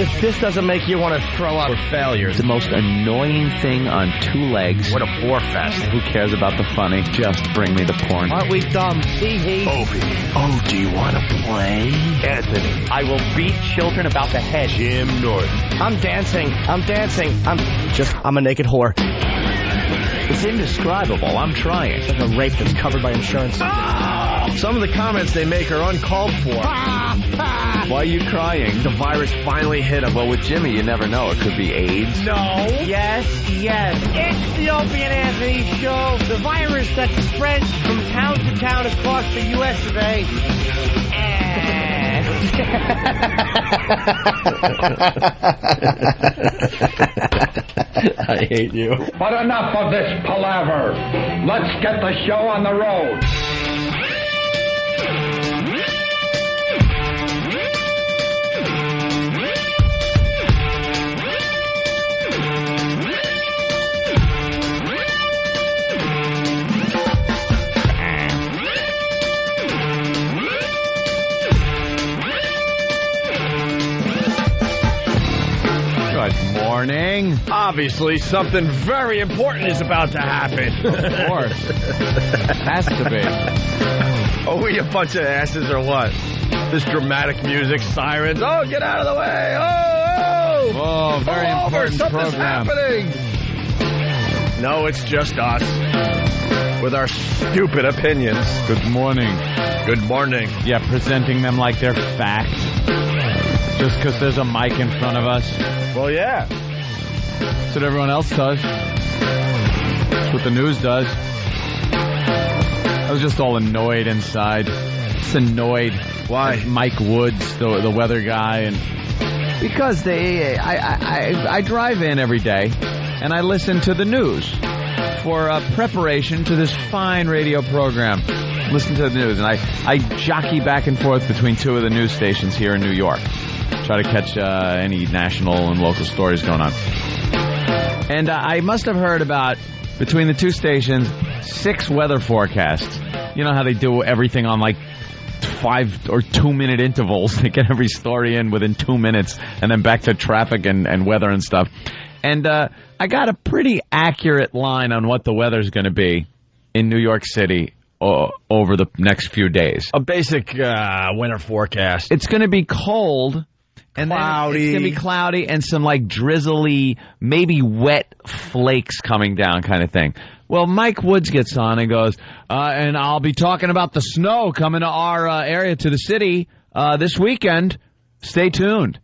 If this doesn't make you want to throw up, we're failures. The most annoying thing on two legs. What a bore fest. Who cares about the funny? Just bring me the porn. Aren't we dumb? Hee. Opie. Oh, do you want to play? Anthony. I will beat children about the head. Jim Norton. I'm dancing. I'm a naked whore. It's indescribable. I'm trying. It's like a rape that's covered by insurance. Some of the comments they make are uncalled for. Why are you crying? The virus finally hit him. Well, with Jimmy, you never know. It could be AIDS. No. Yes. It's the Opie and Anthony Show. The virus that spreads from town to town across the U.S. of A. I hate you. But enough of this palaver. Let's get the show on the road. Good morning. Obviously, something very important is about to happen. Of course. Has to be. Are we a bunch of asses or what? This dramatic music, sirens. Oh, get out of the way. Oh, very important something's program. happening. No, it's just us. With our stupid opinions. Good morning. Good morning. Yeah, presenting them like they're fact. Just because there's a mic in front of us. Well, yeah. That's what everyone else does. That's what the news does. I was just all annoyed inside. Just annoyed. Why? At Mike Woods, the weather guy, and because I drive in every day and I listen to the news for preparation to this fine radio program. Listen to the news, and I jockey back and forth between two of the news stations here in New York. Try to catch any national and local stories going on. And I must have heard about, between the two stations, 6 weather forecasts. You know how they do everything on like 5 or 2 minute intervals. They get every story in within 2 minutes and then back to traffic and weather and stuff. And I got a pretty accurate line on what the weather's going to be in New York City over the next few days. A basic winter forecast. It's going to be cold. And cloudy. Then it's going to be cloudy and some like drizzly, maybe wet flakes coming down kind of thing. Well, Mike Woods gets on and goes, and I'll be talking about the snow coming to our area, to the city this weekend. Stay tuned.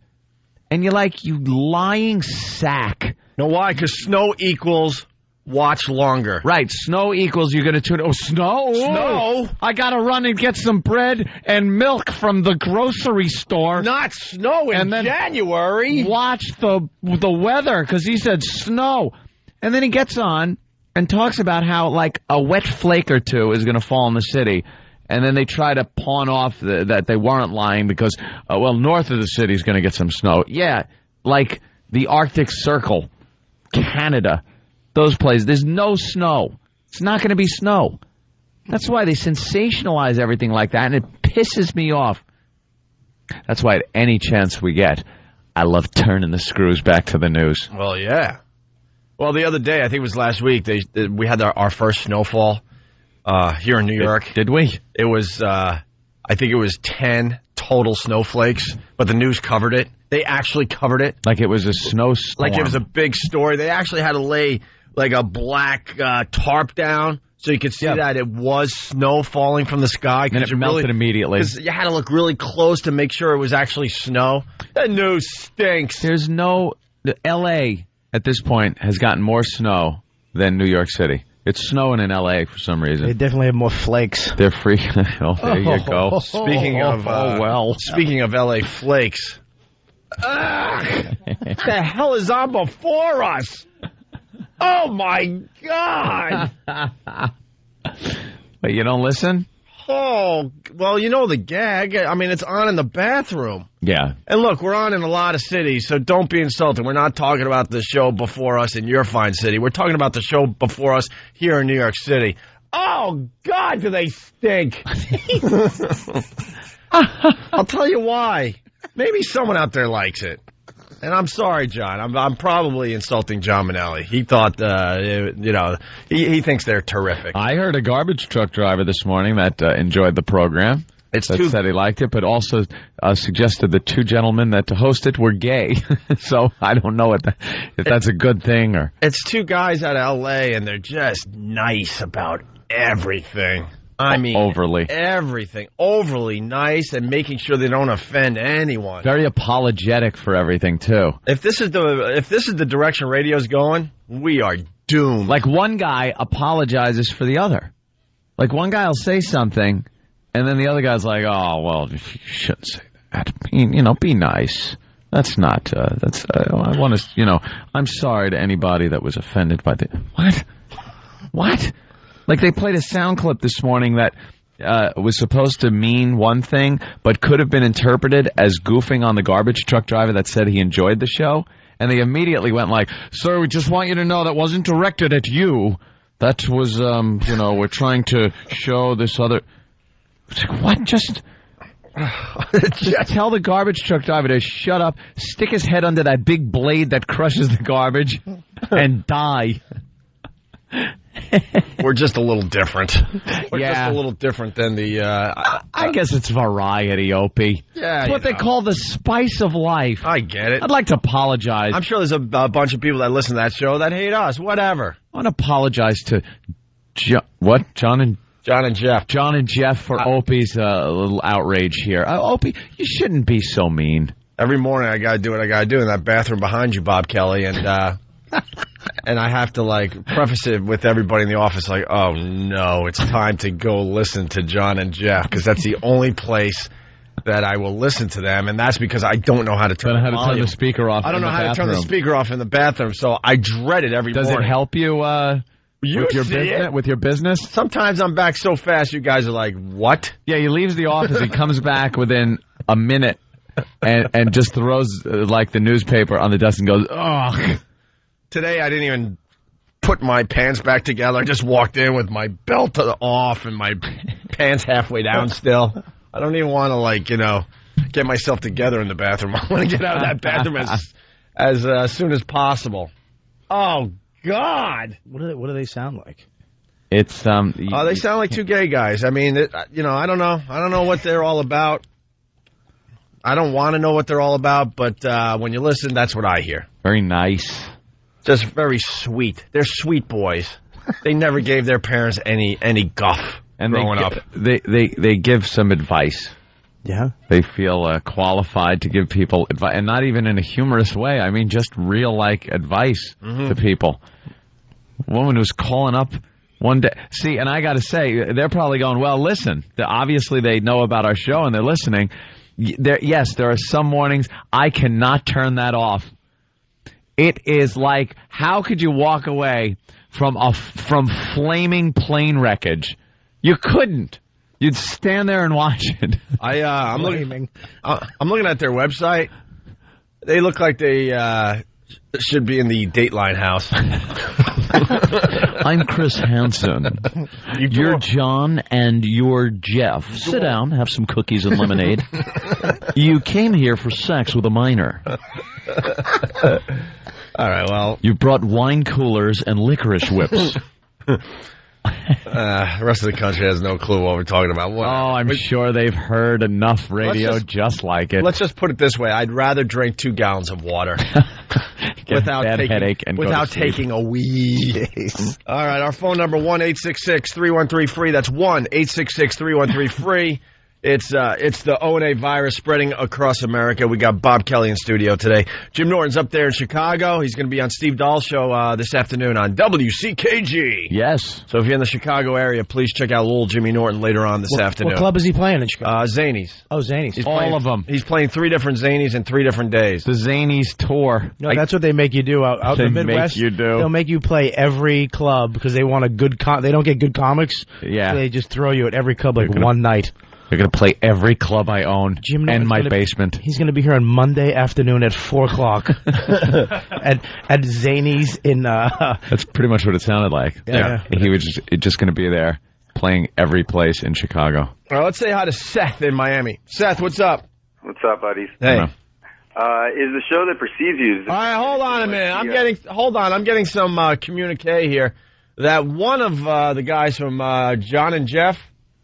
And you're like, you lying sack. Know why? Because snow equals watch longer. Right. Snow equals you're going to tune. Oh, snow? Snow? I got to run and get some bread and milk from the grocery store. Not snow in January. Watch the weather, because he said snow. And then he gets on and talks about how, like, a wet flake or two is going to fall in the city. And then they try to pawn off that they weren't lying because, north of the city is going to get some snow. Yeah, like the Arctic Circle, Canada. Those places, there's no snow. It's not going to be snow. That's why they sensationalize everything like that, and it pisses me off. That's why at any chance we get, I love turning the screws back to the news. Well, yeah. Well, the other day, I think it was last week, we had our first snowfall here in New York. Did we? It was, I think it was 10 total snowflakes, but the news covered it. They actually covered it. Like it was a snowstorm. Like it was a big story. They actually had to lay like a black tarp down so you could see that it was snow falling from the sky. And it melted immediately. Because you had to look really close to make sure it was actually snow. That news stinks. There's no... L.A. at this point has gotten more snow than New York City. It's snowing in L.A. for some reason. They definitely have more flakes. They're freaking... Oh, there you go. Speaking of L.A. flakes... what the hell is on before us? Oh, my God. Wait, you don't listen? Oh, well, you know the gag. I mean, it's on in the bathroom. Yeah. And look, we're on in a lot of cities, so don't be insulted. We're not talking about the show before us in your fine city. We're talking about the show before us here in New York City. Oh, God, do they stink. I'll tell you why. Maybe someone out there likes it. And I'm sorry, John. I'm probably insulting John Manelli. He thought, he thinks they're terrific. I heard a garbage truck driver this morning that enjoyed the program. Said he liked it, but also suggested the two gentlemen that hosted were gay. So I don't know if that's a good thing or. It's two guys out of L.A. and they're just nice about everything. I mean, everything. Overly nice and making sure they don't offend anyone. Very apologetic for everything too. If this is the direction radio's going, we are doomed. Like one guy apologizes for the other. Like one guy will say something, and then the other guy's like, "Oh, well, you shouldn't say that. Be nice. That's not. I want to. I'm sorry to anybody that was offended by the what." Like they played a sound clip this morning that was supposed to mean one thing, but could have been interpreted as goofing on the garbage truck driver that said he enjoyed the show. And they immediately went like, "Sir, we just want you to know that wasn't directed at you. That was, we're trying to show this other." It's like, what? Just tell the garbage truck driver to shut up, stick his head under that big blade that crushes the garbage, and die. We're just a little different. We're just a little different than the... I guess it's variety, Opie. Yeah, it's what they call the spice of life. I get it. I'd like to apologize. I'm sure there's a bunch of people that listen to that show that hate us. Whatever. I want to apologize to... John and Jeff. John and Jeff for Opie's little outrage here. Opie, you shouldn't be so mean. Every morning I got to do what I got to do in that bathroom behind you, Bob Kelly, and... And I have to, preface it with everybody in the office, oh, no, it's time to go listen to John and Jeff, because that's the only place that I will listen to them, and that's because I don't know how to turn the speaker off. I don't know how to turn the speaker off in the bathroom, so I dread it every morning. Does it help you with your business? Sometimes I'm back so fast, you guys are like, what? Yeah, he leaves the office, he comes back within a minute, and just throws, the newspaper on the desk and goes, ugh. Today, I didn't even put my pants back together. I just walked in with my belt off and my pants halfway down still. I don't even want to, get myself together in the bathroom. I want to get out of that bathroom as soon as possible. Oh, God. What do they sound like? It's, they sound like two gay guys. I mean, I don't know. I don't know what they're all about. I don't want to know what they're all about, but when you listen, that's what I hear. Very nice. Just very sweet. They're sweet boys. They never gave their parents any guff growing up. They give some advice. Yeah. They feel qualified to give people advice, and not even in a humorous way. I mean, just real advice to people. A woman was calling up one day. See, and I got to say, they're probably going, well, listen, obviously they know about our show and they're listening. Yes, there are some mornings I cannot turn that off. It is like, how could you walk away from flaming plane wreckage? You couldn't. You'd stand there and watch it. I'm looking at their website. They look like they should be in the Dateline house. I'm Chris Hansen. You're John and you're Jeff. Sit down, have some cookies and lemonade. You came here for sex with a minor. All right, well... You brought wine coolers and licorice whips. The rest of the country has no clue what we're talking about. I'm sure they've heard enough radio just like it. Let's just put it this way. I'd rather drink 2 gallons of water without taking a wee. All right, our phone number, 1-866-313-FREE. That's 1-866-313-FREE. It's the O&A virus spreading across America. We got Bob Kelly in studio today. Jim Norton's up there in Chicago. He's going to be on Steve Dahl's show this afternoon on WCKG. Yes. So if you're in the Chicago area, please check out little Jimmy Norton later on this afternoon. What club is he playing in Chicago? Zanies. Oh, Zanies. All of them. He's playing 3 different Zanies in 3 different days. The Zanies tour. No, that's what they make you do out in the Midwest. They'll make you play every club because they want they don't get good comics. Yeah. So they just throw you at every club one night. They're going to play every club I own and my basement. He's going to be here on Monday afternoon at 4 o'clock at Zanies in... That's pretty much what it sounded like. Yeah. He was just going to be there playing every place in Chicago. All right, let's say hi to Seth in Miami. Seth, what's up? What's up, buddies? Hey. Is the show that precedes you. All right, hold on a minute. I'm getting some communique here that one of the guys from John and Jeff,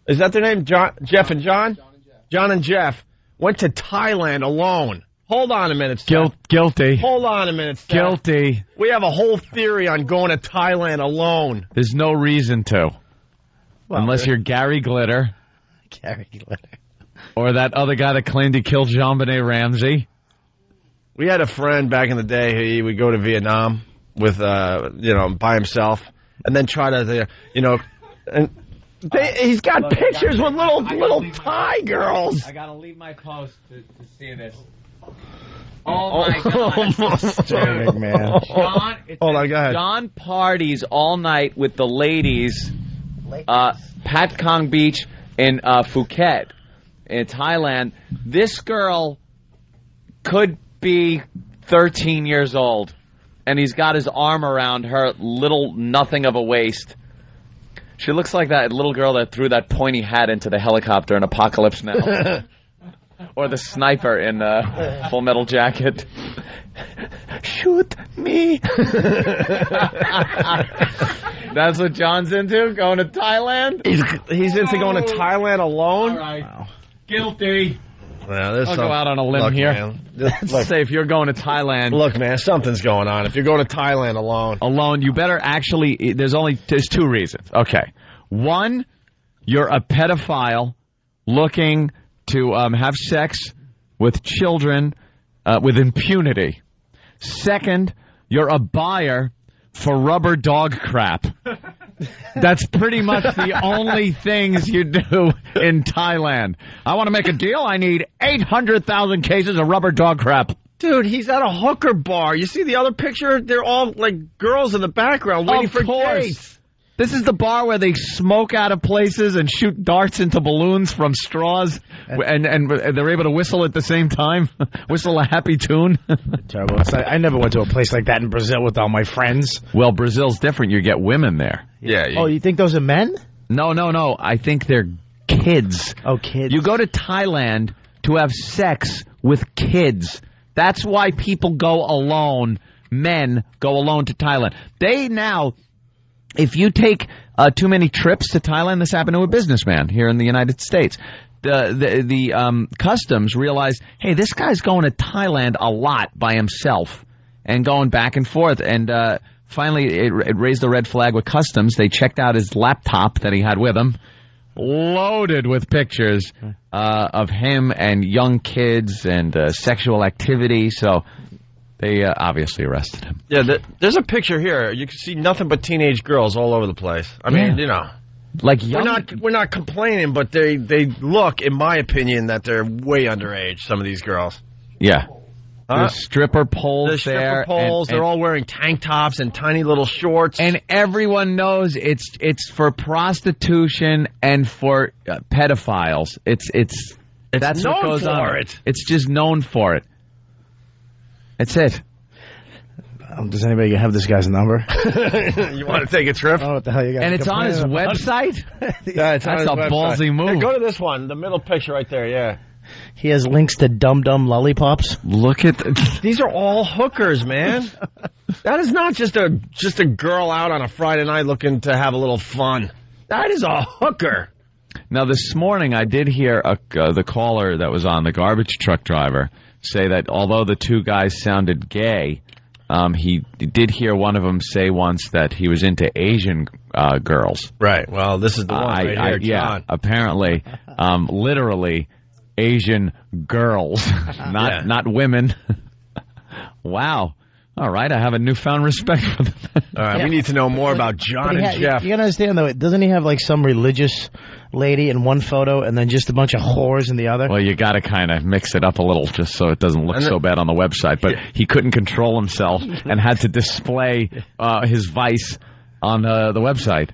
is that their name? Jeff and John? John and Jeff went to Thailand alone. Hold on a minute, Seth. Guilty. Hold on a minute, Seth. Guilty. We have a whole theory on going to Thailand alone. There's no reason to. Well, unless you're Gary Glitter. Gary Glitter. Or that other guy that claimed he killed JonBenet Ramsey. We had a friend back in the day. He would go to Vietnam with, by himself, and then try to, he's got pictures with little Thai girls. I gotta leave my post to see this. Oh my God, man! John, hold on, go ahead. John parties all night with the ladies, Pat Kong Beach in Phuket, in Thailand. This girl could be 13 years old, and he's got his arm around her little nothing of a waist. She looks like that little girl that threw that pointy hat into the helicopter in Apocalypse Now. Or the sniper in Full Metal Jacket. Shoot me. That's what John's into? Going to Thailand? He's into going to Thailand alone? All right. Wow. Guilty. Well, I'll go out on a limb here. Let's say if you're going to Thailand. Look, man, something's going on. If you're going to Thailand alone, you better actually. There's two reasons. Okay, one, you're a pedophile looking to have sex with children with impunity. Second, you're a buyer for rubber dog crap. That's pretty much the only things you do in Thailand. I want to make a deal. I need 800,000 cases of rubber dog crap. Dude, he's at a hooker bar. You see the other picture? They're all like girls in the background waiting for dates. This is the bar where they smoke out of places and shoot darts into balloons from straws, and they're able to whistle at the same time, whistle a happy tune. Terrible. I never went to a place like that in Brazil with all my friends. Well, Brazil's different. You get women there. Yeah. Oh, you think those are men? No. I think they're kids. Oh, kids. You go to Thailand to have sex with kids. That's why people go alone. Men go alone to Thailand. If you take too many trips to Thailand, this happened to a businessman here in the United States. The customs realized, hey, this guy's going to Thailand a lot by himself and going back and forth. And finally, it raised the red flag with customs. They checked out his laptop that he had with him, loaded with pictures of him and young kids and sexual activity. So they obviously arrested him. Yeah, there's a picture here. You can see nothing but teenage girls all over the place. I mean, like we're not complaining, but they look, in my opinion, that they're way underage. Some of these girls. Yeah. There's stripper poles There's stripper poles. They're all wearing tank tops and tiny little shorts. And everyone knows it's for prostitution and for pedophiles. That's what goes on. It's just known for it. That's it. Does anybody have this guy's number? You want to take a trip? Oh, what the hell you got? And it's on his website? Yeah, that's a ballsy move. Here, go to this one, the middle picture right there, yeah. He has links to Dum Dum Lollipops. Look at these are all hookers, man. That is not just a girl out on a Friday night looking to have a little fun. That is a hooker. Now, this morning I did hear the caller that was on, the garbage truck driver, say that although the two guys sounded gay, he did hear one of them say once that he was into Asian girls. Right. Well, this is the one right here, John. Yeah, apparently, literally Asian girls, not women. Wow. All right, I have a newfound respect for them. All right, we need to know more about John and Jeff. You gotta understand, though, doesn't he have like some religious lady in one photo and then just a bunch of whores in the other? Well, you gotta kind of mix it up a little just so it doesn't look so bad on the website. But he couldn't control himself and had to display his vice on the website.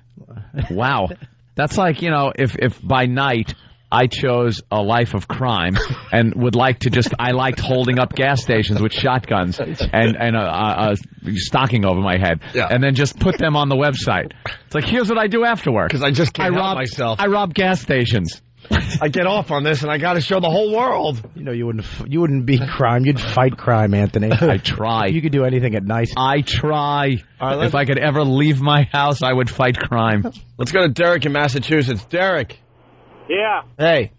Wow. That's like, if by night I chose a life of crime and would like to I liked holding up gas stations with shotguns and a stocking over my head, and then just put them on the website. It's like, here's what I do after work. Because I just can't help myself. I rob gas stations. I get off on this, and I got to show the whole world. You know, you wouldn't beat crime. You'd fight crime, Anthony. I try. You could do anything at night. I try. Right, if I could ever leave my house, I would fight crime. Let's go to Derek in Massachusetts. Derek. Yeah. Hey.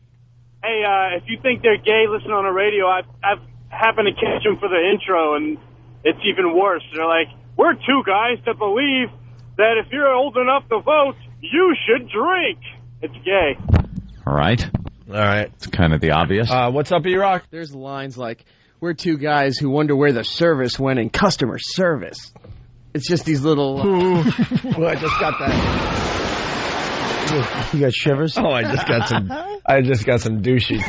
Hey, if you think they're gay, listen on the radio. I've happened to catch them for the intro, and it's even worse. They're like, we're two guys that believe that if you're old enough to vote, you should drink. It's gay. All right. It's kind of the obvious. What's up, E-Rock? There's lines like, we're two guys who wonder where the service went in customer service. It's just these little... Well, I just got that. You got shivers? Oh, I just got some douchey.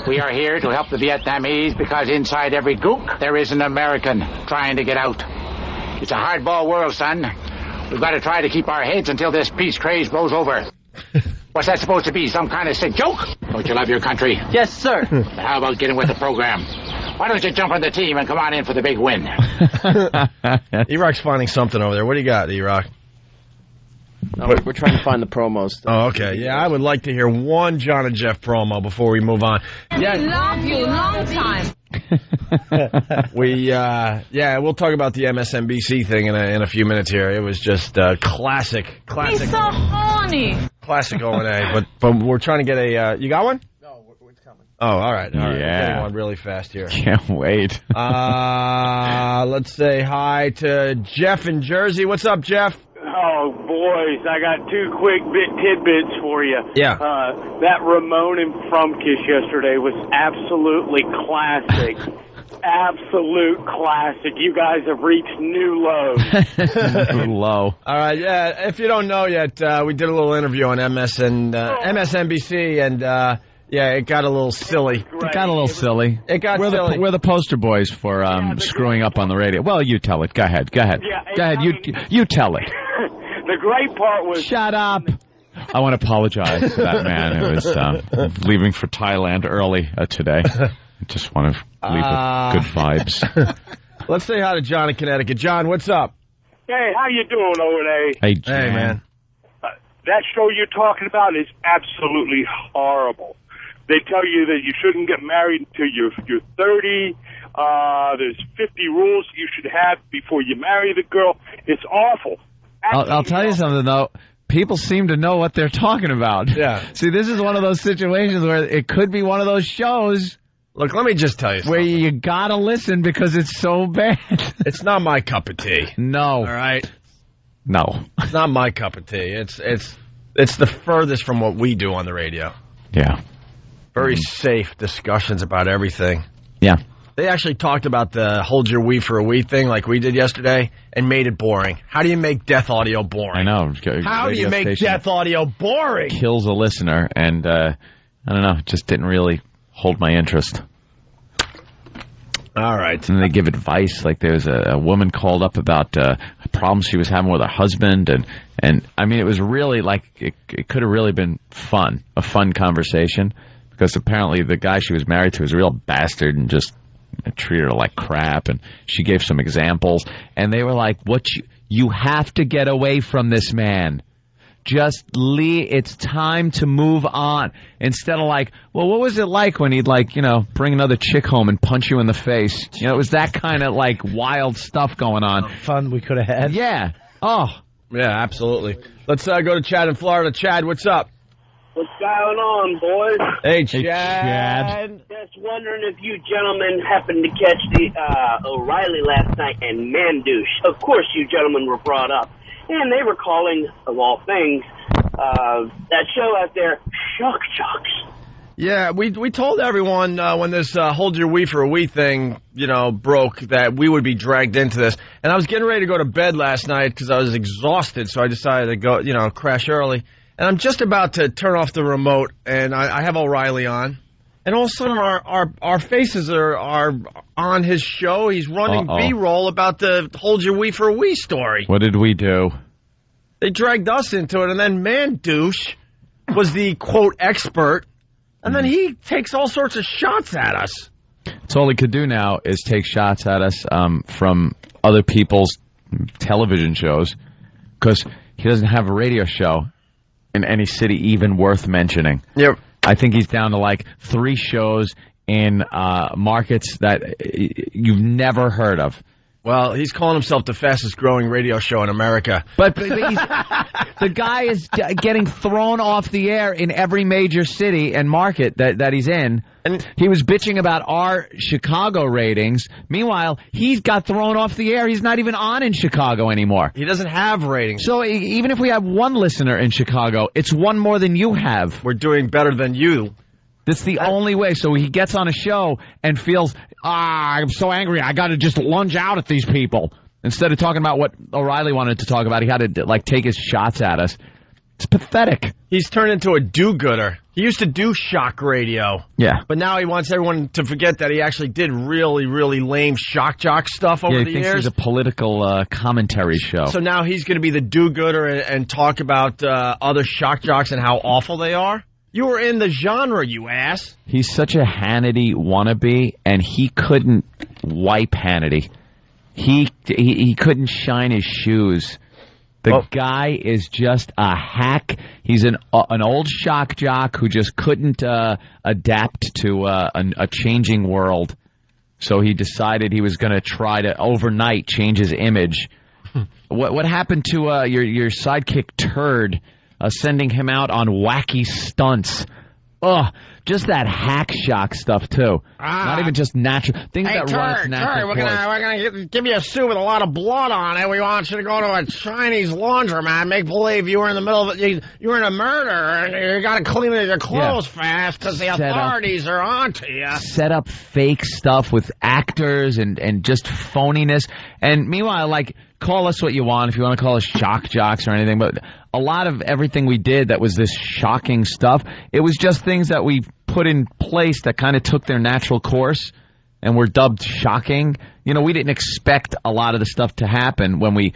We are here to help the Vietnamese because inside every gook there is an American trying to get out. It's a hardball world, son. We've got to try to keep our heads until this peace craze blows over. What's that supposed to be? Some kind of sick joke? Don't you love your country? Yes, sir. How about getting with the program? Why don't you jump on the team and come on in for the big win? E-Rock's finding something over there. What do you got, E-Rock? No, we're trying to find the promos. Oh, okay. Yeah, I would like to hear one John and Jeff promo before we move on. Yeah. Love you, long time. We'll talk about the MSNBC thing in a few minutes here. It was just classic. He's so horny. Classic O&A, but we're trying to get a. You got one? No, it's coming. Oh, all right. Yeah. We're getting one really fast here. Can't wait. Let's say hi to Jeff in Jersey. What's up, Jeff? Oh, boys, I got two quick tidbits for you. Yeah. That Ramon and Frumkiss yesterday was absolutely classic. Absolute classic. You guys have reached new lows. Low. All right, yeah. If you don't know yet, we did a little interview on MSNBC, and it got a little silly. It got a little silly. Silly. We're the poster boys for screwing up on the radio. Well, you tell it. Go ahead. Yeah, Go ahead. You tell it. The great part was... Shut up. I want to apologize to that man who was leaving for Thailand early today. I just want to leave with good vibes. Let's say hi to John in Connecticut. John, what's up? Hey, how you doing over there? Hey, John. Hey, man. That show you're talking about is absolutely horrible. They tell you that you shouldn't get married until you're 30. There's 50 rules you should have before you marry the girl. It's awful. I'll tell you something, though. People seem to know what they're talking about. Yeah. See, this is one of those situations where it could be one of those shows. Look, let me just tell you something. Where you gotta listen because it's so bad. It's not my cup of tea. No. All right? No. It's not my cup of tea. It's the furthest from what we do on the radio. Yeah. Very safe discussions about everything. Yeah. They actually talked about the hold your wee for a wee thing like we did yesterday and made it boring. How do you make death audio boring? I know. How do you make death audio boring? Kills a listener, and I don't know, it just didn't really hold my interest. All right. And they give advice, like there was a woman called up about problems she was having with her husband, and I mean, it was really like, it could have really been a fun conversation, because apparently the guy she was married to was a real bastard and just treated her like crap, and she gave some examples, and they were like, you have to get away from this man. Just leave. It's time to move on. Instead of like, well, what was it like when he'd bring another chick home and punch you in the face? It was that kind of like wild stuff going on. Fun we could have had. Yeah. Oh. Yeah, absolutely. Let's go to Chad in Florida. Chad, what's up? What's going on, boys? Hey, Chad. Just wondering if you gentlemen happened to catch the O'Reilly last night and Mandouche. Of course you gentlemen were brought up. And they were calling, of all things, that show out there, Shock Jocks. Yeah, we told everyone when this hold your wee for a wee thing, broke, that we would be dragged into this. And I was getting ready to go to bed last night because I was exhausted, so I decided to go, crash early. And I'm just about to turn off the remote, and I have O'Reilly on. And all of a sudden, our faces are on his show. He's running B-roll about the hold your wee for a wee story. What did we do? They dragged us into it, and then Mandouche was the, quote, expert. And then he takes all sorts of shots at us. So all he could do now is take shots at us from other people's television shows, because he doesn't have a radio show. in any city even worth mentioning. Yep. I think he's down to like 3 shows in markets that you've never heard of. Well, he's calling himself the fastest growing radio show in America. But the guy is getting thrown off the air in every major city and market that he's in. And he was bitching about our Chicago ratings. Meanwhile, he's got thrown off the air. He's not even on in Chicago anymore. He doesn't have ratings. So even if we have 1 listener in Chicago, it's 1 more than you have. We're doing better than you. That's the only way. So he gets on a show and feels, I'm so angry, I got to just lunge out at these people. Instead of talking about what O'Reilly wanted to talk about, he had to take his shots at us. It's pathetic. He's turned into a do-gooder. He used to do shock radio. Yeah. But now he wants everyone to forget that he actually did really, really lame shock jock stuff over the years. He thinks he's a political commentary show. So now he's going to be the do-gooder and talk about other shock jocks and how awful they are? You were in the genre, you ass. He's such a Hannity wannabe, and he couldn't wipe Hannity. He couldn't shine his shoes. The guy is just a hack. He's an old shock jock who just couldn't adapt to a changing world. So he decided he was going to try to overnight change his image. What happened to your sidekick Turd? Sending him out on wacky stunts. Ugh, just that hack shock stuff, too. Not even just natural. Things that run its natural course. We're gonna give you a suit with a lot of blood on it. We want you to go to a Chinese laundromat, make believe you were in the middle of it. You were in a murder, and you got to clean your clothes fast because the authorities are onto you. Set up fake stuff with actors and just phoniness. And meanwhile, call us what you want if you want to call us shock jocks or anything, but a lot of everything we did that was this shocking stuff, it was just things that we put in place that kind of took their natural course and were dubbed shocking. You know, we didn't expect a lot of the stuff to happen when we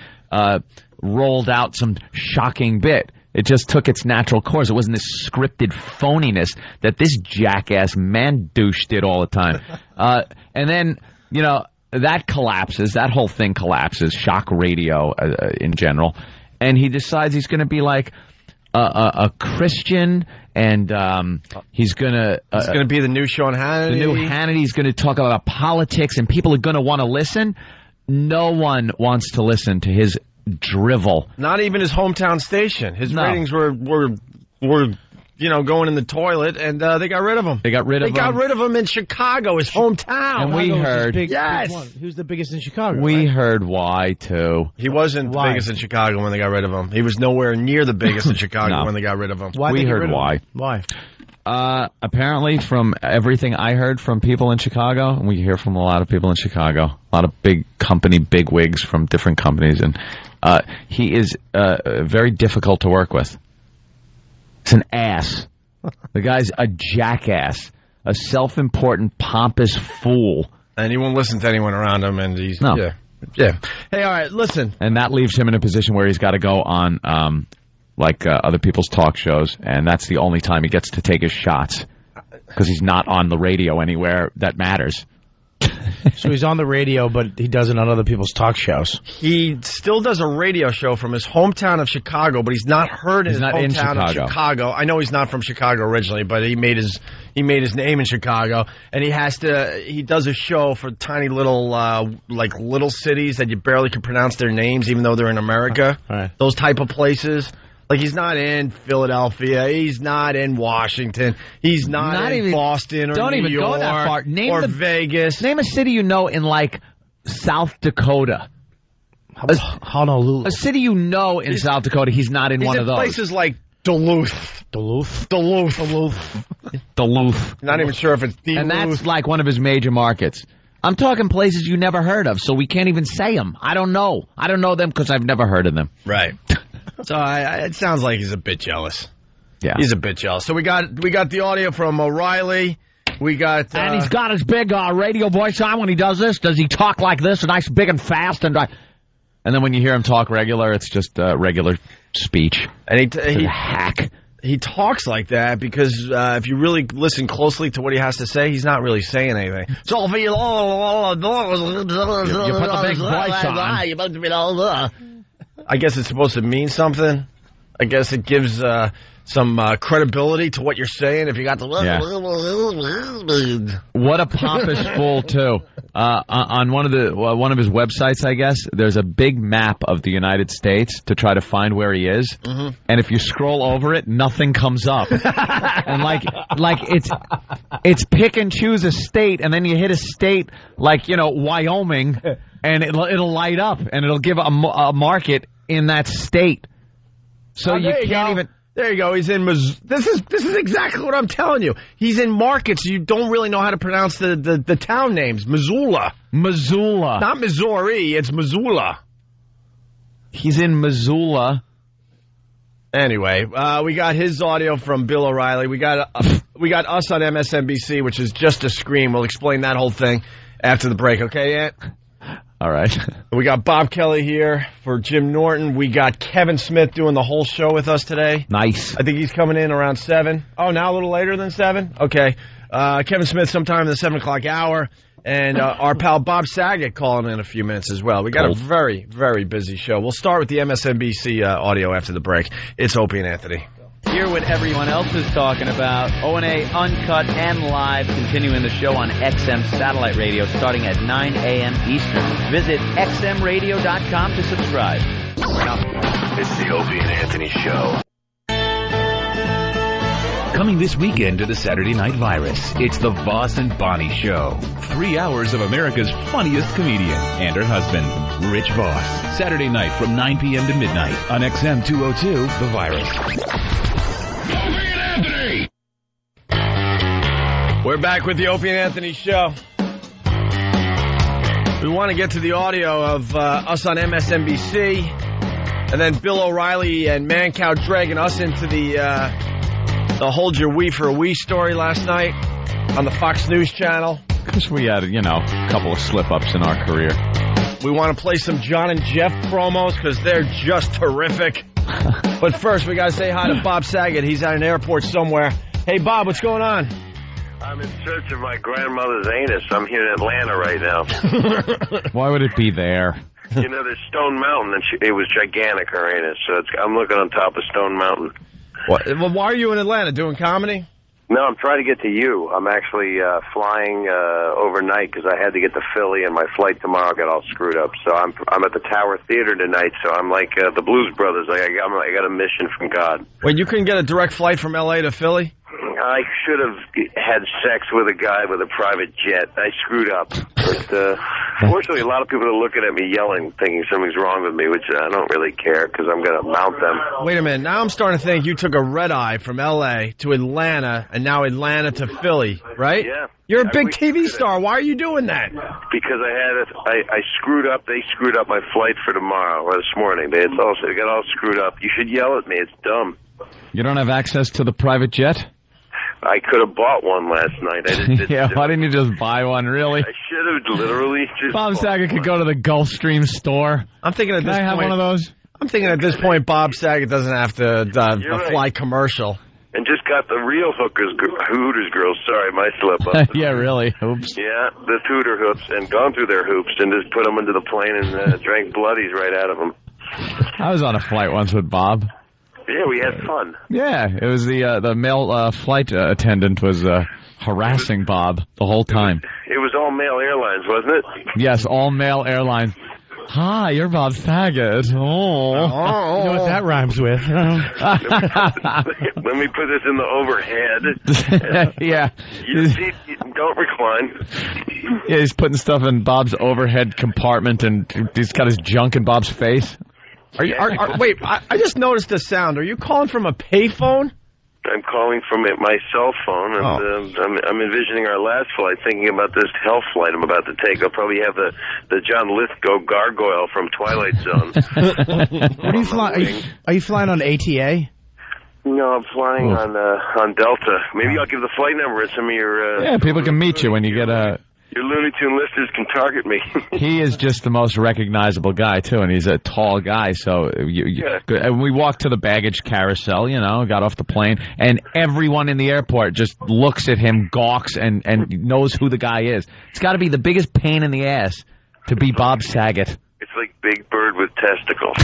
rolled out some shocking bit. It just took its natural course. It wasn't this scripted phoniness that this jackass man douche did all the time. And then, you know, that collapses. That whole thing collapses. Shock radio in general. And he decides he's going to be like a Christian, and he's going to be the new Sean Hannity. The new Hannity. He's going to talk about politics, and people are going to want to listen. No one wants to listen to his drivel. Not even his hometown station. His ratings were going in the toilet, and they got rid of him. They got rid of him in Chicago, his hometown. And we heard. Who's the biggest in Chicago? We heard why, too. He wasn't the biggest in Chicago when they got rid of him. He was nowhere near the biggest in Chicago when they got rid of him. We heard why. Why? Apparently, from everything I heard from people in Chicago, and we hear from a lot of people in Chicago, a lot of big company bigwigs from different companies, and he is very difficult to work with. It's an ass. The guy's a jackass, a self-important, pompous fool. And he won't listen to anyone around him, and he's... No. Yeah. Hey, all right, listen. And that leaves him in a position where he's got to go on, other people's talk shows, and that's the only time he gets to take his shots, because he's not on the radio anywhere that matters. So he's on the radio, but he does it on other people's talk shows. He still does a radio show from his hometown of Chicago, but he's not heard in his hometown of Chicago. I know he's not from Chicago originally, but he made his name in Chicago, and he does a show for tiny little little cities that you barely can pronounce their names, even though they're in America. Right. Those type of places. Like, he's not in Philadelphia. He's not in Washington. He's not in Boston or Don't New even York go that far. or Vegas. Name a city you know in, South Dakota. Honolulu. A city you know in South Dakota. He's not in one of those. Places like Duluth. Not even sure if it's Duluth. And that's like one of his major markets. I'm talking places you never heard of, so we can't even say them. I don't know. I don't know them because I've never heard of them. Right. So it sounds like he's a bit jealous. Yeah, he's a bit jealous. So we got the audio from O'Reilly. We got and he's got his big radio voice on when he does this. Does he talk like this, nice, big, and fast? And then when you hear him talk regular, it's just regular speech. And he hack. He talks like that because if you really listen closely to what he has to say, he's not really saying anything. So you put the big voice on. I guess it's supposed to mean something. I guess it gives some credibility to what you're saying if you got the... Yeah. What a pompous fool, too. On one of his websites, I guess, there's a big map of the United States to try to find where he is. Mm-hmm. And if you scroll over it, nothing comes up. And like it's pick and choose a state, and then you hit a state like, Wyoming, and it'll light up, and it'll give a market in that state. So you can't even... There you go. He's in This is exactly what I'm telling you. He's in markets you don't really know how to pronounce the town names. Missoula. Not Missouri. It's Missoula. He's in Missoula. Anyway, we got his audio from Bill O'Reilly. We got us on MSNBC, which is just a scream. We'll explain that whole thing after the break. Okay, Ant? All right. We got Bob Kelly here for Jim Norton. We got Kevin Smith doing the whole show with us today. Nice. I think he's coming in around 7. Oh, now a little later than 7? Okay. Kevin Smith sometime in the 7 o'clock hour. And our pal Bob Saget calling in a few minutes as well. We got a very, very busy show. We'll start with the MSNBC audio after the break. It's Opie and Anthony. Hear what everyone else is talking about. O&A Uncut and Live, continuing the show on XM Satellite Radio starting at 9 a.m. Eastern. Visit xmradio.com to subscribe. It's the Opie and Anthony Show. Coming this weekend to the Saturday Night Virus, it's the Voss and Bonnie Show. 3 hours of America's funniest comedian and her husband, Rich Voss. Saturday night from 9 p.m. to midnight on XM 202, The Virus. Opie and Anthony! We're back with the Opie and Anthony Show. We want to get to the audio of us on MSNBC, and then Bill O'Reilly and Mancow dragging us into the Hold Your Wee for a Wee story last night on the Fox News channel. Because we had, a couple of slip-ups in our career. We want to play some John and Jeff promos because they're just terrific. But first, we got to say hi to Bob Saget. He's at an airport somewhere. Hey, Bob, what's going on? I'm in search of my grandmother's anus. I'm here in Atlanta right now. Why would it be there? There's Stone Mountain, and it was gigantic, her anus. So I'm looking on top of Stone Mountain. What? Well, why are you in Atlanta, doing comedy? No, I'm trying to get to you. I'm actually flying overnight because I had to get to Philly, and my flight tomorrow got all screwed up. So I'm at the Tower Theater tonight, so I'm like the Blues Brothers. I got a mission from God. Wait, you couldn't get a direct flight from L.A. to Philly? I should have had sex with a guy with a private jet. I screwed up. But fortunately, a lot of people are looking at me yelling, thinking something's wrong with me, which I don't really care because I'm going to mount them. Wait a minute. Now I'm starting to think you took a red eye from L.A. to Atlanta and now Atlanta to Philly, right? Yeah. You're a big TV star. Why are you doing that? Because I screwed up. They screwed up my flight for tomorrow or this morning. They got all screwed up. You should yell at me. It's dumb. You don't have access to the private jet? I could have bought one last night. I didn't. Yeah, why didn't you just buy one, really? I should have literally just Bob Saget could go to the Gulfstream store. I'm thinking at this point... Can I have one of those? I'm thinking at this point Bob Saget doesn't have to fly commercial. And just got the real Hooters girls. Sorry, my slip up. Yeah, really. Oops. Yeah, the Hooter hoops, and gone through their hoops and just put them into the plane and drank bloodies right out of them. I was on a flight once with Bob. Yeah, we had fun. Yeah, it was the male flight attendant was harassing Bob the whole time. It was all male airlines, wasn't it? Yes, all male airlines. Hi, you're Bob Saget. Oh. You know what that rhymes with. Let me put this in the overhead. Yeah. You don't recline. Yeah, he's putting stuff in Bob's overhead compartment, and he's got his junk in Bob's face. Wait, I just noticed the sound. Are you calling from a payphone? I'm calling from my cell phone, and I'm envisioning our last flight, thinking about this hell flight I'm about to take. I'll probably have the John Lithgow gargoyle from Twilight Zone. What are you flying? Are you flying on ATA? No, I'm flying on Delta. Maybe I'll give the flight number at some of your... yeah, people can meet you when you get a... Your Looney Tune listeners can target me. He is just the most recognizable guy, too, and he's a tall guy. So and we walked to the baggage carousel, got off the plane, and everyone in the airport just looks at him, gawks, and knows who the guy is. It's got to be the biggest pain in the ass to be Bob Saget. It's like Big Bird with testicles.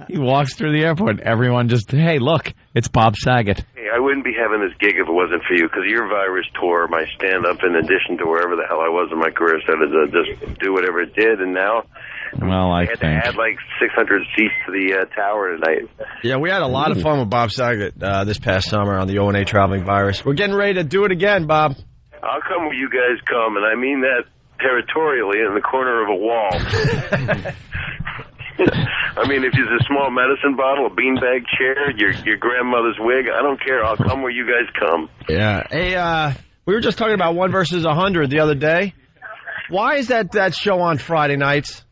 He walks through the airport. Everyone just, hey, look, it's Bob Saget. Hey, I wouldn't be having this gig if it wasn't for you, because your virus tour, my stand-up, in addition to wherever the hell I was in my career, started to just do whatever it did, and now I had to add like 600 seats to the tower tonight. Yeah, we had a lot of fun with Bob Saget this past summer on the O&A Traveling Virus. We're getting ready to do it again, Bob. I'll come where you guys come, and I mean that territorially in the corner of a wall. I mean, if it's a small medicine bottle, a beanbag chair, your grandmother's wig, I don't care. I'll come where you guys come. Yeah. Hey, we were just talking about 1 versus 100 the other day. Why is that show on Friday nights?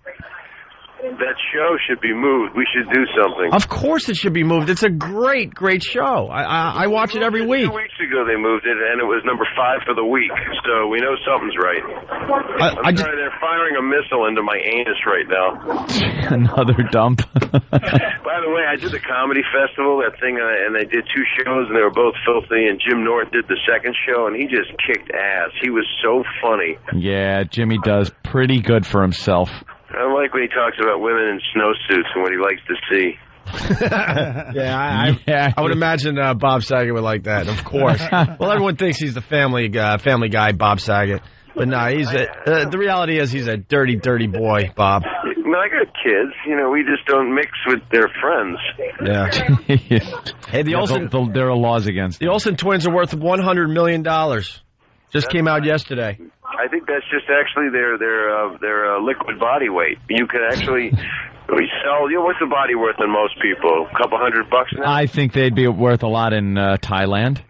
That show should be moved. We should do something. Of course it should be moved. It's a great show. I watch it every week. 2 weeks ago they moved it, and it was number 5 for the week. So we know something's right. I'm sorry, they're firing a missile into my anus right now. Another dump. By the way, I did the comedy festival, that thing, and they did 2 shows, and they were both filthy, and Jim Norton did the second show, and he just kicked ass. He was so funny. Yeah, Jimmy does pretty good for himself. I like when he talks about women in snowsuits and what he likes to see. I would imagine Bob Saget would like that, of course. Well, everyone thinks he's the family guy, Bob Saget. But no, the reality is he's a dirty, dirty boy, Bob. No, I got kids. You know, we just don't mix with their friends. Yeah. Hey, there are laws against the Olsen twins are worth $100 million. Just came out yesterday. I think that's just actually their liquid body weight. You can actually sell. You know, what's the body worth in most people? A couple $100 now? I think they'd be worth a lot in Thailand,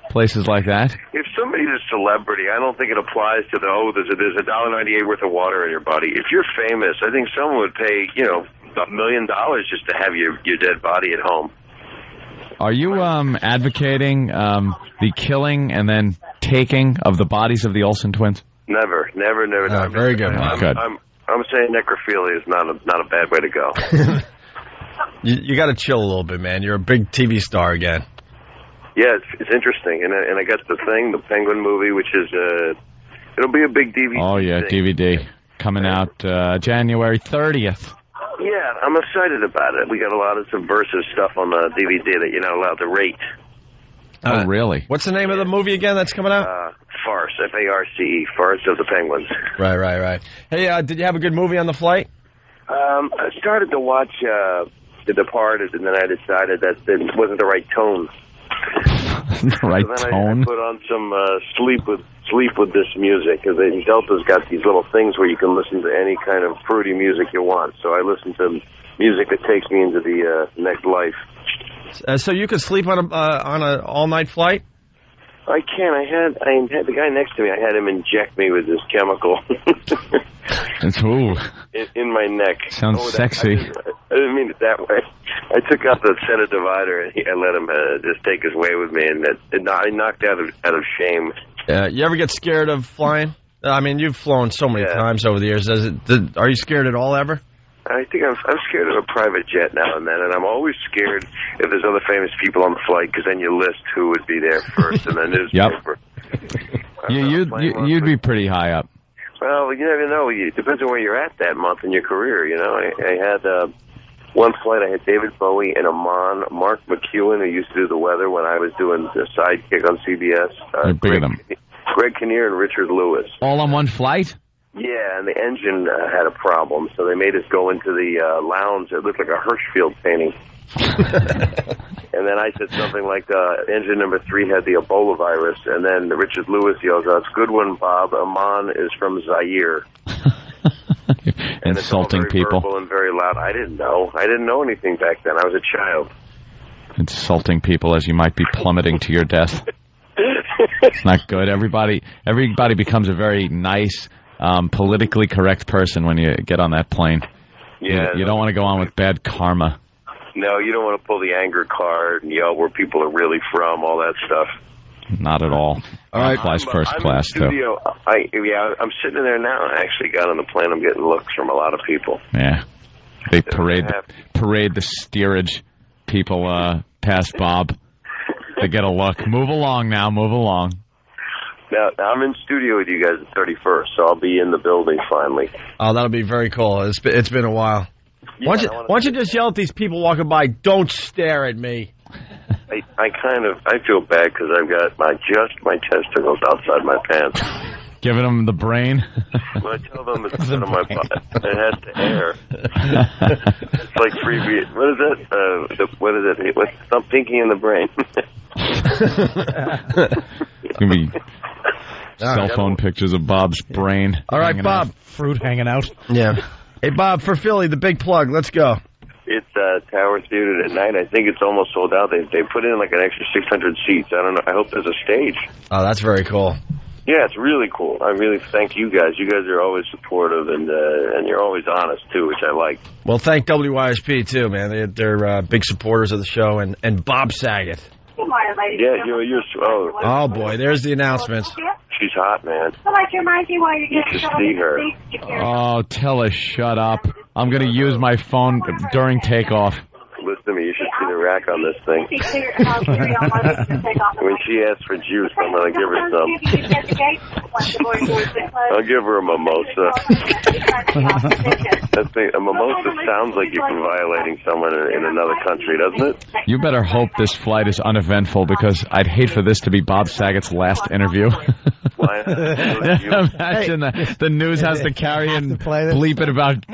places like that. If somebody's a celebrity, I don't think it applies to there's $1.98 worth of water in your body. If you're famous, I think someone would pay $1 million just to have your dead body at home. Are you advocating the killing and then taking of the bodies of the Olsen twins? Never. Very good. Good. I'm saying necrophilia is not a bad way to go. You got to chill a little bit, man. You're a big TV star again. Yeah, it's interesting, and I got the Penguin movie, which is it'll be a big DVD. Oh yeah, thing. DVD coming out January 30th. Yeah, I'm excited about it. We got a lot of subversive stuff on the DVD that you're not allowed to rate. Oh, really? What's the name of the movie again that's coming out? Farce, F-A-R-C-E, Farce of the Penguins. Right. Hey, did you have a good movie on the flight? I started to watch The Departed, and then I decided that it wasn't the right tone. The right tone? I put on some Sleep with This music, because Delta's got these little things where you can listen to any kind of fruity music you want. So I listen to music that takes me into the next life. So you could sleep on a all-night flight? I can. I had the guy next to me. I had him inject me with this chemical. In my neck. Sounds sexy. I didn't mean it that way. I took out the center divider and I let him just take his way with me, and I knocked out of shame. You ever get scared of flying? I mean, you've flown so many times over the years. Are you scared at all ever? I think I'm scared of a private jet now and then, and I'm always scared if there's other famous people on the flight, because then you list who would be there first in the newspaper. You'd be pretty high up. Well, you never know. It depends on where you're at that month in your career. You know, I had one flight. I had David Bowie and Amon, Mark McEwen, who used to do the weather when I was doing the Sidekick on CBS. Greg Kinnear and Richard Lewis. All on one flight? Yeah, and the engine had a problem, so they made us go into the lounge. It looked like a Hirschfeld painting. And then I said something like, engine number 3 had the Ebola virus, and then Richard Lewis yells out, "It's a good one, Bob. Amon is from Zaire." And insulting it's all very people. Verbal and very loud. I didn't know anything back then. I was a child. Insulting people as you might be plummeting to your death. It's not good. Everybody becomes a very nice, politically correct person when you get on that plane. Yeah, you don't want to go on with bad karma. No, you don't want to pull the anger card and yell where people are really from, all that stuff. Not at all. All right, flies first class, too. I'm sitting in there now. I actually got on the plane. I'm getting looks from a lot of people. Yeah. They parade the steerage people past Bob. They get a look. Move along now. Move along. Now, I'm in studio with you guys the 31st, so I'll be in the building finally. Oh, that'll be very cool. It's been a while. Yeah, why don't you just yell at these people walking by, don't stare at me? I feel bad because I've got my testicles outside my pants. Giving them the brain? Well, I tell them it's out of my butt. It has to air. It's like freebie. What is it? What is it? Stop thinking in the brain. It's going to be cell phone pictures of Bob's brain. All right, Bob. Fruit hanging out. Yeah. Hey, Bob, for Philly, the big plug. Let's go. It's Tower Theater at night. I think it's almost sold out. They put in like an extra 600 seats. I don't know. I hope there's a stage. Oh, that's very cool. Yeah, it's really cool. I really thank you guys. You guys are always supportive, and you're always honest, too, which I like. Well, thank WYSP, too, man. They're big supporters of the show, and Bob Saget. Yeah, you're oh, boy, there's the announcements. She's hot, man. You should see her. Oh, tell her shut up. I'm going to use my phone during takeoff. Listen to me, you should see the rack on this thing. When she asks for juice, I'm going to give her some. I'll give her a mimosa. A mimosa sounds like you're violating someone in another country, doesn't it? You better hope this flight is uneventful, because I'd hate for this to be Bob Saget's last interview. Imagine the news has to carry and bleep it about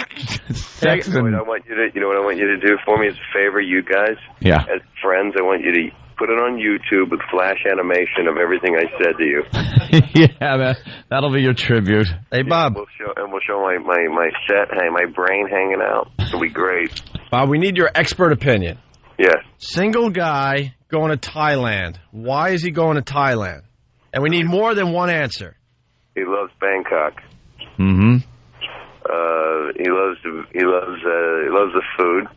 sex. You know what I want you to do for me as a favor, you guys? Yeah. As friends, I want you to put it on YouTube with flash animation of everything I said to you. Yeah, that'll be your tribute. Hey, Bob. We'll show my set, my brain hanging out. It'll be great. Bob, we need your expert opinion. Yeah. Single guy going to Thailand. Why is he going to Thailand? And we need more than one answer. He loves Bangkok. Mm-hmm. He loves the food.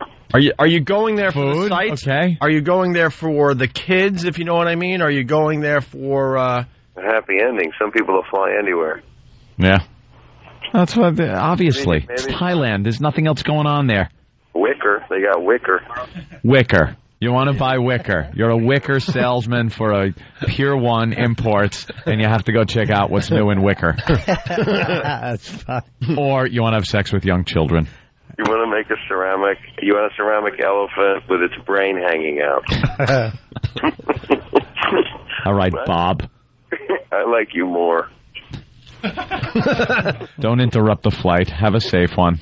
Are you going there for the sights? Okay. Are you going there for the kids, if you know what I mean? Are you going there for a happy ending? Some people will fly anywhere. Yeah. That's what. Obviously, maybe. It's Thailand. There's nothing else going on there. Wicker. They got Wicker. Wicker. You want to buy Wicker. You're a Wicker salesman for a Pier 1 Imports, and you have to go check out what's new in Wicker. That's fun. Or you want to have sex with young children. You want to make a ceramic elephant with its brain hanging out. All right, Bob. I like you more. Don't interrupt the flight. Have a safe one.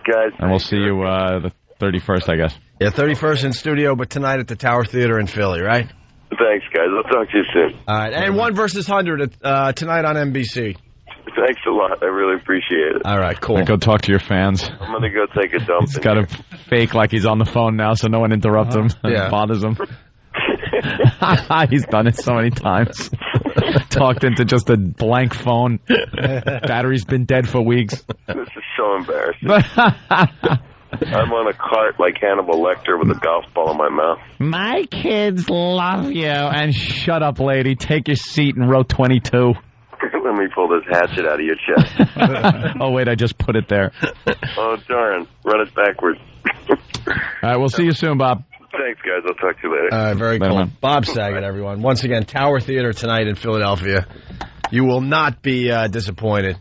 Guys. And we'll see you the 31st, I guess. Yeah, 31st in studio, but tonight at the Tower Theater in Philly, right? Thanks, guys. I'll talk to you soon. All right. And 1 versus 100 tonight on NBC. Thanks a lot. I really appreciate it. All right, cool. Now go talk to your fans. I'm going to go take a dump. He's got to fake like he's on the phone now so no one interrupts him and bothers him. He's done it so many times. Talked into just a blank phone. Battery's been dead for weeks. This is so embarrassing. I'm on a cart like Hannibal Lecter with a golf ball in my mouth. My kids love you. And shut up, lady. Take your seat in row 22. Let me pull this hatchet out of your chest. Oh, wait, I just put it there. Oh, darn. Run it backwards. All right, we'll see you soon, Bob. Thanks, guys. I'll talk to you later. All right, very cool. Man. Bob Saget, everyone. Once again, Tower Theater tonight in Philadelphia. You will not be disappointed.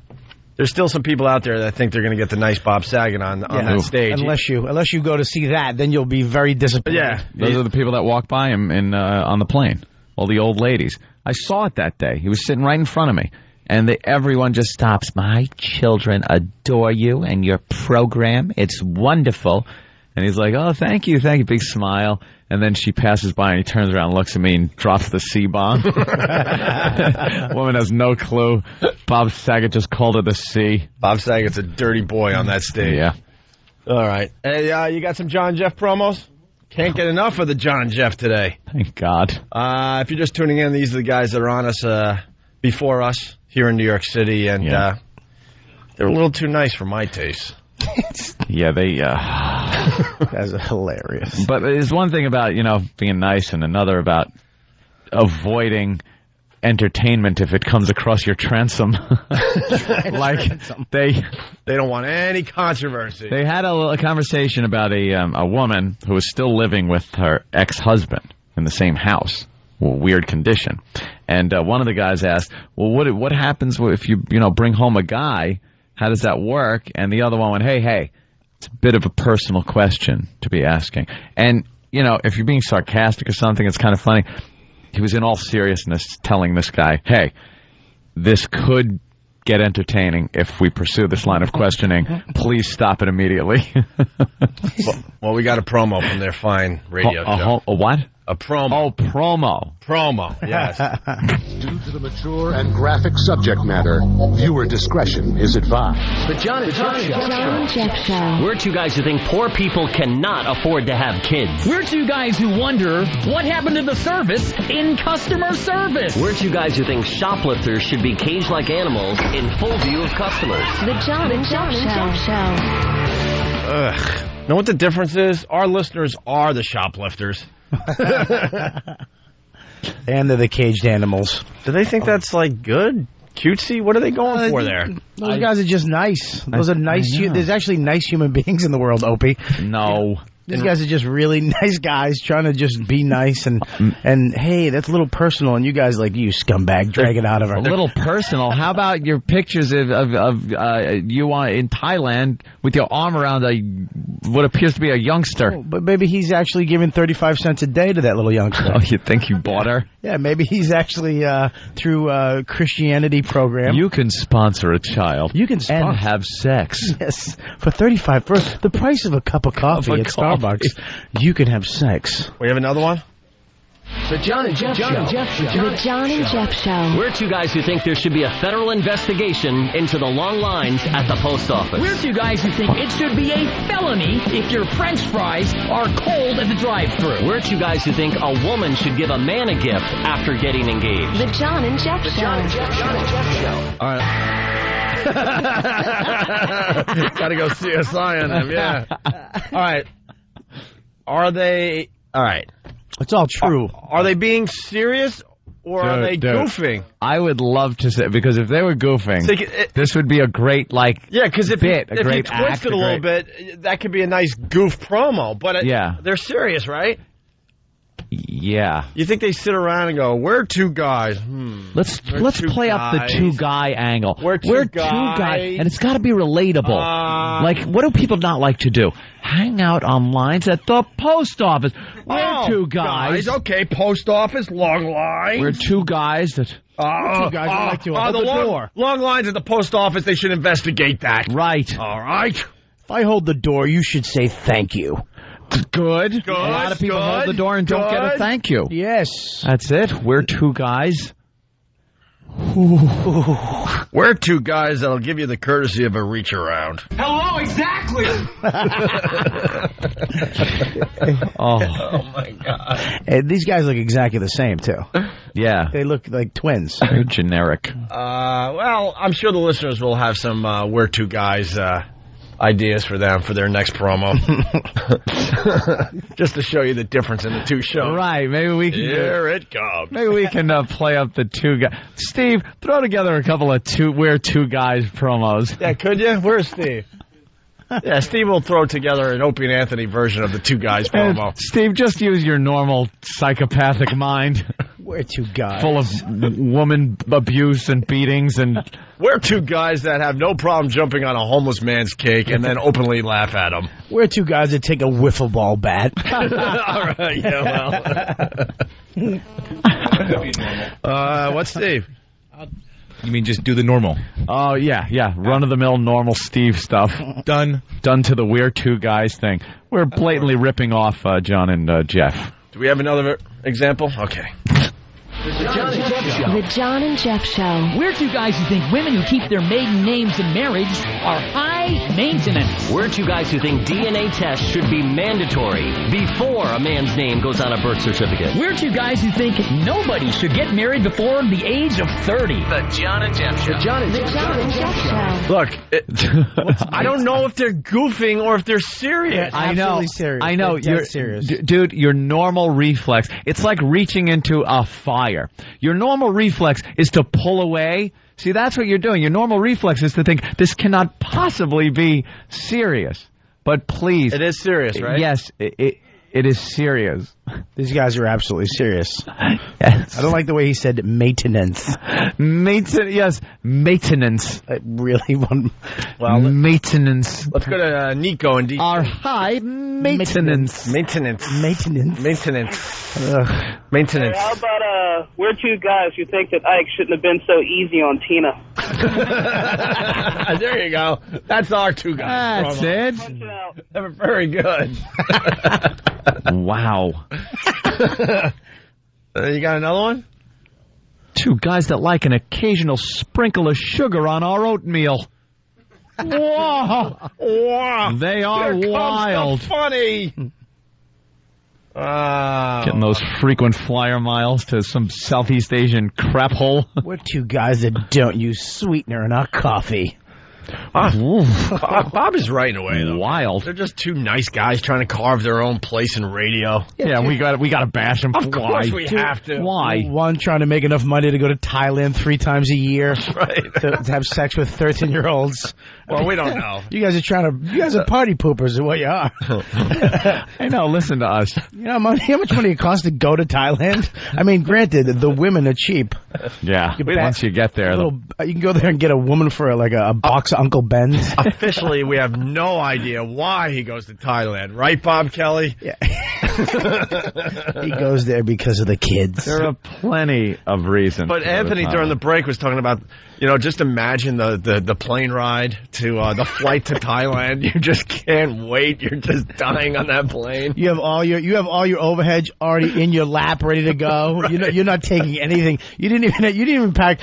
There's still some people out there that think they're going to get the nice Bob Saget on that stage. Unless you go to see that, then you'll be very disappointed. Yeah. Those are the people that walk by him on the plane. All the old ladies. I saw it that day. He was sitting right in front of me. And everyone just stops. My children adore you and your program. It's wonderful. And he's like, oh, thank you. Big smile. And then she passes by and he turns around and looks at me and drops the C-bomb. Woman has no clue. Bob Saget just called her the C. Bob Saget's a dirty boy on that stage. Yeah. All right. Hey, you got some John Jeff promos? Can't get enough of the John Jeff today. Thank God. If you're just tuning in, these are the guys that are on us before us here in New York City, and they're a little too nice for my taste. Yeah, That's hilarious. But there's one thing about, being nice and another about avoiding entertainment if it comes across your transom. Like, they don't want any controversy. They had a conversation about a woman who was still living with her ex-husband in the same house. weird condition. And one of the guys asked, well, what happens if you bring home a guy? How does that work? And the other one went, hey, it's a bit of a personal question to be asking. And, if you're being sarcastic or something, it's kind of funny. He was in all seriousness telling this guy, hey, this could get entertaining if we pursue this line of questioning. Please stop it immediately. Well, we got a promo from their fine radio show. A what? A promo. Oh, promo. Promo, yes. Due to the mature and graphic subject matter, viewer discretion is advised. The John and Jeff Show. We're two guys who think poor people cannot afford to have kids. We're two guys who wonder what happened to the service in customer service. We're two guys who think shoplifters should be caged like animals in full view of customers. The John and Jeff Show. Ugh. Know what the difference is? Our listeners are the shoplifters. And they're the caged animals. Do they think that's good? Cutesy? What are they going for there? Those guys are just nice. Those are nice. There's actually nice human beings in the world, Opie. No. These guys are just really nice guys trying to just be nice and hey, that's a little personal, and you guys you scumbag, drag it out of her. A little personal. How about your pictures of you in Thailand with your arm around what appears to be a youngster? Oh, but maybe he's actually giving 35 cents a day to that little youngster. Oh, you think you bought her? Yeah, maybe he's actually through a Christianity program. You can sponsor a child. You can sponsor. And have sex. Yes, for 35 for the price of a cup of coffee at Starbucks. You can have sex. We have another one? The John and Jeff Show. The John and Jeff Show. We're two guys who think there should be a federal investigation into the long lines at the post office. We're two guys who think it should be a felony if your French fries are cold at the drive-thru. We're two guys who think a woman should give a man a gift after getting engaged. The John and Jeff Show. John and Jeff Show. All right. Gotta go CSI on them, yeah. All right. Are they... All right. It's all true. Are they being serious or are they goofing? I would love to say, because if they were goofing, this would be a great, yeah, because if you twist act, it a little bit, that could be a nice goof promo. But they're serious, right? Yeah. You think they sit around and go, we're two guys. Let's play up the two guy angle. We're two guys. And it's got to be relatable. What do people not like to do? Hang out on lines at the post office. We're two guys. Okay, post office, long lines. We're two guys that... two guys that like to hold the door. Long lines at the post office, they should investigate that. Right. All right. If I hold the door, you should say thank you. Good. A lot of people hold the door and don't get a thank you. Yes. That's it. We're two guys. We're two guys that'll give you the courtesy of a reach around. Hello, exactly. Oh my God. And these guys look exactly the same too. Yeah. They look like twins. They're generic. Well, I'm sure the listeners will have some we're two guys ideas for them for their next promo. Just to show you the difference in the two shows. Right. Maybe we can... Here it comes. Maybe we can play up the two guys. Steve, throw together a couple of we're two guys promos. Yeah, could you? Where's Steve? Yeah, Steve will throw together an Opie and Anthony version of the two guys promo. Steve, just use your normal psychopathic mind. We're two guys. Full of woman abuse and beatings and... We're two guys that have no problem jumping on a homeless man's cake and then openly laugh at him. We're two guys that take a wiffle ball bat. All right, yeah, well. What's Steve? You mean just do the normal? Oh, yeah. Run-of-the-mill normal Steve stuff. Done to the we're two guys thing. We're blatantly ripping off John and Jeff. Do we have another example? Okay. The John and Jeff Show. We're two guys who think women who keep their maiden names in marriage are high maintenance. We're two guys who think DNA tests should be mandatory before a man's name goes on a birth certificate. We're two guys who think nobody should get married before the age of 30. The John and Jeff Show. The John and Jeff Show. Look, I don't know if they're goofing or if they're serious. I know. Serious. I know. You're serious. Dude, your normal reflex, it's like reaching into a fire. Your normal reflex is to pull away. See, that's what you're doing. Your normal reflex is to think, this cannot possibly be serious. But please. It is serious, right? Yes. It is serious. These guys are absolutely serious. Yes. I don't like the way he said maintenance. Yes, maintenance. I really want... Well, maintenance. Let's go to Nico and D. Our high maintenance. Maintenance. Hey, how about we're two guys who think that Ike shouldn't have been so easy on Tina. There you go. That's our two guys. That's it. They were very good. Wow. You got another one? Two guys that like an occasional sprinkle of sugar on our oatmeal. Whoa. Wow. They are Here wild. comes the funny. Getting those frequent flyer miles to some Southeast Asian crap hole. We're two guys that don't use sweetener in our coffee. Bob is right in a way, though. Wild. They're just two nice guys trying to carve their own place in radio. Yeah, we got to bash them. Of course we have to. Why? One trying to make enough money to go to Thailand 3 times a year. Right. to have sex with 13-year-olds. Well, we don't know. You guys are party poopers is what you are. I know, listen to us. You know how much money it costs to go to Thailand? I mean, granted, the women are cheap. Yeah, once you get there. You can go there and get a woman for a box of Uncle Ben's. Officially, we have no idea why he goes to Thailand. Right, Bob Kelly? Yeah. He goes there because of the kids. There are plenty of reasons. But Anthony, during the break, was talking about, just imagine the plane ride to the flight to Thailand. You just can't wait. You're just dying on that plane. You have all your overheads already in your lap, ready to go. Right. You're not taking anything. You didn't even pack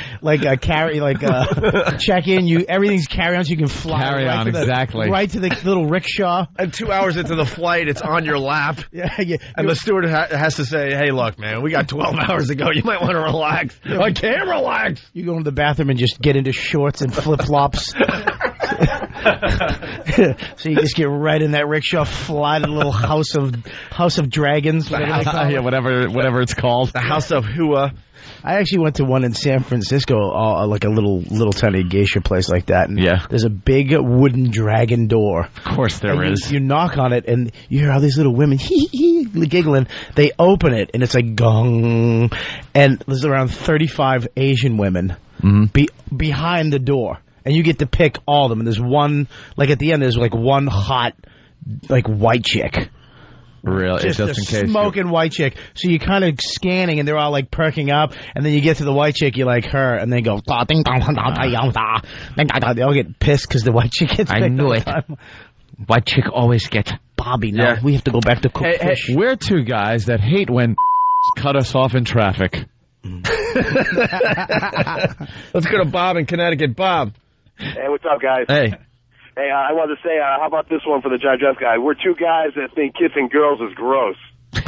check in. Everything's carry on, so you can fly. Carry on, exactly. Right to the little rickshaw. And 2 hours into the flight, it's on your lap. Yeah. And the steward has to say, "Hey, look, man, we got 12 hours to go. You might want to relax." I can't relax. You go into the bathroom and just get into shorts and flip flops. So you just get right in that rickshaw, fly to the little House of Dragons, whatever it's called, the House of Hua. I actually went to one in San Francisco, like a little tiny geisha place like that. And there's a big wooden dragon door. Of course there is. You knock on it, and you hear all these little women giggling. They open it, and it's like gong. And there's around 35 Asian women behind the door. And you get to pick all of them. And there's one, at the end, there's one hot, white chick. Really? Just in case. Smoking white chick. So you're kind of scanning, and they're all, perking up. And then you get to the white chick, you like her, and they go, ding, they all get pissed because the white chick gets picked. I knew it. White chick always gets Bobby. No, we have to go back to cook fish. We're two guys that hate when cut us off in traffic. Let's go to Bob in Connecticut. Bob. Hey, what's up, guys? Hey. Hey, I wanted to say, how about this one for the John Jeff guy? We're two guys that think kissing girls is gross. Hey,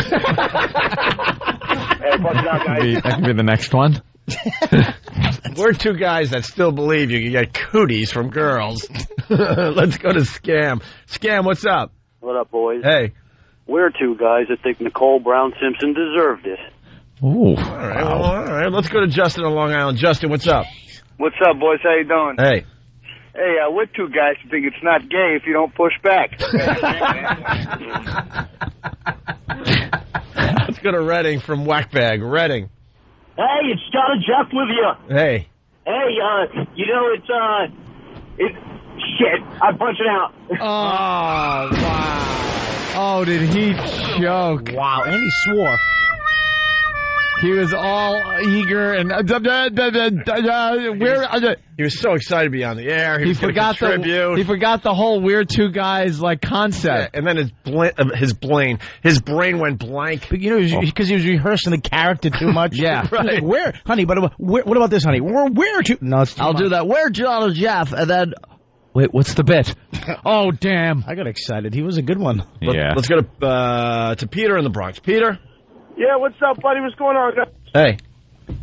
bust it out, guys. That can be the next one. We're two guys that still believe you can get cooties from girls. Let's go to Scam. Scam, what's up? What up, boys? Hey. We're two guys that think Nicole Brown Simpson deserved it. Ooh. All right, all right. Let's go to Justin on Long Island. Justin, what's up? What's up, boys? How you doing? Hey. Hey, we're two guys who think it's not gay if you don't push back. Let's go to Redding from Whackbag. Redding. Hey, it's John and Jeff with you. Hey. Hey, it's shit. I'm punching out. Oh, wow. Oh, did he choke? Wow, and he swore. He was all eager and he was so excited to be on the air. He forgot the whole we're two guys concept. Yeah, and then his brain went blank. But, because he was rehearsing the character too much. Yeah, right. Where, honey? But what about this, honey? Where to? No, it's I'll do that. Where John and Jeff, and then. Wait, what's the bit? Oh, damn! I got excited. He was a good one. Yeah. Let's go to Peter in the Bronx. Peter. Yeah, what's up, buddy? What's going on, guys? Hey.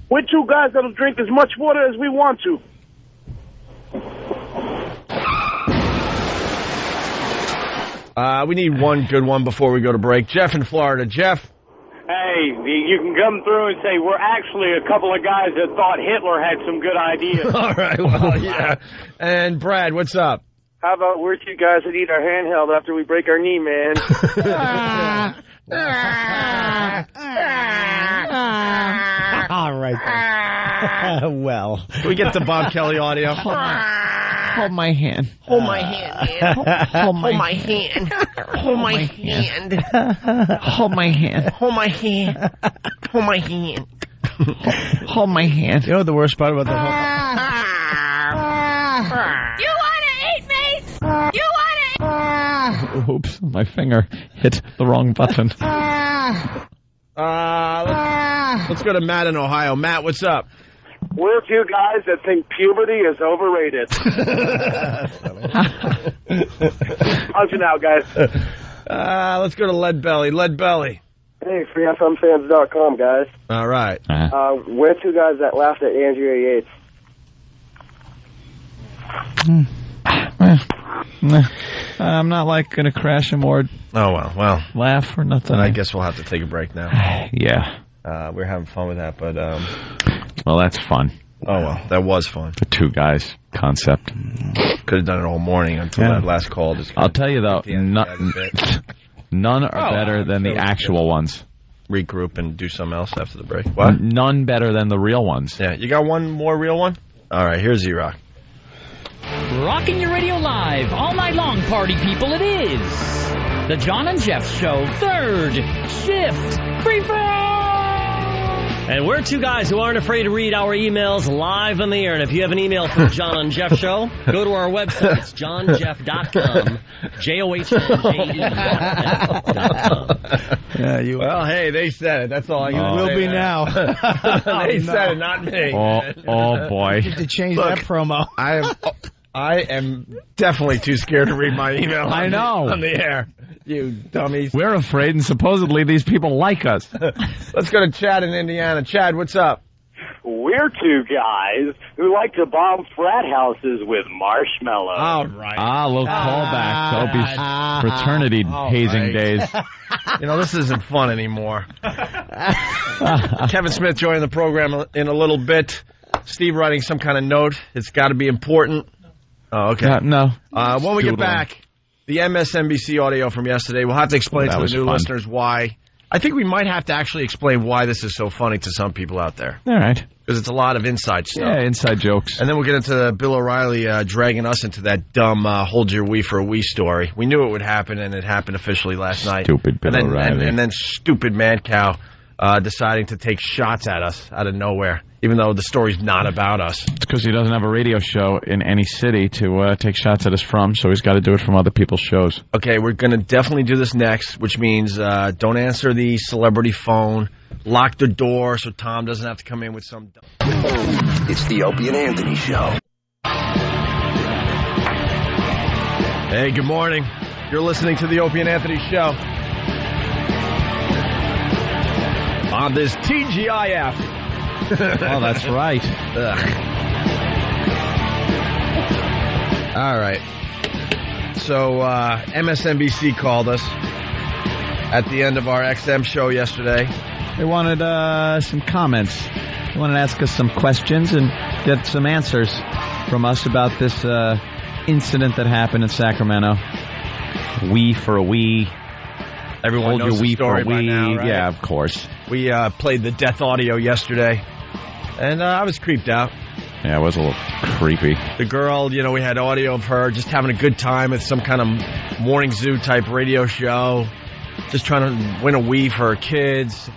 We're two guys that'll drink as much water as we want to. We need one good one before we go to break. Jeff in Florida. Jeff. Hey, you can come through and say, we're actually a couple of guys that thought Hitler had some good ideas. All right, well, yeah. And Brad, what's up? How about we're two guys that eat our handheld after we break our knee, man? All right. Well. Can we get the Bob Kelly audio? Hold my hand. Hold my hand, man. Hold my hand. Hold my hand. Hold my hand. Hold my hand. Hold my hand. Hold my hand. You know what the worst part about the whole... You wanna eat me? You wanna eat? Oops, my finger hit the wrong button. Let's go to Matt in Ohio. Matt, what's up? We're two guys that think puberty is overrated. How's it now, guys? Let's go to Lead Belly. Lead Belly. Hey, freefmfans.com, guys. All right. We're two guys that laughed at Andrea Yates. I'm not going to crash him or laugh or nothing. I guess we'll have to take a break now. Yeah. We're having fun with that, but well, that's fun. Oh well, that was fun. The two guys concept. Could have done it all morning until that last call. I'll tell you though, none are better than the actual ones. Regroup and do something else after the break. What? None better than the real ones. Yeah, you got one more real one? All right, here's Z-Rock. Rocking your radio live all night long, party people, it is the John and Jeff Show, third shift, free fall. And we're two guys who aren't afraid to read our emails live on the air. And if you have an email for the John and Jeff Show, go to our website. It's johnjeff.com. JOHN.com. Well, hey, they said it. That's all I can say. Will be now. They said it, not me. Oh boy. You have to change that promo. I am definitely too scared to read my email. I know. On the air. You dummies. We're afraid, and supposedly these people like us. Let's go to Chad in Indiana. Chad, what's up? We're two guys who like to bomb frat houses with marshmallows. All right. A little callback to Opie's fraternity hazing days. You know, this isn't fun anymore. Kevin Smith joining the program in a little bit. Steve writing some kind of note. It's got to be important. Oh, okay. No. When we get back, the MSNBC audio from yesterday, we'll have to explain to the new listeners why. I think we might have to actually explain why this is so funny to some people out there. All right. Because it's a lot of inside stuff. Yeah, inside jokes. And then we'll get into Bill O'Reilly dragging us into that dumb hold your wee for a wee story. We knew it would happen, and it happened officially last night. Stupid Bill O'Reilly. And then stupid Man Cow deciding to take shots at us out of nowhere, even though the story's not about us. It's because he doesn't have a radio show in any city to take shots at us from, so he's got to do it from other people's shows. Okay, we're going to definitely do this next, which means don't answer the celebrity phone. Lock the door so Tom doesn't have to come in with some... It's the Opie and Anthony Show. Hey, good morning. You're listening to the Opie and Anthony Show. On this TGIF. Oh, that's right. All right. So MSNBC called us at the end of our XM show yesterday. They wanted some comments. They wanted to ask us some questions and get some answers from us about this incident that happened in Sacramento. We for a we. Everyone knows the story by now, right? Yeah, of course. We played the death audio yesterday, and I was creeped out. Yeah, it was a little creepy. The girl, you know, we had audio of her just having a good time with some kind of morning zoo type radio show, just trying to win a wee for her kids.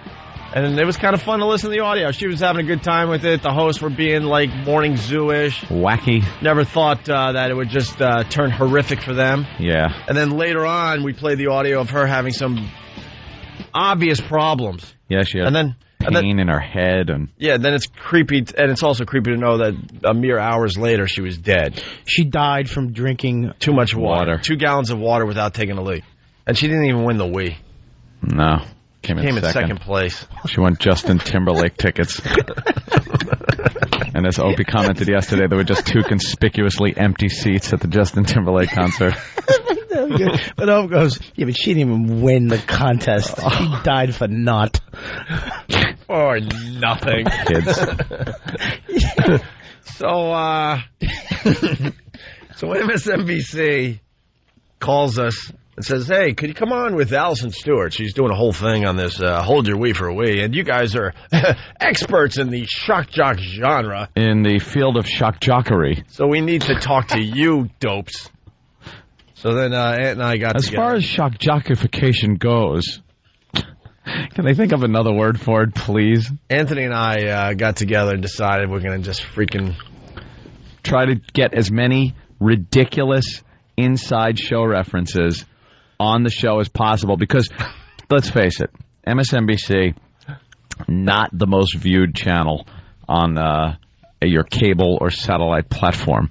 And it was kind of fun to listen to the audio. She was having a good time with it. The hosts were being, like, morning zoo-ish. Wacky. Never thought that it would just turn horrific for them. Yeah. And then later on, we played the audio of her having some obvious problems. Yeah, she had pain in her head. Yeah, then it's creepy, and it's also creepy to know that a mere hours later, she was dead. She died from drinking too much water. 2 gallons of water without taking a leak. And she didn't even win the Wii. No. Came in second place. She won Justin Timberlake tickets. And as Opie commented yesterday, there were just 2 conspicuously empty seats at the Justin Timberlake concert. But Opie goes, yeah, but she didn't even win the contest. She died for naught. For nothing. Kids. So MSNBC calls us and says, hey, could you come on with Allison Stewart? She's doing a whole thing on this Hold Your Wee for a Wee, and you guys are experts in the shock jock genre. In the field of shock jockery. So we need to talk to you dopes. So then Ant and I got together. As far as shock jockification goes, can I think of another word for it, please? Anthony and I got together and decided we're going to just freaking try to get as many ridiculous inside show references on the show as possible, because let's face it, MSNBC, not the most viewed channel on your cable or satellite platform.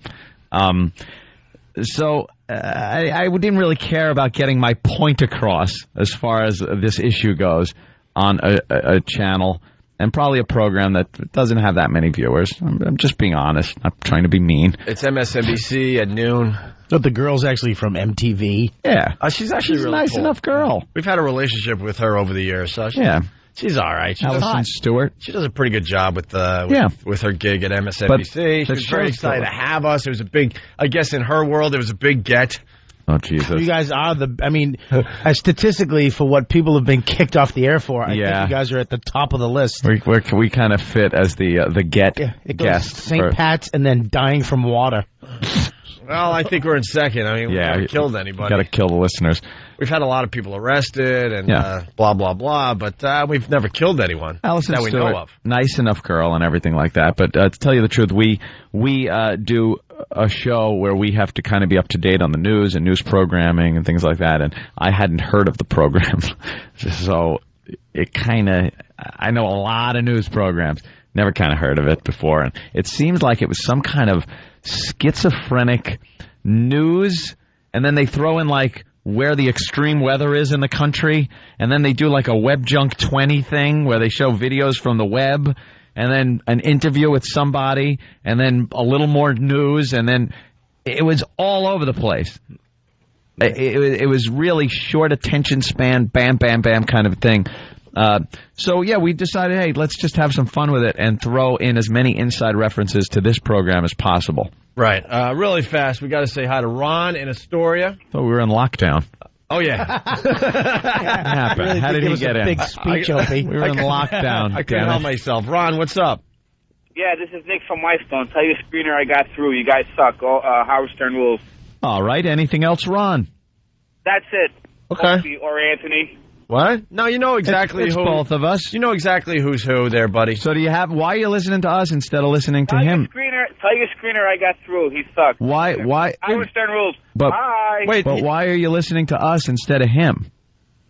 So I didn't really care about getting my point across as far as this issue goes on a channel and probably a program that doesn't have that many viewers. I'm just being honest, not trying to be mean. It's MSNBC at noon. But the girl's actually from MTV. Yeah. She's actually she's really a nice cool. enough girl. We've had a relationship with her over the years, so she's all right. Allison Stewart. She does a pretty good job with her gig at MSNBC. But she was very excited to have us. It was a big, I guess in her world, it was a big get. Oh, Jesus. You guys are statistically, for what people have been kicked off the air for, I think you guys are at the top of the list. We kind of fit as the guest. St. Pat's and then dying from water. Well, I think we're in second. I mean, we haven't killed anybody. Got to kill the listeners. We've had a lot of people arrested and blah, blah, blah, but we've never killed anyone Allison that we Stewart, know of. Nice enough girl and everything like that. But to tell you the truth, we do a show where we have to kind of be up to date on the news and news programming and things like that. And I hadn't heard of the program. So it kind of, I know a lot of news programs. Never kind of heard of it before. And it seems like it was some kind of schizophrenic news, and then they throw in like where the extreme weather is in the country, and then they do like a Web Junk 20 thing where they show videos from the web, and then an interview with somebody, and then a little more news, and then it was all over the place. It was really short attention span, bam, bam, bam kind of thing. So, we decided, hey, let's just have some fun with it and throw in as many inside references to this program as possible. Right. Really fast, we got to say hi to Ron in Astoria. Thought we were in lockdown. Oh, yeah. What happened? Really How did he get in? Big speech, Opie. We were in lockdown. I couldn't help myself. Ron, what's up? Yeah, this is Nick from Whitestone. Tell your screener I got through. You guys suck. Howard Stern rules. All right. Anything else, Ron? That's it. Okay. Opie or Anthony. What? No, you know exactly it's who. both of us. You know exactly who's who there, buddy. So why are you listening to us instead of listening to him? Tell your screener I got through. He sucks. Why? Howard Stern rules. But, Bye. But why are you listening to us instead of him?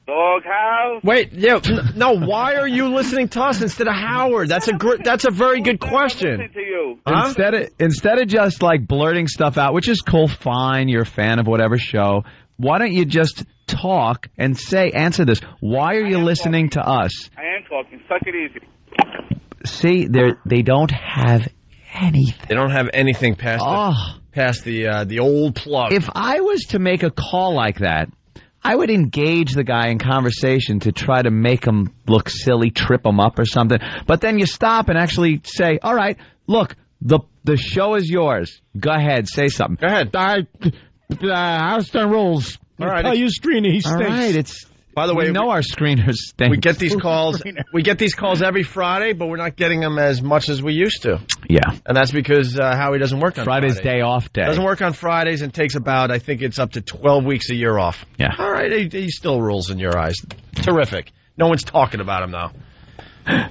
Doghouse. Wait, no. Why are you listening to us instead of Howard? That's a very good question. To you. Huh? Instead of just like blurting stuff out, which is cool, fine. You're a fan of whatever show. Why don't you just talk and answer this? Why are you listening to us? I am talking. Suck it easy. See, they don't have anything. They don't have anything past the old plug. If I was to make a call like that, I would engage the guy in conversation to try to make him look silly, trip him up or something. But then you stop and actually say, all right, look, the show is yours. Go ahead, say something. Go ahead. Howard Stern rules. All right. Tell your screener he stinks. All right, by the way, we know our screeners stink. We get these calls. We get these calls every Friday, but we're not getting them as much as we used to. Yeah, and that's because Howie doesn't work on Friday's Fridays. Day off day. Doesn't work on Fridays and takes about, I think it's up to 12 weeks a year off. Yeah. All right, he still rules in your eyes. Terrific. No one's talking about him though.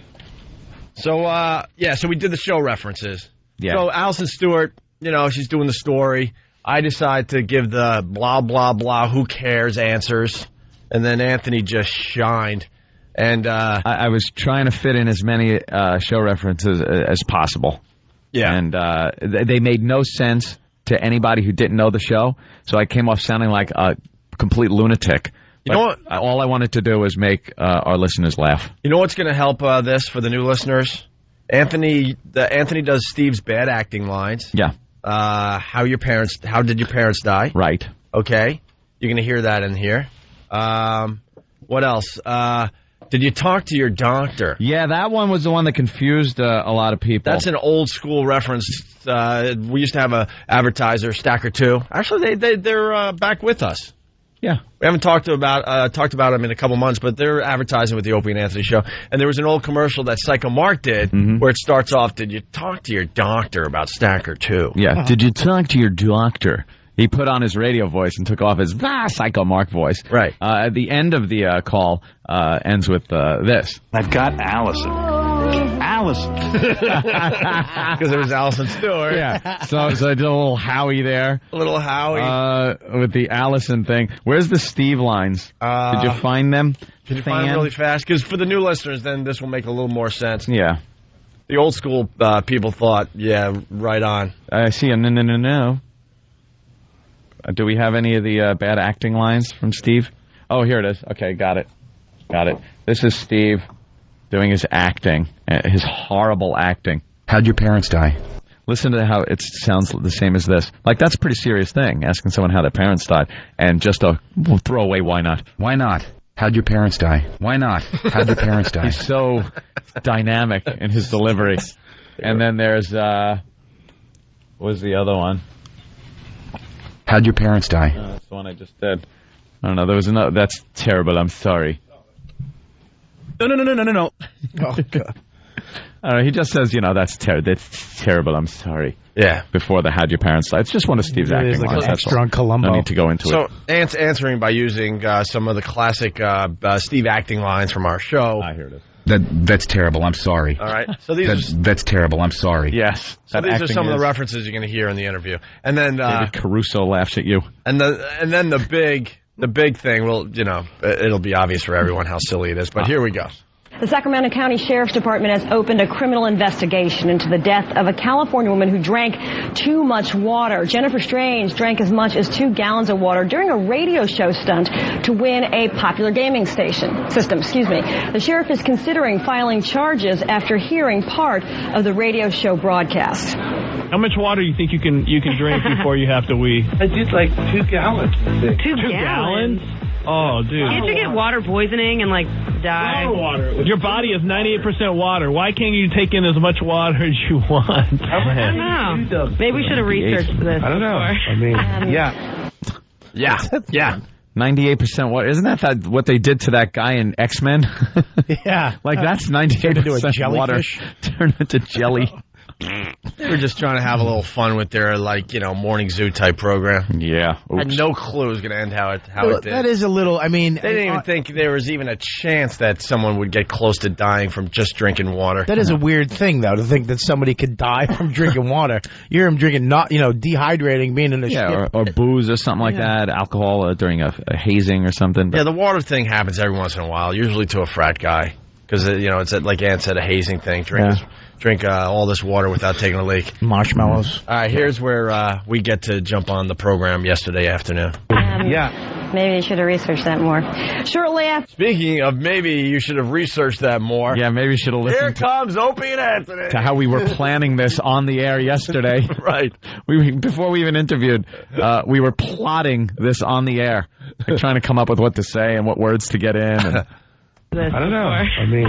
So we did the show references. Yeah. So Allison Stewart, she's doing the story. I decide to give the blah, blah, blah, who cares answers. And then Anthony just shined. And I was trying to fit in as many show references as possible. Yeah. And they made no sense to anybody who didn't know the show. So I came off sounding like a complete lunatic. You know what? All I wanted to do was make our listeners laugh. You know what's going to help this for the new listeners? Anthony does Steve's bad acting lines. Yeah. How did your parents die? Right. Okay. You're going to hear that in here. What else? Did you talk to your doctor? Yeah, that one was the one that confused a lot of people. That's an old school reference. We used to have a advertiser, Stacker 2. Actually, they're back with us. Yeah. We haven't talked about them in a couple months, but they're advertising with the Opie and Anthony show. And there was an old commercial that Psycho Mark did where it starts off, did you talk to your doctor about Stacker 2? Yeah. Did you talk to your doctor? He put on his radio voice and took off his Psycho Mark voice. Right. At the end of the call ends with this. I've got Allison. Because it was Allison Stewart. Yeah. So I did a little Howie there. A little Howie. With the Allison thing. Where's the Steve lines? Did you find them? Can you find them really fast? Because for the new listeners, then this will make a little more sense. Yeah. The old school people thought, yeah, right on. I see a no. Do we have any of the bad acting lines from Steve? Oh, here it is. Okay, got it. This is Steve doing his acting, his horrible acting. How'd your parents die? Listen to how it sounds the same as this. Like, that's a pretty serious thing, asking someone how their parents died. And just a throwaway, why not? Why not? How'd your parents die? Why not? How'd your parents die? He's so dynamic in his delivery. And then there's, what was the other one? How'd your parents die? That's the one I just did. I don't know. There was another. That's terrible. I'm sorry. No. Oh, God. I don't know. He just says, that's terrible. I'm sorry. Yeah. Before the how'd your parents die. It's just one of Steve's acting lines. Like extra on Columbo. No need to go into it. So, answering by using some of the classic Steve acting lines from our show. I hear it. That's terrible. I'm sorry. All right. So that's terrible. I'm sorry. Yes. So these are some of the references you're going to hear in the interview. And then David Caruso laughs at you. And then the big thing, well, it'll be obvious for everyone how silly it is, but here we go. The Sacramento County Sheriff's Department has opened a criminal investigation into the death of a California woman who drank too much water. Jennifer Strange drank as much as 2 gallons of water during a radio show stunt to win a popular gaming system. The sheriff is considering filing charges after hearing part of the radio show broadcast. How much water do you think you can drink before you have to wee? I did like 2 gallons. 2 gallons? Oh, dude. Can't you get water poisoning and, die? Water. Your body is 98% water. Why can't you take in as much water as you want? I don't know. Maybe we should have researched this. I don't know. Before. I mean, Yeah. 98% water. Isn't that what they did to that guy in X-Men? Yeah. That's 98% water. Turn into jelly. They were just trying to have a little fun with their, morning zoo type program. Yeah. I had no clue it was going to end how it did. That is a little, they didn't even think there was even a chance that someone would get close to dying from just drinking water. That is a weird thing, though, to think that somebody could die from drinking water. You hear him drinking, dehydrating, being in the ship. Or booze or something like that, alcohol during a hazing or something. Yeah, the water thing happens every once in a while, usually to a frat guy. Because, it's like Ann said, a hazing thing. Drink all this water without taking a leak. Marshmallows. All right, here's where we get to jump on the program yesterday afternoon. Maybe you should have researched that more. Shortly after. Speaking of maybe you should have researched that more. Yeah, maybe you should have listened. Here comes Opie and Anthony. To how we were planning this on the air yesterday. Right. Before we even interviewed, we were plotting this on the air. Trying to come up with what to say and what words to get in. And I don't know. I mean,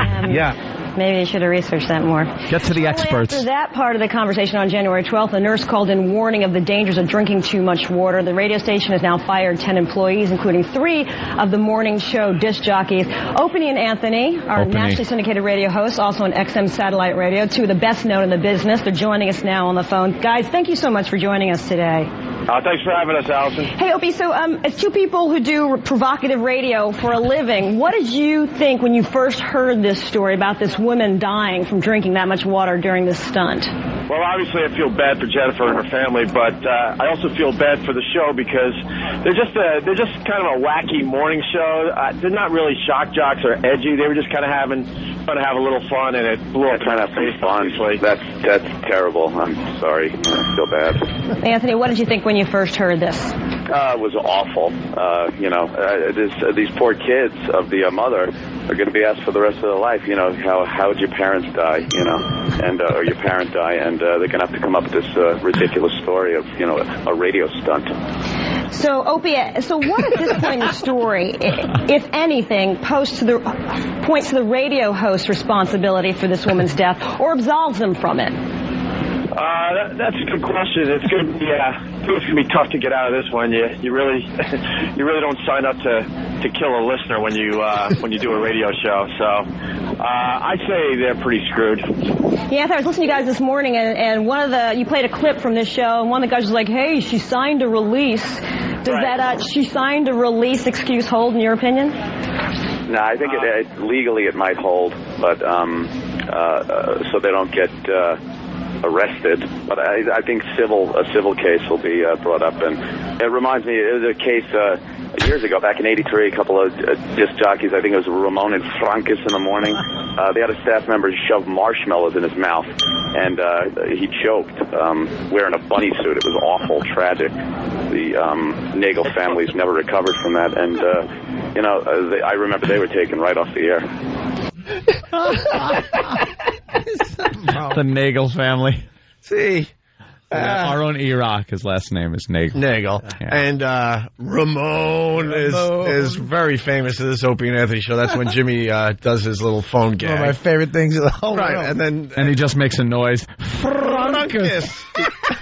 Maybe you should have researched that more. Get to the experts. After that part of the conversation on January 12th, a nurse called in warning of the dangers of drinking too much water. The radio station has now fired 10 employees, including 3 of the morning show disc jockeys. Opie and Anthony are nationally syndicated radio hosts, also on XM Satellite Radio, 2 of the best known in the business. They're joining us now on the phone. Guys, thank you so much for joining us today. Thanks for having us, Allison. Hey, Opie, so as 2 people who do provocative radio for a living, what did you think when you first heard this story about this woman dying from drinking that much water during this stunt? Well, obviously I feel bad for Jennifer and her family, but I also feel bad for the show because they're just kind of a wacky morning show. They're not really shock jocks or edgy. They were just kind of trying to have a little fun, and it blew up kind of face, honestly. That's terrible. I'm sorry. I feel bad. Anthony, what did you think when you first heard this? It was awful. These poor kids of the mother are going to be asked for the rest of their life. How did your parents die? And or your parent die, and they're going to have to come up with this ridiculous story of a radio stunt. So, Opie, what at this point in the story, if anything, points to the radio host's responsibility for this woman's death, or absolves them from it? That's a good question. It's going to be tough to get out of this one. You really don't sign up to kill a listener when you do a radio show. So I'd say they're pretty screwed. Yeah, I was listening to you guys this morning, and you played a clip from this show, and one of the guys was like, "Hey, she signed a release." Does that she signed a release excuse hold in your opinion? No, I think legally it might hold, but so they don't get arrested. But I think a civil case will be brought up, and it reminds me, it was a case years ago, back in '83. A couple of disc jockeys, I think it was Ramon and Francis in the morning. They had a staff member shove marshmallows in his mouth, and he choked wearing a bunny suit. It was awful, tragic. The Nagel families never recovered from that, and I remember they were taken right off the air. The Nagel family. See, our own Iraq, his last name is Nagel. Yeah. And Ramon is very famous at this Opie and Anthony show. That's when Jimmy does his little phone gag. One of my favorite things in the whole world. And he just makes a noise. Frankus.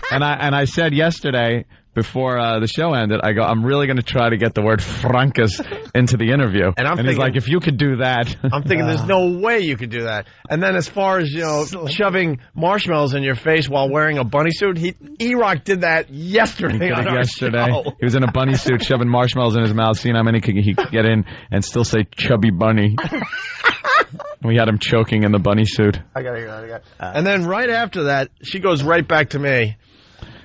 And I said yesterday, before the show ended, I go, I'm really going to try to get the word Frankus into the interview. And he's like, if you could do that. I'm thinking there's no way you could do that. And then as far as, shoving marshmallows in your face while wearing a bunny suit, E-Rock did that yesterday. He was in a bunny suit shoving marshmallows in his mouth, seeing how many he could get in and still say chubby bunny. We had him choking in the bunny suit. I got to hear that. And then right after that, she goes right back to me.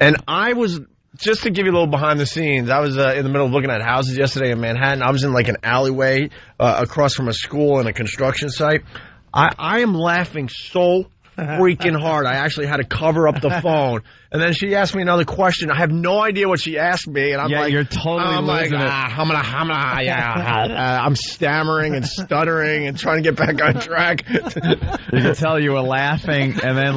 And I was... Just to give you a little behind the scenes, I was in the middle of looking at houses yesterday in Manhattan. I was in like an alleyway across from a school and a construction site. I am laughing so freaking hard. I actually had to cover up the phone. And then she asked me another question. I have no idea what she asked me. And I'm like, you're totally losing it. I'm stammering and stuttering and trying to get back on track. You can tell you were laughing, and then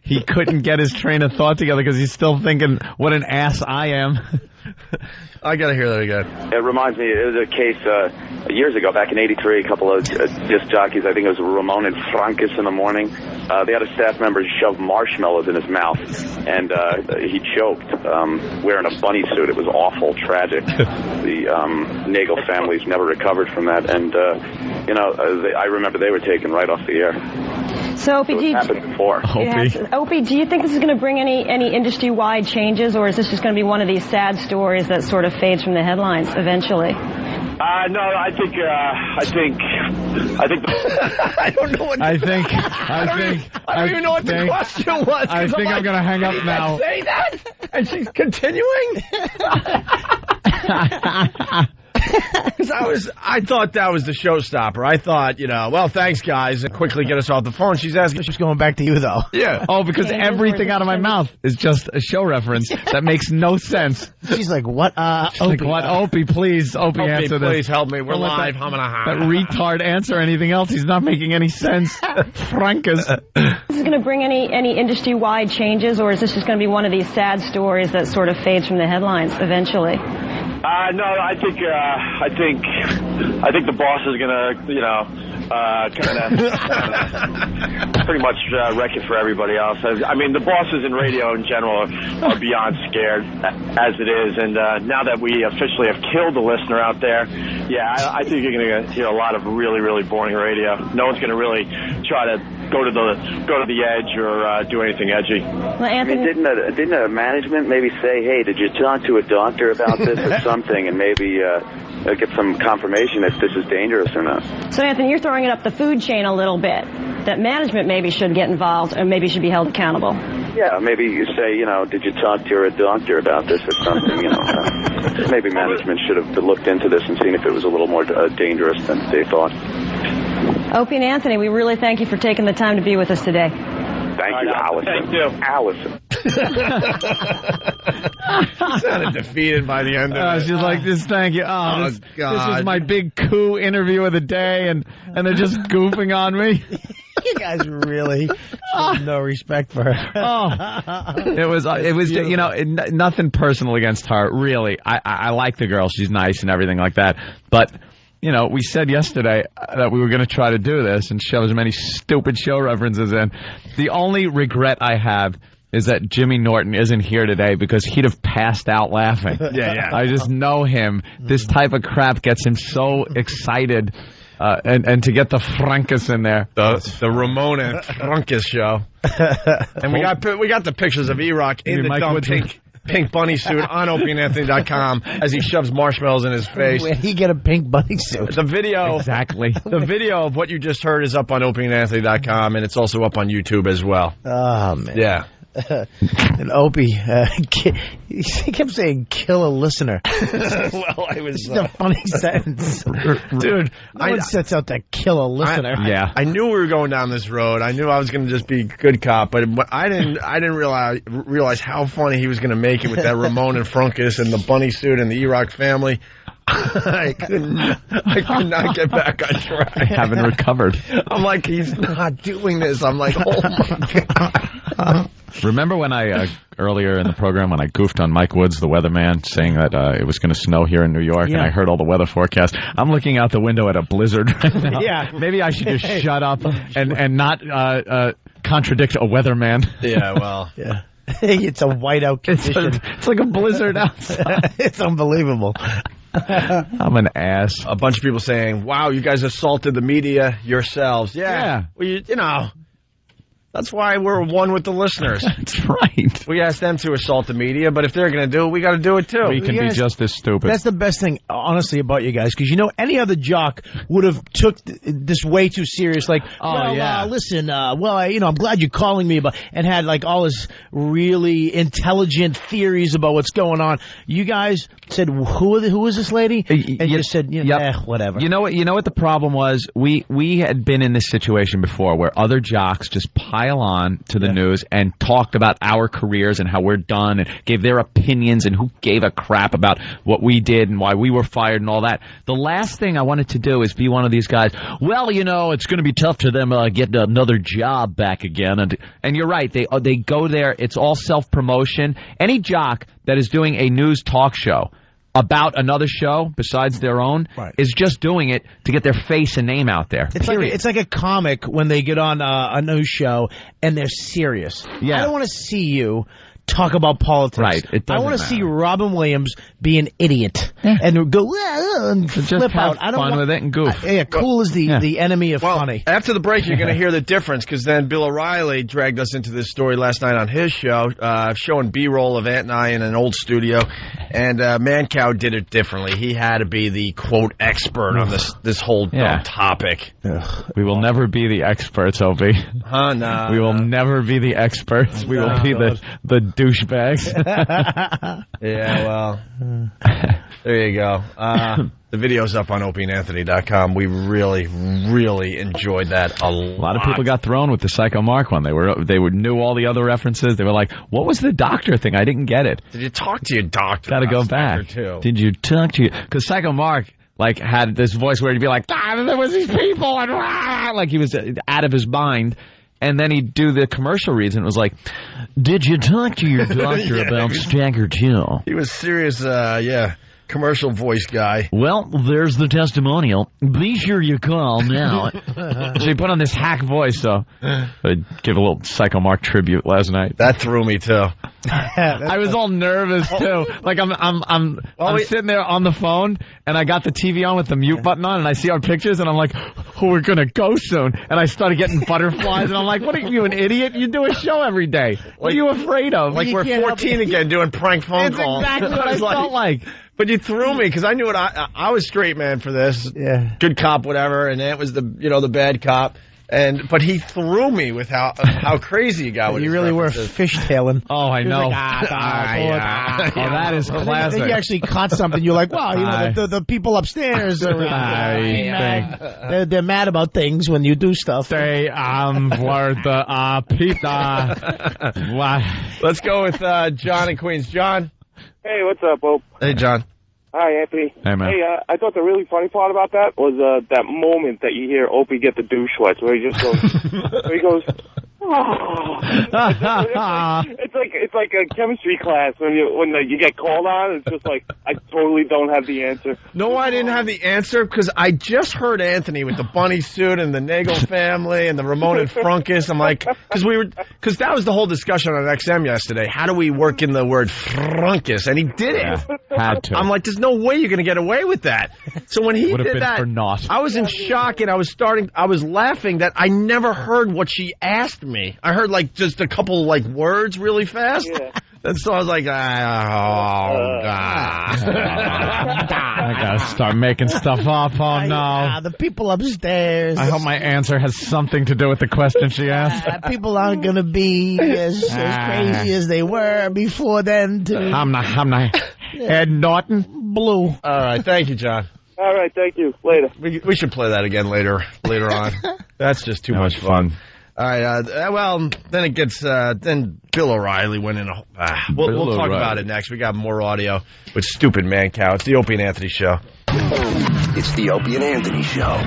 he couldn't get his train of thought together because he's still thinking, what an ass I am. I got to hear that again. It reminds me, it was a case years ago, back in '83. A couple of disc jockeys, I think it was Ramon and Francis in the morning. They had a staff member shove marshmallows in his mouth, and he choked wearing a bunny suit. It was awful, tragic. The Nagel families never recovered from that, and I remember they were taken right off the air. So, Opie, Opie, do you think this is going to bring any industry-wide changes, or is this just going to be one of these sad stories that sort of fades from the headlines eventually? No, I think. I don't know what. I don't even know what the question was. I think I'm going to hang up now. Say that, and she's continuing. Because I thought that was the showstopper. I thought, well, thanks, guys, and quickly get us off the phone. She's asking, she's going back to you, though. Yeah. Oh, because everything out of my mouth is just a show reference that makes no sense. She's like, what? Opie. What? Opie, please. Opie, answer this. Please help me. We're live. That retard answer anything else. He's not making any sense. Frankus. Is this going to bring any industry-wide changes, or is this just going to be one of these sad stories that sort of fades from the headlines eventually? No, I think the boss is gonna, pretty much wreck it for everybody else. I mean, the bosses in radio in general are beyond scared as it is, and now that we officially have killed the listener out there, I think you're gonna hear a lot of really, really boring radio. No one's gonna really try to go to the edge or do anything edgy. Well, Anthony, didn't a management maybe say, hey, did you talk to a doctor about this or something, and maybe get some confirmation if this is dangerous or not? So, Anthony, you're throwing it up the food chain a little bit. That management maybe should get involved or maybe should be held accountable. Yeah, maybe you say, did you talk to a doctor about this or something? Maybe management should have looked into this and seen if it was a little more dangerous than they thought. Opie and Anthony, we really thank you for taking the time to be with us today. Thank you, Allison. Thank you. Allison. She sounded defeated by the end of it. She's like, thank you. God. This was my big coup interview of the day, and they're just goofing on me. You guys really have no respect for her. It was nothing personal against her, really. I like the girl. She's nice and everything like that. But, we said yesterday that we were going to try to do this and shove as many stupid show references in. The only regret I have is that Jimmy Norton isn't here today because he'd have passed out laughing. Yeah. I just know him. This type of crap gets him so excited. And to get the Frankus in there. The Ramona Frankus show. And we got the pictures of E-Rock in the dumb pink bunny suit on OpieandAnthony.com as he shoves marshmallows in his face. Where'd he get a pink bunny suit? The video. Exactly. The video of what you just heard is up on OpieandAnthony.com, and it's also up on YouTube as well. Oh, man. Yeah. And Opie, he kept saying "kill a listener." Well, I was a funny sentence, dude. No one sets out to kill a listener. I knew we were going down this road. I knew I was going to just be good cop, but I didn't realize how funny he was going to make it with that Ramon and Frankus and the bunny suit and the E-Rock family. I could not get back on track. I haven't recovered. I'm like, he's not doing this. I'm like, oh my God. Remember when I, earlier in the program, when I goofed on Mike Woods, the weatherman, saying that it was going to snow here in New York, and I heard all the weather forecasts? I'm looking out the window at a blizzard right now. Yeah. Maybe I should just shut up and not contradict a weatherman. Yeah, well. Yeah. It's a whiteout condition. It's like a blizzard outside. It's unbelievable. I'm an ass. A bunch of people saying, wow, you guys assaulted the media yourselves. Yeah. Well, you know, that's why we're one with the listeners. That's right. We asked them to assault the media, but if they're going to do it, we got to do it too. We can be just as stupid. That's the best thing, honestly, about you guys, because you know any other jock would have took this way too serious. Like, listen, I'm glad you're calling me, and had like all his really intelligent theories about what's going on. You guys said, who is this lady? And you just said, whatever. You know what the problem was? We had been in this situation before where other jocks just pile on to the news and talked about our careers and how we're done and gave their opinions and who gave a crap about what we did and why we were fired and all that. The last thing I wanted to do is be one of these guys. Well, it's going to be tough to them get another job back again. And you're right. They go there. It's all self-promotion. Any jock that is doing a news talk show about another show besides their own is just doing it to get their face and name out there. It's like a comic when they get on a news show and they're serious. Yeah. I don't want to see you talk about politics. Right. I want to see Robin Williams be an idiot and go and flip out. I don't fun with it and goof. Cool is the enemy of funny. After the break, you're going to hear the difference because then Bill O'Reilly dragged us into this story last night on his show, showing B-roll of Ant and I in an old studio, and Mancow did it differently. He had to be the quote expert on this whole topic. We will never be the experts, Opie. No. We will never be the experts. We will be the douchebags. Yeah, well, there you go. The video's up on OpieandAnthony.com. We really, really enjoyed that a lot. A lot of people got thrown with the Psycho Mark one. They knew all the other references. They were like, "What was the doctor thing? I didn't get it." Did you talk to your doctor? Got to go back. Did you talk to you? Because Psycho Mark had this voice where he'd be like, "There was these people," and like he was out of his mind. And then he'd do the commercial reads, and it was like, did you talk to your doctor about Staggered Hill? He was serious, commercial voice guy. Well, there's the testimonial. Be sure you call now. So he put on this hack voice, so I gave a little Psycho Mark tribute last night. That threw me, too. I was all nervous, too. Like, I'm sitting there on the phone, and I got the TV on with the mute button on, and I see our pictures, and I'm like, we're going to go soon. And I started getting butterflies, and I'm like, what are you, an idiot? You do a show every day. What are you afraid of? Like we're 14 again doing prank phone calls. That's exactly what I felt like. But you threw me because I knew I was straight man for this. Yeah. Good cop, whatever, and Ant was the bad cop. But he threw me with how crazy he got with you his really references. were fishtailing. Oh, I know. Like, that is classic. Then you actually caught something. You're like, wow, the people upstairs are they're mad about things when you do stuff. They were the pizza. Let's go with John in Queens. John. Hey, what's up, Ope? Hey, John. Hi, Anthony. Hey, man. Hey, I thought the really funny part about that was that moment that you hear Opie get the douche sweats, where he just goes, It's like a chemistry class when you get called on. It's just like I totally don't have the answer. No, I didn't have the answer because I just heard Anthony with the bunny suit and the Nagel family and the Ramon and Frunkus. I'm like, because that was the whole discussion on XM yesterday. How do we work in the word Frunkus? And he did it. Had to. I'm like, there's no way you're going to get away with that. So when he Would have did been that, for naught. I was in shock and I was laughing that I never heard what she asked me. I heard like just a couple like words really fast. Yeah. And so I was like, God. I gotta start making stuff up. Oh no! The people upstairs. I hope my answer has something to do with the question she asked. People aren't gonna be as crazy as they were before then. I'm not. Ed Norton, Blue. All right, thank you, John. All right, thank you. Later. We should play that again later on. That's just too much fun. All right. Well, then it gets. Then Bill O'Reilly went in. We'll talk about it next. We got more audio with Stupid Man Cow. It's the Opie and Anthony Show. It's the Opie and Anthony Show.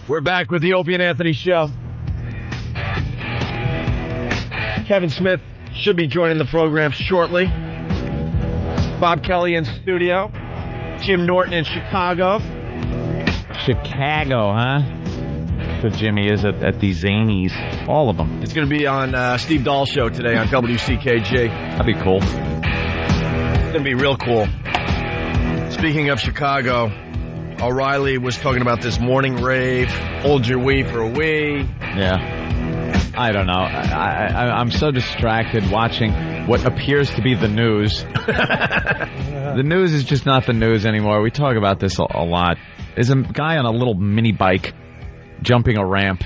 We're back with the Opie and Anthony Show. Kevin Smith should be joining the program shortly. Bob Kelly in studio. Jim Norton in Chicago. Chicago, huh? So Jimmy is at the Zanies. All of them. It's going to be on Steve Dahl's show today on WCKG. That'd be cool. It's going to be real cool. Speaking of Chicago, O'Reilly was talking about this morning rave. Hold your wee for a wee. Yeah. I don't know. I'm so distracted watching what appears to be the news. The news is just not the news anymore. We talk about this a lot. There's a guy on a little mini bike jumping a ramp.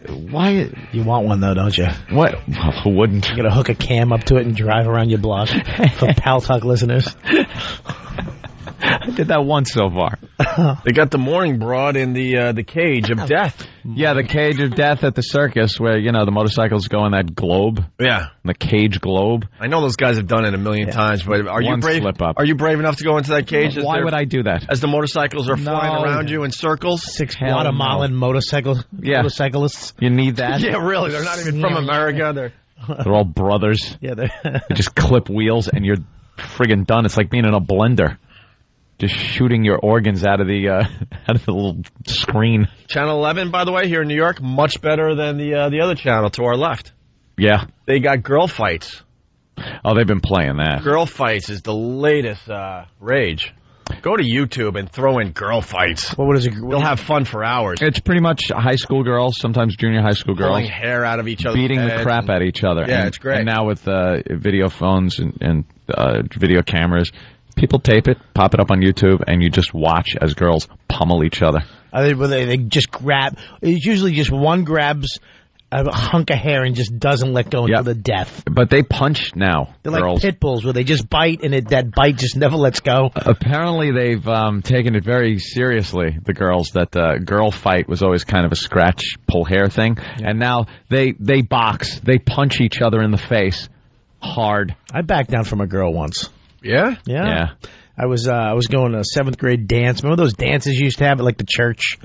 Why? You want one, though, don't you? What? Well, who wouldn't? You're going to hook a cam up to it and drive around your block for Pal Talk listeners. I did that once so far. They got the morning broad in the cage of death. Yeah, the cage of death at the circus where, you know, the motorcycles go in that globe. Yeah. The cage globe. I know those guys have done it a million times, but are you brave? Slip up. Are you brave enough to go into that cage? Why would I do that? As the motorcycles are flying around you in circles? 6 Guatemalan motorcyclists. You need that? Yeah, really. They're not even from America. They're all brothers. Yeah, You just clip wheels and you're friggin' done. It's like being in a blender. Just shooting your organs out of the little screen. Channel 11, by the way, here in New York, much better than the other channel to our left. Yeah. They got girl fights. Oh, they've been playing that. Girl fights is the latest rage. Go to YouTube and throw in girl fights. What is it? They'll have fun for hours. It's pretty much high school girls, sometimes junior high school girls. Pulling hair out of each other. Beating the crap out of each other. Yeah, it's great. And now with video phones and video cameras, people tape it, pop it up on YouTube, and you just watch as girls pummel each other. They just grab. It's usually just one grabs a hunk of hair and just doesn't let go until the death. But they punch now. They're girls. like pit bulls where they just bite and that bite just never lets go. Apparently they've taken it very seriously, the girls, that girl fight was always kind of a scratch, pull hair thing. Yeah. And now they box. They punch each other in the face hard. I backed down from a girl once. Yeah? Yeah. I was going to a 7th grade dance. Remember those dances you used to have at like the church?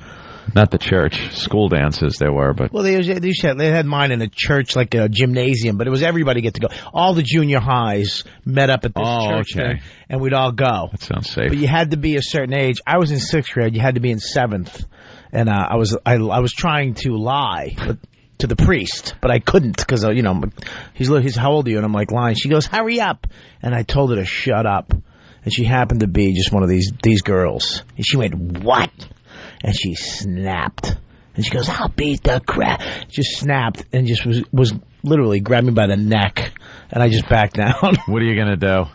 Not the church. School dances there were, but... Well, they had mine in a church, like a gymnasium, but it was everybody get to go. All the junior highs met up at this church thing, and we'd all go. That sounds safe. But you had to be a certain age. I was in 6th grade. You had to be in 7th. And I was trying to lie to the priest, but I couldn't because, he's how old are you? And I'm like, lying. She goes, hurry up. And I told her to shut up. And she happened to be just one of these girls. And she went, what? And she snapped. And she goes, I'll beat the crap. Just snapped and just was literally grabbed me by the neck. And I just backed down. What are you going to do?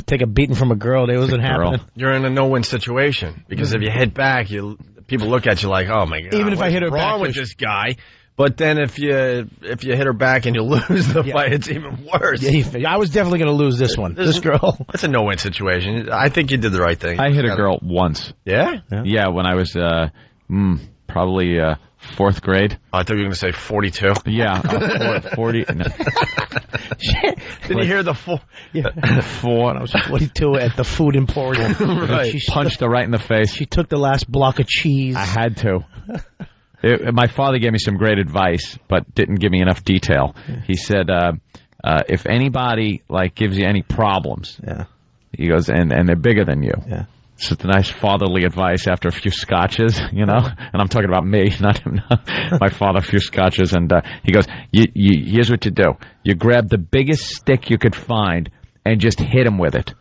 Take a beating from a girl. It wasn't happening. You're in a no-win situation. Because if you hit back, people look at you like, oh, my God. Even if I hit her back. What's wrong with this guy? But then if you hit her back and you lose the fight, it's even worse. Yeah, I was definitely going to lose this one. This girl. That's a no-win situation. I think you did the right thing. I hit a girl once. Yeah? Yeah, when I was probably 4th grade. I thought you were going to say 42. Yeah, 40. No. Didn't you hear the 4? Yeah. 4, and I was 42 at the food emporium. Right. She punched her right in the face. She took the last block of cheese. I had to. My father gave me some great advice, but didn't give me enough detail. He said, if anybody gives you any problems, he goes, and they're bigger than you. Yeah. So it's a nice fatherly advice after a few scotches, and I'm talking about me, not him. My father, a few scotches, and he goes, here's what you do. You grab the biggest stick you could find and just hit him with it.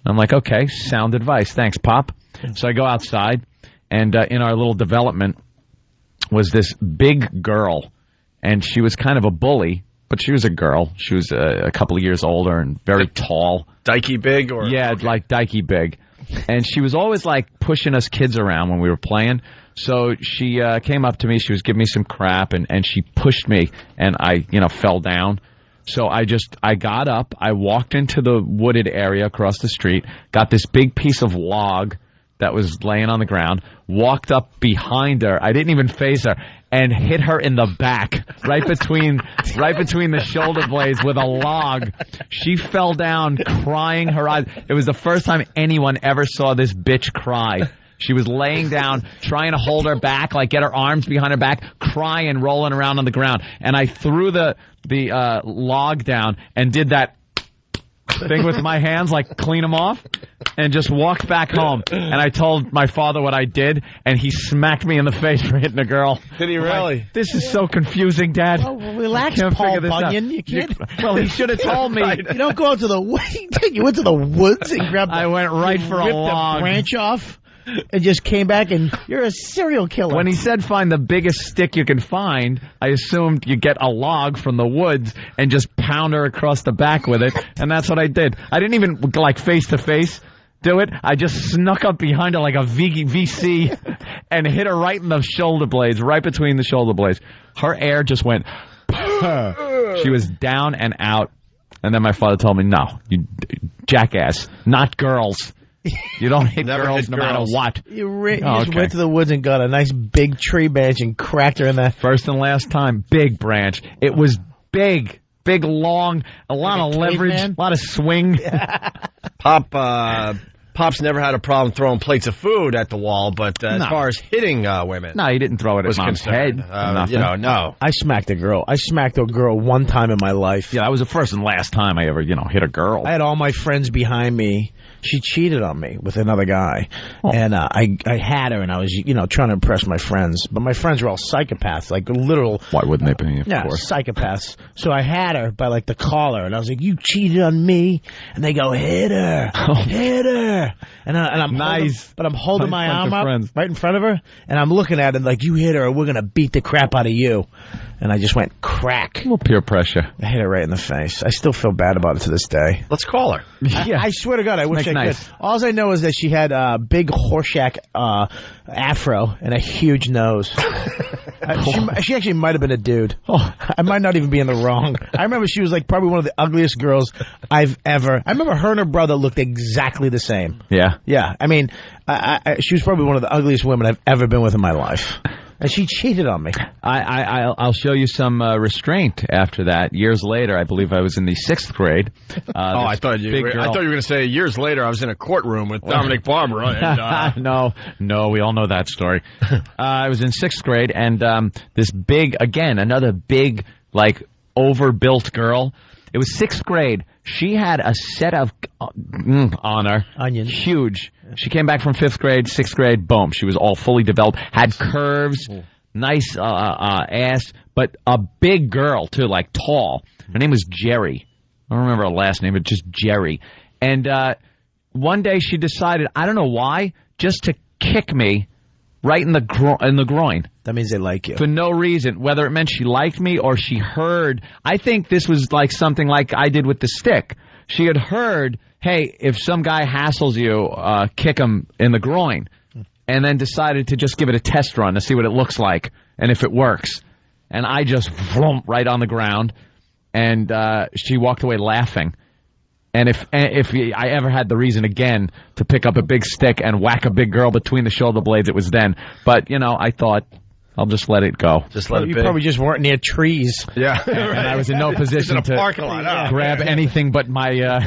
I'm like, okay, sound advice. Thanks, Pop. So I go outside, and in our little development was this big girl, and she was kind of a bully, but she was a girl. She was a couple of years older and very tall. Dykey big? Yeah, like Dykey big. And she was always pushing us kids around when we were playing. So she came up to me. She was giving me some crap, and she pushed me, and I, fell down. So I got up. I walked into the wooded area across the street, got this big piece of log that was laying on the ground, walked up behind her. I didn't even face her, and hit her in the back, right between the shoulder blades with a log. She fell down crying her eyes. It was the first time anyone ever saw this bitch cry. She was laying down, trying to hold her back, get her arms behind her back, crying, rolling around on the ground. And I threw the log down and did that thing with my hands, clean them off, and just walked back home. And I told my father what I did, and he smacked me in the face for hitting a girl. Did he really? This is so confusing, Dad. Well, relax, Paul Bunyan. You can't. Well, he should have told me. You don't go out to the woods. You went to the woods and grabbed. I went right for a log. The branch off. And just came back, and you're a serial killer. When he said find the biggest stick you can find, I assumed you get a log from the woods and just pound her across the back with it, and that's what I did. I didn't even, face-to-face do it. I just snuck up behind her like a VC and hit her right in the shoulder blades, right between the shoulder blades. Her air just went, she was down and out. And then my father told me, no, you jackass, not girls. You don't hit girls no matter what. You just went to the woods and got a nice big tree branch and cracked her in the... First and last time, big branch. It was big, long, a lot of leverage, a lot of swing. Pop's never had a problem throwing plates of food at the wall, but as far as hitting women... No, he didn't throw it at Mom's head. No. I smacked a girl. I smacked a girl one time in my life. Yeah, that was the first and last time I ever, hit a girl. I had all my friends behind me. She cheated on me with another guy, and I had her, and I was, trying to impress my friends. But my friends were all psychopaths, literal. Why wouldn't they be? Of course, psychopaths. So I had her by the collar, and I was like, "You cheated on me," and they go, "Hit her, hit her," and I'm nice. I'm holding my arm up right in front of her, and I'm looking at it like, "You hit her, or we're gonna beat the crap out of you." And I just went crack. A little peer pressure. I hit her right in the face. I still feel bad about it to this day. Let's call her. I swear to God, I wish I could. All I know is that she had a big Horseshack afro and a huge nose. She actually might have been a dude. I might not even be in the wrong. I remember she was probably one of the ugliest girls I've ever... I remember her and her brother looked exactly the same. Yeah? Yeah. I mean, she was probably one of the ugliest women I've ever been with in my life. And she cheated on me. I'll show you some restraint after that. Years later, I believe I was in the 6th grade. I thought you were going to say years later I was in a courtroom with Dominic Barbara. No, we all know that story. I was in 6th grade, and this big, again, another big, overbuilt girl. It was 6th grade. She had a set of onions, huge. She came back from 5th grade, 6th grade, boom. She was all fully developed, had curves, nice ass, but a big girl, too, tall. Her name was Jerry. I don't remember her last name, but just Jerry. And one day she decided, I don't know why, just to kick me right in the groin. That means they like you. For no reason, whether it meant she liked me or she heard. I think this was something like I did with the stick. She had heard, hey, if some guy hassles you, kick him in the groin. And then decided to just give it a test run to see what it looks like and if it works. And I just right on the ground. And she walked away laughing. And if I ever had the reason again to pick up a big stick and whack a big girl between the shoulder blades, it was then. But, I thought, I'll just let it go. Just let it be. You probably just weren't near trees. Yeah. And I was in no position in a to parking lot. grab anything but my...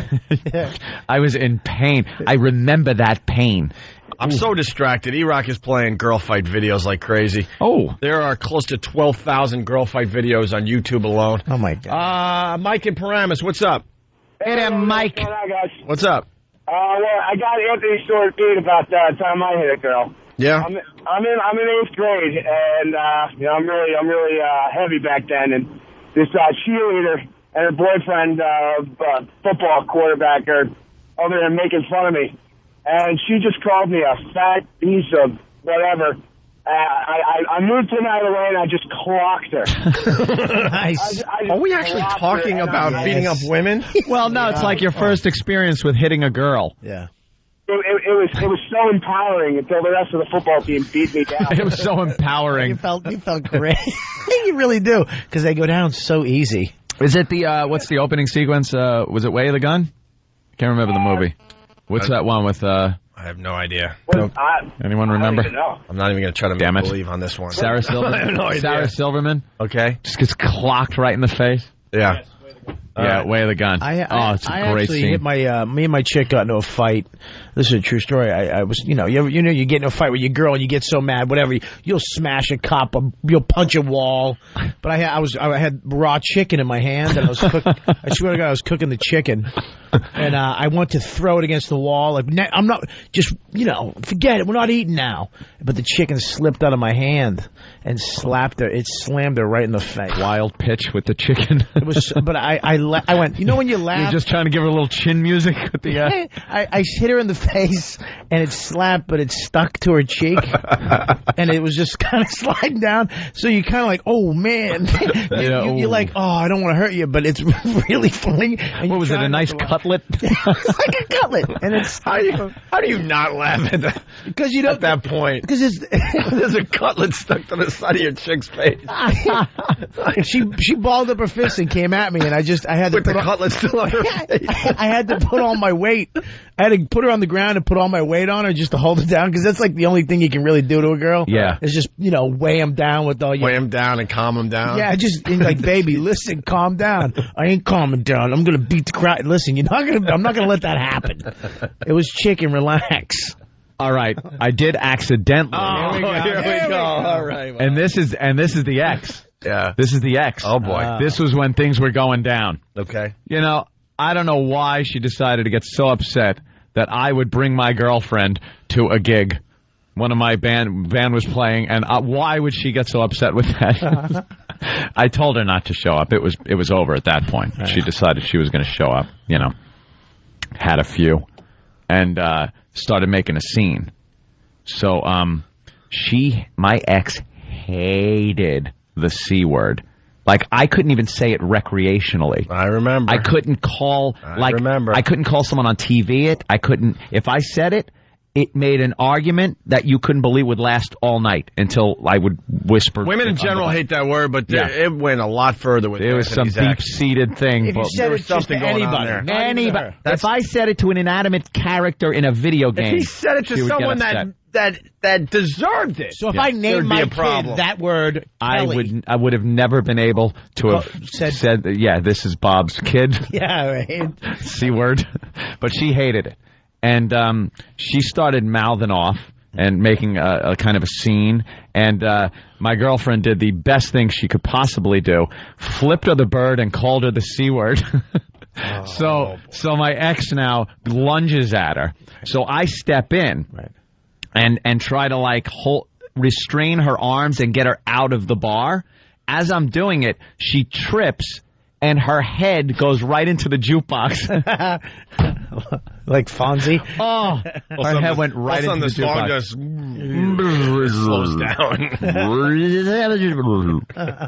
I was in pain. I remember that pain. I'm so distracted. E-Rock is playing girl fight videos like crazy. Oh. There are close to 12,000 girl fight videos on YouTube alone. Oh, my God. Mike in Paramus, what's up? Hey there, Mike. What's going on, guys? What's up? Well, I got Anthony's story beat about the time I hit a girl. Yeah. I'm in 8th grade, and I'm really heavy back then. And this cheerleader and her boyfriend, football quarterback, are over there making fun of me. And she just called me a fat piece of whatever. I moved him out of the way and I just clocked her. Nice. Are we actually talking about beating up women? Well, no, it's like your first experience with hitting a girl. Yeah. It was so empowering until the rest of the football team beat me down. It was so empowering. You felt great. You really do, because they go down so easy. Is it the what's the opening sequence? Was it Way of the Gun? Can't remember the movie. What's that one with? I have no idea. Anyone remember? I'm not even going to try to make believe on this one. Sarah Silverman. I have no idea. Sarah Silverman. Okay. Just gets clocked right in the face. Yeah. Yeah, Way of the Gun. It's a great actually scene. hit me and my chick got into a fight. This is a true story. I was, you get in a fight with your girl and you get so mad, whatever. You'll smash a cup, you'll punch a wall. But I had raw chicken in my hand and I swear to God, I was cooking the chicken. And I went to throw it against the wall. Like, I'm not, just, forget it. We're not eating now. But the chicken slipped out of my hand and slapped her. It slammed her right in the face. Wild pitch with the chicken. It was, but I went, when you laugh. You're just trying to give her a little chin music with the. I hit her in the face and it slapped, but it stuck to her cheek. And it was just kind of sliding down. So you kind of like, oh man. You're like, oh, I don't want to hurt you, but it's really funny. And what was it, a nice cutlet? It's like a cutlet. And it's how do you not laugh at that? Because at that point. Because there's a cutlet stuck to the side of your chick's face. She balled up her fist and came at me, and I had to with the cutlet still on her face. I had to put all my weight. I had to put her on the ground and put all my weight on her just to hold her down, because that's like the only thing you can really do to a girl. Yeah, is just weigh them down with all your weigh them down and calm them down. Yeah, just like, baby, listen, calm down. I ain't calming down. I'm gonna beat the crowd. Listen, I'm not gonna let that happen. It was chicken, relax. All right, I did accidentally. Oh, here we go. All right, and this is the X. Yeah, this is the X. Oh boy, this was when things were going down. Okay, I don't know why she decided to get so upset that I would bring my girlfriend to a gig. One of my band was playing, and why would she get so upset with that? I told her not to show up. It was over at that point. She decided she was going to show up. Had a few, and started making a scene. So my ex hated the C word. Like, I couldn't even say it recreationally. I remember. I couldn't call I couldn't call someone on TV it. I couldn't. If I said it, it made an argument that you couldn't believe would last all night until I would whisper. Women in general hate that word, but it went a lot further with there was some deep-seated thing. If you said it just to anybody. Anybody. If I said it to an inanimate character in a video game. If he said it to someone that deserved it. So if I named my kid that word, Kelly, I would have never been able to have said, this is Bob's kid. Yeah, right. C word. But she hated it. And she started mouthing off and making a kind of a scene. And my girlfriend did the best thing she could possibly do. Flipped her the bird and called her the C word. So my ex now lunges at her. So I step in. Right. And try to restrain her arms and get her out of the bar. As I'm doing it, she trips and her head goes right into the jukebox. Like Fonzie. Oh, her head went right into the jukebox. Just slows down.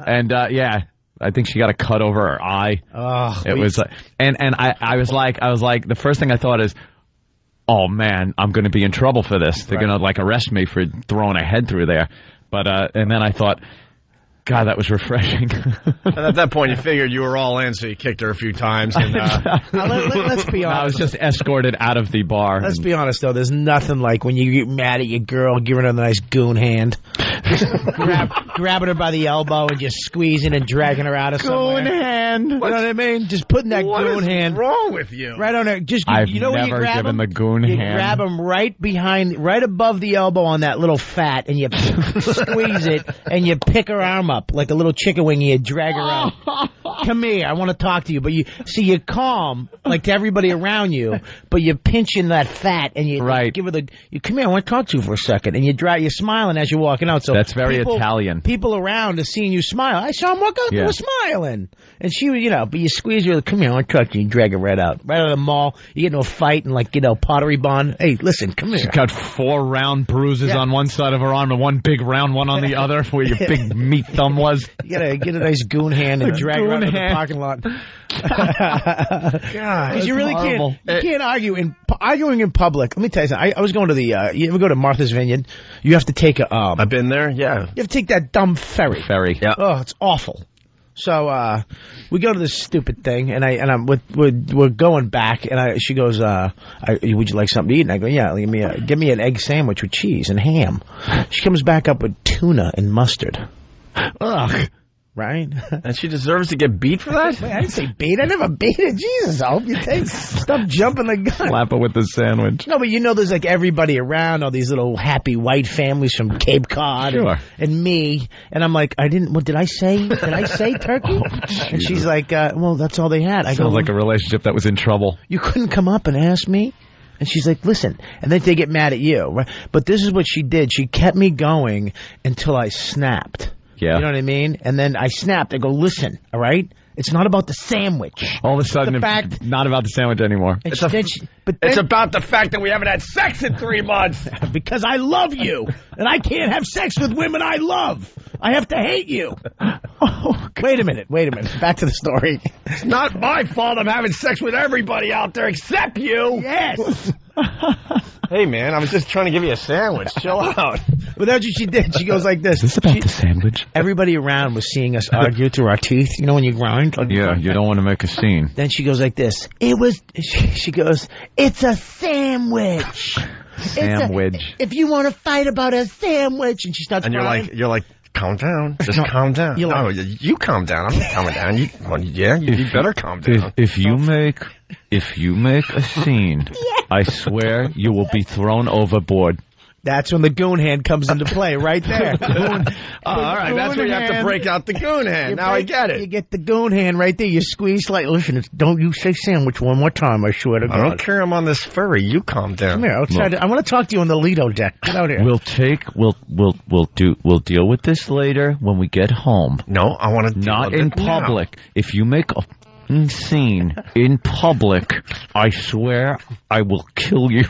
And I think she got a cut over her eye. Oh, it was and I was like, the first thing I thought is, oh man, I'm going to be in trouble for this. They're going to arrest me for throwing a head through there. But and then I thought, God, that was refreshing. And at that point, you figured you were all in, so you kicked her a few times. And, let's be honest. I was just escorted out of the bar. Let's be honest, though. There's nothing like when you get mad at your girl, giving her a nice goon hand. Just grabbing her by the elbow and just squeezing and dragging her out of somewhere. Goon hand. You know what I mean? Just putting that goon hand. What's wrong with you? Right on her. Just, I've you know where you never grab given him? the goon you hand. Grab him right above the elbow on that little fat, and you squeeze it, and you pick her arm up like a little chicken wing, and you drag her out. Come here, I want to talk to you. But you're calm, like to everybody around you, but you're pinching that fat, and you give her you come here, I want to talk to you for a second, and you're smiling as you're walking out. So that's very Italian. People around are seeing you smile. I saw him walk out, they were smiling. And she, but you squeeze her, come here, I want to talk to you, and drag her right out. Right out of the mall, you get into a fight and Pottery Barn. Hey, listen, come here. She's got 4 round bruises on one side of her arm and one big round one on the other where your big meat thumb was. You gotta get a nice goon hand and drag her out of the parking lot. God, you really horrible. can't argue arguing in public. Let me tell you something. I was going to you ever go to Martha's Vineyard? You have to take a I've been there, yeah. You have to take that dumb ferry. Yeah. Oh, it's awful. So we go to this stupid thing, and we're going back, and she goes, "Would you like something to eat?" And I go, "Yeah, give me an egg sandwich with cheese and ham." She comes back up with tuna and mustard. Ugh. Right? And she deserves to get beat for that? Wait, I didn't say beat. I never beat it. Jesus, I hope you stop jumping the gun. Slap her with the sandwich. No, but there's everybody around, all these little happy white families from Cape Cod and me. And I'm like, what did I say? Did I say turkey? And she's like, well, that's all they had. I Sounds like a relationship that was in trouble. You couldn't come up and ask me? And she's like, listen. And then they get mad at you. Right? But this is what she did. She kept me going until I snapped. Yeah. You know what I mean? And then I snapped. I go, listen, all right? It's not about the sandwich. All of a sudden, it's not about the sandwich anymore. It's about the fact that we haven't had sex in 3 months. Because I love you. And I can't have sex with women I love. I have to hate you. Oh, wait a minute. Back to the story. It's not my fault I'm having sex with everybody out there except you. Yes. Hey, man, I was just trying to give you a sandwich. Chill out. But that's what she did. She goes like this. Is this about the sandwich? Everybody around was seeing us argue through our teeth. You know when you grind? Yeah, you don't want to make a scene. Then she goes like this. She goes, it's a sandwich. Sandwich. If you want to fight about a sandwich. And she starts crying. You're like, calm down. Just calm down. You calm down. I'm not calming down. You better calm down. If you make a scene, I swear you will be thrown overboard. That's when the goon hand comes into play, right there. All right, that's where you have to break out the goon hand. Now I get it. You get the goon hand right there. You squeeze like, listen, don't you say sandwich one more time, I swear to God. I don't care. I'm on this ferry. You calm down. Come here. Outside. I want to talk to you on the Lido deck. Get out here. We'll deal with this later when we get home. No, I want to not in public. Now. If you make a scene in public, I swear I will kill you.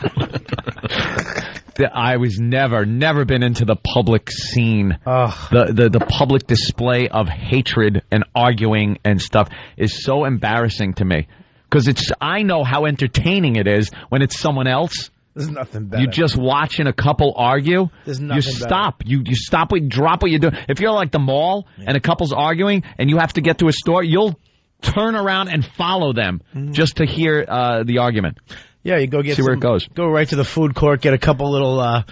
I was never been into the public scene. The public display of hatred and arguing and stuff is so embarrassing to me. Because I know how entertaining it is when it's someone else. There's nothing better. You just watching a couple argue. There's nothing you stop. Better. You stop. Drop what you're doing. If you're like the mall and a couple's arguing and you have to get to a store, you'll turn around and follow them just to hear the argument. Yeah, you go get where it goes. Go right to the food court, get a couple little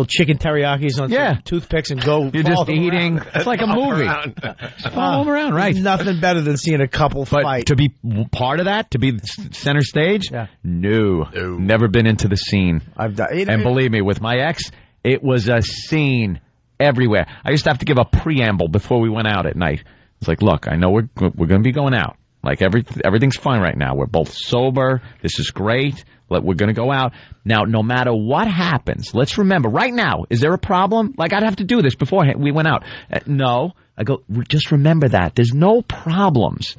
chicken teriyakis on some toothpicks, and go. You're just eating. It's like a movie. Follow them around, right? Nothing better than seeing a couple fight. To be part of that, to be center stage, no, never been into the scene. I've done, and believe me, with my ex, it was a scene everywhere. I used to have to give a preamble before we went out at night. It's like, look, I know we're going to be going out. Like everything's fine right now. We're both sober. This is great. We're going to go out. Now, no matter what happens, let's remember, right now, is there a problem? Like, I'd have to do this before we went out. No. I go, just remember that. There's no problems.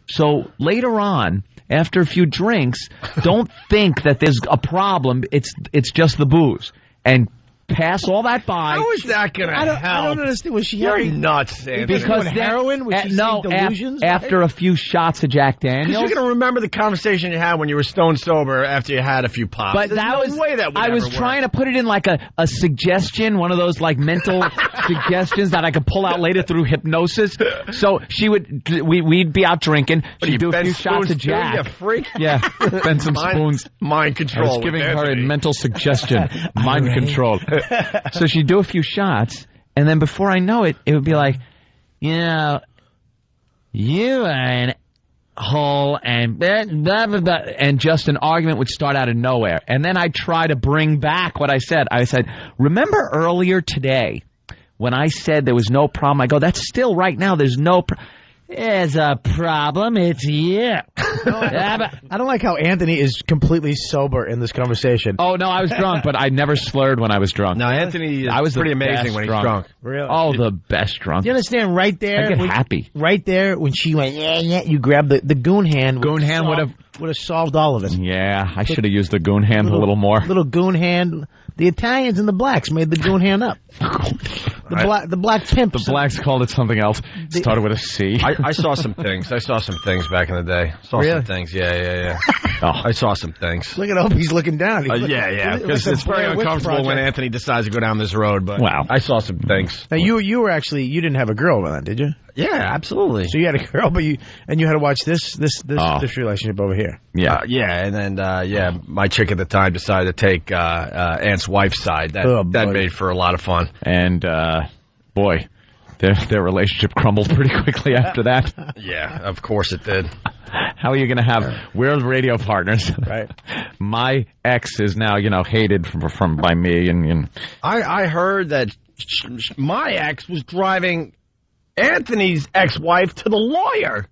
So later on, after a few drinks, don't think that there's a problem. It's just the booze. And pass all that by. How is that going to help? I don't understand. Was she You're having nuts, Anthony. because heroin? Was she seeing delusions? After a few shots of Jack Daniels. Because you're going to remember the conversation you had when you were stone sober after you had a few pops. But There's no way that would I was ever trying to put it in like a suggestion, one of those like mental suggestions that I could pull out later through hypnosis. So we'd be out drinking. She'd do a few shots of Jack. You freak. Yeah, bend some spoons. Mind control. I was giving her a mental suggestion. Mind control. So she'd do a few shots, and then before I know it, it would be like, you know, you are an hole, and blah, blah, blah, blah, and just an argument would start out of nowhere. And then I'd try to bring back what I said. I said, remember earlier today when I said there was no problem? I go, that's still right now. There's no problem. There's a problem. It's you. I don't like how Anthony is completely sober in this conversation. Oh, no, I was drunk, but I never slurred when I was drunk. No, Anthony I was pretty the amazing best when he's drunk. Really? Oh, the best drunk. Do you understand? Right there, I get happy. Right there, when she went, yeah, you grabbed the goon hand. Goon hand would have solved all of it. Yeah, I should have used the goon hand a little more. Little goon hand. The Italians and the blacks made the goon hand up. The black pimps. The blacks called it something else. Started with a C. I saw some things. I saw some things back in the day. Saw Really? some things. Yeah. I saw some things. Look at Opie, he's looking down. Yeah. Because it's very uncomfortable when Anthony decides to go down this road. But wow. I saw some things. Now you were actually, you didn't have a girl then, did you? Yeah, absolutely. So you had a girl, but you had to watch this relationship over here. Yeah, and then my chick at the time decided to take Aunt's wife's side. That made for a lot of fun. And boy, their relationship crumbled pretty quickly after that. Yeah, of course it did. How are you going to have? We're radio partners, right? My ex is now hated from by me, and I heard that my ex was driving Anthony's ex-wife to the lawyer.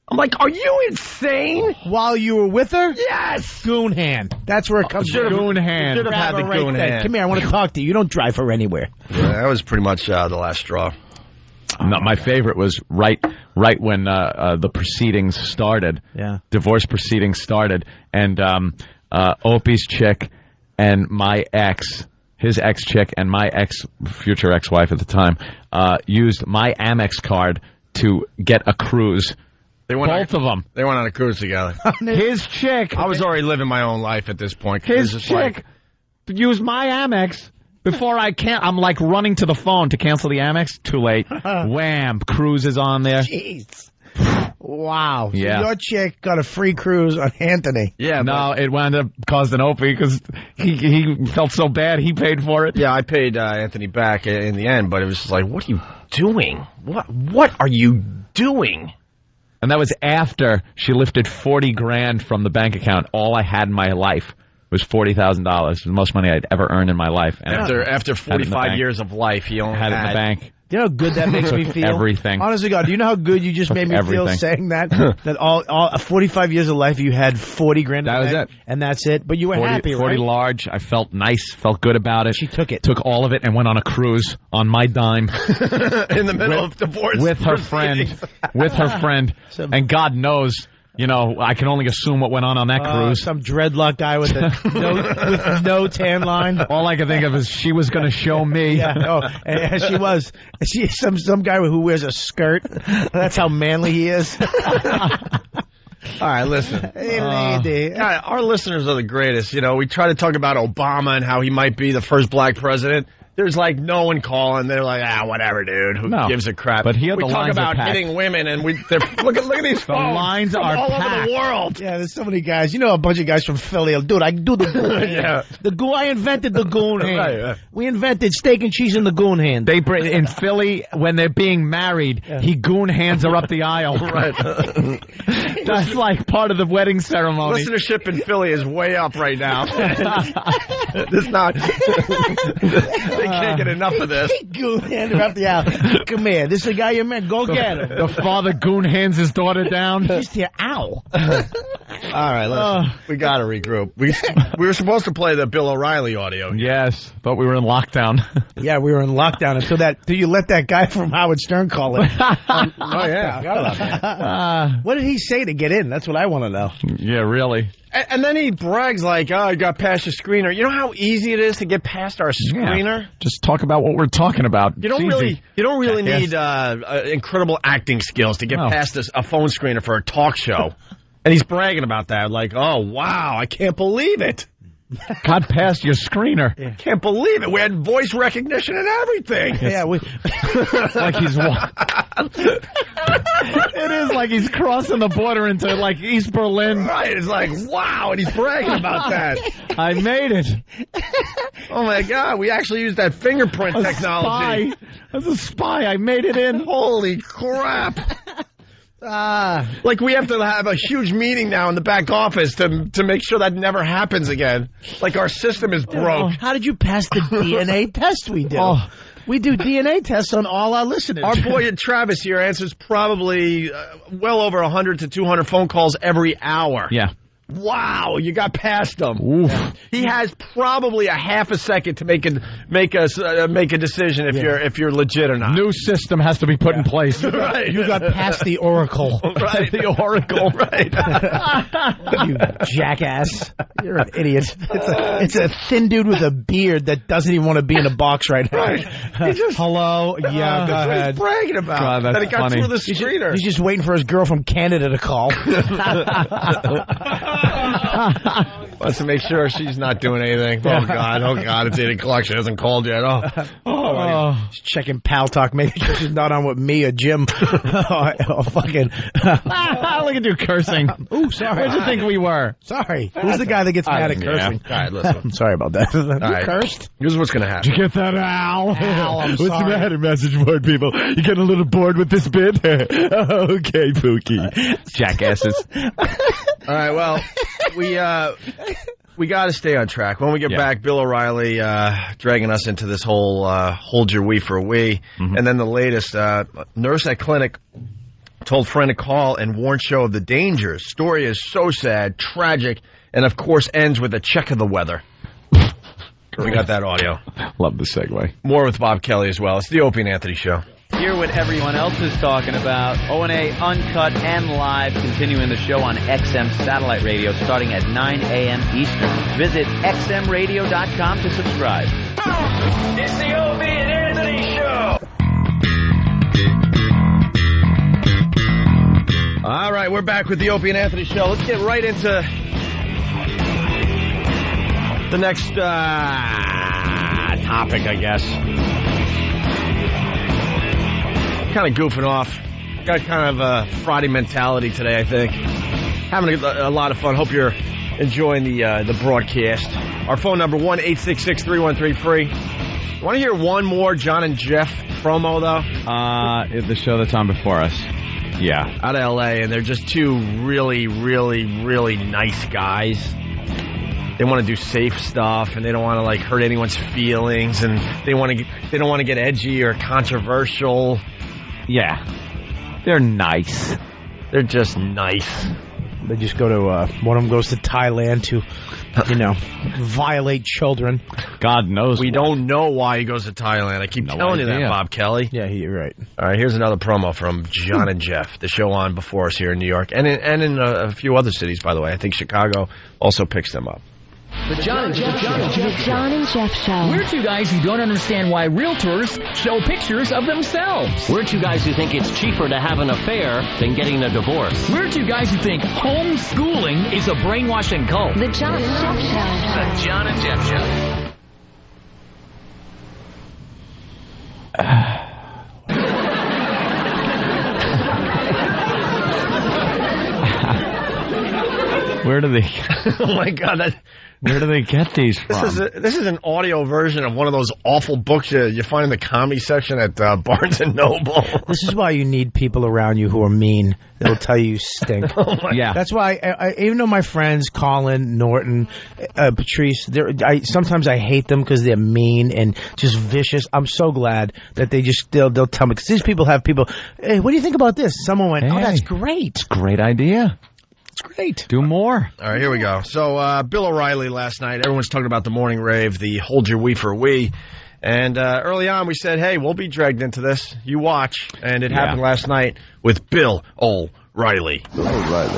I'm like, are you insane? While you were with her? Yes. Goon hand. That's where it comes from. Goon hand. Should have had the goon hand. Come here, I want to talk to you. You don't drive her anywhere. Yeah, that was pretty much the last straw. No, my favorite was right when the proceedings started. Yeah. Divorce proceedings started, and Opie's chick and my ex, his ex-chick and my future ex-wife at the time, used my Amex card to get a cruise. Both of them. They went on a cruise together. His chick. I was already living my own life at this point. His chick used my Amex before I'm like running to the phone to cancel the Amex. Too late. Wham. Cruise is on there. Jeez. Wow. So Yeah. your chick got a free cruise on Anthony. Yeah. No, it wound up causing Opie because he felt so bad he paid for it. Yeah, I paid Anthony back in the end, but it was just like, what are you doing? What are you doing? And that was after she lifted $40,000 from the bank account. All I had in my life was $40,000. The most money I'd ever earned in my life. And After 45 years of life, he only had it in the bank. Do you know how good that makes me feel? Everything. Honestly, God, do you know how good you just made me feel saying that? That all 45 years of life, you had $40,000. That was it. And that's it. But you were happy, right? 40 large. I felt nice. Felt good about it. She took it. Took all of it and went on a cruise on my dime. In the middle of divorce. With her friend. And God knows, I can only assume what went on that cruise. Some dreadlock guy with no tan line. All I can think of is she was going to show me. Yeah, and she was. She's some guy who wears a skirt. That's how manly he is. All right, listen. Hey, lady. Our listeners are the greatest. We try to talk about Obama and how he might be the first black president. There's like no one calling. They're like, whatever, dude. Who gives a crap? But here we the talk lines about are packed. hitting women, and look at these phones. The lines from are all packed. over the world. Yeah, there's so many guys. A bunch of guys from Philly. Dude, I do the goon hand. The goon. I invented the goon hand. Right. We invented steak and cheese in the goon hand. They bring in Philly when they're being married. He goon hands her up the aisle. Right. That's like part of the wedding ceremony. Listenership in Philly is way up right now. It's not. They can't get enough of this. Goon hand her up the aisle. Come here. This is the guy you met. Go get him. The father goon hands his daughter down. Just here. Ow. All right, we got to regroup. We were supposed to play the Bill O'Reilly audio. Yes, thought we were in lockdown. Yeah, we were in lockdown until you let that guy from Howard Stern call it. Oh, yeah. What did he say to get in? That's what I want to know. Yeah, really. And then he brags like, "Oh, I got past the screener." You know how easy it is to get past our screener? Yeah. Just talk about what we're talking about. You don't really need incredible acting skills to get past a phone screener for a talk show. And he's bragging about that, like, "Oh wow, I can't believe it." Got past your screener. Yeah. Can't believe it. We had voice recognition and everything. Yeah, like he's it is like he's crossing the border into like East Berlin. Right, it's like, wow, and he's bragging about that. I made it. Oh my God, we actually used that fingerprint technology. As a spy, I made it in. Holy crap. Like we have to have a huge meeting now in the back office to make sure that never happens again. Like our system is broke. How did you pass the DNA test we did? We do DNA tests on all our listeners. Our boy Travis here answers probably well over 100 to 200 phone calls every hour. Yeah. Wow, you got past him. Oof. He has probably a half a second to make a decision if you're legit or not. New system has to be put in place. Right. You got past the Oracle. Right. The Oracle. Right. You jackass. You're an idiot. It's a thin dude with a beard that doesn't even want to be in a box right now. Right. Hello? Yeah, go ahead. He's bragging about. God, that's that he got funny. through the screener. He's just waiting for his girl from Canada to call. Wants to make sure she's not doing anything. Oh God, it's 8 o'clock. She hasn't called yet. He's checking Pal Talk, making sure she's not on with me or Jim. Fucking. Look at you cursing. Ooh, sorry. Where'd you think we were? Sorry. Who's the guy that gets mad at cursing? All right, listen. I'm sorry about that. You cursed? Here's what's going to happen. Did you get that, Al? I'm What's sorry. the matter, message board people? You getting a little bored with this bit? Okay, Pookie. Jackasses. All right, well, we got to stay on track. When we get back, Bill O'Reilly dragging us into this whole hold your wee for a wee. Mm-hmm. And then the latest, nurse at clinic told friend to call and warn show of the dangers. Story is so sad, tragic, and of course ends with a check of the weather. We got that audio. Love the segue. More with Bob Kelly as well. It's the Opie and Anthony Show. Hear what everyone else is talking about. O&A Uncut and Live, continuing the show on XM Satellite Radio starting at 9 a.m. Eastern. Visit xmradio.com to subscribe. It's the Opie and Anthony Show. All right, we're back with the Opie and Anthony Show. Let's get right into the next topic, I guess. Kind of goofing off. Got kind of a Friday mentality today, I think. Having a lot of fun. Hope you're enjoying the broadcast. Our phone number, 1-866-313-FREE. Want to hear one more John and Jeff promo, though? The show that's on before us. Yeah. Out of L.A., and they're just two really, really, really nice guys. They want to do safe stuff, and they don't want to like hurt anyone's feelings, and they don't want to get edgy or controversial. Yeah, they're nice. They're just nice. They just go to one of them goes to Thailand to, violate children. God knows. We don't know why he goes to Thailand. I keep telling you that, Bob Kelly. Yeah, you're right. All right, here's another promo from John and Jeff, the show on before us here in New York, and in a few other cities, by the way. I think Chicago also picks them up. The John and Jeff Show. The John and Jeff Show. We're two guys who don't understand why realtors show pictures of themselves. We're two guys who think it's cheaper to have an affair than getting a divorce. We're two guys who think homeschooling is a brainwashing cult. The John and Jeff Show. The John and Jeff Show. Where do they? Oh my God! Where do they get these from? This is an audio version of one of those awful books you find in the comedy section at Barnes and Noble. This is why you need people around you who are mean. They'll tell you stink. Yeah, that's why. Even though my friends Colin, Norton, Patrice, sometimes I hate them because they're mean and just vicious. I'm so glad that they'll tell me, because these people have people. Hey, what do you think about this? Someone went, oh, that's great. It's a great idea. It's great. Do more. All right, here we go. So, Bill O'Reilly last night, everyone's talking about the morning rave, the hold your wee for we. And early on, we said, hey, we'll be dragged into this. You watch. And it happened last night with Bill O'Reilly.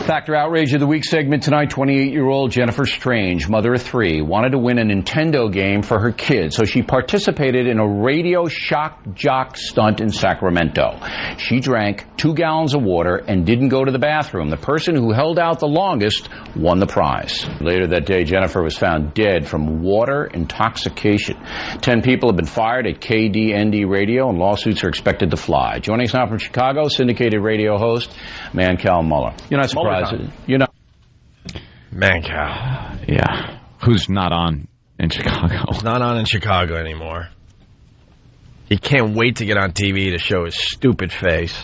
Factor Outrage of the Week segment tonight. 28-year-old Jennifer Strange, mother of 3, wanted to win a Nintendo game for her kids, so she participated in a radio shock jock stunt in Sacramento. She drank 2 gallons of water and didn't go to the bathroom. The person who held out the longest won the prize. Later that day, Jennifer was found dead from water intoxication. 10 people have been fired at KDND Radio, and lawsuits are expected to fly. Joining us now from Chicago, syndicated radio host Mancal Muller. You're not surprised. You're not. Mancal. Yeah. Who's not on in Chicago? He's not on in Chicago anymore. He can't wait to get on TV to show his stupid face.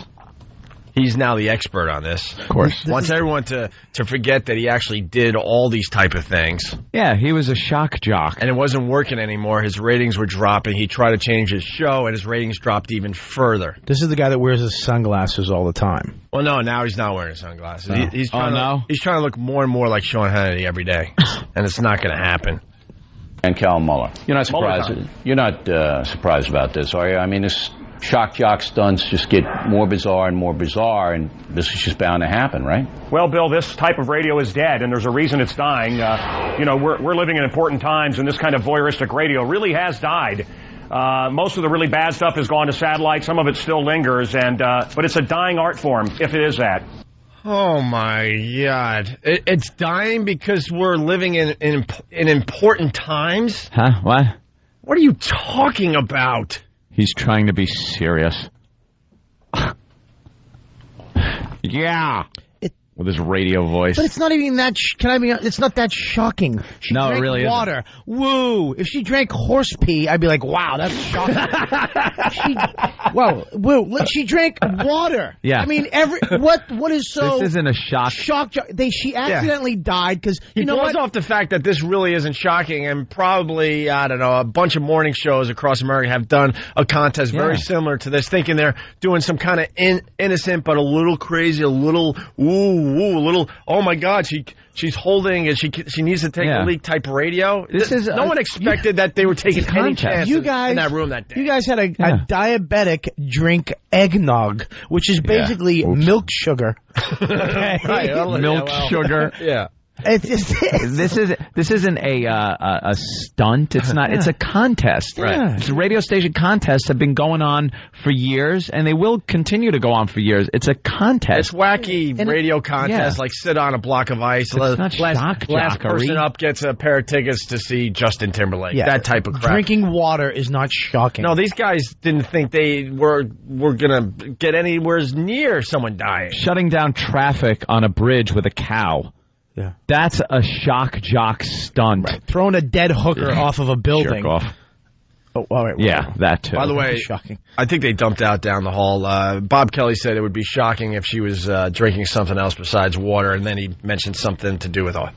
He's now the expert on this. Of course. Wants everyone to forget that he actually did all these type of things. Yeah, he was a shock jock. And it wasn't working anymore. His ratings were dropping. He tried to change his show, and his ratings dropped even further. This is the guy that wears his sunglasses all the time. Well, no, now he's not wearing sunglasses. Oh. He's trying to look more and more like Sean Hannity every day, and it's not going to happen. And Cal Muller. You're not surprised. You're not surprised about this, are you? I mean, this shock jock stunts just get more bizarre, and this is just bound to happen, right? Well, Bill, this type of radio is dead, and there's a reason it's dying. We're living in important times, and this kind of voyeuristic radio really has died. Most of the really bad stuff has gone to satellite. Some of it still lingers, but it's a dying art form, if it is that. Oh, my God. It's dying because we're living in important times? Huh? What? What are you talking about? He's trying to be serious. Yeah. With his radio voice. But it's not even that. It's not that shocking. She drank it really water. Woo! If she drank horse pee, I'd be like, wow, that's shocking. She drank water. Yeah. I mean, what is so? This isn't a shock. She accidentally died because he blows off the fact that this really isn't shocking, and probably a bunch of morning shows across America have done a contest very similar to this, thinking they're doing some kind of innocent but a little crazy, a little a little, oh my God, she's holding and she needs to take a leak type radio. No one expected that they were taking any chances in that room that day. You guys had a diabetic drink eggnog, which is basically milk sugar. Milk sugar. Yeah. This isn't a stunt. It's not. It's a contest. Right. Radio station contests have been going on for years, and they will continue to go on for years. It's a contest. It's wacky radio contest, like sit on a block of ice. It's not last person up gets a pair of tickets to see Justin Timberlake. Yeah. That type of crap. Drinking water is not shocking. No, these guys didn't think they were gonna get anywhere near someone dying. Shutting down traffic on a bridge with a cow. Yeah, that's a shock jock stunt. Right. Throwing a dead hooker off of a building. Jerk off. Oh, all right. Yeah, that too. By the way, shocking. I think they dumped out down the hall. Bob Kelly said it would be shocking if she was drinking something else besides water, and then he mentioned something to do with will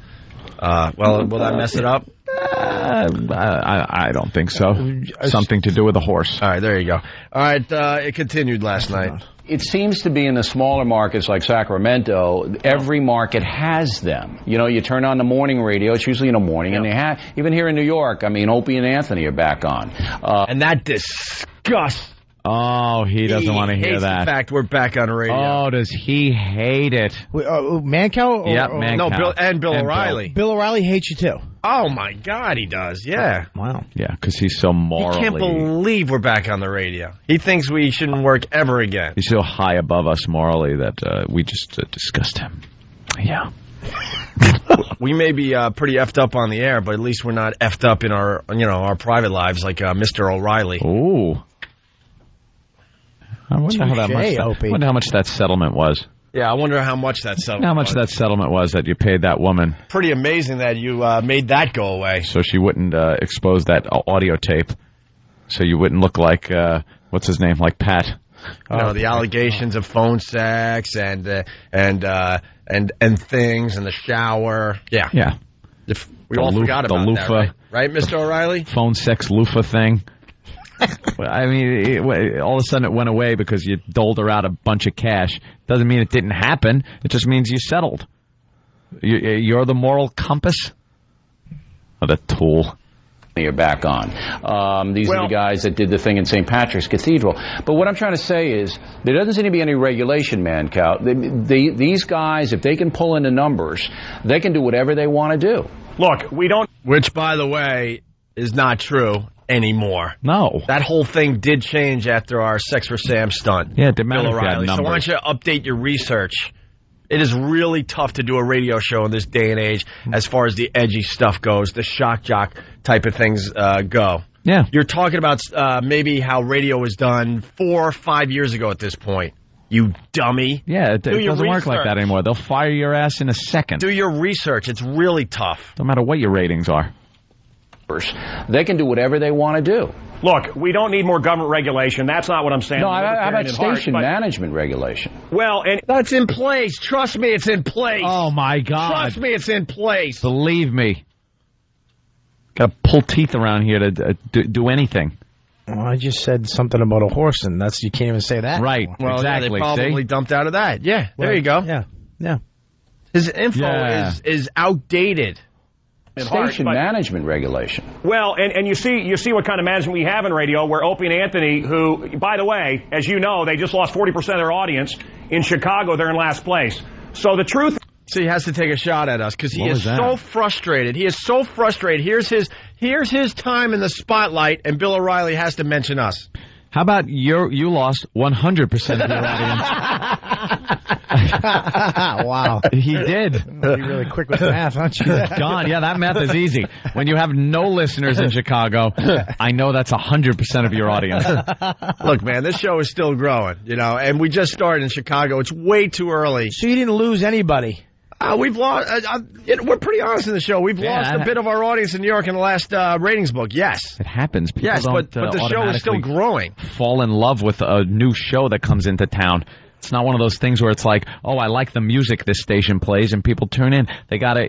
that mess it up? I don't think so. Something to do with a horse. All right, there you go. All right, it continued last night. It seems to be in the smaller markets like Sacramento, every market has them. You turn on the morning radio, it's usually in the morning, and they have, even here in New York, Opie and Anthony are back on. And that disgusts. Oh, he doesn't want to hear that. In fact, we're back on the radio. Oh, does he hate it? Mancow? Yeah, Mancow. No, Bill O'Reilly. Bill O'Reilly hates you too. Oh, my God, he does, yeah. Wow. Yeah, because he's so morally... He can't believe we're back on the radio. He thinks we shouldn't work ever again. He's so high above us morally that we just disgust him. Yeah. We may be pretty effed up on the air, but at least we're not effed up in our private lives like Mr. O'Reilly. Ooh. I wonder how much that settlement was. Yeah, I wonder how much that settlement was that you paid that woman. Pretty amazing that you made that go away. So she wouldn't expose that audio tape. So you wouldn't look like, what's his name, like Pat. The allegations of phone sex and things and the shower. Yeah. Yeah. We all forgot about that, right, Mr. O'Reilly? Phone sex loofah thing. I mean, all of a sudden it went away because you doled her out a bunch of cash. Doesn't mean it didn't happen. It just means you settled. You're the moral compass? What a tool. You're back on. These are the guys that did the thing in St. Patrick's Cathedral. But what I'm trying to say is there doesn't seem to be any regulation, man, Cal. These guys, if they can pull in the numbers, they can do whatever they want to do. Look, we don't... Which, by the way, is not true anymore. No. That whole thing did change after our Sex for Sam stunt. Yeah, it didn't matter Bill if you had O'Reilly. So why don't you update your research? It is really tough to do a radio show in this day and age as far as the edgy stuff goes, the shock jock type of things go. Yeah. You're talking about maybe how radio was done 4 or 5 years ago at this point. You dummy. Yeah, it doesn't work like that anymore. They'll fire your ass in a second. Do your research. It's really tough. No matter what your ratings are. They can do whatever they want to do. Look, we don't need more government regulation. That's not what I'm saying. No, how about station management regulation? Well, and that's in place. Trust me, it's in place. Oh, my God. Trust me, it's in place. Believe me. Got to pull teeth around here to do anything. Well, I just said something about a horse, and you can't even say that. Right, well, exactly. Yeah, they probably dumped out of that. Yeah, there you go. Yeah. His info is outdated. Station management regulation. Well, and you see what kind of management we have in radio, where Opie and Anthony, who, by the way, as you know, they just lost 40% of their audience. In Chicago, they're in last place. So the truth... So he has to take a shot at us because he is so frustrated. He is so frustrated. Here's his time in the spotlight, and Bill O'Reilly has to mention us. How about you lost 100% of your audience? Wow. He did. You're really quick with math, aren't you? God, yeah, that math is easy. When you have no listeners in Chicago, I know that's 100% of your audience. Look, man, this show is still growing, and we just started in Chicago. It's way too early. So you didn't lose anybody? We've lost. We're pretty honest in the show. We've lost a bit of our audience in New York in the last ratings book. Yes, it happens. People but the show is still growing. Fall in love with a new show that comes into town. It's not one of those things where it's like, oh, I like the music this station plays, and people tune in. They gotta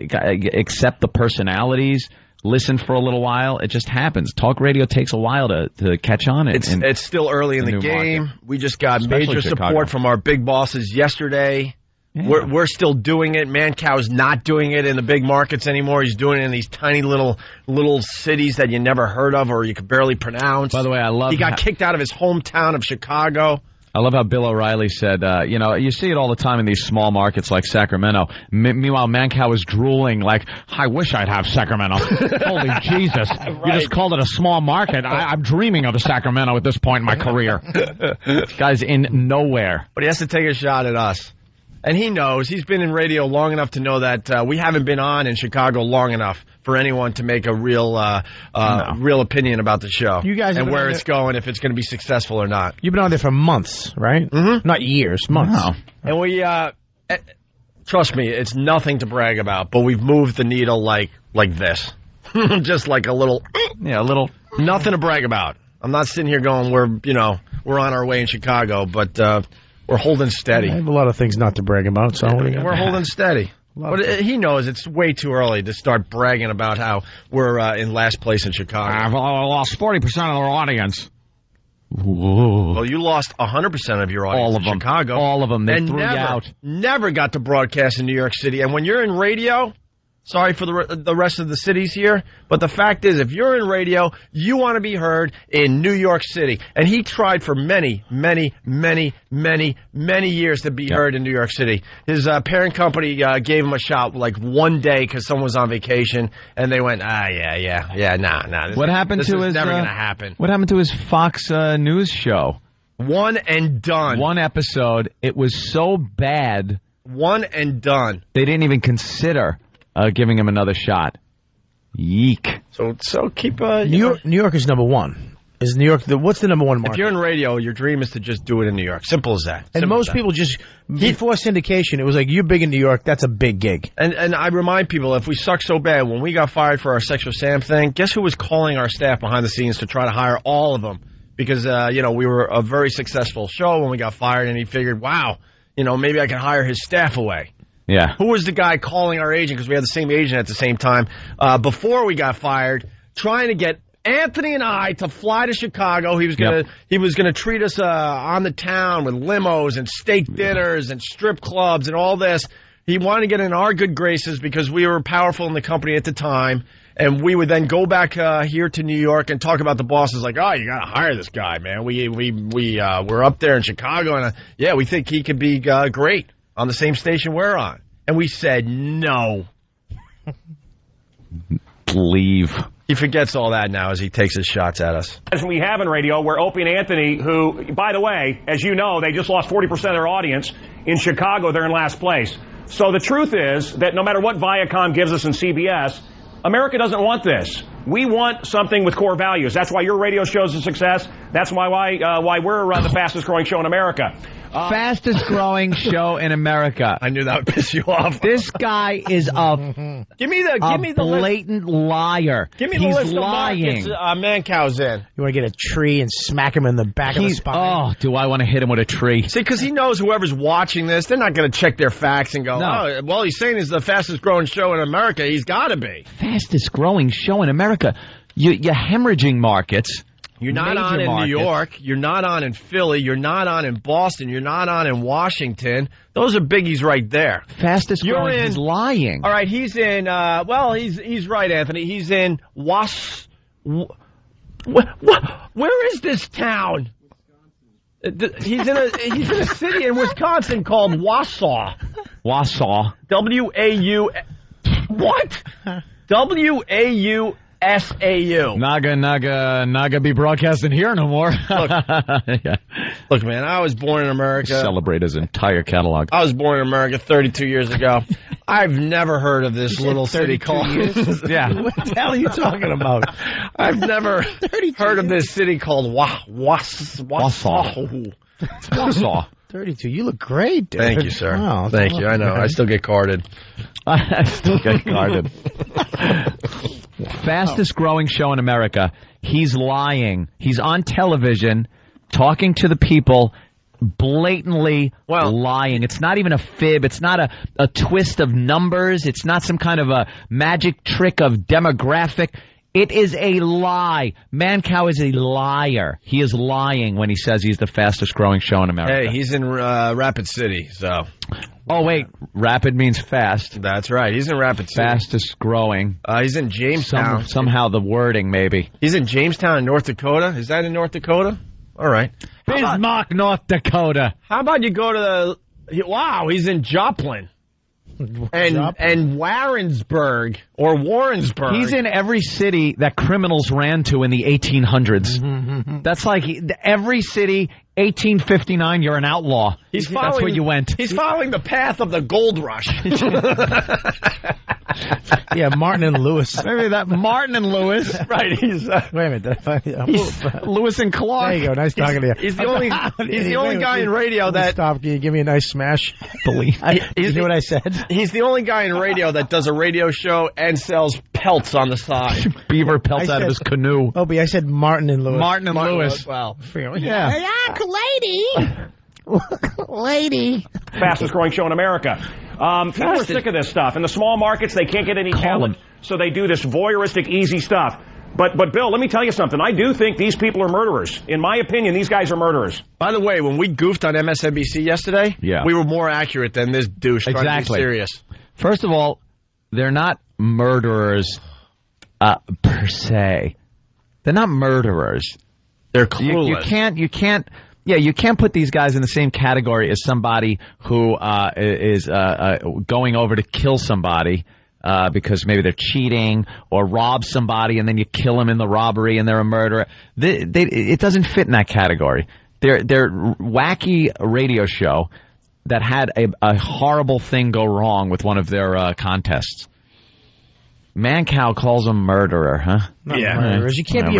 accept the personalities. Listen for a little while. It just happens. Talk radio takes a while to catch on. It's still early in the game. Market. We just got major support from our big bosses yesterday. Yeah. We're still doing it. Mancow's not doing it in the big markets anymore. He's doing it in these tiny little cities that you never heard of or you could barely pronounce. By the way, he got kicked out of his hometown of Chicago. I love how Bill O'Reilly said, you see it all the time in these small markets like Sacramento. Meanwhile, Mancow is drooling like, I wish I'd have Sacramento. Holy Jesus. Right. You just called it a small market. I'm dreaming of a Sacramento at this point in my career. This guy's in nowhere. But he has to take a shot at us. And he knows. He's been in radio long enough to know that we haven't been on in Chicago long enough for anyone to make a real opinion about the show. You guys and where it's going, if it's going to be successful or not. You've been on there for months, right? Mm-hmm. Not years, months. Wow. And we, trust me, it's nothing to brag about, but we've moved the needle like this. Just like a little. Yeah, a little. Nothing to brag about. I'm not sitting here going, we're on our way in Chicago, but we're holding steady. I have a lot of things not to brag about, so we're holding steady. But he knows it's way too early to start bragging about how we're in last place in Chicago. I've lost 40% of our audience. Whoa. Well, you lost 100% of your audience all of in Chicago. All of them. They threw you out. Never got to broadcast in New York City. And when you're in radio... Sorry for the rest of the cities here, but the fact is, if you're in radio, you want to be heard in New York City. And he tried for many, many, many, many, many years to be heard in New York City. His parent company gave him a shot like one day because someone was on vacation, and they went, nah. What happened to his? This is never going to happen. What happened to his Fox News show? One and done. One episode. It was so bad. One and done. They didn't even consider giving him another shot. Yeek. So keep New York is number one. Is New York what's the number one market? If you're in radio, your dream is to just do it in New York. Simple as that. And most people just before syndication, it was like, you're big in New York, that's a big gig. And I remind people, if we suck so bad, when we got fired for our Sex for Sam thing, guess who was calling our staff behind the scenes to try to hire all of them? Because we were a very successful show when we got fired, and he figured, wow, maybe I can hire his staff away. Yeah. Who was the guy calling our agent, because we had the same agent at the same time, before we got fired, trying to get Anthony and I to fly to Chicago. He was gonna treat us on the town with limos and steak dinners and strip clubs and all this. He wanted to get in our good graces because we were powerful in the company at the time. And we would then go back here to New York and talk about the bosses like, oh, you got to hire this guy, man. We're up there in Chicago, and we think he could be great on the same station we're on. And we said no. Leave. He forgets all that now as he takes his shots at us. As we have in radio, where Opie and Anthony, who, by the way, as you know, they just lost 40% of their audience. In Chicago, they're in last place. So the truth is that no matter what Viacom gives us in CBS, America doesn't want this. We want something with core values. That's why your radio show's a success. That's why we're the fastest growing show in America. Fastest growing show in America. I knew that would piss you off. This guy is a blatant liar. Give me the He's list lying. of markets Mancow's in. You want to get a tree and smack him in the back of the spine? Oh, do I want to hit him with a tree? See, because he knows whoever's watching this, they're not going to check their facts and go, No. oh, well, he's saying it's the fastest growing show in America. He's got to be. Fastest growing show in America. You're hemorrhaging markets. You're not on in New York. You're not on in Philly. You're not on in Boston. You're not on in Washington. Those are biggies right there. Fastest growing. He's lying. All right, he's in. He's right, Anthony. He's in Where is this town? He's in a city in Wisconsin called Wausau. Wausau. W-A-U. What? W-A-U. S-A-U. Naga be broadcasting here no more. Look, man, I was born in America. Celebrate his entire catalog. I was born in America 32 years ago. I've never heard of this little city called... Yeah. What the hell are you talking about? I've never heard of this city called Wausau. 32. You look great, dude. Thank you, sir. Wow, Thank you. I know. I still get carded. I still get carded. Fastest growing show in America. He's lying. He's on television talking to the people, blatantly lying. It's not even a fib. It's not a twist of numbers. It's not some kind of a magic trick of demographic. It is a lie. Mancow is a liar. He is lying when he says he's the fastest growing show in America. Hey, he's in Rapid City, so... Oh, wait. Rapid means fast. That's right. He's in Rapid City. Fastest growing. He's in Jamestown. Somehow the wording, maybe. He's in Jamestown in North Dakota. Is that in North Dakota? All right. Bismarck, North Dakota. How about you go to the... Wow, he's in Joplin. And Warrensburg or Warrensburg. He's in every city that criminals ran to in the 1800s. That's like every city, 1859, you're an outlaw. That's where you went. He's following the path of the gold rush. Yeah, Martin and Lewis. Maybe that Martin and Lewis. Right. He's, wait a minute. Lewis and Clark. There you go. Nice talking to you. He's the only guy in radio that... Stop. Can you give me a nice smash? Believe. You hear what I said? He's the only guy in radio that does a radio show and sells pelts on the side. Beaver pelts out of his canoe. Obie, I said Martin and Lewis. Martin and Lewis. Wow. Yeah. Lady. Fastest growing show in America. People are sick of this stuff. In the small markets, they can't get any talent, so they do this voyeuristic, easy stuff. But Bill, let me tell you something. I do think these people are murderers. In my opinion, these guys are murderers. By the way, when we goofed on MSNBC yesterday, we were more accurate than this douche trying to be serious. First of all, they're not murderers per se. They're not murderers. They're clueless. You can't put these guys in the same category as somebody who is going over to kill somebody because maybe they're cheating or rob somebody and then you kill them in the robbery and they're a murderer. It doesn't fit in that category. They're wacky radio show that had a horrible thing go wrong with one of their contests. Mancow calls them murderer, huh? Not murderers. You can't be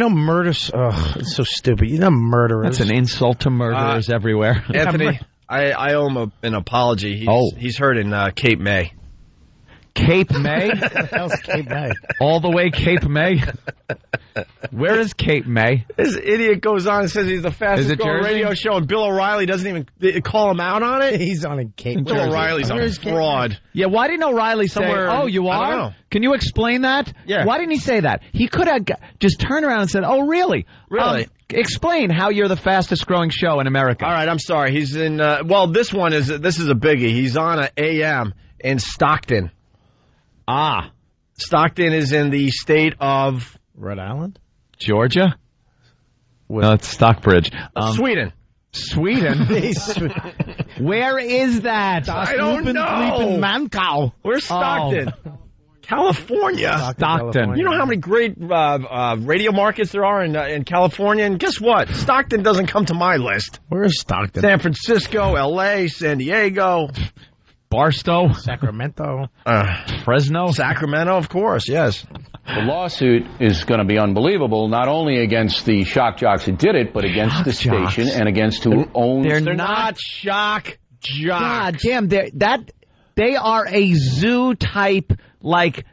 murderers. It's so stupid. You're not murderers. That's an insult to murderers everywhere. Anthony, I owe him an apology. He's heard in Cape May. Cape May? What the hell's Cape May? All the way Cape May? Where is Cape May? This idiot goes on and says he's the Is fastest it growing Jersey? radio show, and Bill O'Reilly doesn't even call him out on it? He's on a Cape. Bill O'Reilly's a fraud. Yeah, why didn't O'Reilly say, Somewhere- oh, you I are? don't know. Can you explain that? Yeah. Why didn't he say that? He could have just turned around and said, oh, really? Really? Explain how you're the fastest growing show in America. All right, I'm sorry. He's in, this is a biggie. He's on a AM in Stockton. Ah. Stockton is in the state of Rhode Island? Georgia? No, it's Stockbridge. Sweden. Sweden? Where is that? I don't know. Mancow. Where's Stockton? California. Stockton. You know how many great radio markets there are in California? And guess what? Stockton doesn't come to my list. Where is Stockton? San Francisco, L.A., San Diego. Barstow? Sacramento. Fresno? Sacramento, of course, yes. The lawsuit is going to be unbelievable, not only against the shock jocks who did it, but against the station and against who owns They're They're not not shock jocks. God damn, they are a zoo type, like,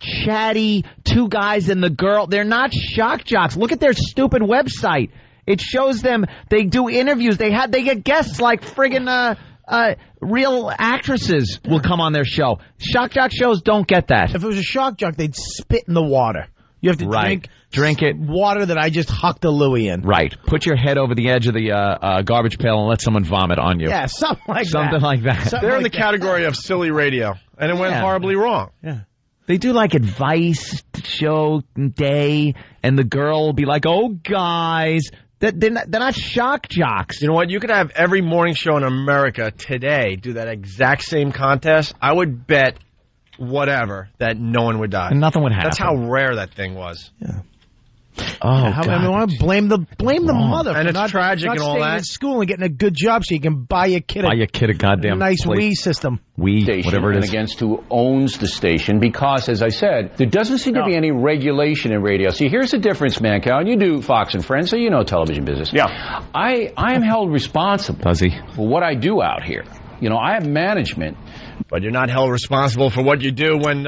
chatty, two guys and the girl. They're not shock jocks. Look at their stupid website. It shows them, they do interviews. They get guests like friggin' real actresses will come on their show. Shock jock shows don't get that. If it was a shock jock, they'd spit in the water. You have to drink it. Water that I just hucked a Louis in. Right. Put your head over the edge of the garbage pail and let someone vomit on you. Yeah, something like that. They're in the category of silly radio, and it went horribly wrong. Yeah. They do like advice show day, and the girl will be like, "Oh, guys." They're not shock jocks. You know what? You could have every morning show in America today do that exact same contest. I would bet whatever that no one would die. And nothing would happen. That's how rare that thing was. Yeah. Oh, God. I want to blame the mother and for it's not, tragic not and all staying that. in school and getting a good job so you can buy your kid a goddamn nice plate. Wii system. Wii, station whatever it and is. against who owns the station, because, as I said, there doesn't seem to be any regulation in radio. See, here's the difference, Mancow, and you do Fox and Friends, so you know television business. Yeah. I am held responsible Does he? for what I do out here. You know, I have management. But you're not held responsible for what you do when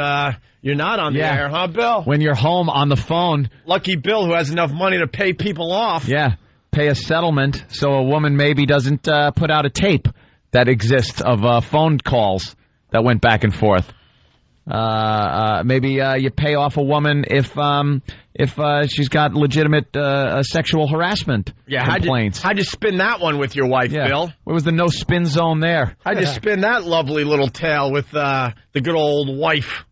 you're not on the air, huh, Bill? When you're home on the phone. Lucky Bill, who has enough money to pay people off. Yeah. Pay a settlement so a woman maybe doesn't put out a tape that exists of phone calls that went back and forth. Maybe you pay off a woman if she's got legitimate sexual harassment complaints. How'd you spin that one with your wife, Bill? What was the no spin zone there? How'd you spin that lovely little tale with the good old wife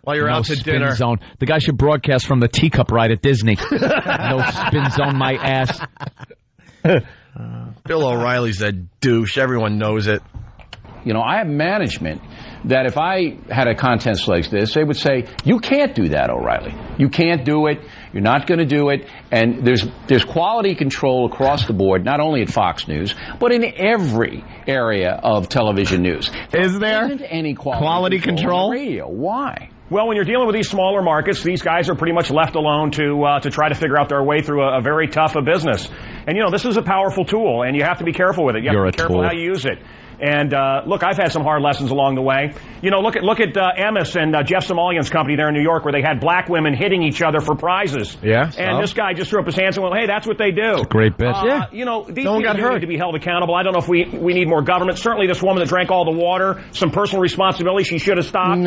while you're no out to spin dinner? Zone. The guy should broadcast from the teacup ride at Disney. No spin zone, my ass. Bill O'Reilly's a douche. Everyone knows it. You know, I have management that if I had a contest like this, they would say, you can't do that, O'Reilly. You can't do it. You're not going to do it. And there's quality control across the board, not only at Fox News, but in every area of television news. Is there? Isn't any quality control on radio. Why? Well, when you're dealing with these smaller markets, these guys are pretty much left alone to try to figure out their way through a very tough business. And, you know, this is a powerful tool, and you have to be careful with it. You have to be careful how you use it. And, look, I've had some hard lessons along the way. You know, look at Amos and Jeff Somalian's company there in New York, where they had black women hitting each other for prizes. Yeah. And this guy just threw up his hands and went, hey, that's what they do. It's a great bit. You know, these No one people got do hurt. need to be held accountable. I don't know if we need more government. Certainly this woman that drank all the water, some personal responsibility. She should have stopped.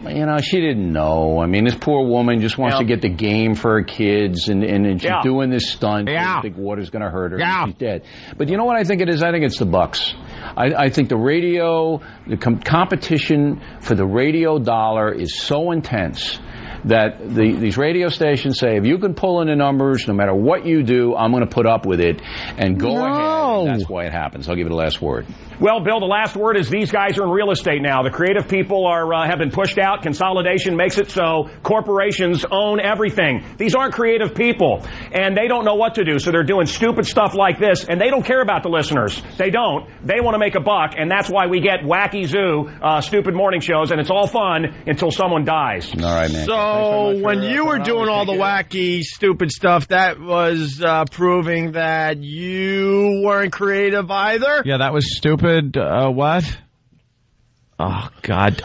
You know, she didn't know. I mean, this poor woman just wants to get the game for her kids, and she's doing this stunt. Yeah. I think water's going to hurt her. Yeah. She's dead. But you know what I think it is? I think it's the bucks. I think the radio, the competition for the radio dollar is so intense that these radio stations say, if you can pull in the numbers, no matter what you do, I'm going to put up with it, and go ahead. And that's why it happens. I'll give you the last word. Well, Bill, the last word is these guys are in real estate now. The creative people have been pushed out. Consolidation makes it so corporations own everything. These aren't creative people, and they don't know what to do, so they're doing stupid stuff like this, and they don't care about the listeners. They don't. They want to make a buck, and that's why we get wacky zoo, stupid morning shows, and it's all fun until someone dies. All right, man. So when you were doing all the wacky, stupid stuff, that was proving that you weren't creative either? Yeah, that was stupid. What? Oh, God.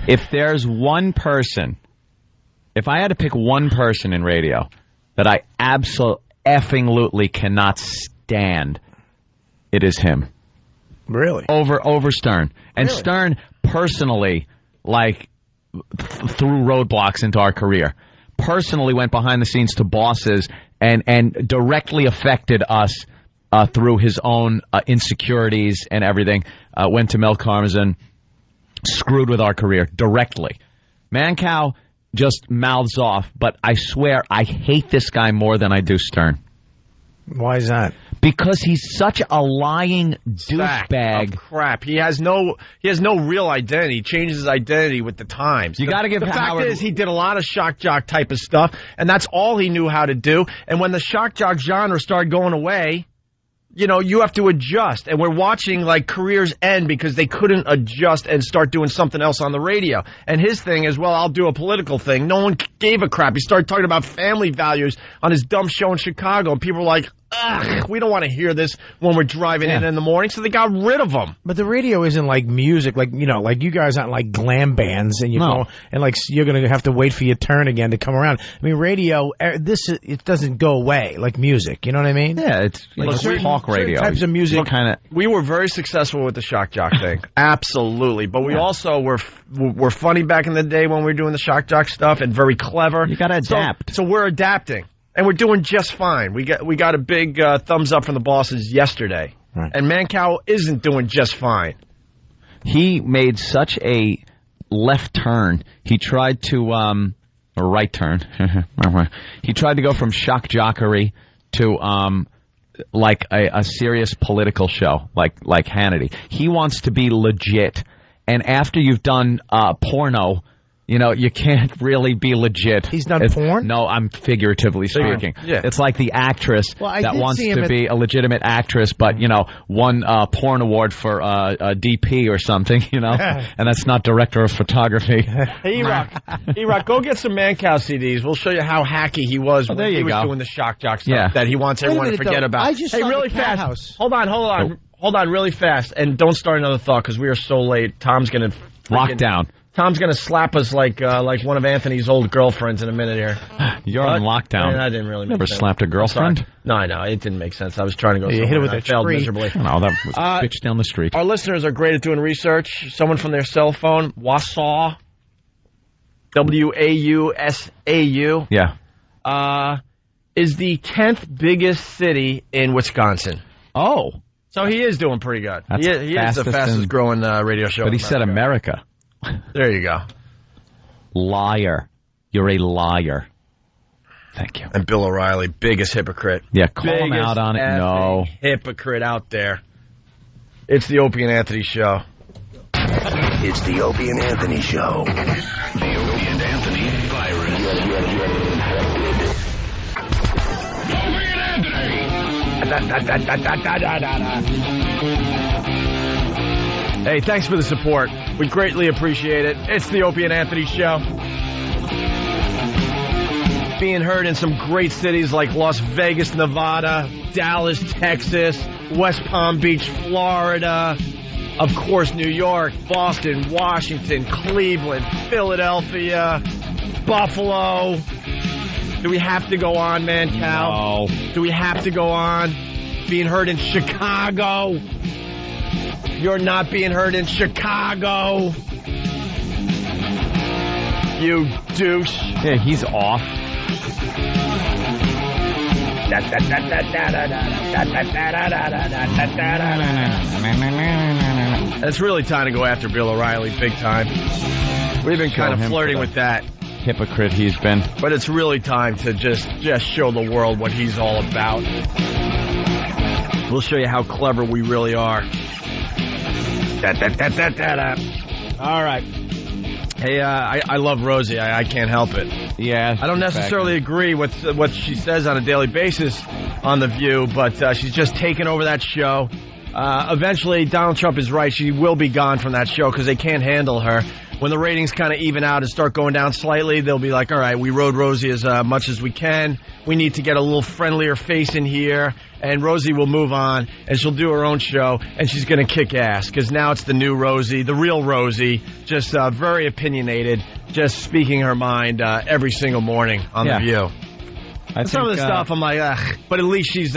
If there's one person, if I had to pick one person in radio that I absolutely cannot stand, it is him. Really? Over Stern. And Really? Stern personally, threw roadblocks into our career. Personally went behind the scenes to bosses and directly affected us through his own insecurities and everything. Went to Mel Karmazin, screwed with our career directly. Mancow just mouths off, but I swear I hate this guy more than I do Stern. Why is that? Because he's such a lying douchebag. Of crap. He has no real identity. He changes his identity with the times. You got to give the Howard. fact is, he did a lot of shock jock type of stuff, and that's all he knew how to do. And when the shock jock genre started going away, you have to adjust. And we're watching careers end because they couldn't adjust and start doing something else on the radio. And his thing is, well, I'll do a political thing. No one gave a crap. He started talking about family values on his dumb show in Chicago, and people were like, ugh, we don't want to hear this when we're driving in the morning, so they got rid of him. But the radio isn't like music, like you guys aren't like glam bands, and go and you're going to have to wait for your turn again to come around. I mean, radio, it doesn't go away like music. You know what I mean? Yeah, it's talk radio. Types of music. We were very successful with the shock jock thing, absolutely. But we also were funny back in the day when we were doing the shock jock stuff, and very clever. You got to adapt. So we're adapting. And we're doing just fine. We got a big thumbs up from the bosses yesterday. Right. And Mancow isn't doing just fine. He made such a left turn. He tried to a right turn. He tried to go from shock jockery to a serious political show like Hannity. He wants to be legit. And after you've done porno, you can't really be legit. He's done porn? No, I'm figuratively speaking. Yeah. It's like the actress that wants to be a legitimate actress, but, won a porn award for a DP or something, and that's not director of photography. Hey, E-Rock, go get some Mancow CDs. We'll show you how hacky he was when he was doing the shock jock stuff that he wants everyone to forget about. I just saw really the fast. House. Hold on, really fast, and don't start another thought because we are so late. Tom's going to lockdown. Tom's going to slap us like one of Anthony's old girlfriends in a minute here. You're on lockdown. I didn't really Never slapped a girlfriend? No, it didn't make sense. I was trying to go somewhere. Hit it with I failed miserably. No, that was a bitch down the street. Our listeners are great at doing research. Someone from their cell phone, Wausau, W-A-U-S-A-U. Yeah. Is the 10th biggest city in Wisconsin. Oh. So he is doing pretty good. That's he is the fastest growing radio show. But he said America. There you go. Liar. You're a liar. Thank you. And Bill O'Reilly, biggest hypocrite. Yeah, call him out on it. No. Hypocrite out there. It's the Opie and Anthony Show. It's the Opie and Anthony Show. The Opie and Anthony virus. Hey, thanks for the support. We greatly appreciate it. It's the Opie and Anthony Show. Being heard in some great cities like Las Vegas, Nevada, Dallas, Texas, West Palm Beach, Florida, of course, New York, Boston, Washington, Cleveland, Philadelphia, Buffalo. Do we have to go on, Mancow? No. Do we have to go on? Being heard in Chicago. You're not being heard in Chicago. You douche. Yeah, he's off. It's really time to go after Bill O'Reilly big time. We've been kind of flirting with that. Hypocrite he's been. But it's really time to just show the world what he's all about. We'll show you how clever we really are. All right. Hey, I love Rosie. I can't help it. Yeah. I don't necessarily agree with what she says on a daily basis on The View, but she's just taken over that show. Eventually, Donald Trump is right. She will be gone from that show because they can't handle her. When the ratings kind of even out and start going down slightly, they'll be like, all right, we rode Rosie as much as we can. We need to get a little friendlier face in here. and Rosie will move on, and she'll do her own show, and she's going to kick ass, because now it's the new Rosie, the real Rosie, just very opinionated, just speaking her mind every single morning on The View. Some of the stuff, I'm like, ugh, but at least she's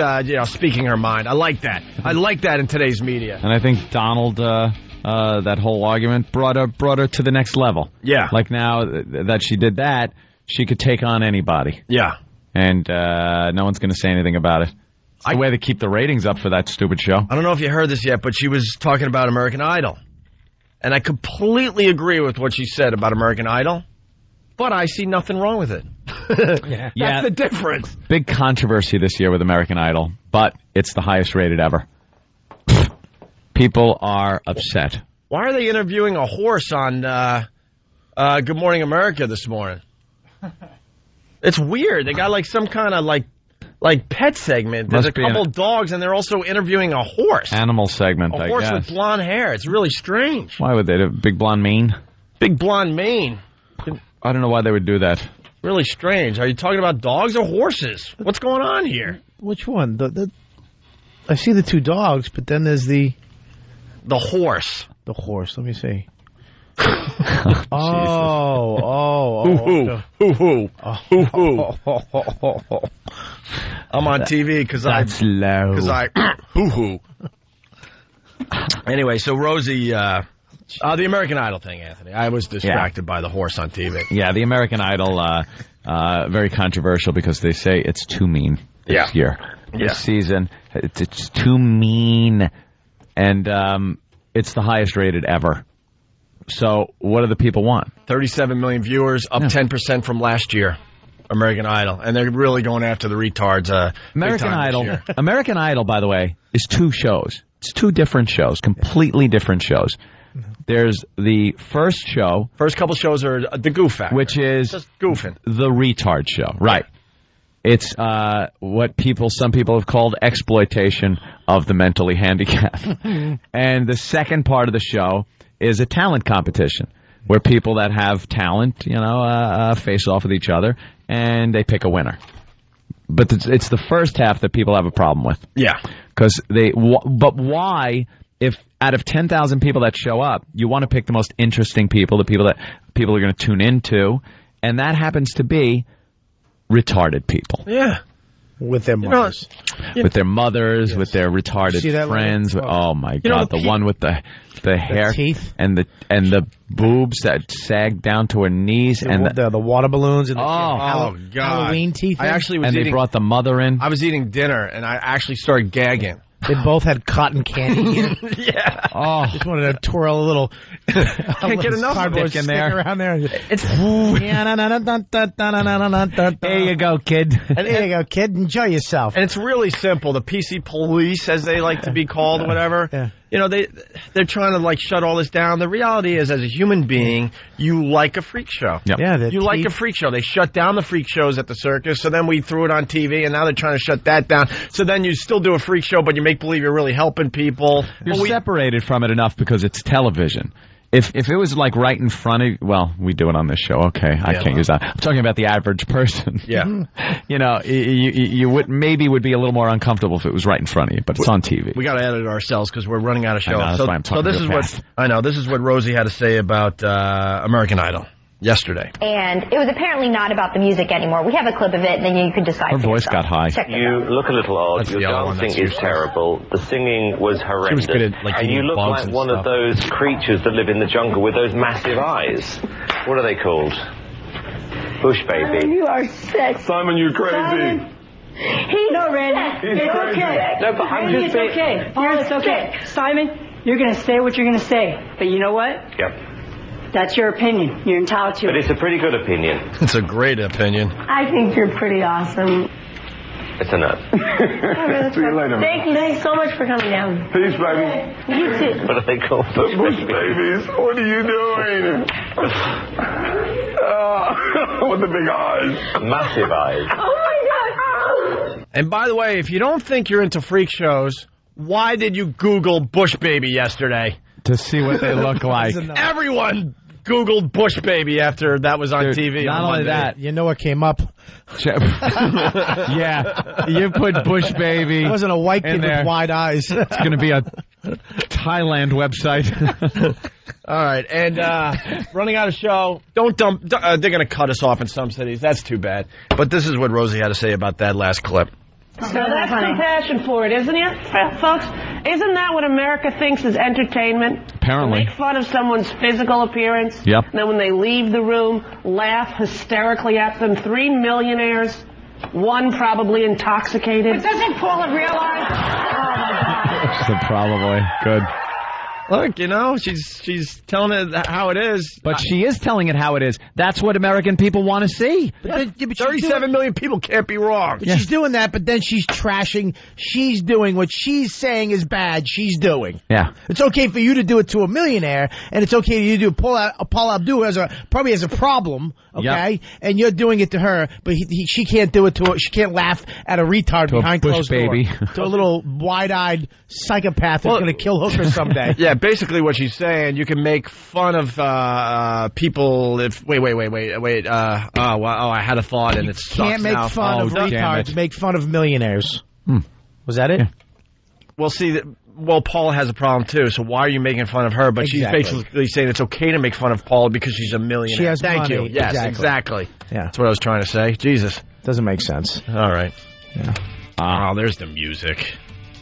speaking her mind. I like that. I like that in today's media. And I think Donald, that whole argument brought her to the next level. Yeah. Like now that she did that, she could take on anybody. Yeah. And no one's going to say anything about it. It's the way to keep the ratings up for that stupid show. I don't know if you heard this yet, but she was talking about American Idol. And I completely agree with what she said about American Idol, but I see nothing wrong with it. That's the difference. Big controversy this year with American Idol, but it's the highest rated ever. People are upset. Why are they interviewing a horse on Good Morning America this morning? It's weird. They got like some kind of like pet segment. There's a couple dogs, and they're also interviewing a horse. Animal segment, I guess. A horse with blonde hair. It's really strange. Why would they do big blonde mane? Big blonde mane. I don't know why they would do that. Really strange. Are you talking about dogs or horses? What's going on here? Which one? I see the two dogs, but then there's the horse. The horse. Let me see. I'm on TV because hoo-hoo. Anyway, so Rosie, the American Idol thing, Anthony. I was distracted by the horse on TV. Yeah, the American Idol, very controversial because they say it's too mean this year. This season, it's too mean, and it's the highest rated ever. So what do the people want? 37 million viewers, up 10% from last year. American Idol, and they're really going after the retards. American Idol, by the way, is two shows. It's two different shows, completely different shows. There's the first show. First couple shows are the Goof Factor, which is just goofing. The retard show, right? It's what some people have called exploitation of the mentally handicapped. And the second part of the show is a talent competition where people that have talent, face off with each other, and they pick a winner. But it's the first half that people have a problem with. Yeah. But why, if out of 10,000 people that show up, you want to pick the most interesting people, the people that people are going to tune into, and that happens to be retarded people. Yeah. With their mothers. With their mothers, with their retarded friends. Oh, my God. The one with the hair. Teeth. And the boobs that sag down to her knees. The water balloons. And God. Halloween teeth. They brought the mother in. I was eating dinner, and I actually started gagging. They both had cotton candy in. Yeah. Oh. Just wanted to twirl a little. Can't get enough of it in there. Around there. It's. There you go, kid. And there you go, kid. Enjoy yourself. And it's really simple. The PC police, as they like to be called, whatever. Yeah. They're trying to shut all this down. The reality is, as a human being, you like a freak show. Yep. Yeah. You like a freak show. They shut down the freak shows at the circus, so then we threw it on TV, and now they're trying to shut that down. So then you still do a freak show, but you make believe you're really helping people. You're separated from it enough because it's television. If it was right in front of, well, we do it on this show. Okay, I can't use that. I'm talking about the average person. Yeah. You would be a little more uncomfortable if it was right in front of you, but it's on TV. We got to edit it ourselves because we're running out of show. That's why I'm talking this is fast. This is what Rosie had to say about American Idol yesterday. And it was apparently not about the music anymore. We have a clip of it, and then you can decide. Her voice got high. You look a little odd. Your dancing is terrible. The singing was horrendous. She was good at, and you look like one of those creatures that live in the jungle with those massive eyes. What are they called? Bush baby. You are sick. Simon, you crazy. Simon. He's not ready. He's it's crazy. okay. No, but I'm just It's okay. It's okay. Simon, you're going to say what you're going to say. But you know what? Yep. That's your opinion. You're entitled to But it. it's a pretty good opinion. It's a great opinion. I think you're pretty awesome. It's a nut. See you later. Thanks so much for coming down. Peace, baby. You too. What are they called? The bush babies. What are you doing? With the big eyes. Massive eyes. Oh my God. And by the way, if you don't think you're into freak shows, why did you Google Bush Baby yesterday? To see what they look like. Everyone Googled Bush baby after that was on TV. Not on only Monday. that, You know what came up? yeah, you put Bush baby. It wasn't a white in kid there. with wide eyes. It's going to be a Thailand website. All right, and running out of show. Don't dump. They're going to cut us off in some cities. That's too bad. But this is what Rosie had to say about that last clip. So that's compassion for it, isn't it, folks? Isn't that what America thinks is entertainment? Apparently. Make fun of someone's physical appearance. Yep. And then when they leave the room, laugh hysterically at them. 3 millionaires, one probably intoxicated. But doesn't Paula realize? Oh, my God. Probably. Good. Look, you know, she's telling it how it is. But she is telling it how it is. That's what American people want to see. But 37 million people can't be wrong. But she's doing that, but then she's trashing. She's doing what she's saying is bad. She's doing. Yeah. It's okay for you to do it to a millionaire, and it's okay for you to do Paul Abdul probably has a problem, okay? Yep. And you're doing it to her, but she can't do it to her. She can't laugh at a retard To a behind Bush closed baby. door. To a little wide-eyed psychopath that's going to kill hookers someday. Yeah, basically what she's saying, you can make fun of people if... Wait. I had a thought and it sucks Can't make now. fun of retards. Make fun of millionaires. Was that it? Yeah. Well, see, Paula has a problem too, so why are you making fun of her? But Exactly. she's basically saying it's okay to make fun of Paula because she's a millionaire. She has Thank money. you. Yes, Exactly. Yeah. That's what I was trying to say. Jesus. Doesn't make sense. All right. Yeah. Oh, there's the music.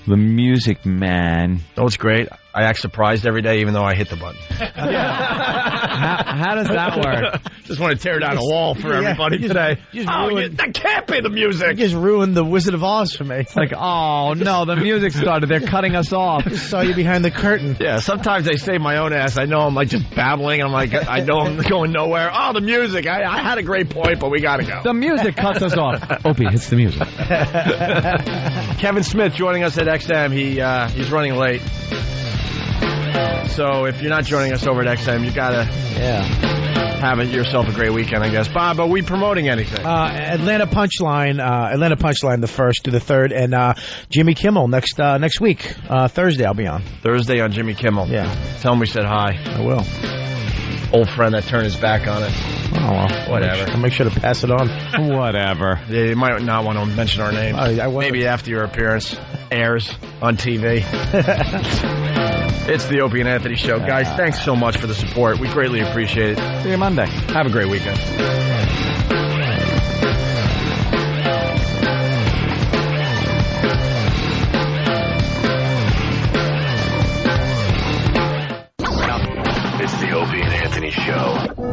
The music man. Oh, it's great. I act surprised every day, even though I hit the button. How does that work? Just want to tear down a wall for everybody today. That can't be the music. You just ruined the Wizard of Oz for me. It's like, oh, no, the music started. They're cutting us off. I just saw you behind the curtain. Yeah, sometimes they save my own ass. I know I'm like just babbling. I'm like, I know I'm going nowhere. Oh, the music. I had a great point, but we got to go. The music cuts us off. Opie hits the music. Kevin Smith joining us at XM. He's running late. So if you're not joining us over at XM, you got to have yourself a great weekend, I guess. Bob, are we promoting anything? Atlanta Punchline, the 1st to the 3rd, and Jimmy Kimmel next week, Thursday. I'll be on. Thursday on Jimmy Kimmel. Yeah. Tell him we said hi. I will. Old friend that turned his back on it. Oh, well. Whatever. I'll make sure to pass it on. Whatever. Yeah, you might not want to mention our name. Maybe after your appearance airs on TV. It's the Opie and Anthony Show. Guys, thanks so much for the support. We greatly appreciate it. See you Monday. Have a great weekend. It's the Opie and Anthony Show.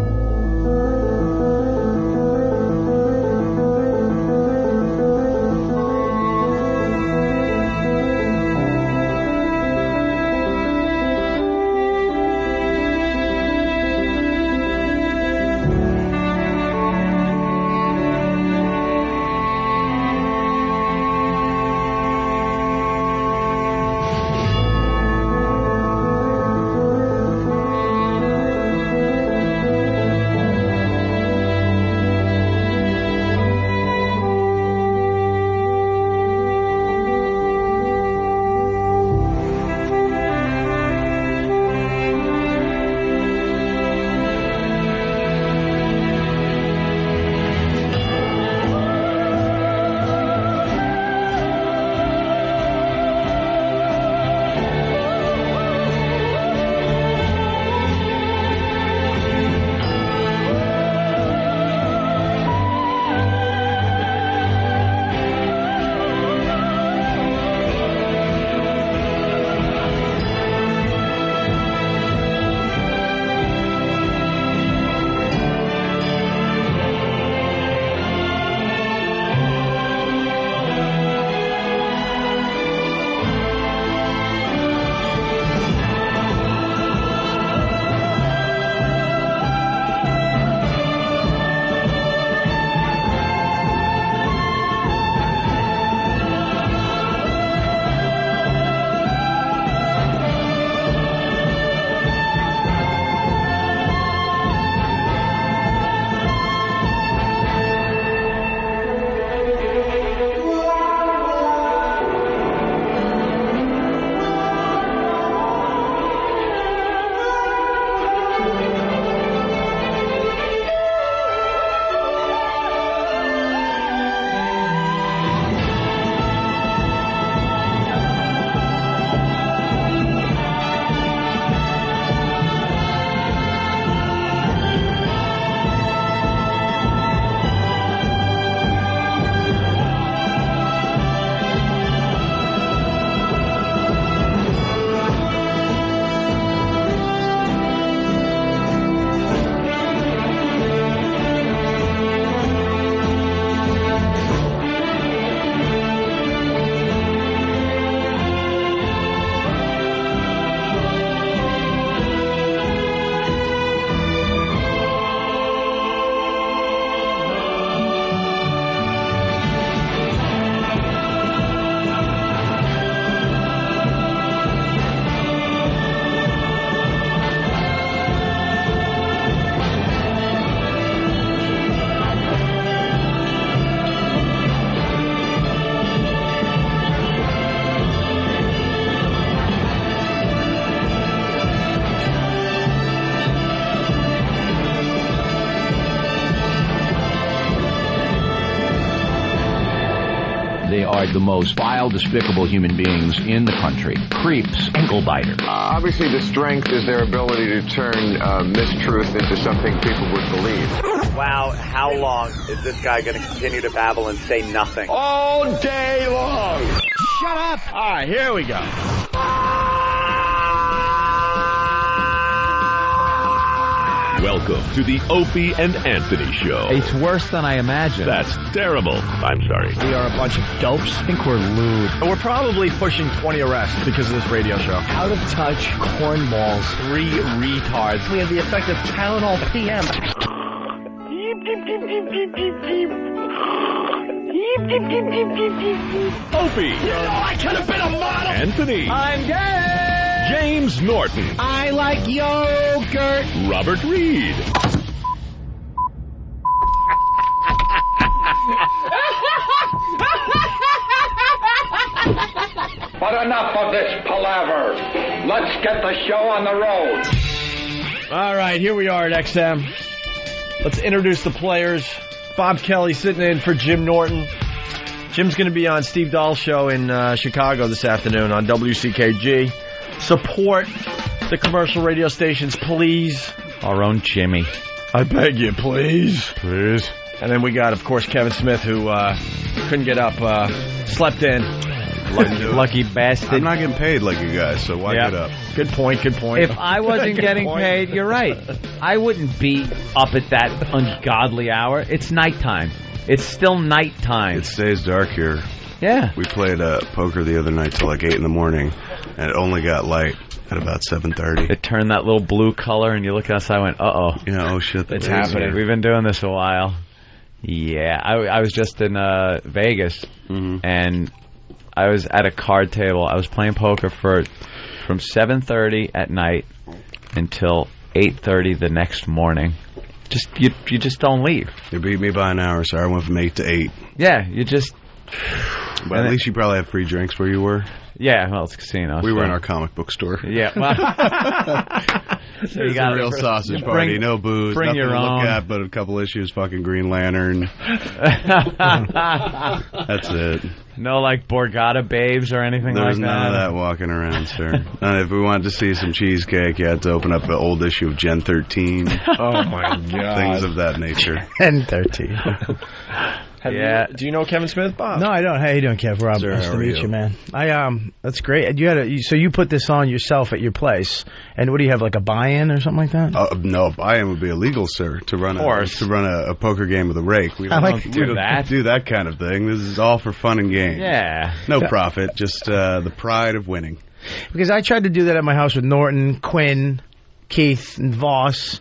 are the most vile, despicable human beings in the country. Creeps, ankle biters. Obviously, the strength is their ability to turn mistruth into something people would believe. Wow, how long is this guy going to continue to babble and say nothing? All day long. Shut up. All right, here we go. Welcome to the Opie and Anthony Show. It's worse than I imagined. That's terrible. I'm sorry. We are a bunch of dopes. I think we're lewd. We're probably pushing 20 arrests because of this radio show. Out of touch cornballs. 3 retards. We have the effect of Tylenol PM. Opie. You know I could have been a model. Anthony. I'm gay. James Norton. I like yogurt. Robert Reed. But enough of this palaver. Let's get the show on the road. All right, here we are at XM. Let's introduce the players. Bob Kelly sitting in for Jim Norton. Jim's going to be on Steve Dahl's show in Chicago this afternoon on WCKG. Support the commercial radio stations, please. Our own Jimmy. I beg you, please. Please. And then we got, of course, Kevin Smith, who couldn't get up, slept in. Lucky bastard. I'm not getting paid like you guys, so why get up? Good point, good point. If I wasn't getting paid, you're right. I wouldn't be up at that ungodly hour. It's nighttime. It's still nighttime. It stays dark here. Yeah. We played poker the other night till like 8 in the morning, and it only got light at about 7:30. It turned that little blue color, and you look outside and went, uh-oh. Yeah, oh shit. It's happening. We've been doing this a while. Yeah. I was just in Vegas, and I was at a card table. I was playing poker from 7:30 at night until 8:30 the next morning. Just you just don't leave. You beat me by an hour, so I went from 8 to 8. Yeah, you just... But at least you probably have free drinks where you were. Yeah, well, it's a casino. We were in our comic book store. Yeah, well... So you got a real sausage party, no booze, bring nothing your to own. look at but a couple issues, fucking Green Lantern. That's it. No, like Borgata babes or anything There like was that? none of that walking around, sir. And if we wanted to see some cheesecake, you had to open up an old issue of Gen 13. Oh, my God. Things of that nature. Gen 13. Yeah. Do you know Kevin Smith, Bob? No, I don't. How you doing, Kev? Rob, Sir, nice how to are meet you? you, man. That's great. So you put this on yourself at your place, and what do you have, like a buy-in or something like that? No, buy-in would be illegal, sir. To run a poker game with a rake. We I don't like do that kind of thing. This is all for fun and games. Yeah. No profit, just the pride of winning. Because I tried to do that at my house with Norton, Quinn, Keith, and Voss,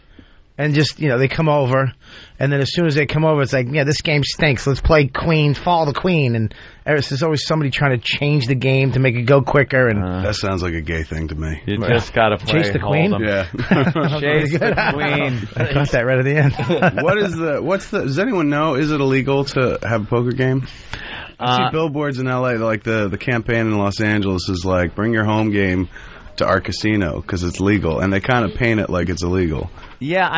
and just, they come over, and then as soon as they come over, it's like, yeah, this game stinks. Let's play Queen, follow the Queen, and there's always somebody trying to change the game to make it go quicker. And that sounds like a gay thing to me. You just got to play Chase the Queen? Yeah. Chase the Queen. I caught that right at the end. Does anyone know, is it illegal to have a poker game? I see billboards in L.A., like the campaign in Los Angeles is like, bring your home game to our casino because it's legal, and they kind of paint it like it's illegal. Yeah,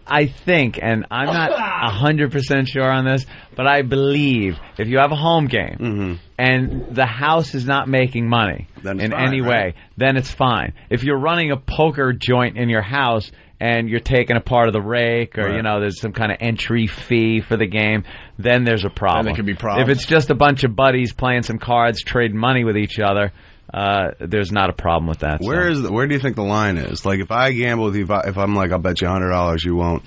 I think, and I'm not 100% sure on this, but I believe if you have a home game and the house is not making money in any way, then it's fine. If you're running a poker joint in your house and you're taking a part of the rake or, there's some kind of entry fee for the game, then there's a problem. Then there could be problems. If it's just a bunch of buddies playing some cards, trading money with each other, there's not a problem with that. Where do you think the line is? Like, if I gamble with you, if I'm like, I'll bet you $100 you won't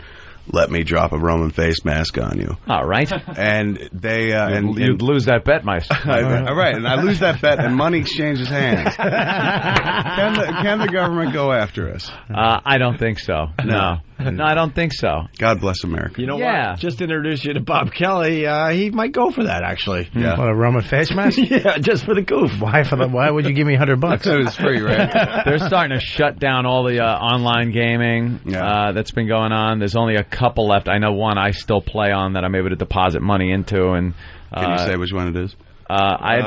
let me drop a Roman face mask on you. All right. And they you'd lose that bet, Meister. All right, and I lose that bet, and money exchanges hands. Can the government go after us? I don't think so. No, I don't think so. God bless America. You know what? Just introduce you to Bob Kelly. He might go for that, actually. Yeah. What, a Roman face mask? Yeah, just for the goof. Why would you give me $100? It was free, right? They're starting to shut down all the online gaming that's been going on. There's only a couple left. I know one I still play on that I'm able to deposit money into. And can you say which one it is? I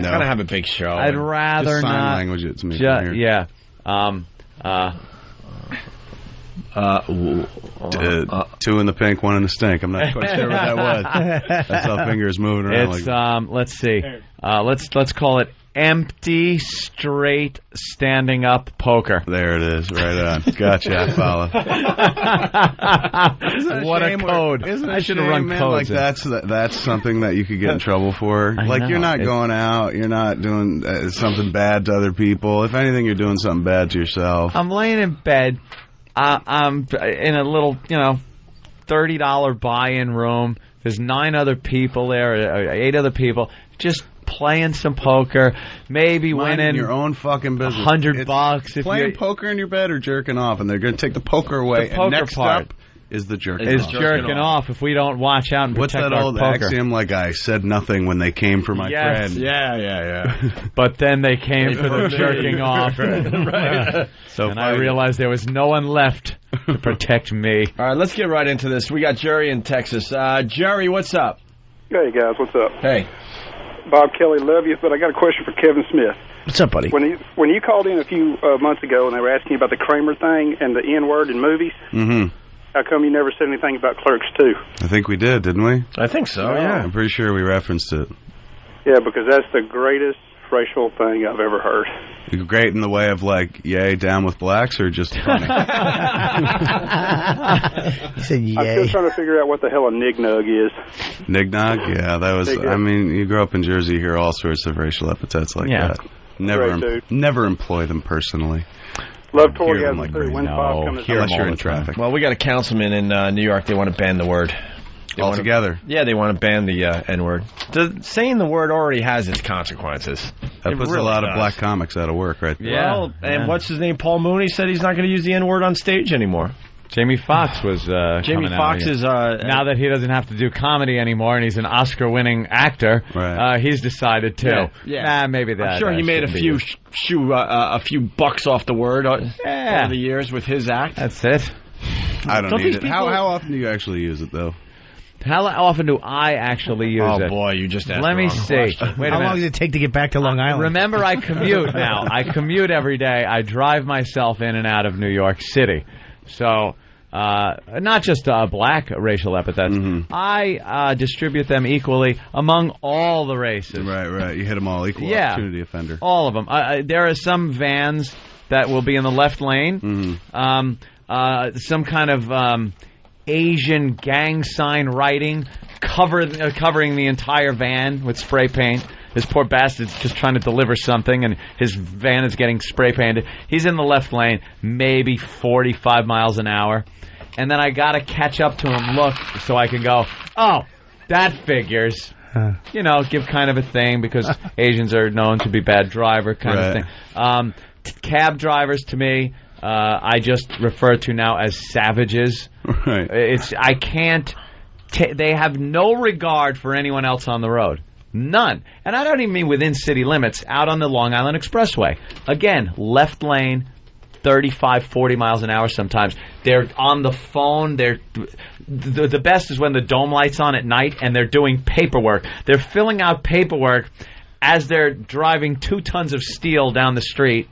gotta have a big show. I'd rather just sign not. language it to me. Yeah. Two in the pink, one in the stink. I'm not quite sure what that was. That's how fingers moving around. It's let's see. Let's call it empty, straight, standing up poker. There it is, right on. Gotcha, I follow. What a code! I should have run codes. Like that's something that you could get in trouble for. Like you're not going out, you're not doing something bad to other people. If anything, you're doing something bad to yourself. I'm laying in bed. I'm in a little, $30 buy-in room. There's 9 other people there, 8 other people, just playing some poker, maybe winning your own fucking business. $100 if playing poker in your bed or jerking off, and they're going to take the poker away. The poker and next part up is the jerking off. Jerking off if we don't watch out and What's protect that our old poker. axiom? Like I said nothing when they came for my friend. Yeah. But then they came for the jerking off. Right. And I realized there was no one left to protect me. All right, let's get right into this. We got Jerry in Texas. Jerry, what's up? Hey, guys, what's up? Hey. Bob Kelly, love you, but I got a question for Kevin Smith. What's up, buddy? When you called in a few months ago and they were asking you about the Kramer thing and the N-word in movies, how come you never said anything about Clerks 2? I think we did, didn't we? I think so, yeah. I'm pretty sure we referenced it. Yeah, because that's the greatest racial thing I've ever heard. Great in the way of like, yay, down with blacks, or just funny? He said yay. I'm still trying to figure out what the hell a nignog is. Nignog? Yeah, that was, I mean, you grow up in Jersey, you hear all sorts of racial epithets like that. Never employ them personally. Love Torgasm, too. When's Bob coming? Unless you're in traffic. Well, we got a councilman in New York. They want to ban the word. Altogether? Yeah, they want to ban the N-word. Saying the word already has its consequences. That puts a lot of black comics out of work right there. Well, and what's his name? Paul Mooney said he's not going to use the N-word on stage anymore. Jamie Foxx was Jamie Foxx is now that he doesn't have to do comedy anymore and he's an Oscar-winning actor. Right. He's decided to. Yeah. Maybe that. I'm sure he made a few bucks off the word over the years with his act. That's it. I don't need it. How often do you actually use it though? How often do I actually use it? Oh boy, you just asked. Let me see. Wait a How minute. long does it take to get back to Long Island? Remember, I commute now. I commute every day. I drive myself in and out of New York City. So, not just black racial epithets. I distribute them equally among all the races. Right. You hit them all. Equal opportunity offender. All of them. There are some vans that will be in the left lane. Some kind of Asian gang sign writing covering the entire van with spray paint. This poor bastard's just trying to deliver something, and his van is getting spray painted. He's in the left lane, maybe 45 miles an hour. And then I got to catch up to him, look, so I can go, oh, that figures. Give kind of a thing, because Asians are known to be bad driver kind of thing. Cab drivers, to me, I just refer to now as savages. Right. I can't. They have no regard for anyone else on the road. None. And I don't even mean within city limits. Out on the Long Island Expressway. Again, left lane, 35, 40 miles an hour sometimes. They're on the phone. The best is when the dome light's on at night and they're doing paperwork. They're filling out paperwork as they're driving 2 tons of steel down the street.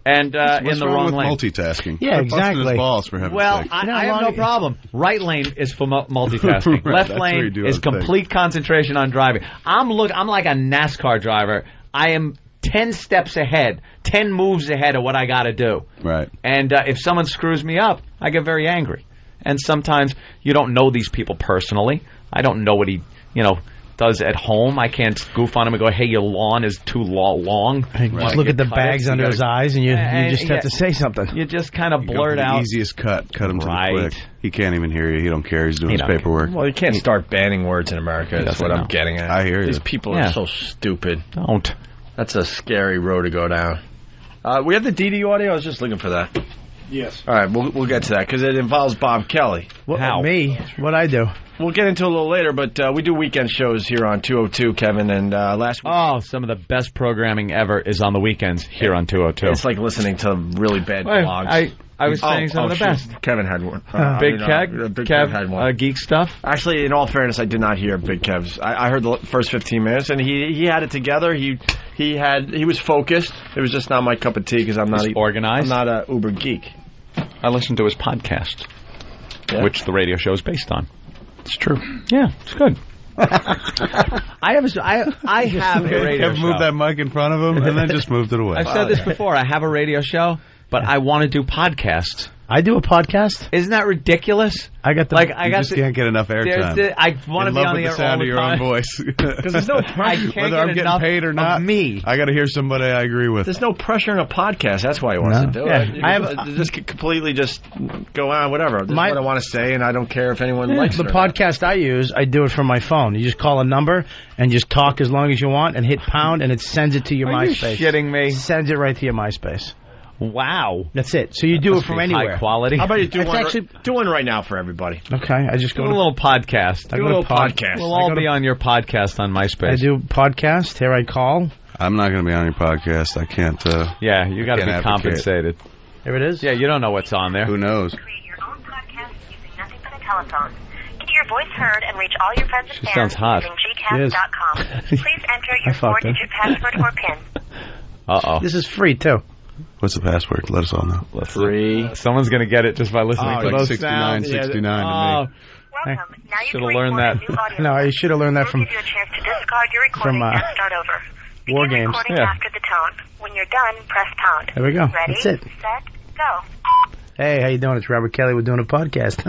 And in the wrong lane. Multitasking. Yeah, exactly. His balls, for heaven's sake. I have no problem. Right lane is for multitasking. Left lane is complete concentration on driving. I'm like a NASCAR driver. I am 10 steps ahead, 10 moves ahead of what I got to do. Right. And if someone screws me up, I get very angry. And sometimes you don't know these people personally. I don't know what he, does at home. I can't goof on him and go, hey, your lawn is too long. Just look at the bags under his eyes and you just have to say something. You just kind of blurt out. The easiest cut him to the quick. He can't even hear you. He don't care. He's doing his paperwork. Well, you can't start banning words in America. That's what I'm getting at. I hear you. These people are so stupid. Don't. That's a scary road to go down. We have the DD audio? I was just looking for that. Yes. All right, we'll get to that because it involves Bob Kelly. How? Me? What'd I do? We'll get into it a little later, but we do weekend shows here on 202, Kevin, and last week... Oh, some of the best programming ever is on the weekends here on 202. It's like listening to really bad blogs. I was saying some of the best. Kevin had one. Big Kev had one. Geek stuff? Actually, in all fairness, I did not hear Big Kev's. I heard the first 15 minutes, and he had it together. He was focused. It was just not my cup of tea because I'm not organized. I'm not a uber geek. I listen to his podcast, which the radio show is based on. It's true. Yeah, it's good. I have a radio show. Moved that mic in front of him and then just moved it away. I've said this before. I have a radio show, but I want to do podcasts. I do a podcast. Isn't that ridiculous? I got the. You just can't get enough airtime. I want to be on the air all the time. In love with the sound of your own voice. Because there's no pressure. Whether I'm getting paid or not, me. I got to hear somebody I agree with. There's no pressure in a podcast. That's why he wants to do it. I have just completely just go on, whatever. This is what I want to say, and I don't care if anyone likes the it. podcast I use. I do it from my phone. You just call a number and just talk as long as you want, and hit pound, and it sends it to your MySpace. You shitting me? Sends it right to your MySpace. Wow. That's it. So you do it from anywhere. High quality. How about you do one right now for everybody? Okay, I just go to a little podcast. Do a little podcast. We'll all be on your podcast on MySpace. I do podcast. Here I call. I'm not going to be on your podcast. I can't. Yeah, you got to be compensated. Here it is. Yeah, you don't know what's on there. Who knows? Create your own podcast using nothing but a telephone. Get your voice heard and reach all your friends and She sounds hot. using gcast.com. Please enter your 4-digit password or PIN. Uh-oh. This is free, too. What's the password? Let us all know. Free. Someone's going to get it just by listening to like those 69, sounds. 69 to me. Welcome. Now you Should can have learned record that. a new audio. No, you should have learned that from We'll give you a chance to discard your recording and start over. War Begin Games. recording Yeah. after the tone. When you're done, press pound. There we go. Ready, That's it. set, go. Hey, how you doing? It's Robert Kelly. We're doing a podcast.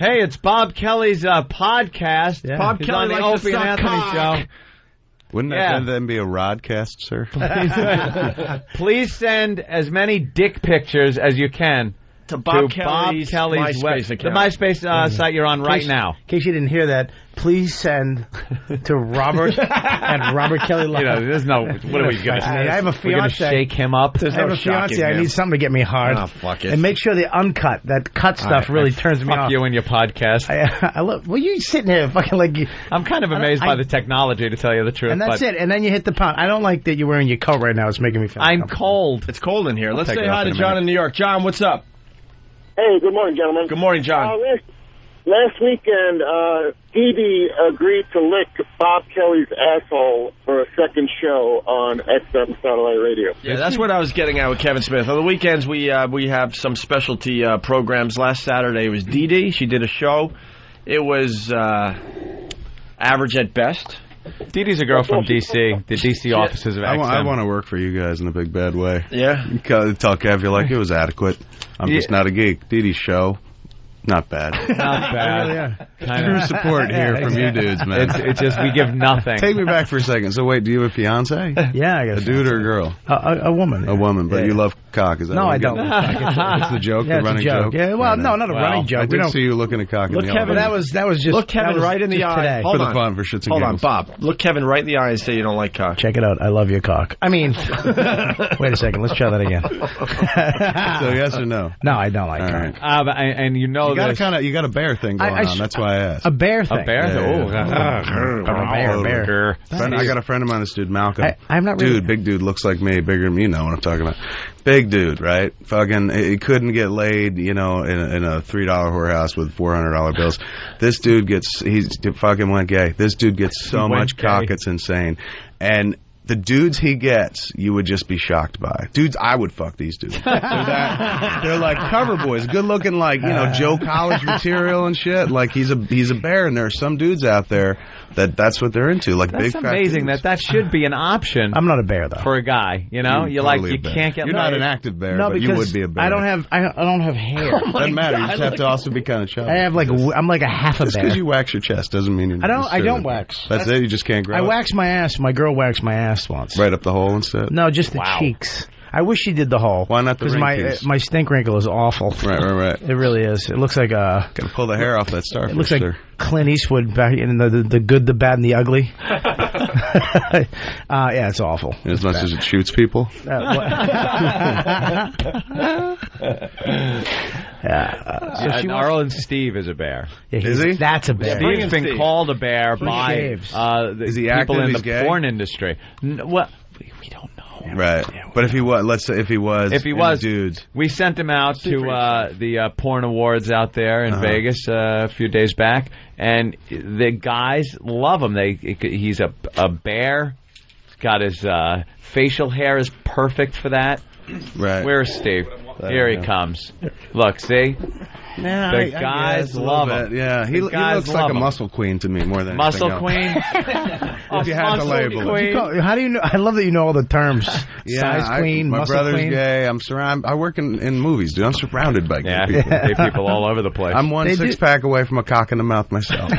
Hey, it's Bob Kelly's podcast. Yeah. Bob Kelly on the Opie and Anthony show. Wouldn't that then be a rodcast, sir? Please send as many dick pictures as you can to Bob Kelly's MySpace account. The MySpace site you're on right now. In case you didn't hear that, please send to Robert at Robert Kelly Live. You know, there's no. What are we going to say? I have a We're going to fiance. shake him up. I have a fiance. I need something to get me hard. Oh, fuck it. And make sure the uncut, that cut stuff really turns me off. Fuck you and your podcast. I love. Well, you sitting here fucking like you. I'm kind of amazed by the technology, to tell you the truth. And that's it. And then you hit the pound. I don't like that you're wearing your coat right now. It's making me feel. I'm cold. It's cold in here. Let's take say it off hi to in a John minute. in New York. John, what's up? Hey, good morning, gentlemen. Good morning, John. Last weekend, Dee Dee agreed to lick Bob Kelly's asshole for a second show on XM Satellite Radio. Yeah, that's what I was getting at with Kevin Smith. On the weekends, we have some specialty programs. Last Saturday was Dee Dee. She did a show. It was average at best. Dee Dee's a girl from D.C., the D.C. offices of XM. I want to work for you guys in a big bad way. Yeah? You tell Kev you're like, it was adequate. I'm just not a geek. Dee Dee's show, not bad. Not bad. True support here from you dudes, man. It's just we give nothing. Take me back for a second. So wait, do you have a fiance? Yeah, I got a dude or a girl? A woman. A woman, but you love cock. Is that No, what I I'm don't. getting at? It's the joke, Yeah, the it's a running joke. Yeah, well, no, not a running joke. I We did don't- see you looking at cock in Look, the Kevin, elevator. That was just. Look Kevin right in the eye. Today. Hold For on. the fun, for shits and Hold on, giggles. Bob. Look Kevin right in the eye and say you don't like cock. Check it out. I love your cock. I mean, wait a second. Let's try that again. So yes or no? No, I don't like All cock. right. And you know You got this. you got a bear thing going on. That's why I asked. A bear thing. A bear? Yeah. bear. I got a friend of mine, this dude Malcolm. I'm not really. Dude, big dude, looks like me, bigger than me. You know what I'm talking about. Big dude, right? Fucking, he couldn't get laid, you know, in a $3 whorehouse with $400 bills. This dude he fucking went gay. This dude gets so much cock, it's insane. And the dudes he gets, you would just be shocked by. Dudes, I would fuck these dudes. They're like cover boys, good looking, like, you know, Joe College material and shit. Like he's a bear, and there are some dudes out there that's what they're into, like That's big fat amazing dudes. that should be an option. I'm not a bear though. For a guy, you know, You're you totally a bear. can't get. You're laid. not an active bear, No, but you because would be a bear. I don't have hair. Doesn't matter. You just have to also be kind of chubby. I have I'm like a half a Just bear. because you wax your chest doesn't mean you're. I don't wax. That's it. You just can't grow. I it? wax my ass. My girl waxed my ass once. Right up the hole instead. No, just the cheeks. I wish she did the hole. Why not the Because ring piece? my stink wrinkle is awful. Right. It really is. It looks like Got to pull the hair off that starfish. It looks like there. Clint Eastwood back in the good, the bad, and the ugly. Yeah, it's awful. As much as it shoots people. Arlen Steve is a bear. Yeah, is he? That's a bear. Steve's been called a bear by Is he people active? in He's the gay? porn industry. Well, we don't know. Right. But if he was, let's say if he was, dudes, we sent him out to the porn awards out there in Vegas a few days back, and the guys love him. He's a bear. He's got his facial hair is perfect for that. Right. Where's Steve? Here he comes. Look, see? Nah, The guys love him. Yeah, he looks like a muscle queen to me more than Muscle anything queen? If you had to label it. How do you know? I love that you know all the terms. Yeah, Size queen, my muscle brother's queen. gay. I work in movies, dude. I'm surrounded by gay people. Gay people all over the place. I'm one six-pack away from a cock in the mouth myself.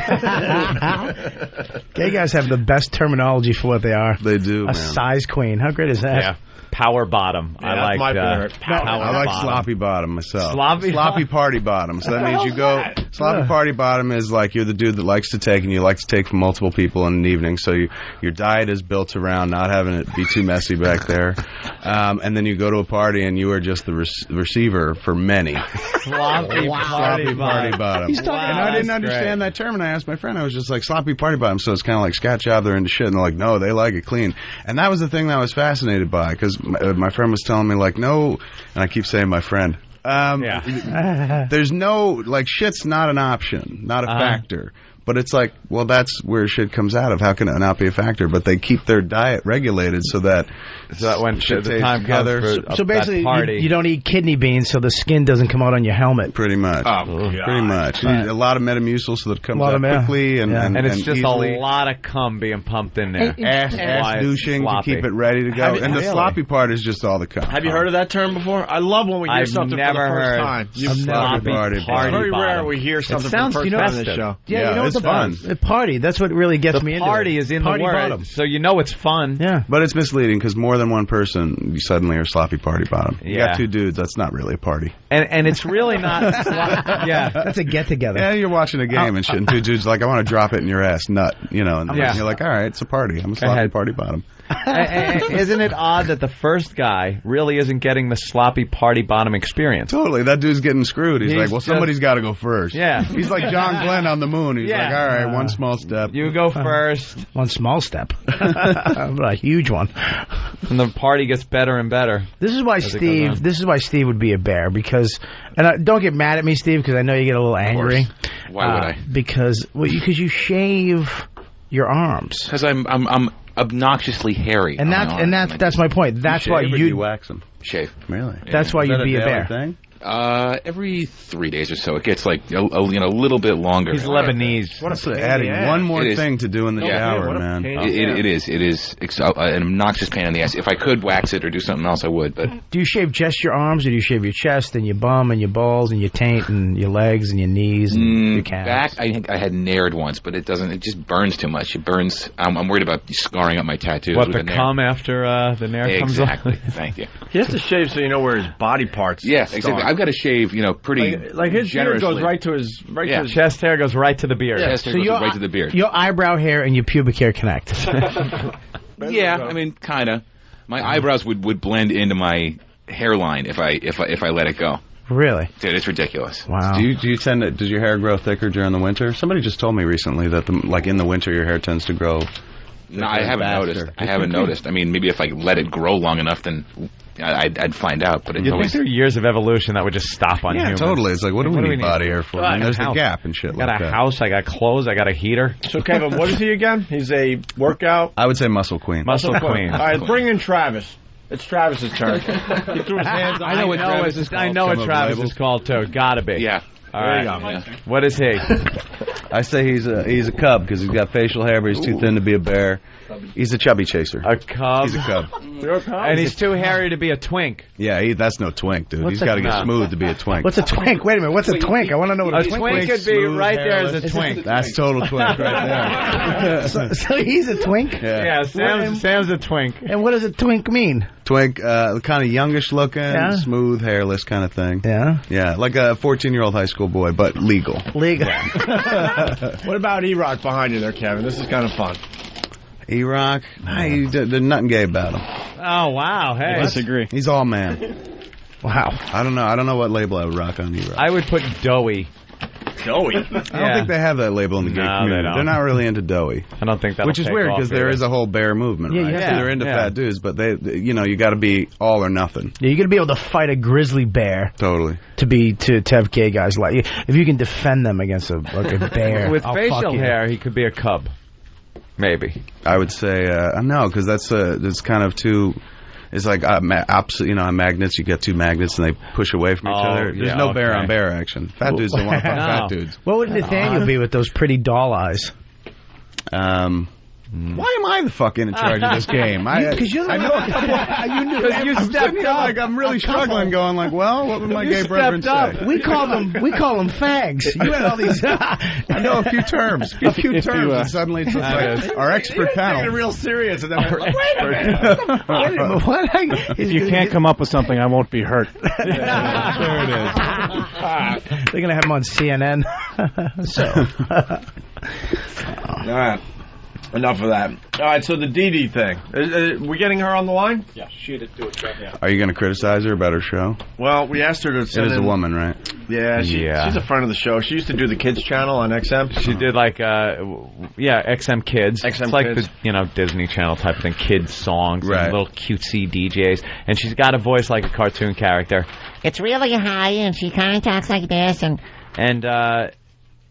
Gay guys have the best terminology for what they are. They do, A man. size queen. How great is that? Yeah. Power bottom. Yeah, I that's like my favorite. I like sloppy bottom myself. Sloppy party bottom. So that means you go. Sloppy party bottom is like you're the dude that likes to take, and you like to take from multiple people in an evening. So your diet is built around not having it be too messy back there. And then you go to a party, and you are just the receiver for many. Sloppy Sloppy party bottom. He's talking, And I didn't understand that term, and I asked my friend. I was just like, sloppy party bottom. So it's kind of like scat job. They're into shit, and they're like, no, they like it clean. And that was the thing that I was fascinated by, because my friend was telling me, like, no, and I keep saying my friend. There's no, like, shit's not an option, not a factor. But it's like, well, that's where shit comes out of. How can it not be a factor? But they keep their diet regulated so that when shit the tastes time together. comes So basically, you don't eat kidney beans, so the skin doesn't come out on your helmet. Pretty much. Pretty much. Right. A lot of Metamucil so that it comes A lot out of quickly and it's just easily. a lot of cum being pumped in there. Ass douching to keep it ready to go. And the sloppy part is just all the cum. Have you heard of that term before? I love when we hear something for the first time. Sloppy party. It's very rare we hear something for the first time on this show. Yeah, you know it's fun. The party. That's what really gets me into it. Party is in Party the word, bottom. so you know it's fun. Yeah. But it's misleading because more than one person you suddenly are sloppy party bottom. You got two dudes, that's not really a party. And it's really not. Yeah, that's a get together. Yeah, you're watching a game and shit, and two dudes like, I want to drop it in your ass, nut, you know, and Yeah. you're like, all right, it's a party. I'm a sloppy party bottom. Isn't it odd that the first guy really isn't getting the sloppy party bottom experience? Totally, that dude's getting screwed. He's like, well, just- somebody's got to go first. Yeah. He's like John Glenn on the moon. He's Yeah. like, all right, one small step. You go first. One small step. A huge one. And the party gets better and better. This is why Steve would be a bear, because, and don't get mad at me, Steve, because I know you get a little angry. Why would I? Because you shave your arms. Because I'm obnoxiously hairy. And that's my point. That's why you wax them. Shave. Really? That's why you'd be a bear. Thing? Every 3 days or so, it gets like a little bit longer. He's Lebanese. What a adding one more thing to do in the shower, man. It is an obnoxious pain in the ass. If I could wax it or do something else, I would. But do you shave just your arms, or do you shave your chest and your bum and your balls and your taint and your legs and your knees and your calves? Back, I think I had nared once, but it doesn't. It just burns too much. It burns. I'm worried about scarring up my tattoos. What, with the a nair. cum after the nair comes off? Exactly. Thank you. He has to shave so you know where his body parts. Yes, exactly. I've got to shave, pretty like his beard generously. goes right to his Yeah. Chest hair goes right to the beard. Chest hair goes right to the beard. Your eyebrow hair and your pubic hair connect. Yeah, I mean, kind of. My eyebrows would blend into my hairline if I let it go. Really? Dude, it's ridiculous. Wow. Does your hair grow thicker during the winter? Somebody just told me recently that in the winter your hair tends to grow. No, I haven't faster. noticed. I haven't noticed. I mean, maybe if I let it grow long enough, then I'd find out. But it's You think always there are years of evolution that would just stop on humans? Totally. It's like, what do we need body hair for? I And got there's a the house. gap and shit I got like a that. house, I got clothes, I got a heater. So, Kevin, what is he again? He's a workout I would say muscle queen. Muscle queen. All right, bring in Travis. It's Travis's turn. He threw his hands up. I know what Travis is called too. Gotta be. Yeah. All There right. you go. Yeah. What is he? I say he's a cub because he's got facial hair, but he's too thin to be a bear. He's a chubby chaser. A cub. He's a cub. And he's too hairy to be a twink. Yeah, that's no twink, dude. What's He's a- got to get no. smooth to be a twink. What's a twink? Wait a minute. What's a twink? I want to know what A twink could be smooth, right there as a hairless. twink. That's total twink right there. So he's a twink? Yeah. Yeah, Sam's a twink. And what does a twink mean? Twink, kind of youngish looking, Yeah. smooth, hairless kind of thing. Yeah. Yeah, like a 14-year-old high school boy, but legal. Legal. What about E-Rock behind you there, Kevin? This is kind of fun. E-Rock, there's nothing gay about him. Oh, wow. Hey. I disagree. He's all man. Wow. I don't know what label I would rock on E-Rock. I would put doughy. Joey. I don't think they have that label in the gay No, they community. don't. They're not really into doughy. I don't think that'll Which is take weird off because there either. is a whole bear movement, Yeah, right? yeah. So they're into Yeah. fat dudes, but you got to be all or nothing. Yeah, you're going to be able to fight a grizzly bear Totally. to have gay guys like you. If you can defend them against a bear. With I'll fuck facial you. hair, he could be a cub. Maybe. I would say no, because that's kind of too. It's like opposite, on magnets. You get two magnets and they push away from each other. There's no bear on bear action. Fat dudes don't want to fuck fat dudes. What would Nathaniel be with those pretty doll eyes? Why am I the fucking in charge of this game? Because you're the Because you stepped up. Like I'm really struggling. Going like, well, what would my gay brethren say? We call them fags. You had all these. I know a few terms. And suddenly it's just like our expert panel. Taking it real serious, and then we're like, wait a minute. If you can't come up with something, I won't be hurt. There it is. They're gonna have him on CNN. All right. Enough of that. All right, so the Dee Dee thing. We getting her on the line? Yeah, she did do it. Yeah. Are you going to criticize her about her show? Well, we asked her to send It is a woman, right? Yeah, she's a friend of the show. She used to do the kids channel on XM. She did like, XM Kids. XM it's like Kids. the, Disney Channel type of thing, kids songs, Right. and little cutesy DJs. And she's got a voice like a cartoon character. It's really high, and she kind of talks like this, and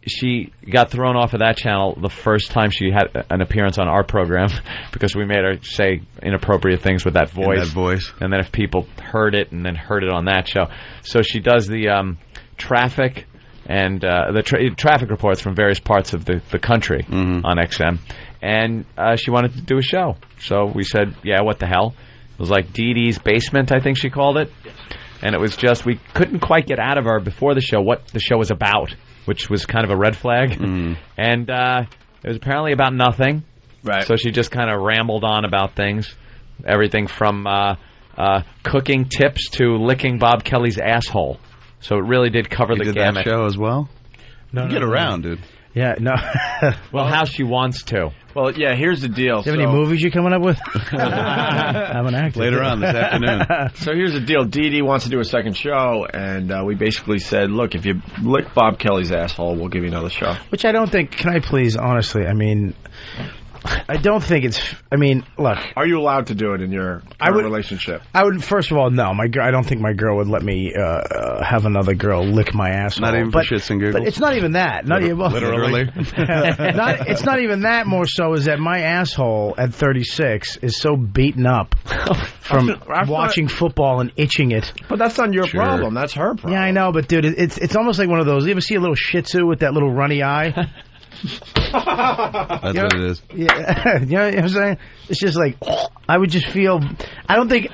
she got thrown off of that channel the first time she had an appearance on our program because we made her say inappropriate things with that voice. And then if people heard it and then heard it on that show. So she does the traffic and the traffic reports from various parts of the country on XM. And she wanted to do a show. So we said, yeah, what the hell? It was like Dee Dee's Basement, I think she called it. And it was just, we couldn't quite get out of her before the show what the show was about, which was kind of a red flag. And it was apparently about nothing. Right. So she just kind of rambled on about things. Everything from cooking tips to licking Bob Kelly's asshole. So it really did cover the did gamut. That show as well? No, Get around, dude. Yeah, no. Well, how she wants to. Well, yeah, here's the deal. Do you have any movies you're coming up with? I'm an actor. Later on this afternoon. So here's the deal. Dee Dee wants to do a second show, and we basically said, look, if you lick Bob Kelly's asshole, we'll give you another show. Which I don't think, can I please, honestly, I don't think it's, look. Are you allowed to do it in your relationship? I would, first of all, no. I don't think my girl would let me have another girl lick my asshole. Not even for shits and giggles? But it's not even that. Literally? It's not even that, more so is that my asshole at 36 is so beaten up from watching football and itching it. But that's not your problem. That's her problem. Yeah, I know, but dude, it's almost like one of those. You ever see a little Shih Tzu with that little runny eye? That's what it is. Yeah, you know what I'm saying? It's just like I would just feel. I don't think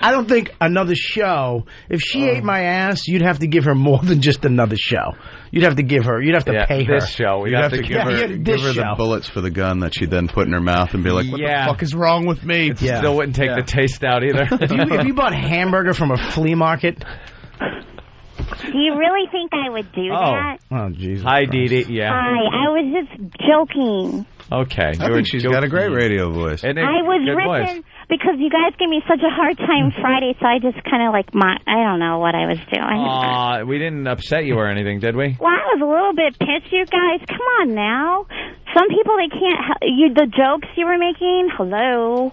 another show. If she ate my ass, you'd have to give her more than just another show. You'd have to give her. You'd have to pay her. This show. You'd have to give her the bullets for the gun that she'd then put in her mouth and be like, "What the fuck is wrong with me?" Yeah. Still wouldn't take the taste out either. if you bought hamburger from a flea market. Do you really think I would do that? Oh, Jesus. Hi, Dee Dee. Yeah. Hi, I was just joking. Okay. I think she's got a great radio voice. I was written because you guys gave me such a hard time Friday, so I just kind of I don't know what I was doing. We didn't upset you or anything, did we? Well, I was a little bit pissed, you guys. Come on now. Some people, they can't. The jokes you were making, hello.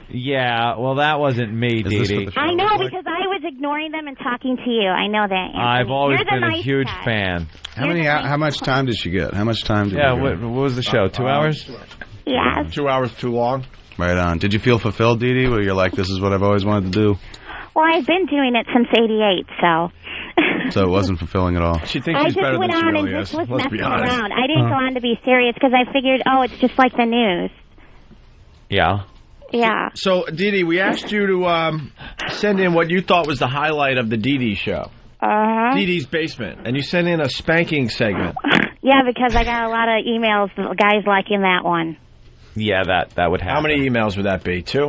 Yeah, well, that wasn't me, Dee Dee. I know, because I was ignoring them and talking to you. I know that, Anthony. I've always You're the been a nice huge guy. fan. How much time did she get? How much time did you get? What was the show? 2 hours? Yes. 2 hours too long. Right on. Did you feel fulfilled, Dee Dee, where you're like, this is what I've always wanted to do? Well, I've been doing it since '88, so. So it wasn't fulfilling at all. She thinks I she's just better went than she on really and is. just was Let's be messing honest. around. I didn't go on to be serious because I figured, it's just like the news. Yeah. Yeah. So, Dee Dee, we asked you to send in what you thought was the highlight of the Dee Dee show. Dee Dee's Basement. And you sent in a spanking segment. Yeah, because I got a lot of emails, guys liking that one. Yeah, that would happen. How many emails would that be? 2?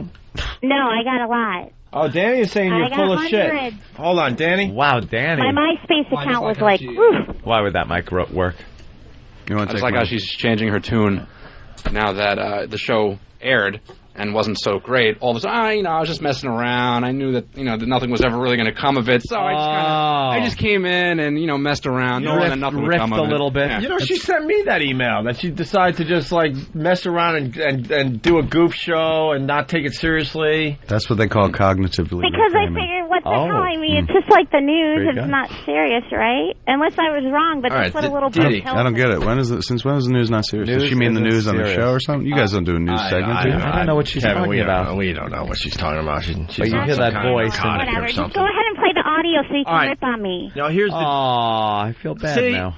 No, I got a lot. Oh, Danny is saying you're I got full of shit. hundreds. Hold on, Danny. Wow, Danny. My MySpace account was like, whew. Why would that mic work? You I just like how she's changing her tune now that the show aired and wasn't so great. All of a sudden, I was just messing around. I knew that, that nothing was ever really going to come of it. So I just came in and, messed around, knowing that nothing would come of it. a little bit. Yeah. She sent me that email that she decided to just mess around and do a goof show and not take it seriously. That's what they call cognitively Because I reframing. figured, what the hell? I mean, it's just like the news. Very It's good. not serious, right? Unless I was wrong, but just put a little bit of I don't get it. Since when is the news not serious? Does she mean the news on the show or something? You guys don't do a news segment, do you? I don't know what she's Kevin, talking about. We don't know what she's talking about. She's But you hear that voice. Whatever. Just go ahead and play the audio so you can rip on me. Now here's the. I feel bad now.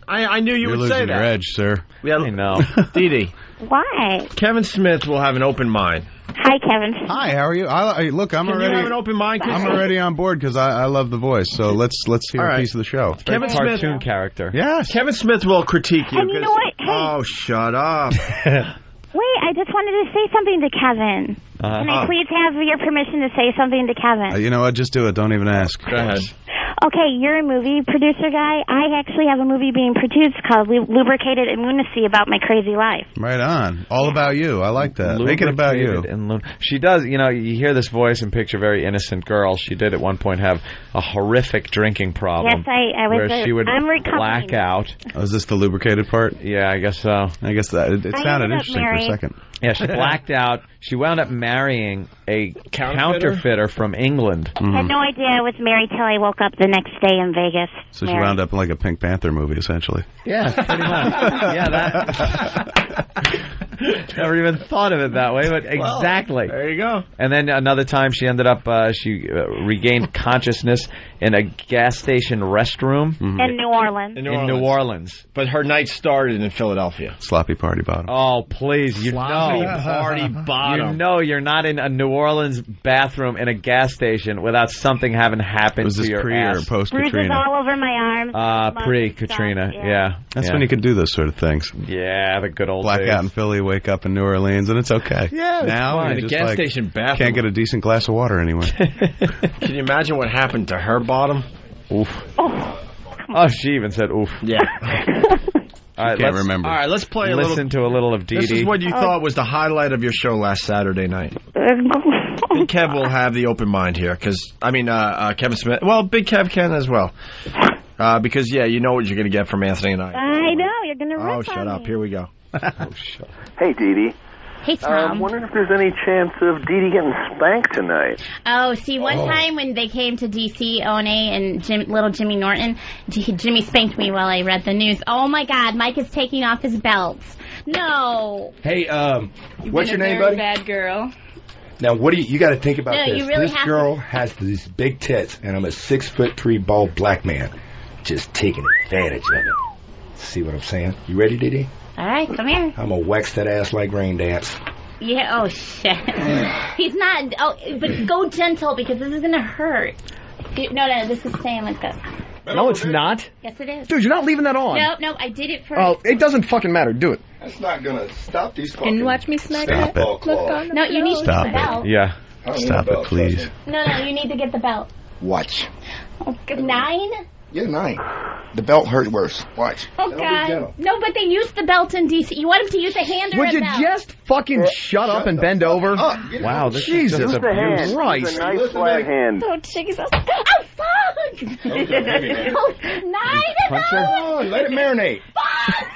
I knew you You're would say losing that. your edge, sir. I know. Dee Dee. What? Kevin Smith will have an open mind. Hi, Kevin. Hi, how are you? Look, I'm Can already. you have an open mind? I'm already on board because I love the voice. So let's hear a piece of the show. Kevin Smith, cartoon character. Yes. Kevin Smith will critique you. And you know what? Hey. Oh, shut up. Wait, I just wanted to say something to Kevin. Can I please have your permission to say something to Kevin? You know what? Just do it. Don't even ask. Go ahead. Okay, you're a movie producer guy. I actually have a movie being produced called Lubricated Immunacy about my crazy life. Right on. All about you. I like that. Make it about you. She does, you hear this voice and picture very innocent girl. She did at one point have a horrific drinking problem. Yes, I was. Where she would black out. Oh, is this the lubricated part? Yeah, I guess so. I guess that it sounded interesting for a second. Yeah, she blacked out. She wound up marrying a counterfeiter from England. I had no idea I was married till I woke up the next day in Vegas. So she wound up in like a Pink Panther movie, essentially. Yeah, pretty much. Yeah, that. Never even thought of it that way, but exactly. There you go. And then another time she ended up, she regained consciousness in a gas station restroom. In New Orleans. In New Orleans. But her night started in Philadelphia. Sloppy party bottom. Oh, please. Sloppy party bottom. You know you're not in a New Orleans bathroom in a gas station without something having happened Was to this your pre ass. or post Bruises Katrina? all over my arms. Pre-Katrina, yeah. That's when you could do those sort of things. Yeah, the good old Black days. out in Philly, wake up in New Orleans, and it's okay. Yeah, it's now fine. you're A just gas like, station bathroom. Can't get a decent glass of water anywhere. Can you imagine what happened to her bottom? Oof. Oh, she even said oof. Yeah. All right, can't remember. All right, let's play a Listen to a little of Dee Dee. This is what you thought was the highlight of your show last Saturday night. Big Kev will have the open mind here, because, Kevin Smith, well, Big Kev can as well. Because, you know what you're going to get from Anthony and I. I know, you're going to rip on shut up. me. Here we go. Hey, Dee Dee. Hey, Tom. I'm wondering if there's any chance of Dee Dee getting spanked tonight. Oh, see, one time when they came to D.C., One and little Jimmy Norton, Jimmy spanked me while I read the news. Oh, my God, Mike is taking off his belts. No. Hey, You've what's been your a name, very buddy? bad girl. Now, you got to think about No, this. you really This have girl has these big tits, and I'm a 6'3" bald black man, just taking advantage of it. See what I'm saying? You ready, Dee Dee? All right, come here. I'm gonna wax that ass like rain dance. Yeah, oh, shit. He's not. Oh, but go gentle because this is going to hurt. No, this is Sam. Let's go. No, it's not. Yes, it is. Dude, you're not leaving that on. No, I did it first. Oh, it doesn't fucking matter. Do it. That's not gonna stop these fucking... And watch me smack Stop it. it. No, you need to get the belt. Yeah. Stop it, please. No, you need to get the belt. Watch. Oh, 9? Yeah, 9. The belt hurt worse. Watch. Oh, God. No, but they used the belt in D.C. You want him to use a hand or Would a you belt? just fucking shut up and bend over? Wow, this Jesus is just abuse. Christ. It's a nice flat hand. Oh, Jesus. Oh, fuck! Okay. Oh, 9 Punch her. Oh, let it marinate. Fuck!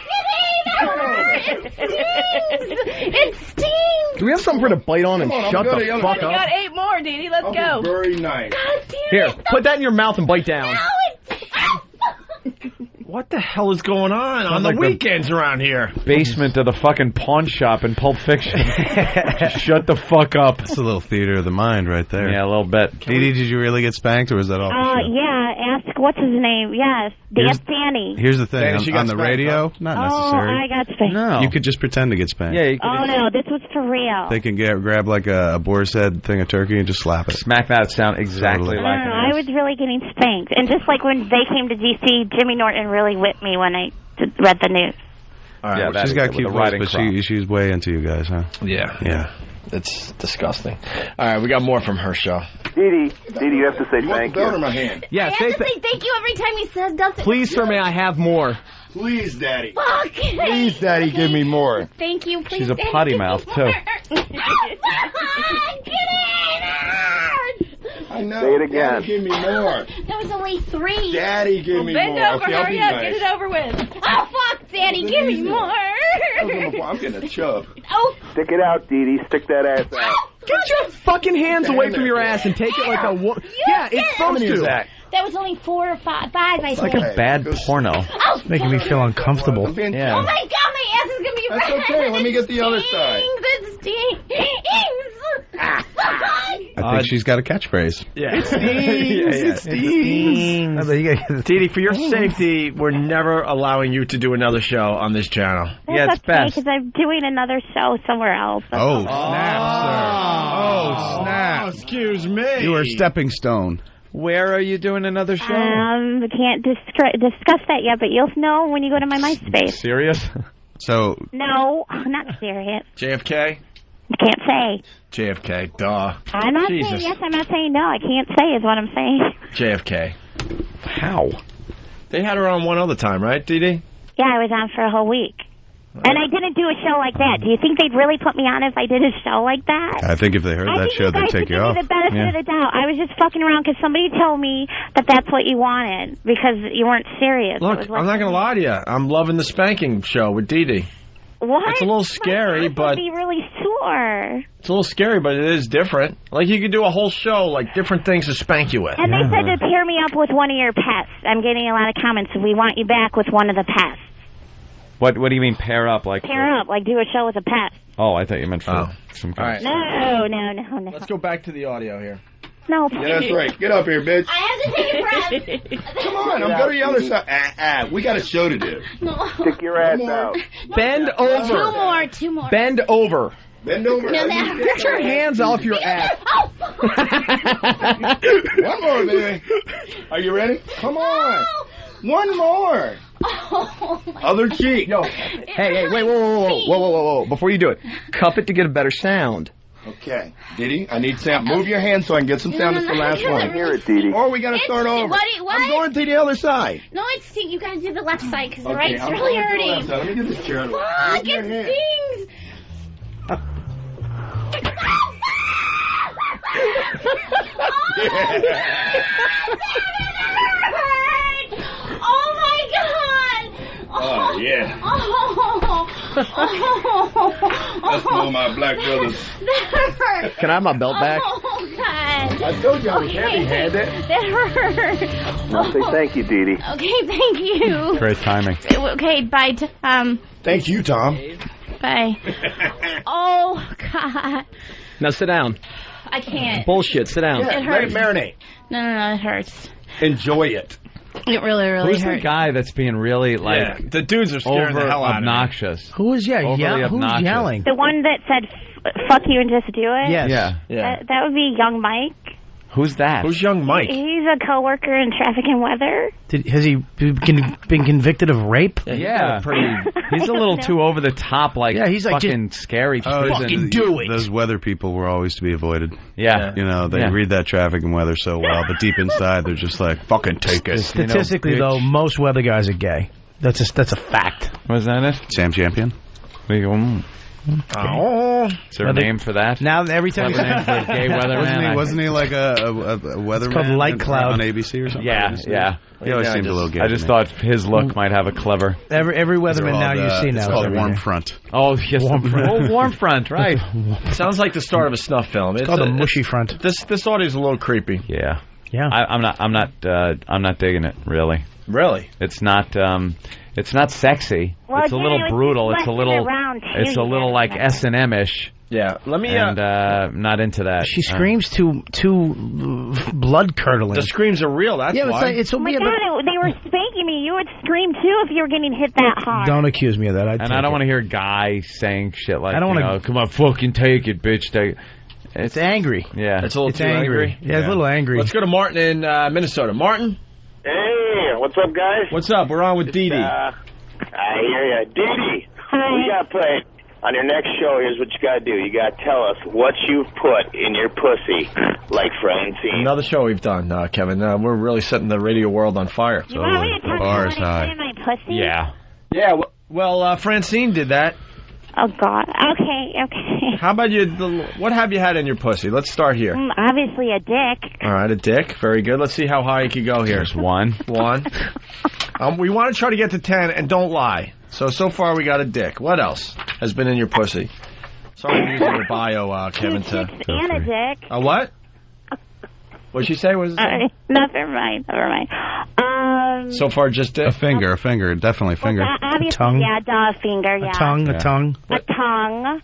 It stings! It stings! Do we have something for her to bite on and Come on, shut I'm the good. fuck We up? got 8 more, Dee Dee. Let's go. Very nice. God damn Here, it. put that in your mouth and bite down. No, What the hell is going on the like the- weekends around here? Basement of the fucking pawn shop in Pulp Fiction. Just shut the fuck up. That's a little theater of the mind right there. Yeah, a little bit. Dee Dee, did you really get spanked, or was that all? Yeah, ask, what's his name? Yes, ask Danny. Here's the thing. Danny, she got On the spanked, radio, huh? not Oh, necessary. I got spanked. No. You could just pretend to get spanked. Yeah, you could Oh, no, this was for real. They can grab like a boar's head thing of turkey and just slap it. smack that sound exactly Totally. like No, it I was really getting spanked. And just like when they came to D.C., Jimmy Norton really whipped me when I read the news. All right, Yeah, that She's is got with cute a voice, riding but crop. she's way into you guys, huh? Yeah. Yeah. It's disgusting. All right, we got more from her show. Dee Dee, you have to say thank Belt in you. my hand. Yeah, I have to say thank you every time he says does it. Please, sir, may I have more? Please, Daddy. Fuck. Please, Daddy, give me more. Thank you. Please. She's a Daddy, potty give me mouth, more. too. Get in! I know. Say it again. Daddy, give me more. That was only 3. Daddy, give me Bend more. over, Okay, I'll hurry be up, nice. get it over with. Oh, fuck, Daddy, That's give me easy. more. I'm getting a chub. Oh, Stick it out, Dee Dee. Stick that ass out. Get your fucking hands away from your ass and take it like a woman. Yeah, it's supposed to. that was only 4 or 5, I It's like think. a bad porno. Oh, Making me feel uncomfortable. Yeah. oh my God, my ass is gonna be That's red. okay. Let me get the other side. It I think she's got a catchphrase. Yeah. It stings. It stings. Dee, for your safety, we're never allowing you to do another show on this channel. That's okay, because I'm doing another show somewhere else. Oh, snap, sir. Oh, snap. Excuse me. You are stepping stone. Where are you doing another show? I can't discuss that yet, but you'll know when you go to my MySpace. Serious? So. No, I'm not serious. JFK? I can't say. JFK, duh. I'm not saying yes, I'm not saying no. I can't say is what I'm saying. JFK. How? They had her on one other time, right, Dee? Yeah, I was on for a whole week. And I didn't do a show like that. Do you think they'd really put me on if I did a show like that? I think if they heard that show, they'd take you off. I think you guys should give me the benefit of the doubt. I was just fucking around because somebody told me that that's what you wanted because you weren't serious. Look, I'm not going to lie to you. I'm loving the spanking show with Dee. What? It's a little scary, but... I'd be really sore. It's a little scary, but it is different. Like, you could do a whole show, like, different things to spank you with. And they said to pair me up with one of your pets. I'm getting a lot of comments. We want you back with one of the pets. What do you mean pair up? Like pair up, like do a show with a pet. Oh, I thought you meant for some kind of... No. Let's go back to the audio here. No. Yeah, that's right. Get up here, bitch. I have to take a breath. Come on, I'm going to the other side. We got a show to do. Stick your ass out. Bend over. Two more. Bend over. Bend over. No, that Get your hands off your ass. One more, baby. Are you ready? Come on. One more. Oh, Other cheek. Yo. Hey, wait, whoa. Before you do it, cuff it to get a better sound. Okay. Diddy, I need sound. Move your hands so I can get some sound. It's the last one. Hear it, Dee. Or we got to start over. What? I'm going to the other side. No, it's you gotta do the left side because the Okay, right's I'm really going to the hurting. left side. Let me get this chair. Fuck, it stings. Oh my god! Oh, yeah. Oh. That's one of my black brothers. That hurt. Can I have my belt back? Oh god. I told you I was heavy-handed. That hurt. I'll say thank you, Dee. Okay, thank you. Great timing. Okay, bye. Thank you, Tom. Bye. Oh god. Now sit down. I can't. Bullshit, sit down. Yeah, It let it hurts. marinate. No, it hurts. Enjoy it. It really Who's hurts. the guy that's being really like the dudes are scaring over the hell out of me. obnoxious? Who is Overly who's obnoxious. yelling? The one that said, fuck you and just do it? Yes. Yeah. That would be Young Mike. Who's that? Who's Young Mike? He's a coworker in Traffic and Weather. Has he been convicted of rape? Yeah, he's a little too over the top, like Yeah, he's like fucking scary. fucking do it. Those weather people were always to be avoided. Yeah. You know, they read that traffic and weather so well, but deep inside they're just like, fucking take it. Statistically, though, most weather guys are gay. That's a fact. Was that it? Sam Champion? We go, Oh. Is there a name for that? Now, every time Clever name for a gay weatherman? Wasn't he like a weatherman? It's called Light Cloud. on ABC or something? Yeah. He always seemed a little gay. I just thought his look might have a clever. Every weatherman now you see now. It's called is Warm every day. Front. Oh, yes. Warm Front. Oh, Warm Front, right. Sounds like the start of a snuff film. It's called a mushy front. This audio's a little creepy. Yeah. Yeah. I'm not digging it, really. Really? It's not sexy. Well, it's a little Danny, brutal. It's a messing little around, too, it's a you little like gotta- S&M-ish. Yeah. Let me And not into that. She screams too blood curdling. The screams are real, that's Yeah, why. it's Oh my God, they were spanking me. You would scream too if you were getting hit that hard. Don't accuse me of that. And I don't want to hear a guy saying shit like, I don't wanna, wanna- come on, fucking take it, bitch. Take it. It's angry. Yeah. It's a little It's too angry. Yeah, it's a little angry. Let's go to Martin in Minnesota. Martin? Hey, what's up, guys? What's up? We're on with Dee Dee. I hear ya. Dee, we got to put on your next show. Here's what you got to do. You got to tell us what you've put in your pussy, like Francine. Another show we've done, Kevin. We're really setting the radio world on fire. You want me to tell you bar what is I high. put in my pussy? Yeah. Yeah, well, Francine did that. Oh, God. Okay. How about you? What have you had in your pussy? Let's start here. Obviously a dick. All right, a dick. Very good. Let's see how high you can go here. There's one. We want to try to get to 10, and don't lie. So far we got a dick. What else has been in your pussy? Sorry I'm using your bio, Kevin. Two chicks and a dick. A what? What'd she say? Never mind. So far, just dick? A finger, definitely finger. Obviously, tongue. yeah, finger, yeah. A tongue. A tongue.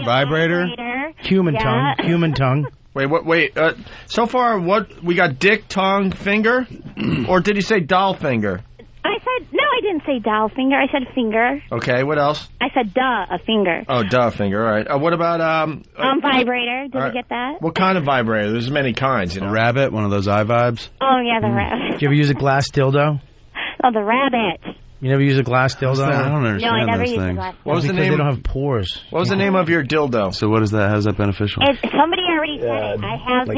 Vibrator. Human tongue. Wait. So far, what we got? Dick, tongue, finger, or did he say doll finger? I didn't say doll finger. I said finger. Okay. What else? I said a finger. Oh, finger. All right. What about vibrator? Did you get that? What kind of vibrator? There's many kinds. You know. A rabbit, one of those iVibes. Oh yeah, the rabbit. Did you ever use a glass dildo? Oh, the rabbit. You never use a glass dildo? I don't understand No, I never those used a things. glass. What was the Because name? they don't have pores. What was the name of your dildo? So what is that? How's that beneficial? Somebody already said it. I have the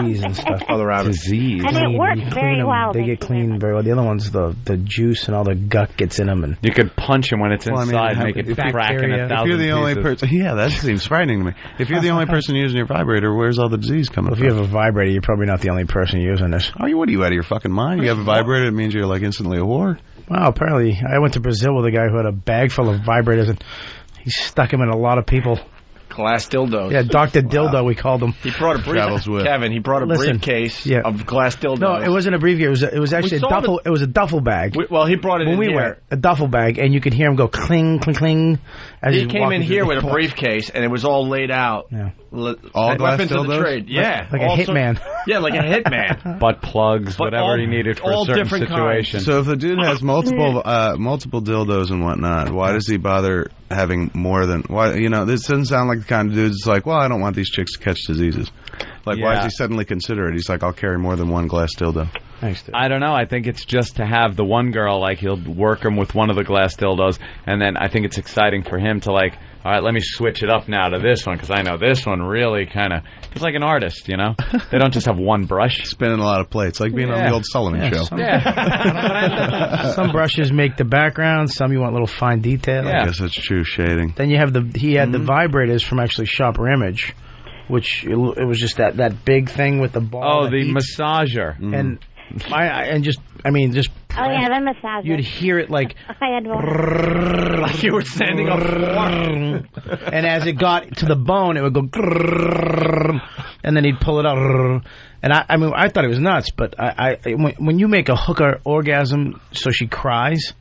Disease and stuff. Oh, the rabbit. Disease. And it works very well. They get cleaned very well. The other ones, the juice and all the gut gets in them. And You could punch him when it's Well, I mean, inside, how- make it if you- crack in bacteria. 1,000 If you're the only pieces. person, yeah, that seems frightening to me. If you're the only person using your vibrator, where's all the disease coming if from? you have a vibrator, you're probably not the only person using this. What are you out of your fucking mind? You have a vibrator, it means you're like instantly a whore. Wow, apparently I went to Brazil with a guy who had a bag full of vibrators, and he stuck them in a lot of people. Glass dildos. Yeah, Dr. Dildo, we called him. He brought a Travels with. Kevin, he brought a briefcase of glass dildos. No, it wasn't a briefcase. It was actually a duffel. It was a duffel bag. Well, he brought it when in we here. went. A duffel bag, and you could hear him go cling, cling, cling. As He he's came in walking here through with the a briefcase, and it was all laid out. Yeah. All glass weapons of the dildos? trade. Yeah, Like a all hitman. Yeah, like a hitman. Butt plugs, But whatever all- he needed for all a certain different situation. So if the dude has multiple dildos and whatnot, why does he bother having more than? Why this doesn't sound like the kind of dude that's like, well, I don't want these chicks to catch diseases. Like, why Yeah. does he suddenly consider it? He's like, I'll carry more than one glass dildo. Thanks, dude. I don't know. I think it's just to have the one girl, like, he'll work him with one of the glass dildos, and then I think it's exciting for him to, like, all right, let me switch it up now to this one, because I know this one really kind of... He's like an artist, you know? They don't just have one brush. Spinning a lot of plates, like being on the old Sullivan show. Some brushes make the background. Some you want little fine detail. I guess that's true, shading. Then you have he had the vibrators from actually Sharper Image, which it was just that big thing with the ball. Oh, that the eats. massager. And just Oh yeah, the massage. you'd hear it like I had one. Like you were standing up and as it got to the bone, it would go, and then he'd pull it out. And I thought it was nuts, but when you make a hooker orgasm so she cries,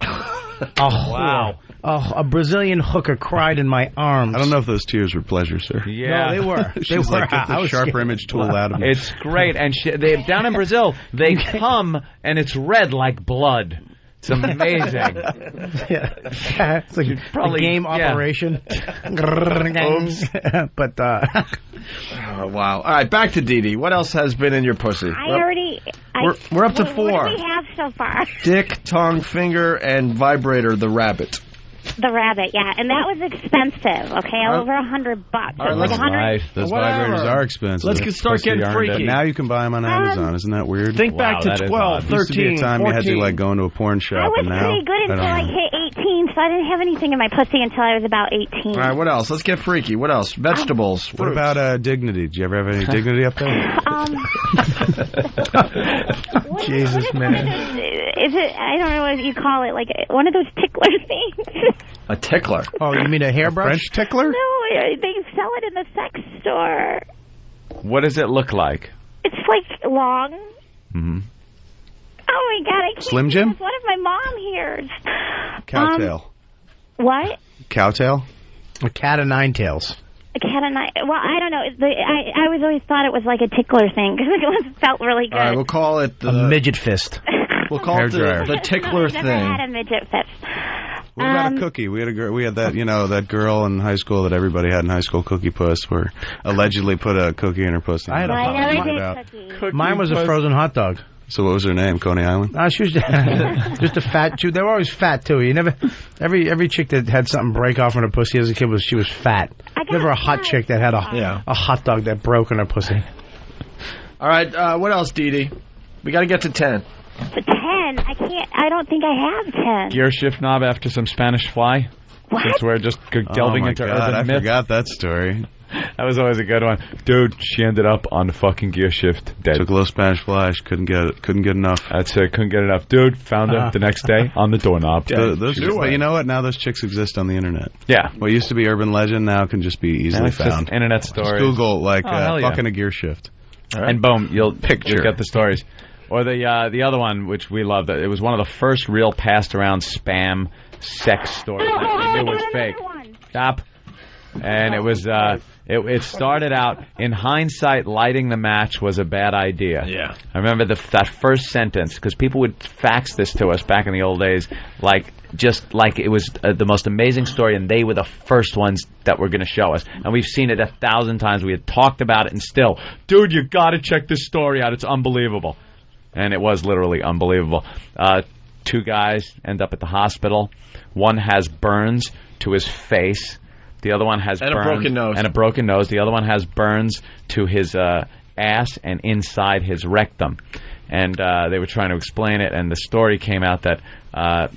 wow. A Brazilian hooker cried in my arms. I don't know if those tears were pleasure, sir. Yeah. No, they were. They She's were. like, get I the was Sharper scared. Image tool out of me. It's great. And they down in Brazil, they come, and it's red like blood. It's amazing. Yeah. It's like probably- a game yeah. operation. But Oh, wow. All right, back to Dee Dee. What else has been in your pussy? We're up to What 4. do we have so far? Dick, tongue, finger, and vibrator, the rabbit. The rabbit, yeah, and that was expensive. Okay, over $100. All right, It was let's- like 100. Nice. Those Whatever. vibrators are expensive. Let's start getting Pussy freaky. But now you can buy them on Amazon. Isn't that weird? Think back to that is 12, odd. 13, Used to be a time 14. you had to like go into a porn shop, I was and now pretty good until I hit 18, so I didn't have anything in my pussy until I was about 18. All right, what else? Let's get freaky. What else? Vegetables. What fruits. about dignity? Did you ever have any dignity up there? Jesus, man. Is it? I don't know what you call it. Like one of those tickler things. A tickler. Oh, you mean a hairbrush? French tickler? No, they sell it in the sex store. What does it look like? It's like long. Mm-hmm. Oh my god, I can't. Slim Jim? What if my mom hears? Cowtail. What? Cowtail? A cat of nine tails. A cat and I. Well, I don't know. I always thought it was like a tickler thing because it felt really good. All right, we'll call it A midget fist. We'll call it the tickler I've never thing. had a midget fist. What about a cookie? We had a girl. We had that, that girl in high school that everybody had in high school, Cookie Puss, where allegedly put a cookie in her pussy. I had a I never hot did cookie. Mine was a frozen hot dog. So what was her name? Coney Island. She was just a fat. They were always fat too. You never every chick that had something break off in her pussy as a kid she was fat. Never a hot chick that had a hot dog that broke in her pussy. All right, what else, Dee Dee? We got to get to 10. To 10, I can't. I don't think I have 10. Gear shift knob after some Spanish fly? What? Since we're just delving into urban I myth. forgot that story. That was always a good one. Dude, she ended up on the fucking gear shift dead. Took a little Spanish fly. She couldn't get enough. That's it. Couldn't get enough. Dude, found her the next day on the doorknob. But you know what? Now those chicks exist on the internet. Yeah. What used to be urban legend now can just be easily It's just found. internet stories. Just Google hell yeah. fucking a gear shift. And boom, you'll get the stories. Or the other one, which we loved, it was one of the first real passed around spam sex stories that we knew was fake. Stop. And it was it started out, in hindsight, lighting the match was a bad idea. Yeah. I remember that first sentence, because people would fax this to us back in the old days, just like it was the most amazing story, and they were the first ones that were going to show us. And we've seen it 1,000 times. We had talked about it, and still, dude, you got to check this story out. It's unbelievable. And it was literally unbelievable. 2 guys end up at the hospital. One has burns to his face. The other one has burns. And a broken nose. And a broken nose. The other one has burns to his ass and inside his rectum. And they were trying to explain it, and the story came out that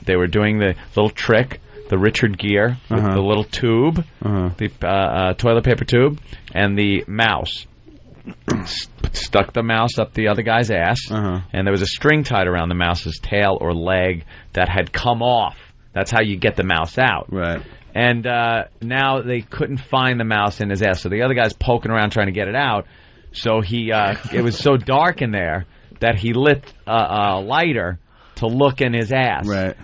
they were doing the little trick, the Richard Gere, with the little tube, the toilet paper tube, and the mouse. Stuck the mouse up the other guy's ass, and there was a string tied around the mouse's tail or leg that had come off. That's how you get the mouse out. Right. And now they couldn't find the mouse in his ass, so the other guy's poking around trying to get it out. So he, it was so dark in there that he lit a lighter to look in his ass. Right.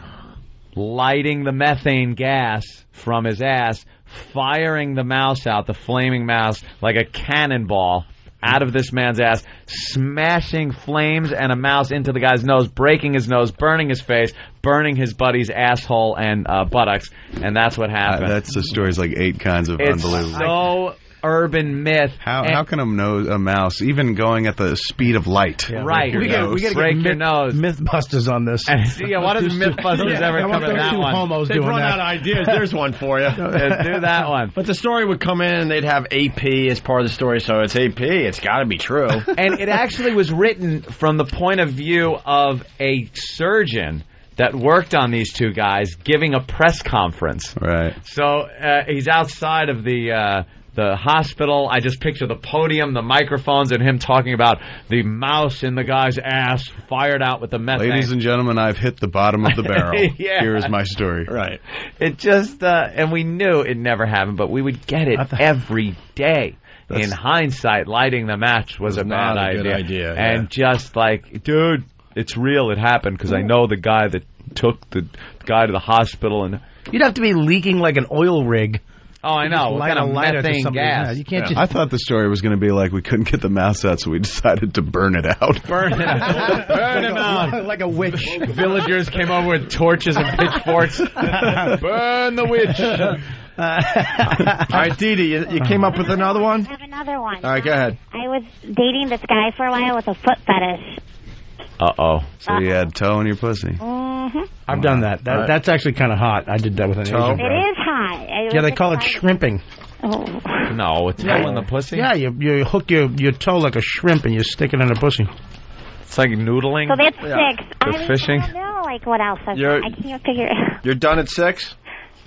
Lighting the methane gas from his ass, firing the mouse out, the flaming mouse, like a cannonball out of this man's ass, smashing flames and a mouse into the guy's nose, breaking his nose, burning his face, burning his buddy's asshole and buttocks, and that's what happened. That's the story's like 8 kinds of it's unbelievable. So urban myth. How can a mouse even going at the speed of light? Yeah, right. We got to break your nose. Mythbusters on this. Yeah, why doesn't Mythbusters ever come in that one? Homos They've doing run that. out of ideas. There's one for you. Do that one. But the story would come in and they'd have AP as part of the story, so it's AP. It's got to be true. And it actually was written from the point of view of a surgeon that worked on these 2 guys giving a press conference. Right. So he's outside of the hospital. I just picture the podium, the microphones, and him talking about the mouse in the guy's ass fired out with the methane. Ladies and gentlemen, I've hit the bottom of the barrel. Yeah. Here is my story. Right. It just, and we knew it never happened, but we would get it every day. In hindsight, lighting the match was a bad idea. Good idea. And just like, dude, it's real. It happened because I know the guy that took the guy to the hospital. And you'd have to be leaking like an oil rig. Oh, I know. What kind of methane gas? You can't just... I thought the story was going to be like we couldn't get the mouse out, so we decided to burn it out. Burn it out. Burn him out. Like a witch. Villagers came over with torches and pitchforks. Burn the witch. All right, Dee Dee, you came up with another one? I have another one. All right, go ahead. I was dating this guy for a while with a foot fetish. Uh-oh. So you had toe in your pussy. Mm-hmm. I've done that. That's actually kind of hot. I did that with an Asian It guy. is hot. Yeah, they call it shrimping. Oh. No, it's toe in the pussy? Yeah, you hook your toe like a shrimp and you stick it in the pussy. It's like noodling? So that's 6. With fishing? I don't know, like, what else? I can't figure it out. You're done at 6?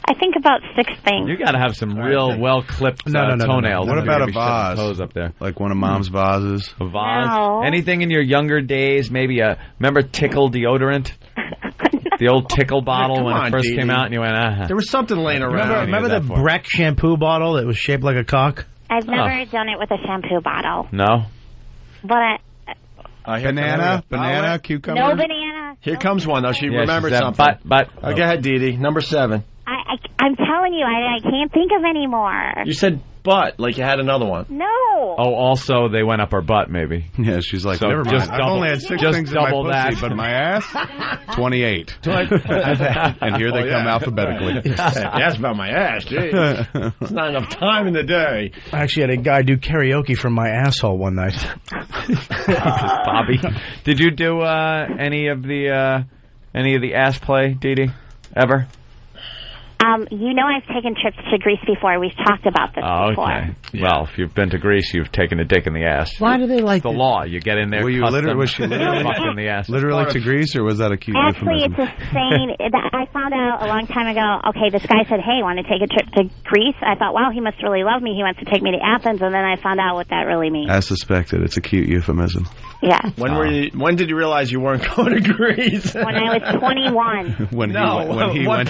I think about 6 things. You got to have some real well-clipped toenails. What about a Maybe vase? Toes up there. Like one of Mom's vases? A vase? No. Anything in your younger days? Maybe remember Tickle deodorant? The old Tickle bottle when it first came out, and you went, There was something laying around. Remember the Breck shampoo bottle that was shaped like a cock? I've never done it with a shampoo bottle. No? But Banana, cucumber? no banana. Here comes one, though. She Yeah, remembered she said something. But Go ahead, Dee Dee. Number 7. I'm telling you, I can't think of any more. You said but, like you had another one. No. Oh, also, they went up her butt, maybe. Yeah, she's like, So never mind. just I've double- only had 6 just things in my double pussy, that. but my ass, 28. And here they come alphabetically. That's about my ass, gee. It's not enough time in the day. I actually had a guy do karaoke from my asshole one night. Bobby. Did you do any of the ass play, Dee Dee? Ever? You know I've taken trips to Greece before. We've talked about this before. Okay. Yeah. Well, if you've been to Greece, you've taken a dick in the ass. Why do they like the law? You get in there. Were you was she literally fucked in the ass? Literally to Greece, or was that a cute Actually, euphemism? it's a saying that I found out a long time ago. Okay, this guy said, hey, want to take a trip to Greece? I thought, wow, he must really love me. He wants to take me to Athens. And then I found out what that really means. As suspected, it's a cute euphemism. Yeah. When did you realize you weren't going to Greece? When I was 21. When he went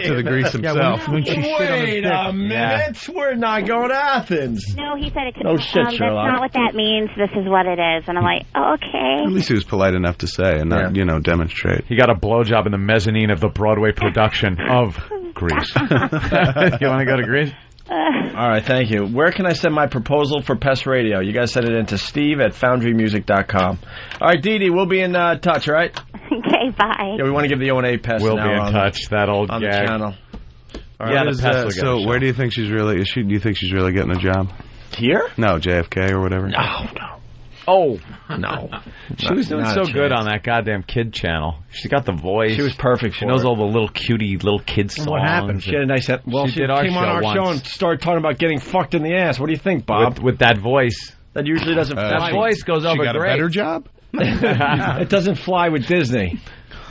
to the Greece himself. When she shit on his Wait dick. a minute. We're not going to Athens. No, he said it could. Oh, shit, that's Sherlock. not what that means. This is what it is. And I'm like, oh, okay. At least he was polite enough to say and not, demonstrate. He got a blowjob in the mezzanine of the Broadway production of Grease. You want to go to Greece? All right, thank you. Where can I send my proposal for Pest Radio? You guys send it in to steve@foundrymusic.com. All right, Dee Dee, we'll be in touch, all right? Okay, bye. Yeah, we want to give the O&A Pest We'll now be in on touch, that old on gag. the channel. All right, so where do you think she's really? Do you think she's really getting a job? Here? No, JFK or whatever. No. Oh, no. She was doing so good on that goddamn kid channel. She got the voice. She was perfect She for knows it. all the little cutie little kid songs. What happened? She had a nice... Well, she did our came on show our once. show and started talking about getting fucked in the ass. What do you think, Bob? With that voice. That usually doesn't fly. That voice goes over She got great. a better job? It doesn't fly with Disney.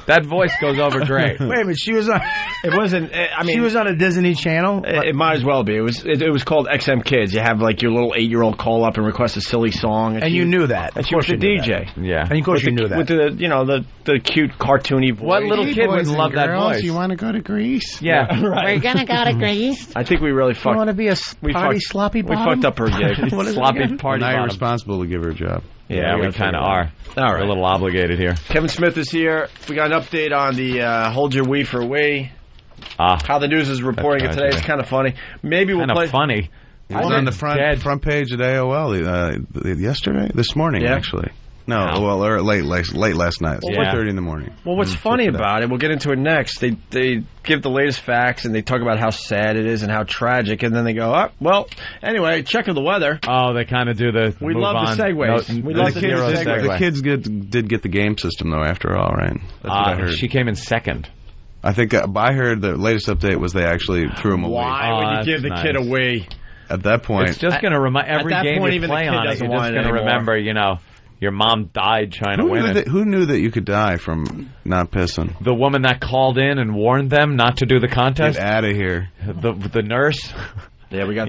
That voice goes over great. Wait a minute, she was on. It wasn't. I mean, she was on a Disney Channel. It might as well be. It was called XM Kids. You have like your little 8-year-old call up and request a silly song, And you knew that. And Of she was course the you knew DJ. that. Yeah. And of course With you knew that. With the cute cartoony voice. What little kid would love that voice? You want to go to Greece? Yeah. We're gonna go to Greece. I think we really fucked. You want to be a party sloppy We bottom? fucked up her gig. What is it Sloppy again? party Now you're bottom. responsible to give her a job. Yeah, we kind of are. All right. We're a little obligated here. Kevin Smith is here. We got an update on the Hold Your Wee for Wee. How the news is reporting it today. It's kind of funny. Maybe we'll Kind play. of funny. It was on the front page at AOL yesterday? This morning, actually. No, well, or late last night. Well, 4:30 in the morning. Well, what's funny about it, we'll get into it next, they give the latest facts and they talk about how sad it is and how tragic, and then they go, anyway, check of the weather. Oh, they kind of do the We move love on. the segues. We love the segue. The kids did get the game system, though, after all, right? That's what I heard. She came in second. I think I heard the latest update was they actually threw him away. Why would you give the kid away? At that point, It's just going to remind every that game point, you even the play kid on it. doesn't You're just want it going to anymore. remember, your mom died trying to win it. Who knew that you could die from not pissing? The woman that called in and warned them not to do the contest. Get out of here. The nurse. Yeah, we got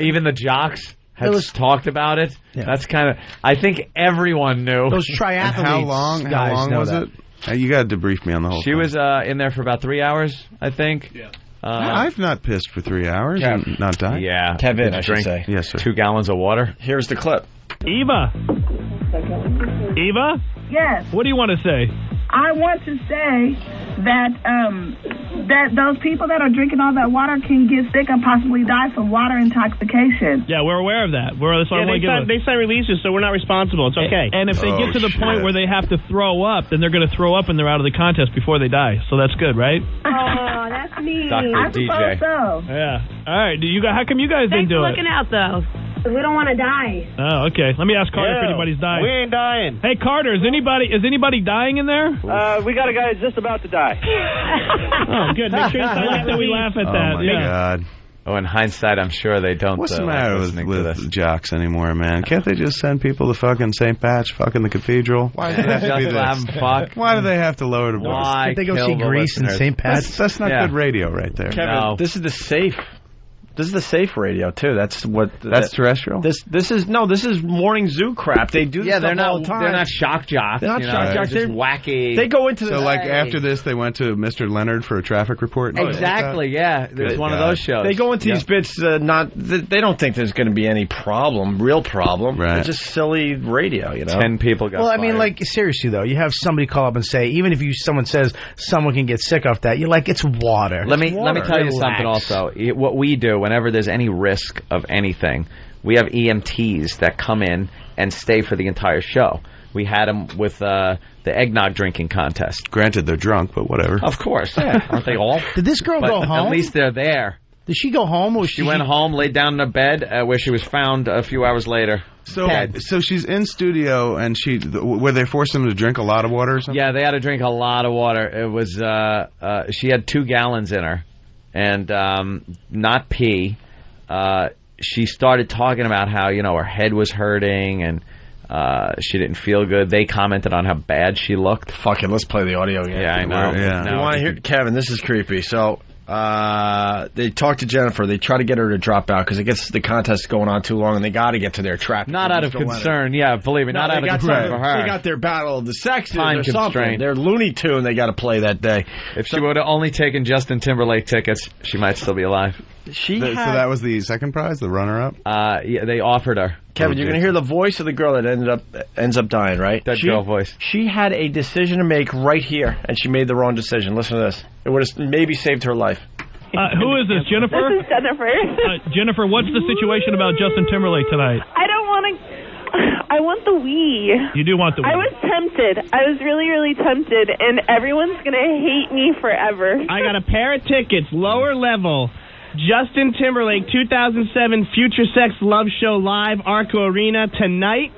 even the jocks had talked about it. Yeah. That's kind of. I think everyone knew. Those triathletes. How long was it? You got to debrief me on the whole She thing. was in there for about 3 hours, I think. Yeah. I've not pissed for 3 hours and not died. Yeah. Kevin, Did you I should drink say. Yes, sir. 2 gallons of water? Here's the clip. Eva. Eva? Yes. What do you want to say? I want to say that that those people that are drinking all that water can get sick and possibly die from water intoxication. Yeah, we're aware of that. They sign releases, so we're not responsible. It's okay. And if they get to the point where they have to throw up, then they're going to throw up and they're out of the contest before they die. So that's good, right? Oh, that's mean. Dr. I DJ. suppose so. Yeah. All right. How come you guys didn't do it? out, though. We don't want to die. Oh, okay. Let me ask Carter if anybody's dying. We ain't dying. Hey, Carter, is anybody dying in there? We got a guy that's just about to die. Oh, good. Make sure you tell us that we laugh at that. Oh, my God. Oh, in hindsight, I'm sure they don't. What's the like matter listening to this. with jocks anymore, man? Can't they just send people to fucking St. Patch, fucking the cathedral? Why does it have to be Just let 'em this? fuck. Why do they have to lower the bar? Why Did they go kill see the Greece and listeners? St. Pat's? That's not good radio right there. Kevin, No. this is the safe. This is the safe radio too. That's what. That's terrestrial. This is morning zoo crap. They do. This stuff all the time. They're not shock jocks. They're not shock jocks. They're They're just wacky. They go into So, the. like, after this, they went to Mr. Leonard for a traffic report? Exactly, yeah. There's one of those shows. They go into these bits. They don't think there's going to be any real problem. Right. It's just silly radio. 10 people got Well, I mean, fired. like, seriously, though, you have somebody call up and say, even if someone says someone can get sick off that, you're like, it's water. Let me tell you Relax. something also. What we do whenever there's any risk of anything, we have EMTs that come in and stay for the entire show. We had them with the eggnog drinking contest. Granted, they're drunk, but whatever. Of course, yeah. Aren't they all? Did this girl But go home? At least they're there. Did she go home? Or She went home, laid down in a bed, where she was found a few hours later. So she's in studio, and where they forced them to drink a lot of water or something? Yeah, they had to drink a lot of water. It was she had 2 gallons in her, and not pee. She started talking about how her head was hurting and she didn't feel good. They commented on how bad she looked. Fuck it, let's play the audio again. Yeah, I know. Yeah. You want to hear Kevin? This is creepy. So They talk to Jennifer. They try to get her to drop out because it gets the contest going on too long, and they got to get to their trap. Not out of concern, yeah, believe me, not out of concern for her. They got their battle of the sexes Time or something. constraint. They're Looney Tune they got to play that day. If she would have only taken Justin Timberlake tickets, she might still be alive. So that was the second prize, the runner-up? Yeah, they offered her. Kevin, you're going to hear the voice of the girl that ends up dying, right? That girl voice. She had a decision to make right here, and she made the wrong decision. Listen to this. It would have maybe saved her life. Who is this, Jennifer? This is Jennifer. Jennifer, what's the situation about Justin Timberlake tonight? I don't want to... I want the Wii. You do want the Wii. I was tempted. I was really, really tempted, and everyone's going to hate me forever. I got a pair of tickets, lower level. Justin Timberlake, 2007 Future Sex Love Show Live, Arco Arena, tonight.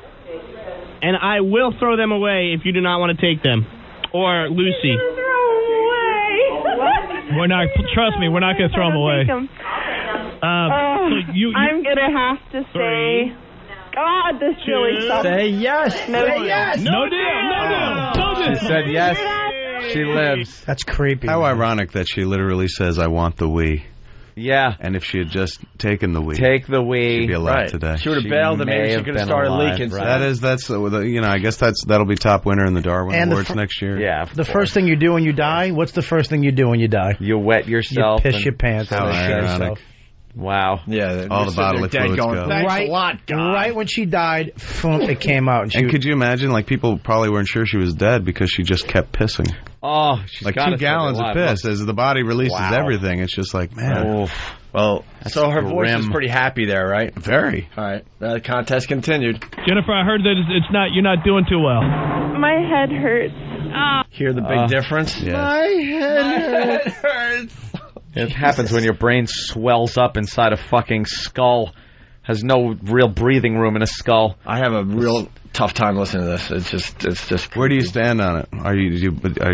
And I will throw them away if you do not want to take them. Or Lucy. We're not. Trust me, we're not going to throw them away. I'm going to have to say, God, this really sucks. Say yes. No, say yes. No deal. She said yes. She lives. That's creepy. How ironic that she literally says, I want the Wii. Yeah. And if she had just taken the Wii. Take the Wii. She'd be alive today. She would have bailed and maybe she could have started leaking. Right. That's I guess that'll be top winner in the Darwin Awards next year. Yeah. The first thing you do when you die, what's the first thing you do when you die? You wet yourself. You piss your pants. How ironic. Wow. Yeah. All the bodily fluids go. Thanks a lot, God. Right when she died, it came out. And could you imagine, like, people probably weren't sure she was dead because she just kept pissing. Oh, she's like got 2 gallons of piss. As the body releases everything, it's just like, man. Well, so her voice is pretty happy there, right? Very. All right. The contest continued. Jennifer, I heard that you're not doing too well. My head hurts. Hear the big difference? Yes. My head hurts. It happens when your brain swells up inside a fucking skull. Has no real breathing room in a skull. I have a real tough time listening to this. It's just. Where do you stand on it?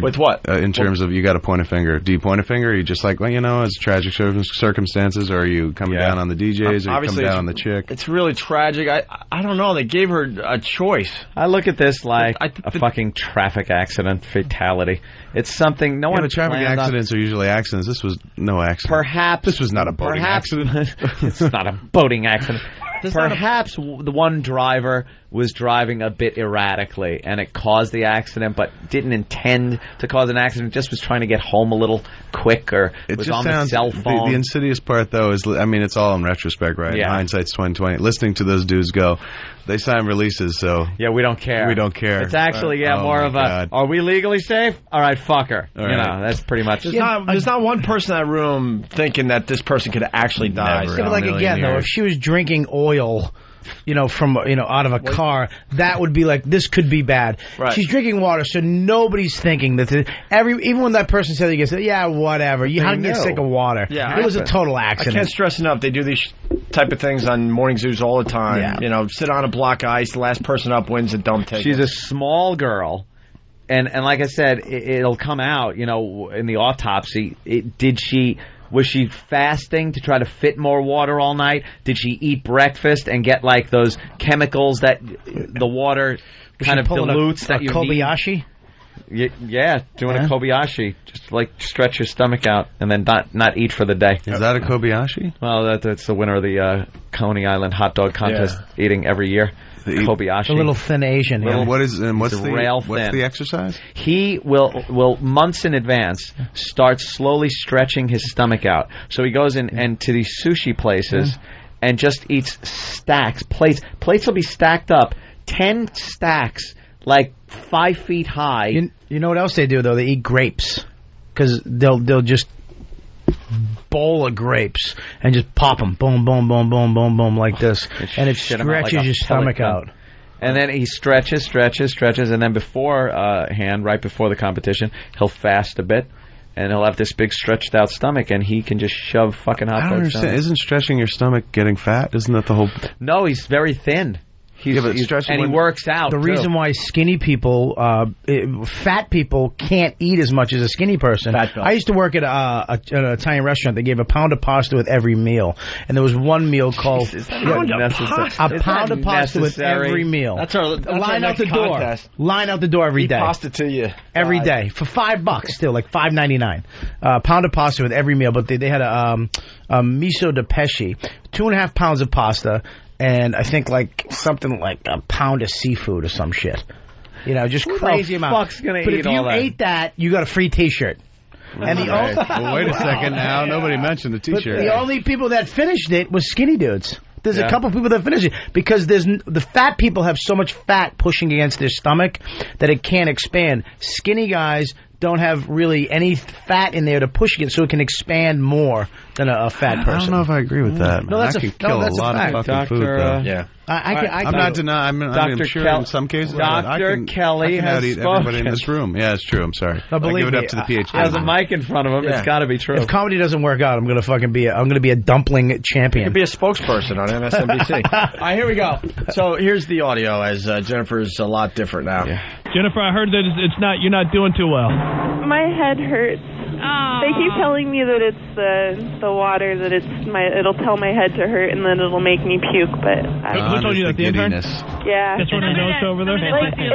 With what? In terms of you got to point a finger. Do you point a finger? Or are you just like, well, it's tragic circumstances, or are you coming down on the DJs, or are you coming down on the chick? It's really tragic. I don't know. They gave her a choice. I look at this like a fucking traffic accident fatality. It's something no one. The traffic accidents are usually accidents. This was no accident. Perhaps this was not a boating accident. It's not a boating accident. Perhaps the one driver was driving a bit erratically, and it caused the accident, but didn't intend to cause an accident. Just was trying to get home a little quick, or was on the cell phone. The insidious part, though, is it's all in retrospect, right? Yeah. Hindsight's 20/20. Listening to those dudes go, they sign releases, so yeah, we don't care. We don't care. It's actually more of a. Are we legally safe? All right, fuck her. All right. That's pretty much. There's not one person in that room thinking that this person could actually die. But again, though, if she was drinking oil, from out of a car, that would be like, this could be bad. Right. She's drinking water, so nobody's thinking that. Even when that person said, yeah, whatever. How can you get sick of water? Yeah, it was a total accident. I can't stress enough. They do these type of things on morning zoos all the time. Yeah. Sit on a block of ice. The last person up wins a dump ticket. She's a small girl. And like I said, it'll come out, in the autopsy. Was she fasting to try to fit more water all night? Did she eat breakfast and get like those chemicals that the water kind of dilutes that you Kobayashi? need? Yeah, doing a Kobayashi. Just like stretch your stomach out and then not eat for the day. Is that a Kobayashi? Well, that's the winner of the Coney Island hot dog contest, eating every year. Kobayashi. A little thin Asian. What's the exercise? He will months in advance start slowly stretching his stomach out. So he goes into these sushi places and just eats stacks. Plates will be stacked up, 10 stacks, like 5 feet high. You know what else they do, though? They eat grapes. Because they'll just bowl of grapes and just pop them, boom, boom, boom, boom, boom, boom, like this, and it stretches your stomach out. And then he stretches, and then right before the competition, he'll fast a bit, and he'll have this big stretched out stomach, and he can just shove fucking hot dogs. I don't understand. Isn't stretching your stomach getting fat? Isn't that the whole? No, he's very thin. and he works out. The reason why skinny people, fat people, can't eat as much as a skinny person. I used to work at an Italian restaurant. They gave a pound of pasta with every meal, and there was one meal called a pound of pasta with every meal. That's our line out the contest. door. Line out the door every Eat day. pasta to you every day for $5 still, like $5.99. Pound of pasta with every meal, but they had a miso de pesce, 2.5 pounds of pasta. And I think something like a pound of seafood or some shit. You know, just crazy amount. Fuck's gonna but eat if all you that? ate that, you got a free T-shirt. And Well, wait a second now. Nobody mentioned the T-shirt. But the only people that finished it was skinny dudes. There's a couple people that finish it because the fat people have so much fat pushing against their stomach that it can't expand. Skinny guys don't have really any fat in there to push it so it can expand more than a fat person. I don't know if I agree with that. No, that could kill a lot of fucking food, though. Yeah. I'm not denying. I'm sure in some cases. Dr. Kelly I can has out-eat spoken. everybody in this room. Yeah, it's true. I'm sorry. No, believe I give it me, up to the PhD. Has a mic in front of him. It's got to be true. If comedy doesn't work out, I'm gonna be a dumpling champion. You could be a spokesperson on MSNBC. All right, here we go. So here's the audio as Jennifer's a lot different now. Yeah. Jennifer, I heard that you're not doing too well. My head hurts. They keep telling me that it's the water, that it'll tell my head to hurt and then it'll make me puke, but who told you that, the intern? Yeah. That's what I noticed over there. Like it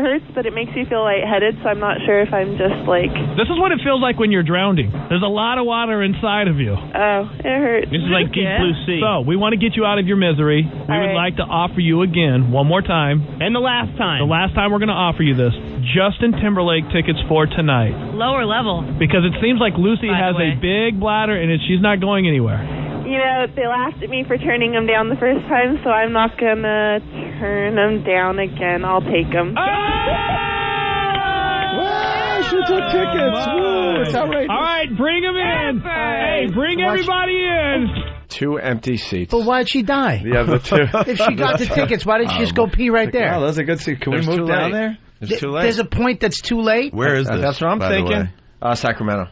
hurts, but it makes you feel lightheaded, so I'm not sure if I'm just like. This is what it feels like when you're drowning. There's a lot of water inside of you. Oh, it hurts. This is like Deep Blue Sea. So we want to get you out of your misery. We would like to offer you again, one more time, and the last time we're going to offer you this, Justin Timberlake tickets for tonight. Lower level. Because it seems like Lucy has a big bladder and she's not going anywhere. You know, they laughed at me for turning them down the first time, so I'm not going to turn them down again. I'll take them. She took tickets. Woo, it's outrageous. All right, bring them in. Hey, bring everybody in. 2 empty seats. But why'd she die? Yeah, the two. If she got the tickets, why didn't she just go pee right there? Oh, those are good seats. Can we move down there? It's too late. There's a point that's too late. Where is this? That's what I'm thinking. Sacramento.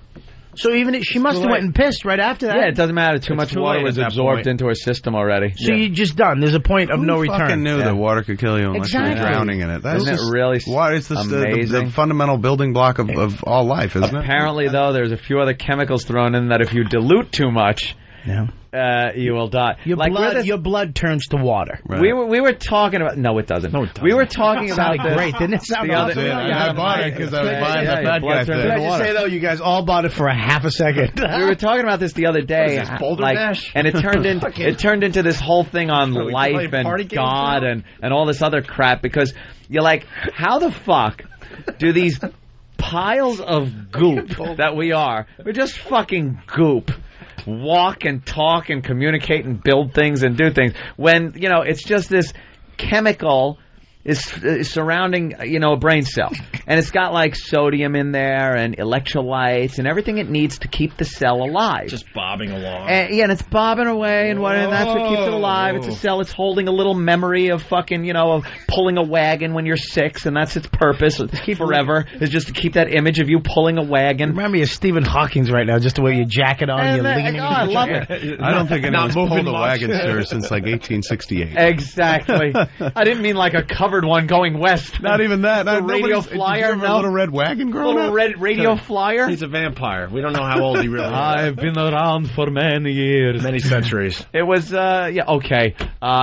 So even she must have went and pissed right after that. Yeah, it doesn't matter. Too much water was absorbed into her system already. So you're just done. There's a point of no return. Who fucking knew that water could kill you unless you're drowning in it? That's Isn't it really it's amazing? the fundamental building block of all life, isn't it? Apparently, though, there's a few other chemicals thrown in that if you dilute too much, you will die. Your blood turns to water. Right. We were talking about. No, it doesn't. We were talking about this. Great, didn't it sound awesome? I bought it because I was buying the fat guy thing. Can I just say though, you guys all bought it for a half a second. We were talking about this the other day, and it turned into this whole thing on life and God and all this other crap because you're like, how the fuck do these piles of goop that we're just fucking goop, walk and talk and communicate and build things and do things when it's just this chemical is surrounding a brain cell, and it's got like sodium in there and electrolytes and everything it needs to keep the cell alive. Just bobbing along. And it's bobbing away, and that's what keeps it alive. It's a cell. It's holding a little memory of fucking of pulling a wagon when you're 6, and that's its purpose forever is just to keep that image of you pulling a wagon. Remind me of Stephen Hawking's right now, just the way you jacket on, you're leaning. I love it. I don't think anyone's pulled a wagon, sir, since like 1868. Exactly. I didn't mean like a covered one going west. Not even that. The radio flyer. A little red wagon growing up? Red radio flyer? He's a vampire. We don't know how old he really is. I've been around for many years. Many centuries. It was, okay.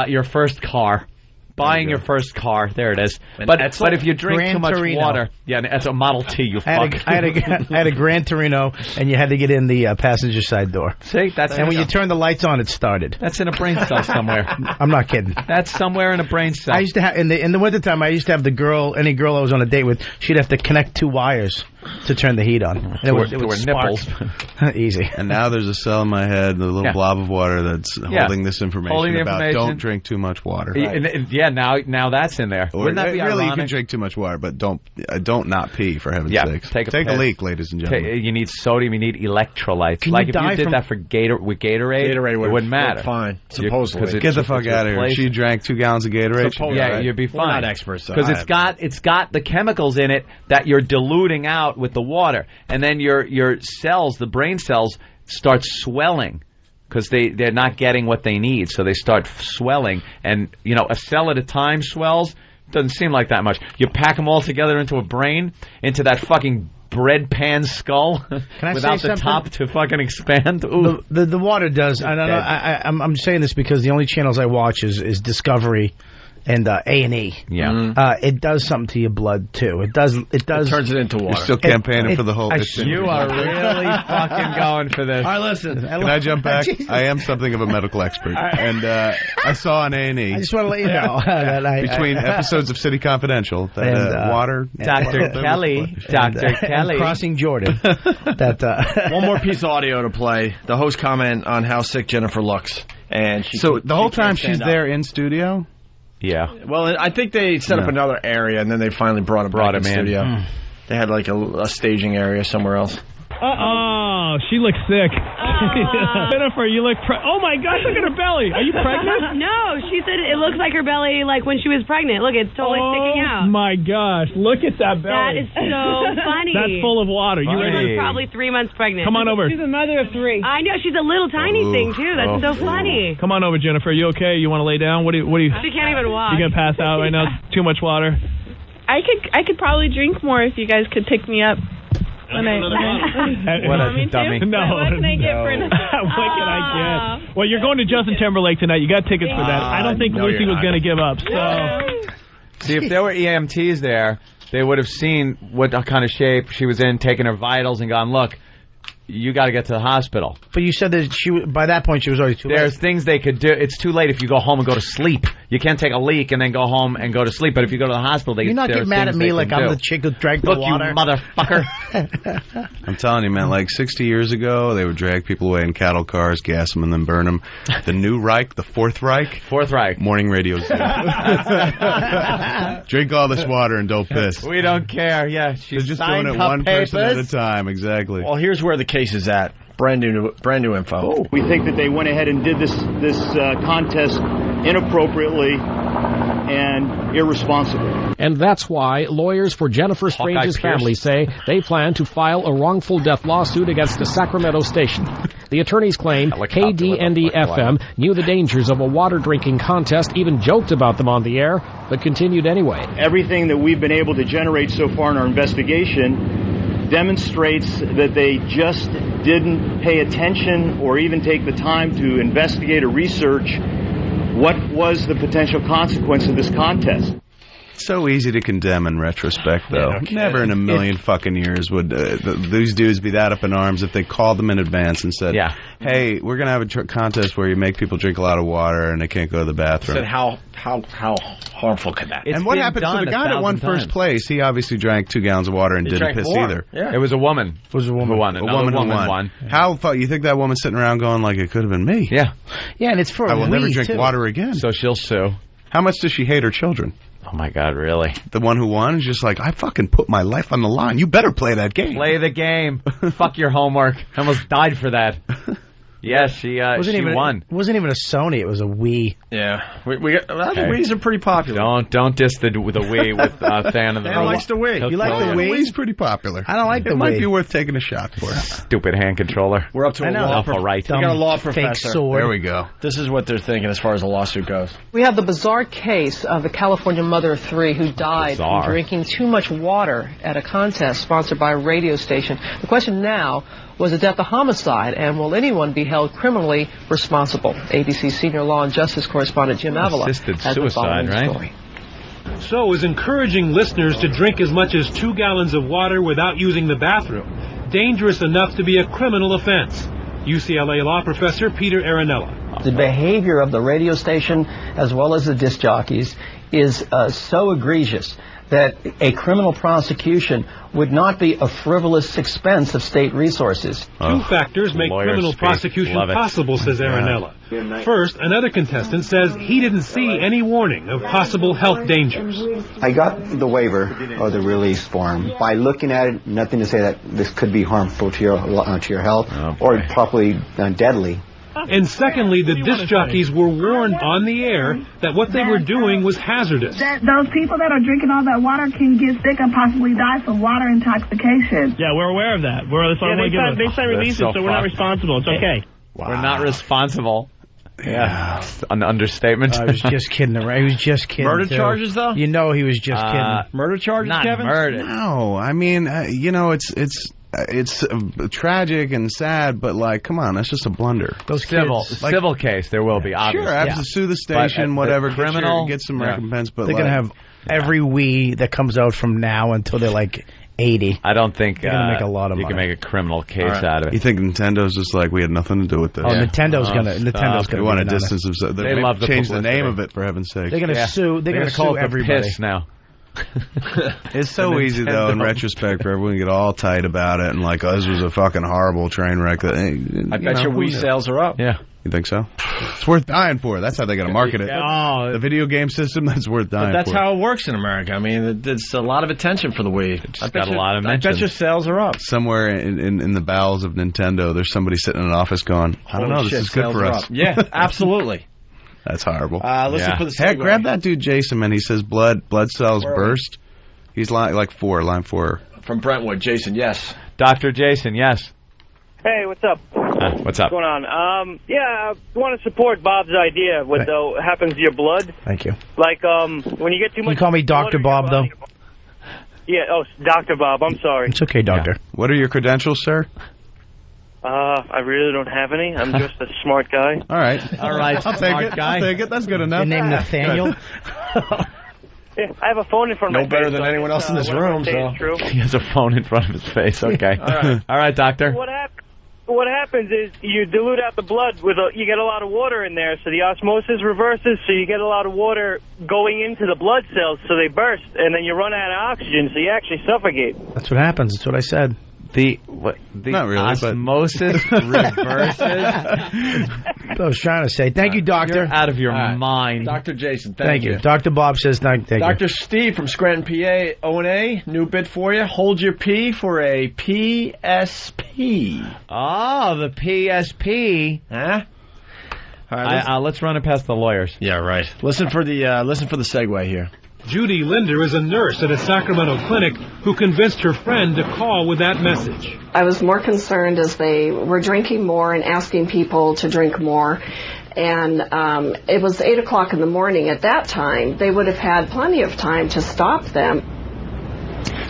Your first car. Buying your first car. There it is. But if you drink too much water. Yeah, it's a Model T, you fuck. I had a Gran Torino, and you had to get in the passenger side door. See? And when you turned the lights on, it started. That's in a brain cell somewhere. I'm not kidding. That's somewhere in a brain cell. I used to have, in the wintertime, I used to have any girl I was on a date with, she'd have to connect 2 wires to turn the heat on. There were nipples. Easy. And now there's a cell in my head, a little blob of water that's holding this information about don't drink too much water. Yeah, now that's in there. Wouldn't that be really ironic? You can drink too much water, but don't not pee, for heaven's sakes. Take a leak, ladies and gentlemen. You need sodium, you need electrolytes. If you did that for Gatorade, it wouldn't matter. Fine, supposedly. Get the fuck out of here. She drank 2 gallons of Gatorade. You'd be fine. We're not experts. Because it's got the chemicals in it that you're diluting out with the water. And then your cells, the brain cells, start swelling because they're not getting what they need, so they start swelling. And, a cell at a time swells. Doesn't seem like that much. You pack them all together into a brain, into that fucking bread pan skull without the top to fucking expand. Ooh. The water does. I'm saying this because the only channels I watch is Discovery and A&E. Yeah. It does something to your blood too. It does. It turns it into water. You're still campaigning for the whole. You are really fucking going for this. All right, listen. Can I jump back? I am something of a medical expert, and I saw on A&E. I just want to let you know that between episodes of City Confidential that water. Dr. Kelly, Dr. Kelly, Crossing Jordan. That one more piece of audio to play. The host comment on how sick Jennifer looks, and the whole time she's there in studio. Yeah. Well, I think they set up another area, and then they finally brought him in studio. They had like a staging area somewhere else. Oh, she looks sick. Jennifer, you look oh my gosh, look at her belly. Are you pregnant? No, she said it looks like her belly like when she was pregnant. Look, it's totally sticking out. Oh my gosh, look at that belly. That is so funny. That's full of water. You ready? She's probably 3 months pregnant. Come on over. She's a mother of 3. I know, she's a little tiny thing too. That's so funny. Come on over, Jennifer. You okay? You want to lay down? What do you She can't even walk. You gonna pass out right now? Too much water. I could probably drink more if you guys could pick me up. What a dummy. No. What can I get for an... What can I get? Well, you're going to Justin Timberlake tonight. You got tickets for that. I don't think Lucy was going to give up. So, see, if there were EMTs there, they would have seen what kind of shape she was in, taken her vitals, and gone, look, you got to get to the hospital. But you said that by that point she was already too late. There's things they could do. It's too late if you go home and go to sleep. You can't take a leak and then go home and go to sleep. But if you go to the hospital, you're not getting mad at me like I'm the chick who drank the water. Look, you motherfucker. I'm telling you, man, like 60 years ago, they would drag people away in cattle cars, gas them, and then burn them. The new Reich, the Fourth Reich. Fourth Reich. Morning radio. Drink all this water and don't piss. We don't care. Yeah, she's just doing it one person at a time. Exactly. Well, here's where the case is at. Brand new info. We think that they went ahead and did this contest inappropriately and irresponsibly. And that's why lawyers for Jennifer Strange's family say they plan to file a wrongful death lawsuit against the Sacramento station. The attorneys claim KDND-FM knew the dangers of a water drinking contest, even joked about them on the air, but continued anyway. Everything that we've been able to generate so far in our investigation demonstrates that they just didn't pay attention or even take the time to investigate or research what was the potential consequence of this contest. So easy to condemn in retrospect, though. Never in a million fucking years would these dudes be that up in arms if they called them in advance and said, hey, we're going to have a contest where you make people drink a lot of water and they can't go to the bathroom. Said how harmful could that be? And what happened to the guy that won first place? He obviously drank 2 gallons of water and didn't piss either. Yeah. It was a woman. It was a woman. A woman who won. How you think that woman's sitting around going like it could have been me? Yeah. Yeah, and it's for I will never drink water again. So she'll sue. How much does she hate her children? Oh, my God, really? The one who won is just like, I fucking put my life on the line. You better play that game. Play the game. Fuck your homework. I almost died for that. Yes, she won. It wasn't even a Sony. It was a Wii. Yeah. The Wiis are pretty popular. Don't diss the Wii with fan of the Who likes the Wii? You like the Wii? Wii's pretty popular. I don't like the Wii. It might be worth taking a shot for. Stupid hand controller. We're up to a law right. We got a law professor. There we go. This is what they're thinking as far as the lawsuit goes. We have the bizarre case of a California mother of 3 who died from drinking too much water at a contest sponsored by a radio station. The question now, was a death a homicide, and will anyone be held criminally responsible? ABC senior law and justice correspondent Jim Avila has the following story. So is encouraging listeners to drink as much as 2 gallons of water without using the bathroom dangerous enough to be a criminal offense? UCLA law professor Peter Aranella. The behavior of the radio station as well as the disc jockeys is so egregious that a criminal prosecution would not be a frivolous expense of state resources. 2 factors make criminal prosecution possible, says Aranella. First, another contestant says he didn't see any warning of possible health dangers. I got the waiver or the release form. By looking at it, nothing to say that this could be harmful to your health or probably deadly. And secondly, the disc jockeys were warned on the air that what they were doing was hazardous. That those people that are drinking all that water can get sick and possibly die from water intoxication. Yeah, we're aware of that. They signed releases, so we're not responsible. It's okay. We're not responsible. Yeah, an understatement. I was just kidding around. He was just kidding. Murder too. charges, though? You know he was just kidding. Murder charges, not Kevin? murder. No, I mean, it's tragic and sad, but like, come on, that's just a blunder. Those civil case, there will be, obviously. Sure, have to sue the station, whatever, criminal, get some recompense. But they're gonna have every wee that comes out from now until they're like 80. I don't think they're gonna make a lot of money. You can make a criminal case out of it. You think Nintendo's just like, we had nothing to do with this? Oh, Nintendo's gonna. They want to distance themselves. They love change the name of it, for heaven's sake. They're gonna sue. They're gonna call sue it everybody. Piss now. It's so easy, though, in retrospect, for everyone to get all tight about it and like, oh, this was a fucking horrible train wreck. I bet your Wii sales are up. Yeah. You think so? It's worth dying for. That's how they got to market it. Oh, the video game system, that's worth dying but that's for. how it works in America. I mean, there's a lot of attention for the Wii. It's got a lot of mentions. I bet your sales are up. Somewhere in the bowels of Nintendo, there's somebody sitting in an office going, I don't know, this is good for us. Yeah, absolutely. That's horrible. Listen for the segue. Hey, grab that dude Jason, man. He says blood cells burst. He's line 4. From Brentwood, Jason, yes. Dr. Jason, yes. Hey, what's up? What's up? What's going on? I want to support Bob's idea with what happens to your blood. Thank you. Like, when you get too much... You call me Dr. Bob, though? Yeah, Dr. Bob, I'm sorry. It's okay, Doctor. Yeah. What are your credentials, sir? I really don't have any. I'm just a smart guy. All right. I'll take it. That's good enough. Your name Nathaniel? Yeah, I have a phone in front of my face. No better than anyone else in this room, so... He has a phone in front of his face. Okay. All right, doctor. What happens is you dilute out the blood you get a lot of water in there, so the osmosis reverses, so you get a lot of water going into the blood cells, so they burst, and then you run out of oxygen, so you actually suffocate. That's what happens. That's what I said. The Not really, osmosis reverses. I was trying to say. Thank you, Doctor. You're out of your mind. Dr. Jason, thank you. Dr. Bob says thank you. Dr. Steve from Scranton, PA, O&A, new bid for you. Hold your P for a PSP. Oh, the PSP. Huh? All right, let's run it past the lawyers. Yeah, right. Listen for the segue here. Judy Linder is a nurse at a Sacramento clinic who convinced her friend to call with that message. I was more concerned as they were drinking more and asking people to drink more. And it was 8 o'clock in the morning at that time. They would have had plenty of time to stop them.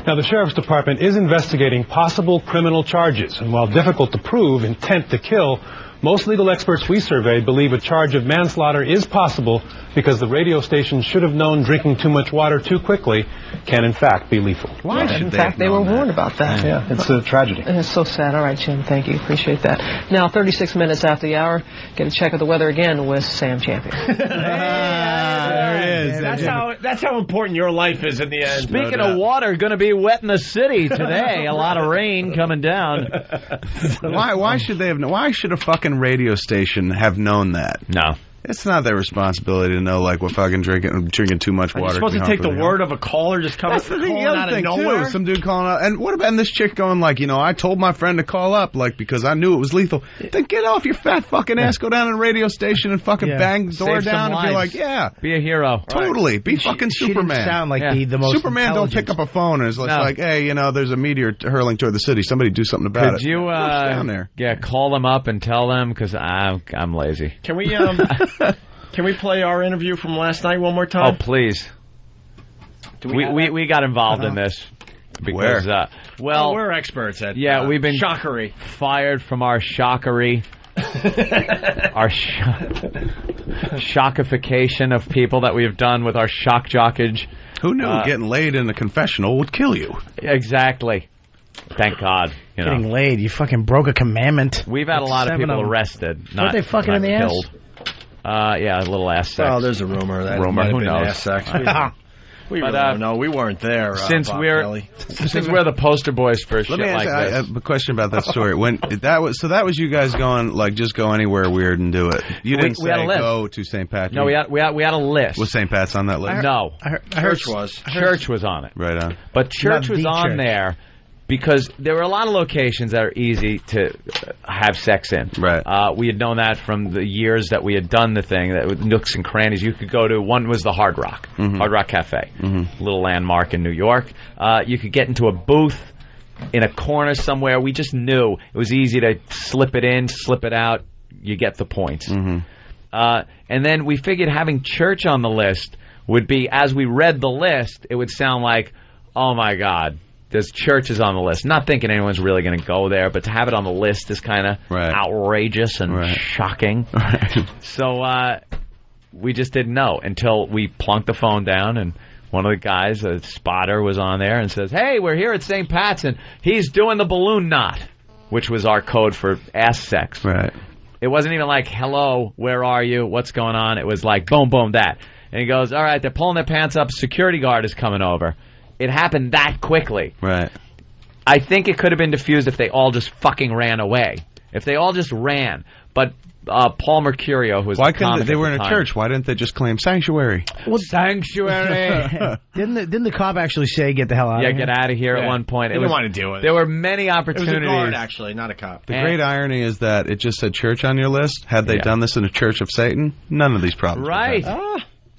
Now, the Sheriff's Department is investigating possible criminal charges. And while difficult to prove intent to kill, most legal experts we surveyed believe a charge of manslaughter is possible because the radio station should have known drinking too much water too quickly can, in fact, be lethal. Why should in fact, they were warned about that. Yeah, it's a tragedy. And it's so sad. All right, Jim, thank you. Appreciate that. Now, 36 minutes after the hour, get a check of the weather again with Sam Champion. There it is. That's how important your life is in the end. Speaking of water, going to be wet in the city today. A lot of rain coming down. Why should they have? Why should a fucking radio station have known that? No. It's not their responsibility to know, like, we're fucking drinking too much water. Are you supposed to take the word of a caller just coming out of nowhere? Too. Some dude calling out. And what about this chick going, like, I told my friend to call up, like, because I knew it was lethal. Then get off your fat fucking ass, go down to the radio station and fucking bang the door down and be like, be a hero. Totally. Be fucking Superman. She didn't sound like the most Superman don't pick up a phone and is like, hey, there's a meteor hurling toward the city. Somebody do something about it. Could you down there. Call them up and tell them, because I'm lazy. Can we Can we play our interview from last night one more time? Oh, please. We got involved in this. Because, we're experts at we've been shockery. Fired from our shockery. Our shockification of people that we have done with our shock jockage. Who knew getting laid in a confessional would kill you? Exactly. Thank God. Getting laid, you fucking broke a commandment. We've had a lot of people arrested. Not they fucking in the killed. ass? A little ass sex. Oh, there's a rumor that it might have been ass sex. We don't know. We weren't there. Since we're the poster boys for shit like this. Let me ask a question about that story. That was you guys going, like, just go anywhere weird and do it. You didn't say go to St. Patrick's. No, we had a list. Was St. Pat's on that list? No, Church was. Church was on it. Right on. But Church was on there. Because there were a lot of locations that are easy to have sex in. Right. We had known that from the years that we had done the thing, that with nooks and crannies you could go to. One was the Hard Rock, Hard Rock Cafe, little landmark in New York. You could get into a booth in a corner somewhere. We just knew it was easy to slip it in, slip it out, you get the points. And then we figured having church on the list would be, as we read the list, it would sound like, oh my God, there's churches on the list. Not thinking anyone's really going to go there, but to have it on the list is kind of outrageous and shocking. So we just didn't know until we plunked the phone down, and one of the guys, a spotter, was on there and says, hey, we're here at St. Pat's, and he's doing the balloon knot, which was our code for ass sex. Right. It wasn't even like, hello, where are you, what's going on? It was like, boom, boom, that. And he goes, all right, they're pulling their pants up, security guard is coming over. It happened that quickly. Right. I think it could have been diffused if they all just fucking ran away. If they all just ran. But Paul Mercurio, who was why couldn't they were in a church? Why didn't they just claim sanctuary? Well, sanctuary. Didn't the cop actually say get the hell out of here? Yeah, get out of here at one point. They didn't want to deal with it. There were many opportunities. It was a guard, actually, not a cop. The great irony is that it just said church on your list. Had they done this in a church of Satan, none of these problems. Right.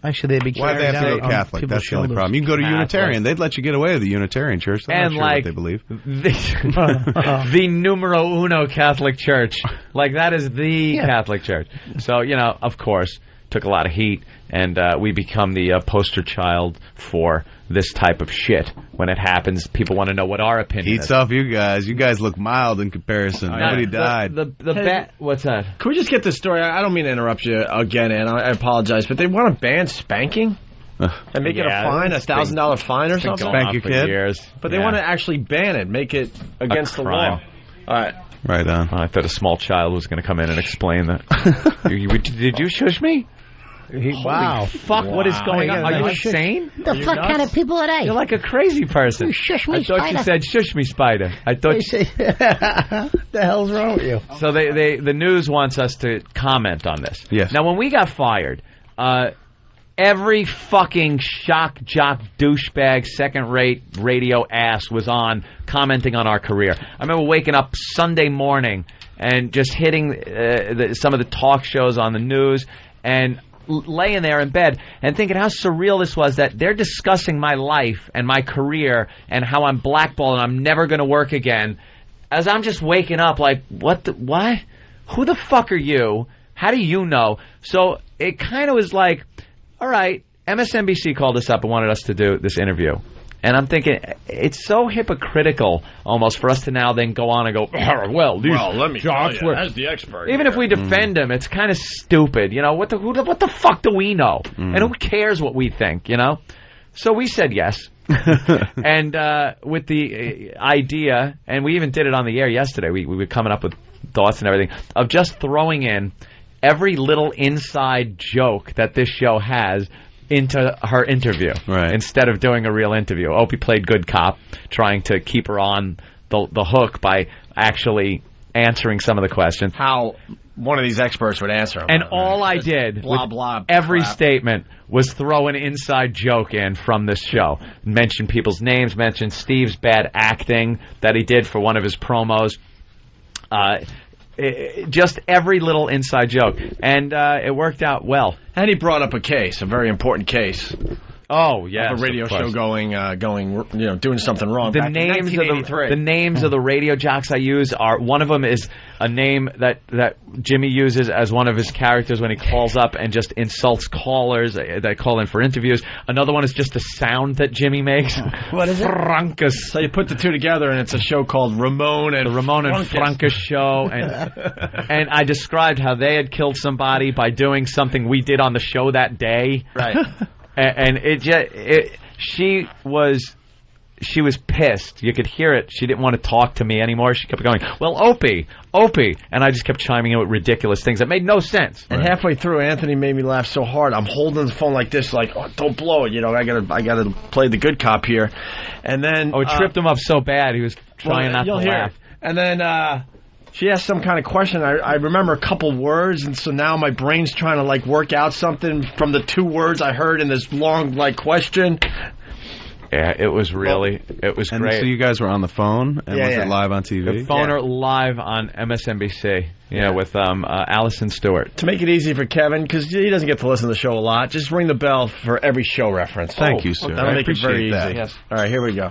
Actually, they'd be why do they have to go Catholic? That's the only problem. You can go to Unitarian. They'd let you get away with the Unitarian church. I'm not sure what they believe. The numero uno Catholic Church. Like, that is the Catholic Church. So, of course, took a lot of heat, and we become the poster child for this type of shit. When it happens, people want to know what our opinion is. Heats off you guys. You guys look mild in comparison. Nobody died. What's that? Can we just get this story? I don't mean to interrupt you again, and I apologize, but they want to ban spanking? And make it a fine, $1,000 fine or something? Spank your kid? Years. But they want to actually ban it, make it against the law. All right. Right on. I thought a small child was going to come in and explain that. Did you shush me? Wow. Fuck, what is going on? Are you insane? The fuck kind of people are they? You're like a crazy person. Shush me, I thought Spider. you said shush me, Spider. I thought What the hell's wrong with you? So the news wants us to comment on this. Yes. Now, when we got fired, every fucking shock jock douchebag second-rate radio ass was on commenting on our career. I remember waking up Sunday morning and just hitting some of the talk shows on the news and laying there in bed and thinking how surreal this was, that they're discussing my life and my career and how I'm blackballed and I'm never going to work again, as I'm just waking up like, what? Who the fuck are you? How do you know? So it kind of was like, all right, MSNBC called us up and wanted us to do this interview. And I'm thinking, it's so hypocritical almost for us to now then go on and go, well, let me tell you, as the expert. Even if we defend them, it's kind of stupid. What the fuck do we know? And who cares what we think, So we said yes. And with the idea, and we even did it on the air yesterday, we were coming up with thoughts and everything, of just throwing in every little inside joke that this show has into her interview, instead of doing a real interview. Opie played good cop, trying to keep her on the hook by actually answering some of the questions. How one of these experts would answer them. And all I did with every statement was throw an inside joke in from this show. Mention people's names, mention Steve's bad acting that he did for one of his promos. Just every little inside joke, and it worked out well. And he brought up a case, a very important case. Oh, yes, a radio show going, doing something wrong. The names of the radio jocks I use are, one of them is a name that Jimmy uses as one of his characters when he calls up and just insults callers that call in for interviews. Another one is just the sound that Jimmy makes. What is it? Frankus. So you put the two together and it's a show called Ramon and Frankus Show. And I described how they had killed somebody by doing something we did on the show that day. Right. And she was pissed. You could hear it. She didn't want to talk to me anymore. She kept going, well, Opie. And I just kept chiming in with ridiculous things that made no sense. And halfway through, Anthony made me laugh so hard. I'm holding the phone like this, like, oh, don't blow it. I gotta play the good cop here. And then it tripped him up so bad. He was trying not to laugh. And then she asked some kind of question. I remember a couple words, and so now my brain's trying to work out something from the two words I heard in this long question. Yeah, it was great. So you guys were on the phone, and was it live on TV? The phone or live on MSNBC, with Allison Stewart. To make it easy for Kevin, because he doesn't get to listen to the show a lot, just ring the bell for every show reference. Thank you, sir. That'll make it very easy. Yes. All right, here we go.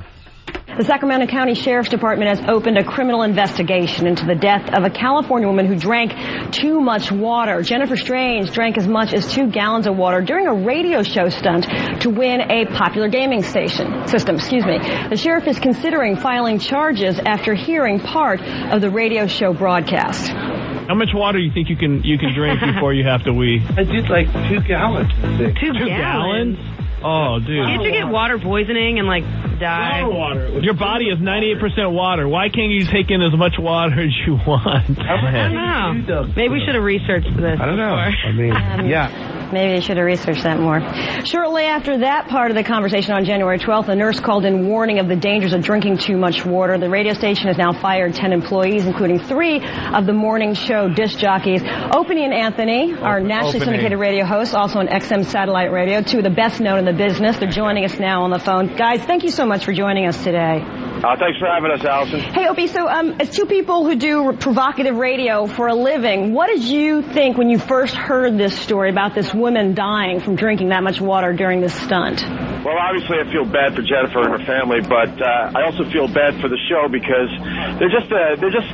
The Sacramento County Sheriff's Department has opened a criminal investigation into the death of a California woman who drank too much water. Jennifer Strange drank as much as 2 gallons of water during a radio show stunt to win a popular gaming system. The sheriff is considering filing charges after hearing part of the radio show broadcast. How much water do you think you can drink before you have to wee? I did like 2 gallons. 2 gallons? Oh, dude. Can't you get water poisoning and, like, die? Water. Your body is 98% water. Why can't you take in as much water as you want? I don't know. Maybe we should have researched this. I don't know. I mean, yeah. Maybe they should have researched that more. Shortly after that part of the conversation on January 12th, a nurse called in warning of the dangers of drinking too much water. The radio station has now fired 10 employees, including 3 of the morning show disc jockeys. Opie and Anthony are nationally syndicated radio hosts, also on XM Satellite Radio, 2 of the best known in the business. They're joining us now on the phone. Guys, thank you so much for joining us today. Thanks for having us, Allison. Hey, Opie, so as 2 people who do provocative radio for a living, what did you think when you first heard this story about this woman dying from drinking that much water during this stunt? Well, obviously I feel bad for Jennifer and her family, but I also feel bad for the show because they're just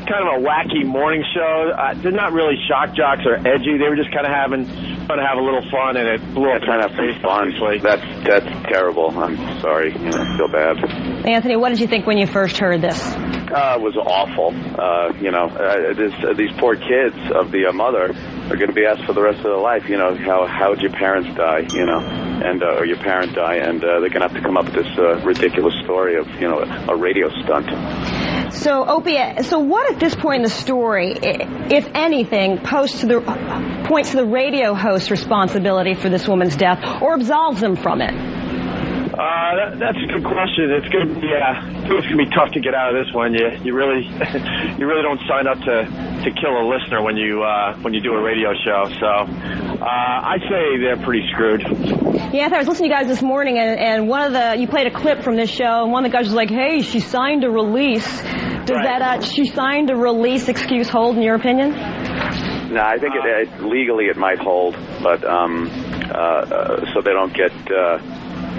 kind of a wacky morning show. They're not really shock jocks or edgy. They were just kind of trying to have a little fun, and it blew up in our face, honestly. That's terrible. I'm sorry. I feel bad. Anthony, what did you think when you first heard this? It was awful. These poor kids of the mother are going to be asked for the rest of their life, how did your parents die, or your parent die, and they're going to have to come up with this ridiculous story of, a radio stunt. So, Opie, what at this point in the story, if anything, points to the radio host's responsibility for this woman's death or absolves them from it? That's a good question. It's going to be tough to get out of this one. You really don't sign up to kill a listener when you do a radio show. So I'd say they're pretty screwed. Yeah, I was listening to you guys this morning, and you played a clip from this show, and one of the guys was like, "Hey, she signed a release." Does that she signed a release excuse hold in your opinion? No, I think legally it might hold, but so they don't get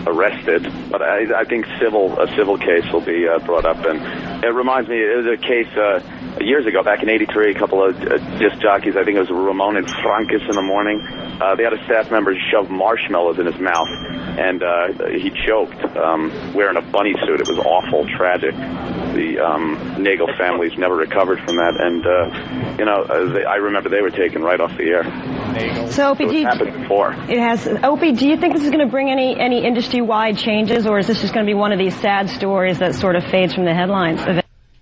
arrested, but I think a civil case will be brought up. And it reminds me, it was a case years ago, back in '83, a couple of disc jockeys, I think it was Ramon and Francis in the morning, they had a staff member shove marshmallows in his mouth, and he choked wearing a bunny suit. It was awful, tragic. The Nagel family's never recovered from that, and I remember they were taken right off the air. So, Opie, it's happened before. It has. Opie, do you think this is going to bring any industry-wide changes, or is this just going to be one of these sad stories that sort of fades from the headlines?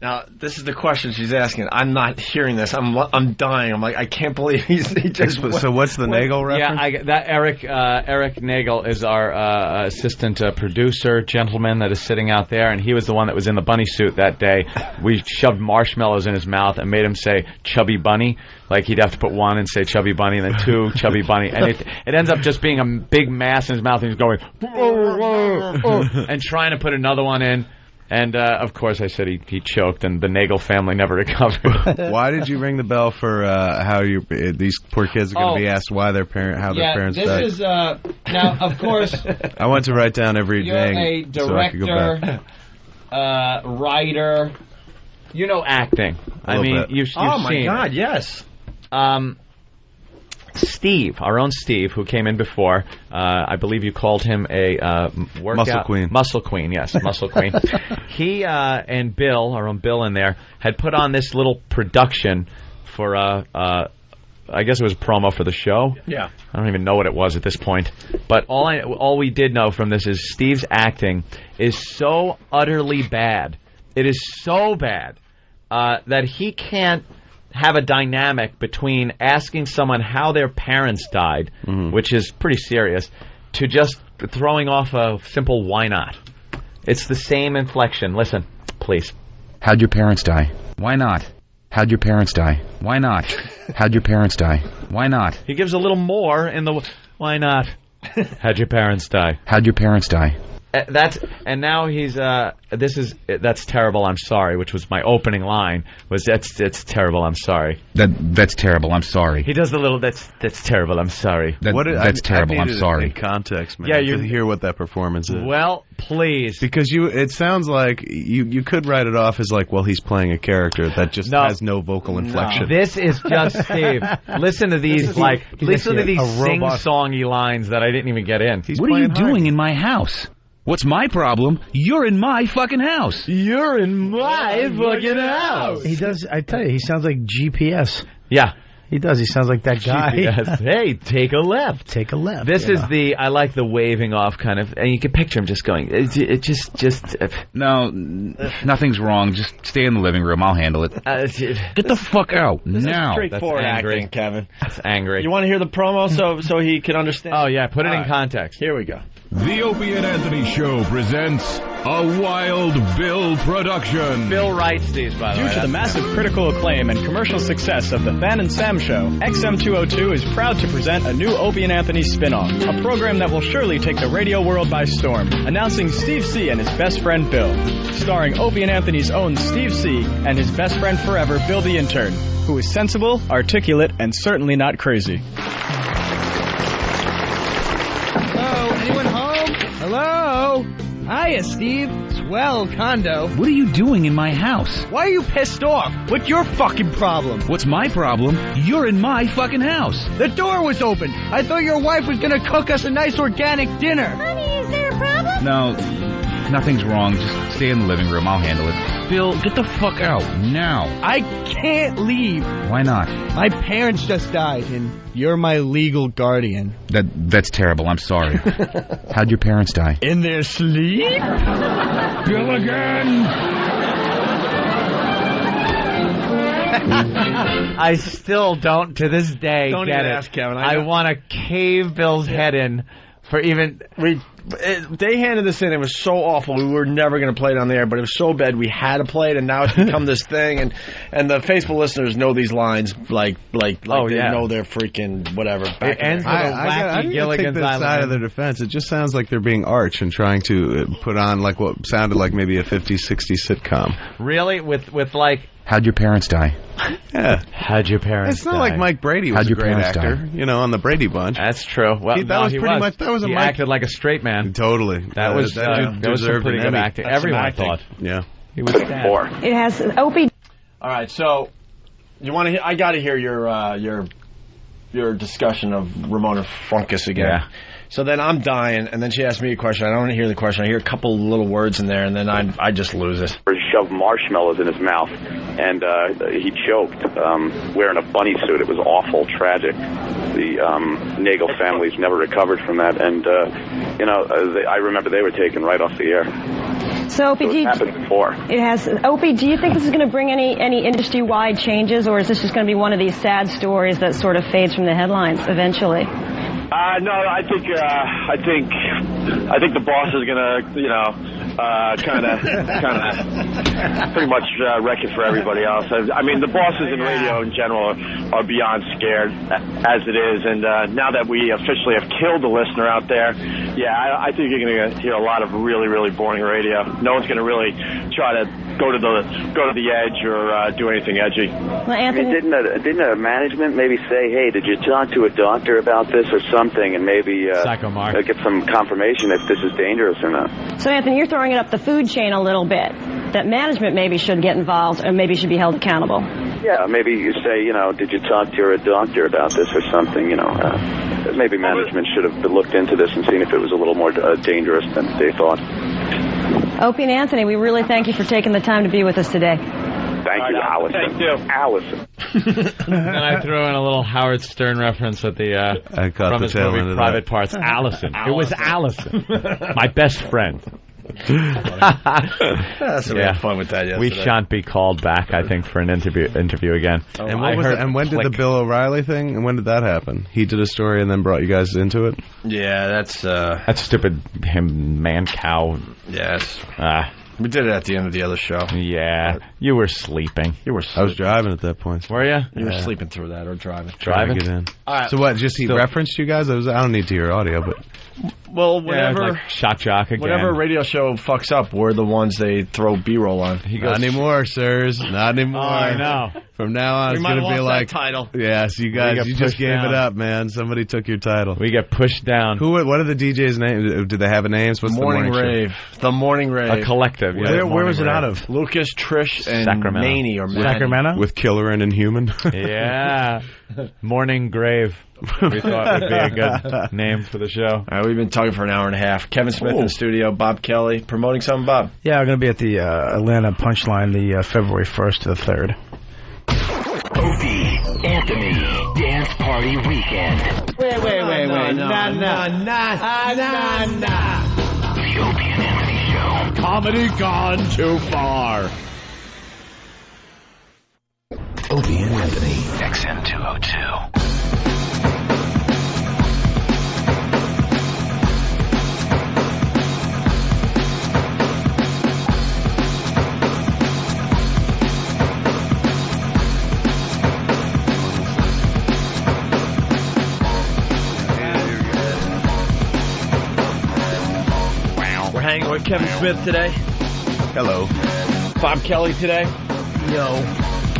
Now, this is the question she's asking. I'm not hearing this. I'm dying. I'm like, I can't believe he just... So what's the Nagel reference? Yeah, Eric Nagel is our assistant producer gentleman that is sitting out there, and he was the one that was in the bunny suit that day. We shoved marshmallows in his mouth and made him say Chubby Bunny. Like he'd have to put 1 and say Chubby Bunny, and then 2 Chubby Bunny, and it ends up just being a big mass in his mouth, and he's going and trying to put another one in. And, of course, I said he choked, and the Nagel family never recovered. Why did you ring the bell for how these poor kids are going to be asked why their parents died? This is, now, of course... I want to write down every name. You're a director, writer, acting. I mean, you've seen... Oh, my God, yes. Steve, our own Steve, who came in before, I believe you called him a workout... Muscle Queen. Muscle Queen, yes, Muscle Queen. He and Bill, our own Bill in there, had put on this little production for, I guess it was a promo for the show. Yeah. I don't even know what it was at this point. But all we did know from this is Steve's acting is so utterly bad. It is so bad that he can't have a dynamic between asking someone how their parents died, which is pretty serious, to just throwing off a simple why not. It's the same inflection. Listen, please. How'd your parents die? Why not? How'd your parents die? Why not? How'd your parents die? Why not? He gives a little more in the why not? How'd your parents die? How'd your parents die? And now he's that's terrible. I'm sorry, which was my opening line. Was that's terrible. I'm sorry. That's terrible. I'm sorry. He does the little that's terrible. I'm sorry. That's terrible. I'm sorry. In context, man. Yeah, you hear what that performance is. Well, please, because it sounds like you could write it off as like, well, he's playing a character that just has no vocal inflection. This is just Steve. Listen to these sing-songy lines that I didn't even get in. What are you doing in my house? What's my problem? You're in my fucking house. You're in my fucking house. He does. I tell you, he sounds like GPS. Yeah. He does. He sounds like that guy. GPS. Hey, take a left. Take a left. This is I like the waving off kind of, and you can picture him just going, No, nothing's wrong. Just stay in the living room. I'll handle it. Get the fuck out now. This is straightforward acting, Kevin. That's angry. You want to hear the promo so he can understand? Oh, yeah. Put it in context. Here we go. The Opie and Anthony Show presents a Wild Bill production. Bill writes these, by the way. Due to the massive critical acclaim and commercial success of The Fan and Sam Show, XM202 is proud to present a new Opie and Anthony spin-off, a program that will surely take the radio world by storm, announcing Steve C. and his best friend Bill. Starring Opie and Anthony's own Steve C. and his best friend forever, Bill the Intern, who is sensible, articulate, and certainly not crazy. Anyone home? Hello? Hiya, Steve. Swell condo. What are you doing in my house? Why are you pissed off? What's your fucking problem? What's my problem? You're in my fucking house. The door was open. I thought your wife was gonna cook us a nice organic dinner. Honey, is there a problem? No, nothing's wrong. Just stay in the living room. I'll handle it. Bill, get the fuck out now. I can't leave. Why not? My parents just died, and you're my legal guardian. That's terrible. I'm sorry. How'd your parents die? In their sleep? Bill again! I still don't, to this day, Don't get even it. ask, Kevin. I want to cave Bill's head in for even... They handed this in. It was so awful. We were never going to play it on the air, but it was so bad we had to play it, and now it's become this thing. And the faithful listeners know these lines like they know they're freaking whatever. It ends with a wacky Gilligan's Island. Side of their defense, it just sounds like they're being arch and trying to put on like what sounded like maybe a 50s, 60s sitcom. Really? With like... How'd your parents die? Yeah. How'd your parents It's not like Mike Brady was a great actor, on the Brady Bunch. That's true. Well, he acted like a straight man. Totally. That was some pretty good acting. Everyone thought. Yeah. He was bad. It has Opie. All right, so you want to? I got to hear your discussion of Ramona Funkus again. Yeah. So then I'm dying, and then she asked me a question. I don't want to hear the question. I hear a couple little words in there, and then I just lose it. He shoved marshmallows in his mouth, and he choked wearing a bunny suit. It was awful, tragic. The Nagel family's never recovered from that, and I remember they were taken right off the air. So, Opie, it happened before. It has. Opie, do you think this is going to bring any industry-wide changes, or is this just going to be one of these sad stories that sort of fades from the headlines eventually? No, I think the boss is gonna, kind of pretty much wreck it for everybody else. I mean, the bosses in radio in general are beyond scared as it is, and now that we officially have killed the listener out there, I think you're gonna hear a lot of really, really boring radio. No one's gonna really try to go to the edge or do anything edgy. Well, Anthony, didn't a management maybe say, hey, did you talk to a doctor about this or something, and maybe get some confirmation if this is dangerous or not? So, Anthony, you're throwing it up the food chain a little bit. That management maybe should get involved or maybe should be held accountable. Yeah, maybe you say, did you talk to a doctor about this or something? Maybe management should have looked into this and seen if it was a little more dangerous than they thought. Opie and Anthony, we really thank you for taking the time to be with us today. Thank you, Allison. Thank you. Allison. And I threw in a little Howard Stern reference at from his movie Private Parts. Allison. It was Allison, my best friend. We had fun with that yesterday. We shan't be called back, I think, for an interview again. And what was it? And when did the Bill O'Reilly thing? And when did that happen? He did a story and then brought you guys into it. Yeah, that's stupid. Him, man, cow. Yes. We did it at the end of the other show. Yeah, you were sleeping. You were. I was driving at that point. Were you? You were sleeping through that or driving. Driving. Get in. All right. So what? Just he referenced you guys? I don't need to hear audio, but well, whenever like Shock Jock again. Whenever a radio show fucks up, we're the ones they throw B-roll on. He goes, not anymore, sirs. Not anymore. Oh, I know. From now on, it's going to be like title. Yes, you guys, you just gave it up, man. Somebody took your title. We get pushed down. What are the DJs' names? Do they have a name? What's Morning Rave. Show? The Morning Rave. A collective. Yeah. Where was it out of? Lucas, Trish, and Sacramento. Manny or Manny. Sacramento with Killer and Inhuman. Yeah. Morning Grave. We thought would be a good name for the show. All right, we've been talking for an hour and a half. Kevin Smith in the studio. Bob Kelly promoting something. Bob. Yeah, I'm going to be at the Atlanta Punchline the February 1st to the 3rd. Opie Anthony Dance Party Weekend. Wait. Nah. The Opie and Anthony Show. Comedy gone too far. Opie and Anthony, XM 202. We're hanging with Kevin Smith today. Hello. Bob Kelly today. Yo.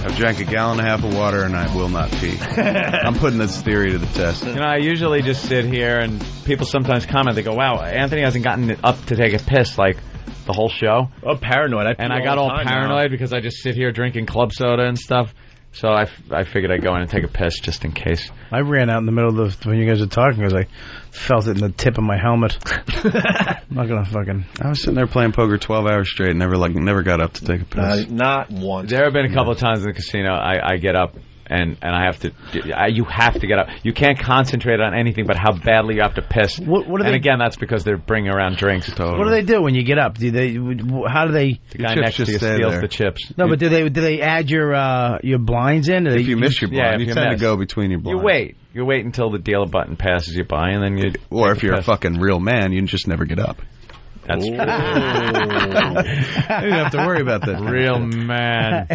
I've drank a gallon and a half of water and I will not pee. I'm putting this theory to the test. You know, I usually just sit here and people sometimes comment. They go, "Wow, Anthony hasn't gotten up to take a piss like the whole show." Oh, paranoid! I got all paranoid because I just sit here drinking club soda and stuff. So I figured I'd go in and take a piss just in case. I ran out in the middle of when you guys were talking because I felt it in the tip of my helmet. I'm not gonna fucking. I was sitting there playing poker 12 hours straight and never got up to take a piss. Not once. There have been a couple of times in the casino I get up and I have to. You have to get up. You can't concentrate on anything but how badly you have to piss. Again, that's because they're bringing around drinks. Totally. What do they do when you get up? How do they? The guy next to you steals the chips. No, but do they add your blinds in? If you miss your blind, you tend to go between your blinds. You wait until the dealer button passes you by, and then you. Or if you're a fucking real man, you just never get up. That's true. You don't have to worry about that. Real man.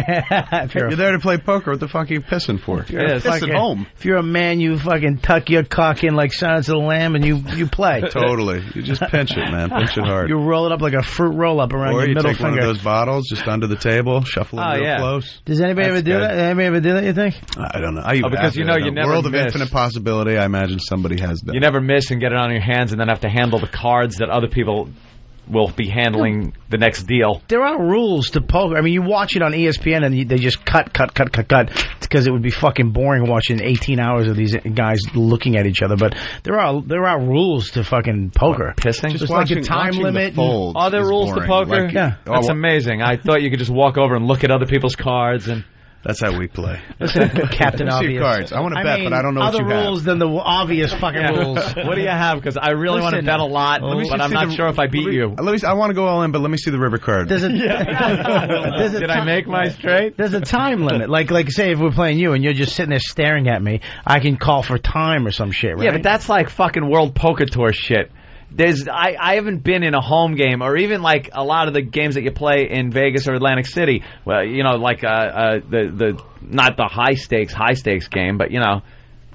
You're there to play poker. What the fuck are you pissing for? You're piss at home. If you're a man, you fucking tuck your cock in like Silence of the Lamb and you play. Totally. You just pinch it, man. Pinch it hard. You roll it up like a fruit roll-up around your middle finger. Or you take one of those bottles just under the table, shuffle it real close. Does anybody ever do that? Anybody ever do that, you think? I don't know. Because you never World miss. of infinite possibility, I imagine somebody has done. You never miss and get it on your hands and then have to handle the cards that other people will be handling the next deal. There are rules to poker. I mean, you watch it on ESPN and they just cut because it would be fucking boring watching 18 hours of these guys looking at each other. But there are rules to fucking poker. Pissing? Just like a time limit. Are there rules to poker? That's amazing. I thought you could just walk over and look at other people's cards and... That's how we play. Listen, Captain Obvious. Cards. I want to bet, but I don't know what you have. Other rules than the obvious fucking rules. What do you have? Because I really want to bet a lot, but I'm not sure if I beat you. I want to go all in, but let me see the river card. Did I make my straight? There's a time limit. Like say if we're playing you and you're just sitting there staring at me, I can call for time or some shit, right? Yeah, but that's like fucking World Poker Tour shit. I haven't been in a home game or even like a lot of the games that you play in Vegas or Atlantic City. Well, you know, like the not the high stakes game, but you know,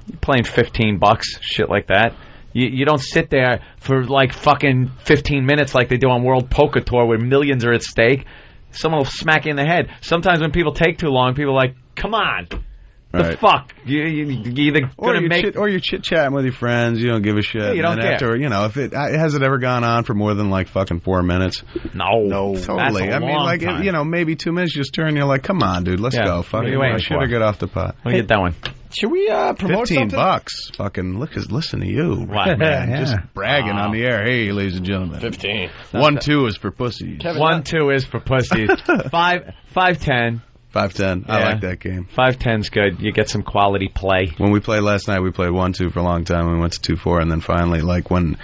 you're playing $15, shit like that. You don't sit there for like fucking 15 minutes like they do on World Poker Tour where millions are at stake. Someone will smack you in the head. Sometimes when people take too long, people are like, come on. The fuck? You either or you're chit-chatting with your friends, you don't give a shit. Yeah, you don't care. After, you know, if has it ever gone on for more than like fucking 4 minutes? No. Totally. I mean, like, you know, maybe 2 minutes, you just turn, you're like, come on, dude, let's go. Fucking, I should have got off the pot. Let me get that one. Should we promote $15? something? Fucking listen to you. What, man? Just bragging on the air. Hey, ladies and gentlemen. 15. 1-2 is for pussies. 1-2 is for pussies. 5-10. 5-10. I like that game. 5-10's good. You get some quality play. When we played last night, we played 1-2 for a long time. We went to 2-4, and then finally, like when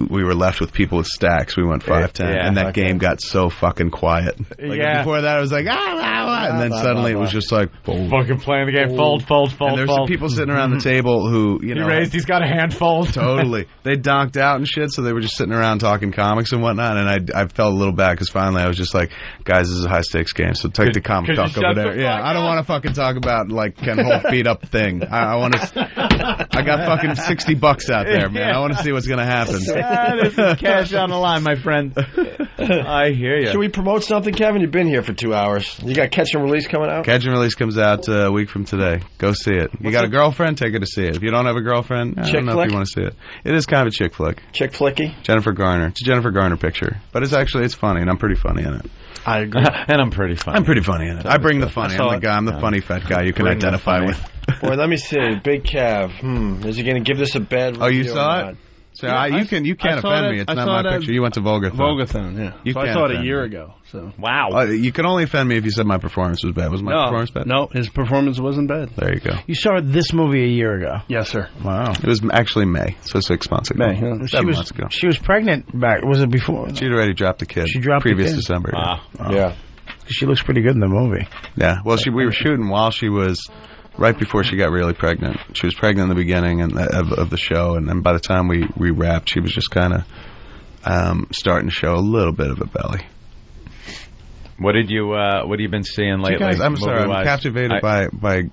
we were left with people with stacks. We went 5-10, and that game got so fucking quiet. Like, before that, it was like, and then suddenly it was just like, fucking playing the game, fold. And there's some people sitting around the table who, you know, he's got a handful. Totally. They donked out and shit, so they were just sitting around talking comics and whatnot, and I felt a little bad because finally I was just like, guys, this is a high-stakes game, so take the comic talk over there. Yeah, I don't want to fucking talk about, like, Ken Holt beat-up thing. I want to... I got fucking $60 out there, man. I want to see what's going to happen. This is cash on the line, my friend. I hear you. Should we promote something, Kevin? You've been here for 2 hours. You got Catch and Release coming out? Catch and Release comes out a week from today. Go see it. You got a girlfriend? Take her to see it. If you don't have a girlfriend, I don't know if you want to see it. It is kind of a chick flick. Chick flicky? Jennifer Garner. It's a Jennifer Garner picture. But it's funny, and I'm pretty funny in it. I agree. And I'm pretty funny. I'm pretty funny in it. I bring the funny. I'm the funny fat guy you can identify with. Boy, let me see. Big Kev. Is he going to give this a bad review? Oh, you saw it? So you can't offend me. It's not my picture. You went to Volgathon. Volgathon, yeah. So I saw it a year ago. So wow. You can only offend me if you said my performance was bad. Was my performance bad? No, his performance wasn't bad. There you go. You saw this movie a year ago. Yes, sir. Wow. It was actually May, so 6 months ago. May. Yeah. 7 months ago. She was pregnant back. Was it before? She'd already dropped the kid. She dropped previous the kid? December. Wow. Yeah. She looks pretty good in the movie. Yeah. Well, we were shooting while she was. Right before she got really pregnant. She was pregnant in the beginning of the show, and then by the time we wrapped, she was just kind of starting to show a little bit of a belly. What have you been seeing lately? Guys, I'm sorry, I'm captivated by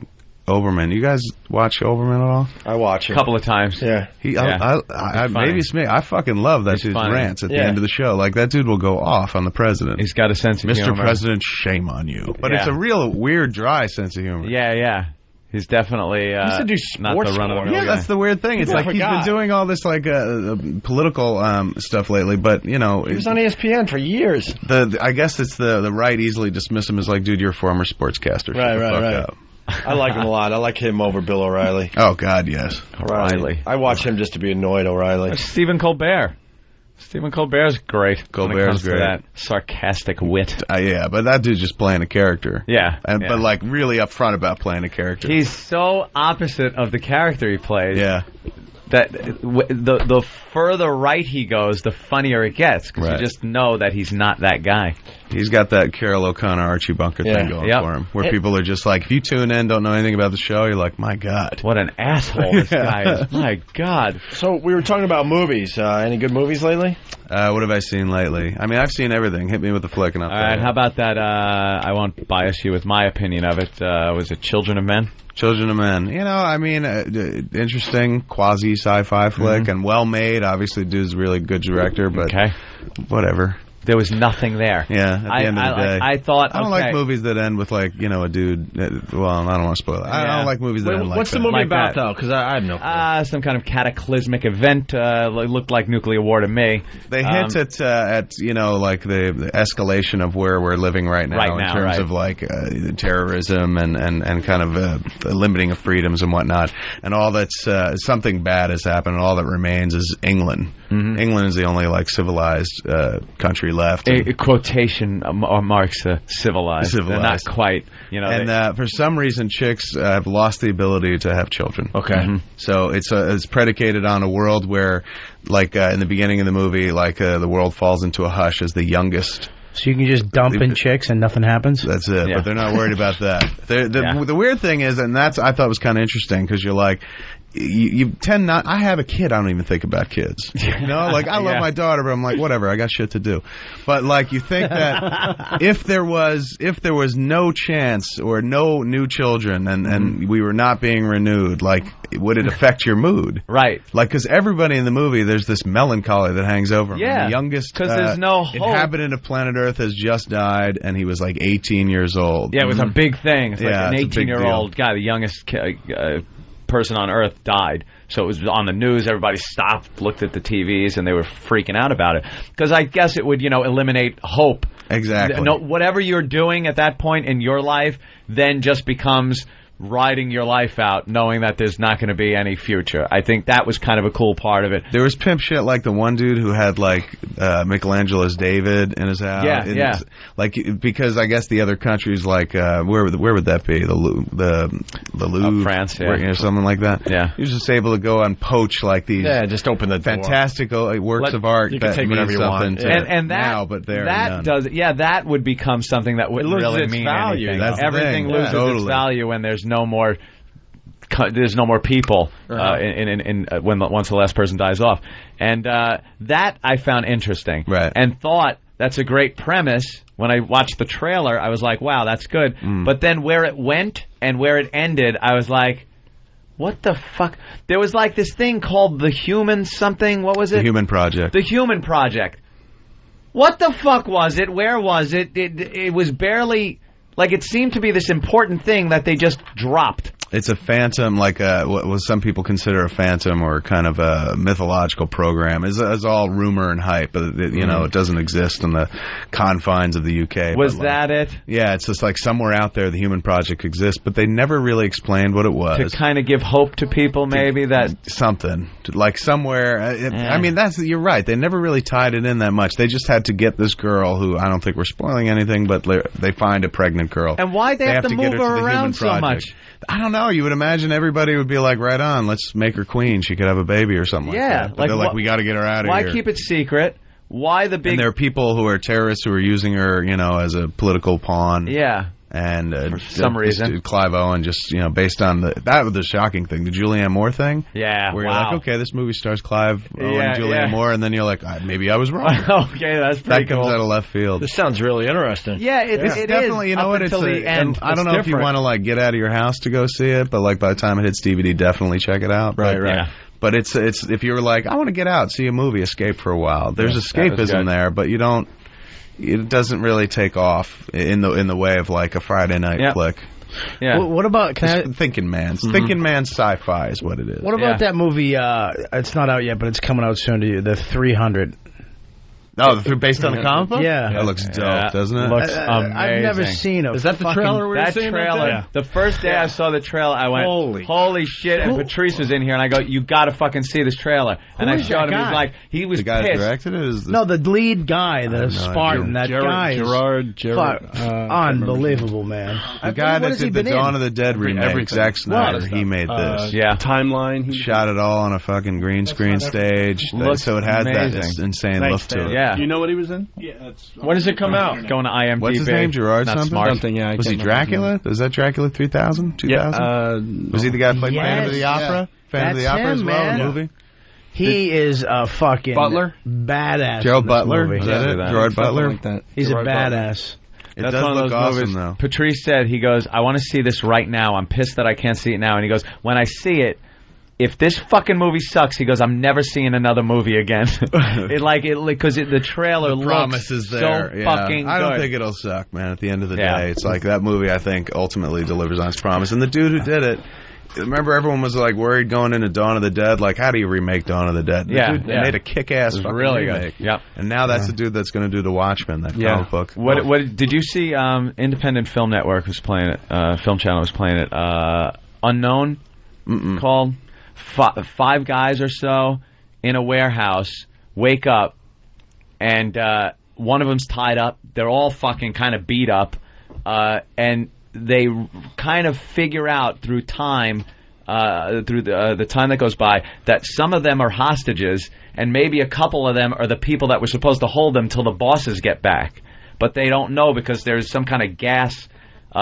Oberman. You guys watch Oberman at all? I watch him. A couple of times. Yeah. Maybe it's me. I fucking love that dude's rants at the end of the show. Like, that dude will go off on the president. He's got a sense of humor. Mr. President, shame on you. But it's a real weird, dry sense of humor. Yeah. He's definitely not the run-of-the-mill guy. Yeah, that's the weird thing. It's like he's been doing all this like political stuff lately, but you know, he was on ESPN for years. I guess it's the right easily dismiss him as like, dude, you're a former sportscaster. Right. I like him a lot. I like him over Bill O'Reilly. Oh God, yes, O'Reilly. I watch him just to be annoyed. O'Reilly. Stephen Colbert. Stephen Colbert's great. Colbert's great. That sarcastic wit. Yeah, but that dude's just playing a character. Yeah. But like really upfront about playing a character. He's so opposite of the character he plays. Yeah. That the further right he goes, the funnier it gets, because you just know that he's not that guy. He's got that Carol O'Connor, Archie Bunker thing going for him, where people are just like, if you tune in, don't know anything about the show, you're like, my God. What an asshole this guy is. My God. So we were talking about movies. Any good movies lately? What have I seen lately? I mean, I've seen everything. Hit me with the flick and I'll tell you. All right, how about that? I won't bias you with my opinion of it. Was it Children of Men? Children of Men. You know, I mean, interesting quasi-sci-fi flick and well-made. Obviously, dude's a really good director, but whatever. There was nothing there. Yeah, at the end of the day. I thought, I don't like movies that end with, like, you know, a dude. Well, I don't want to spoil it. I don't like movies that end like that. What's the movie about, though? Because I have no clue. Some kind of cataclysmic event. Looked like nuclear war to me. They hint at you know, like the escalation of where we're living right now in terms of, like, terrorism and kind of the limiting of freedoms and whatnot. And all that's something bad has happened, and all that remains is England. Mm-hmm. England is the only, like, civilized country left. A quotation marks civilized. They're not quite, you know. And for some reason, chicks have lost the ability to have children. Okay. Mm-hmm. So it's predicated on a world where, like in the beginning of the movie, like the world falls into a hush as the youngest. So you can just dump in chicks and nothing happens? That's it, but they're not worried about that. The weird thing is, and that's I thought was kind of interesting, because you're like, you tend not. I have a kid. I don't even think about kids. You know, like I love my daughter, but I'm like, whatever. I got shit to do. But like, you think that if there was no chance or no new children, and we were not being renewed, like, would it affect your mood? Right. Like, because everybody in the movie, there's this melancholy that hangs over him. Yeah. The youngest there's no hope. Inhabitant of planet Earth has just died, and he was like 18 years old. Yeah, it was a big thing. It's like an 18-year-old guy, the youngest person on Earth, died. So it was on the news. Everybody stopped, looked at the TVs, and they were freaking out about it. Because I guess it would, you know, eliminate hope. Exactly. Whatever you're doing at that point in your life then just becomes riding your life out knowing that there's not going to be any future. I think that was kind of a cool part of it. There was pimp shit like the one dude who had like Michelangelo's David in his house. Yeah. Like because I guess the other countries like where would that be? The Louvre, France, something like that. Yeah, he was just able to go and poach like these. Yeah, just open the door. Fantastic works of art. You can take whatever you want. And that now, but there that does. Yeah, that would become something that wouldn't really mean value. anything. Everything loses its value when there's no more. There's no more people once the last person dies off, and that I found interesting, right? And thought that's a great premise. When I watched the trailer, I was like, "Wow, that's good." But then where it went and where it ended, I was like, "What the fuck?" There was like this thing called the Human something. What was it? The Human Project. The Human Project. What the fuck was it? Where was it? It was barely. Like, it seemed to be this important thing that they just dropped. It's a phantom, like what some people consider a phantom or kind of a mythological program. It's all rumor and hype, but it doesn't exist in the confines of the UK. Was that it? Yeah, it's just like somewhere out there the Human Project exists, but they never really explained what it was. To kind of give hope to people, maybe that something like somewhere. I mean, you're right. They never really tied it in that much. They just had to get this girl who I don't think we're spoiling anything, but they find a pregnant girl. And why'd they have to move her around so much? I don't know. You would imagine everybody would be like, right on, let's make her queen. She could have a baby or something like that. But they're like, we got to get her out of here. Why keep it secret? Why the big... And there are people who are terrorists who are using her, as a political pawn. Yeah. And for some reason, Clive Owen just based on that was the shocking thing, the Julianne Moore thing. Yeah, where you're like, okay, this movie stars Clive Owen and Julianne Moore, and then you're like, maybe I was wrong. Okay, that's pretty cool. That comes out of left field. This sounds really interesting. Yeah, it's definitely. You know what? It's the end. I don't know if you want to get out of your house to go see it, but by the time it hits DVD, definitely check it out. Right. Yeah. But it's if you're like, I want to get out, see a movie, escape for a while. There's escapism there, but you don't. It doesn't really take off in the way of like a Friday night flick. Yeah. What about Thinking Man's? Thinking Man's sci-fi is what it is. What about that movie? It's not out yet, but it's coming out soon to you. The 300. Oh, based on the comic book? Yeah. That looks dope, doesn't it? Looks amazing. I've never seen it. Is that the trailer? That trailer. The first day I saw the trailer, I went, holy shit. And Patrice was in here, and I go, you got to fucking see Who this trailer. And I showed him, he was the guy pissed. Who directed it? No, the lead guy, the Spartan, that guy. Gerard. Unbelievable, man. The guy that did the Dawn of the Dead remake, Zack Snyder, he made this. Timeline. He shot it all on a fucking green screen stage. So it has that insane look to it. Yeah. Do you know what he was in? Yeah. When does it come out? Going to IMDb. What's his name? Gerard Not something? smart. Something, yeah. Was he Dracula? Was that Dracula 3000? 2000? Yeah. Was he the guy who played Phantom of the Opera? Phantom of the Opera as well, man. the movie? He is a fucking Butler? badass. Gerald Butler? Movie. Was that it? Gerard Butler? Like that. He's Gerard a badass. It That's does one of look those awesome, movies. though. Patrice said, he goes, I want to see this right now. I'm pissed that I can't see it now. And he goes, when I see it, if this fucking movie sucks, he goes, I'm never seeing another movie again. Because the trailer promise is there. so fucking good. I don't think it'll suck, man. At the end of the day, it's like that movie, I think, ultimately delivers on its promise. And the dude who did it, remember everyone was worried going into Dawn of the Dead, how do you remake Dawn of the Dead? The dude made a kick-ass fucking really remake. Good. Yep. And now that's the dude that's going to do The Watchmen, that comic book. What did you see? Independent Film Network was playing it. Film Channel was playing it. Unknown called. 5 guys or so in a warehouse wake up, and one of them's tied up. They're all fucking kind of beat up, and they kind of figure out through time, through the time that goes by, that some of them are hostages, and maybe a couple of them are the people that were supposed to hold them till the bosses get back. But they don't know because there's some kind of gas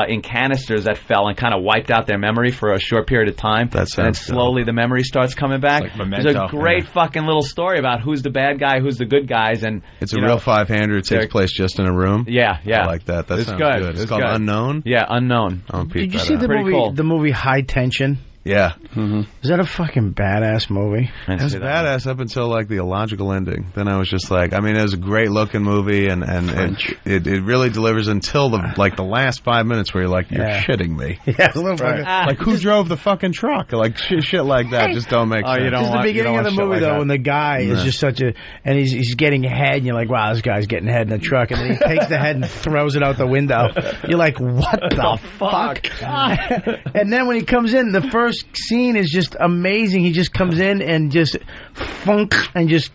in canisters that fell and kind of wiped out their memory for a short period of time. And then slowly the memory starts coming back. It's like Memento. There's a great fucking little story about who's the bad guy, who's the good guys. And it's a real 500. It takes place just in a room. Yeah. I like that. That sounds good. It's called Unknown? Yeah, Unknown. Did you see the movie High Tension? Yeah. Is that a fucking badass movie? It was badass up until like the illogical ending. Then I was just like, I mean, it was a great looking movie, and it really delivers until the last 5 minutes where you're like, you're shitting me. Yeah, a little fucking, like who drove the fucking truck? Like shit like that just don't make sense. Just the beginning of the movie though, when the guy is just such a, and he's getting head, and you're like, wow, this guy's getting head in the truck, and then he takes the head and throws it out the window. You're like, what the fuck? And then when he comes in, the first scene is just amazing. He just comes in and just funk and just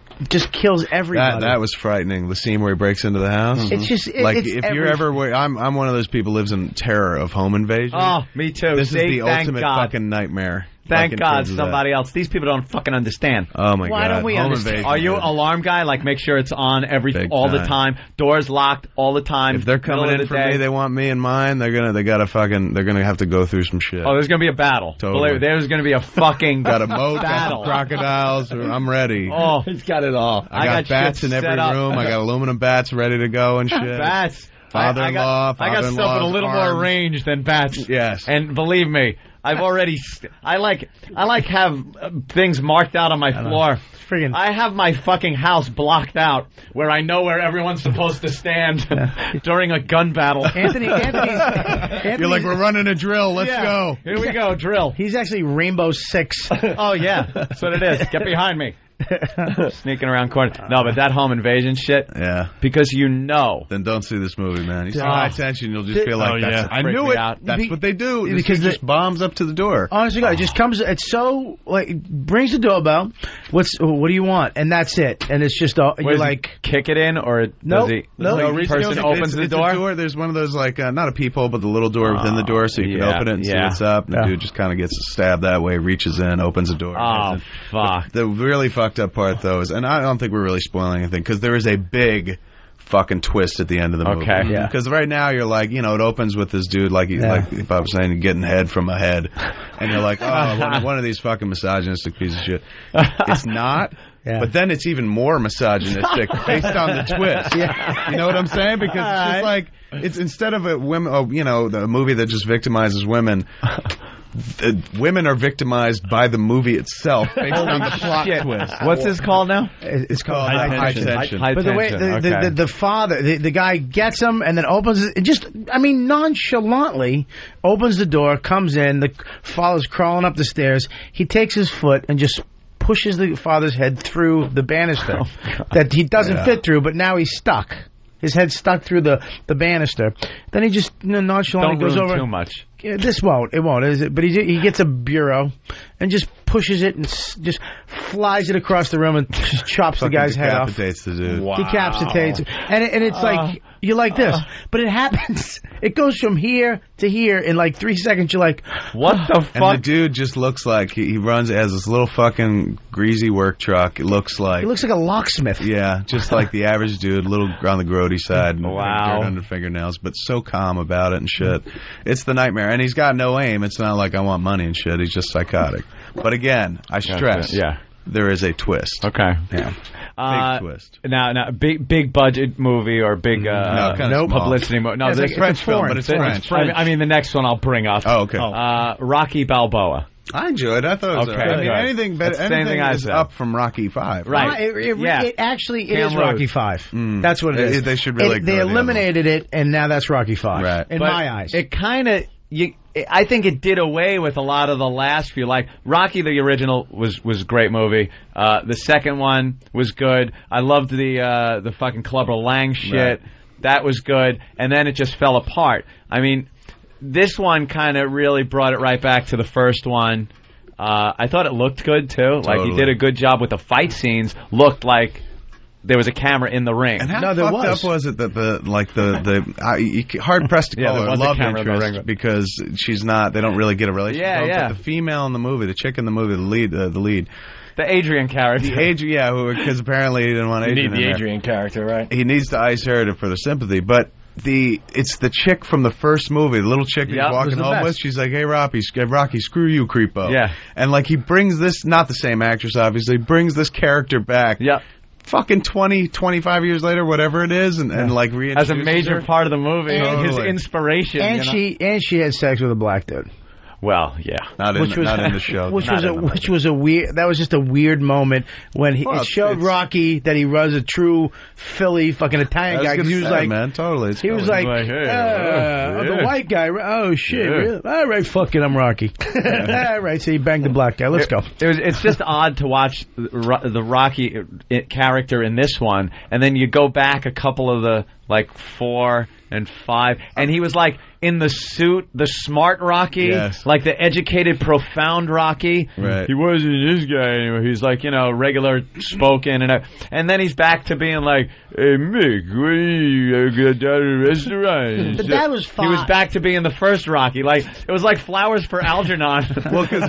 kills everybody. That was frightening. The scene where he breaks into the house. It's just like if you're ever, I'm one of those people who lives in terror of home invasion. Oh, me too. This is the ultimate fucking nightmare. Thank God somebody else. These people don't fucking understand. Oh my God. Why don't we understand? Are you an alarm guy? Like make sure it's on all the time. Doors locked all the time. If they're coming in for me, they want me and mine. They're gonna have to go through some shit. Oh, there's gonna be a battle. Totally. There's gonna be a fucking got a moat, battle. Got some crocodiles. I'm ready. Oh, he's got it all. I got bats in every room. I got aluminum bats ready to go and shit. Bats. Father-in-law. I got stuff with a little more range than bats. Yes. And believe me, I've already. I like have things marked out on my floor. I have my fucking house blocked out where I know where everyone's supposed to stand during a gun battle. Anthony, you're like, we're running a drill. Let's go. Here we go, drill. He's actually Rainbow Six. Oh yeah, that's what it is. Get behind me. Sneaking around corners. No, but that home invasion shit. Yeah. Because you know. Then don't see this movie, man. You see high tension, you'll just feel like, I knew it. That's what they do. Because just bombs up to the door. Honestly, God, it just comes. It's so like brings the doorbell. What do you want? And that's it. And it's just you're like kick it in or does he? No. Person opens the door. There's one of those like not a peephole, but the little door within the door, so you can open it and see what's up. And the dude just kind of gets stabbed that way, reaches in, opens the door. Oh fuck! The really fucked up part though is, and I don't think we're really spoiling anything because there is a big fucking twist at the end of the movie. Okay. Yeah. Because right now you're like, it opens with this dude like if I was saying getting head from a head, and you're like, oh, one of these fucking misogynistic pieces of shit. It's not. Yeah. But then it's even more misogynistic based on the twist. Yeah. You know what I'm saying? Because it's just like it's instead of a movie that just victimizes women. Women are victimized by the movie itself based on the plot twist. What's this called now? It's called High Tension. But the way the father, the guy gets him and then opens it, nonchalantly opens the door, comes in, the father's crawling up the stairs, he takes his foot and just pushes the father's head through the banister that he doesn't fit through, but now he's stuck. His head's stuck through the banister. Then he just nonchalantly goes over. Too much. This won't. It won't. Is it? But he gets a bureau and just pushes it and just flies it across the room and just chops the guy's head off. Decapitates the dude. Wow. Decapitates. And it's like you're like this, but it happens. It goes from here to here in like 3 seconds. You're like, what the fuck? And the dude just looks like he runs as this little fucking greasy work truck. It looks like he looks like a locksmith. Yeah, just like the average dude, a little on the grody side. Wow. Dirt under fingernails, but so calm about it and shit. It's the nightmare, and he's got no aim. It's not like I want money and shit. He's just psychotic. But again, I stress, there is a twist. Okay. Yeah. Big twist. Now, big budget movie or big publicity movie. No, it's a French film, but it's French. I mean, the next one I'll bring up. Oh, okay. Rocky Balboa. I enjoyed it. I thought it was okay. I mean, anything is up from Rocky 5. Right. It actually is Rocky 5. That's what it is. They should really They eliminated it, and now that's Rocky 5. Right. In my eyes. It kind of... I think it did away with a lot of the last few. Like Rocky, the original was a great movie. The second one was good. I loved the fucking Clubber Lang shit. Right. That was good. And then it just fell apart. I mean, this one kind of really brought it right back to the first one. I thought it looked good too. Like he did a good job with the fight scenes. Looked like there was a camera in the ring. And how fucked up was it that the hard pressed to call her love interest because she's not. They don't really get a relationship. Yeah. But the female in the movie, the chick in the movie, the lead. The Adrian character. Because apparently he didn't want Adrian. You need the Adrian character, right? He needs to ice her for the sympathy, but. It's the chick from the first movie, the little chick he's walking home with. She's like, hey, Rocky, screw you, creepo. Yeah. And, like, he brings this, not the same actress, obviously, brings this character back. Yep. Fucking 20, 25 years later, whatever it is, and like, reintroduces as a major part of the movie. Totally. His inspiration. And she had sex with a black dude. Well, yeah. Not in the show. Which was a weird. That was just a weird moment when it showed Rocky that he was a true Philly fucking Italian guy. Because he was like, man, totally. He was like, the white guy. Oh shit! Yeah. Really? All right, fuck it, I'm Rocky. All right, so he banged the black guy. Let's go. It's just odd to watch the Rocky character in this one, and then you go back a couple of the 4 and 5, and he was like in the suit, the smart Rocky, like the educated, profound Rocky. Right. He wasn't this guy anymore. He's like, regular spoken, and then he's back to being like, hey Mick, what are you got down at the restaurant? But that was fine. He was back to being the first Rocky. Like it was like flowers for Algernon. Well, because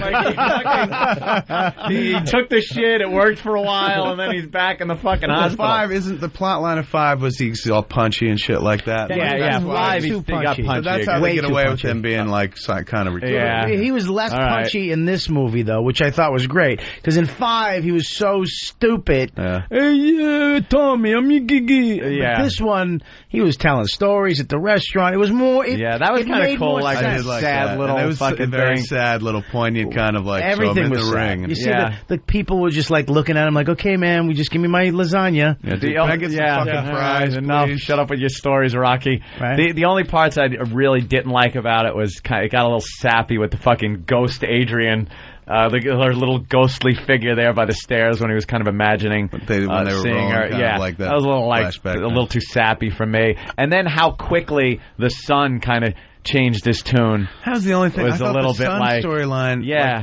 he took the shit. It worked for a while, and then he's back in the fucking hospital. 5 isn't the plot line of 5 was he's all punchy and shit like that. Yeah. 5 he got punchy. So that's how they get away with him being like kind of ridiculous. Yeah. He was less punchy in this movie though, which I thought was great. Because in 5 he was so stupid. Hey, Tommy, I'm your gigi. But this one, he was telling stories at the restaurant. It was more. That was kind of cool. Like a sad little it was fucking a very thing. sad little poignant kind of like. Everything so was the sad. ring. You see, the people were just like looking at him like, okay, man, we just give me my lasagna. Can I get some fucking fries? Enough. Shut up with your stories, Rocky. Right. The only parts I really didn't like about it was it got a little sappy with the fucking ghost Adrian. Her little ghostly figure there by the stairs when he was kind of imagining when they were seeing her. Like that was a little too sappy for me. And then how quickly the son kind of changed his tune. How's the only thing? Was I thought a little the bit son like storyline. Yeah.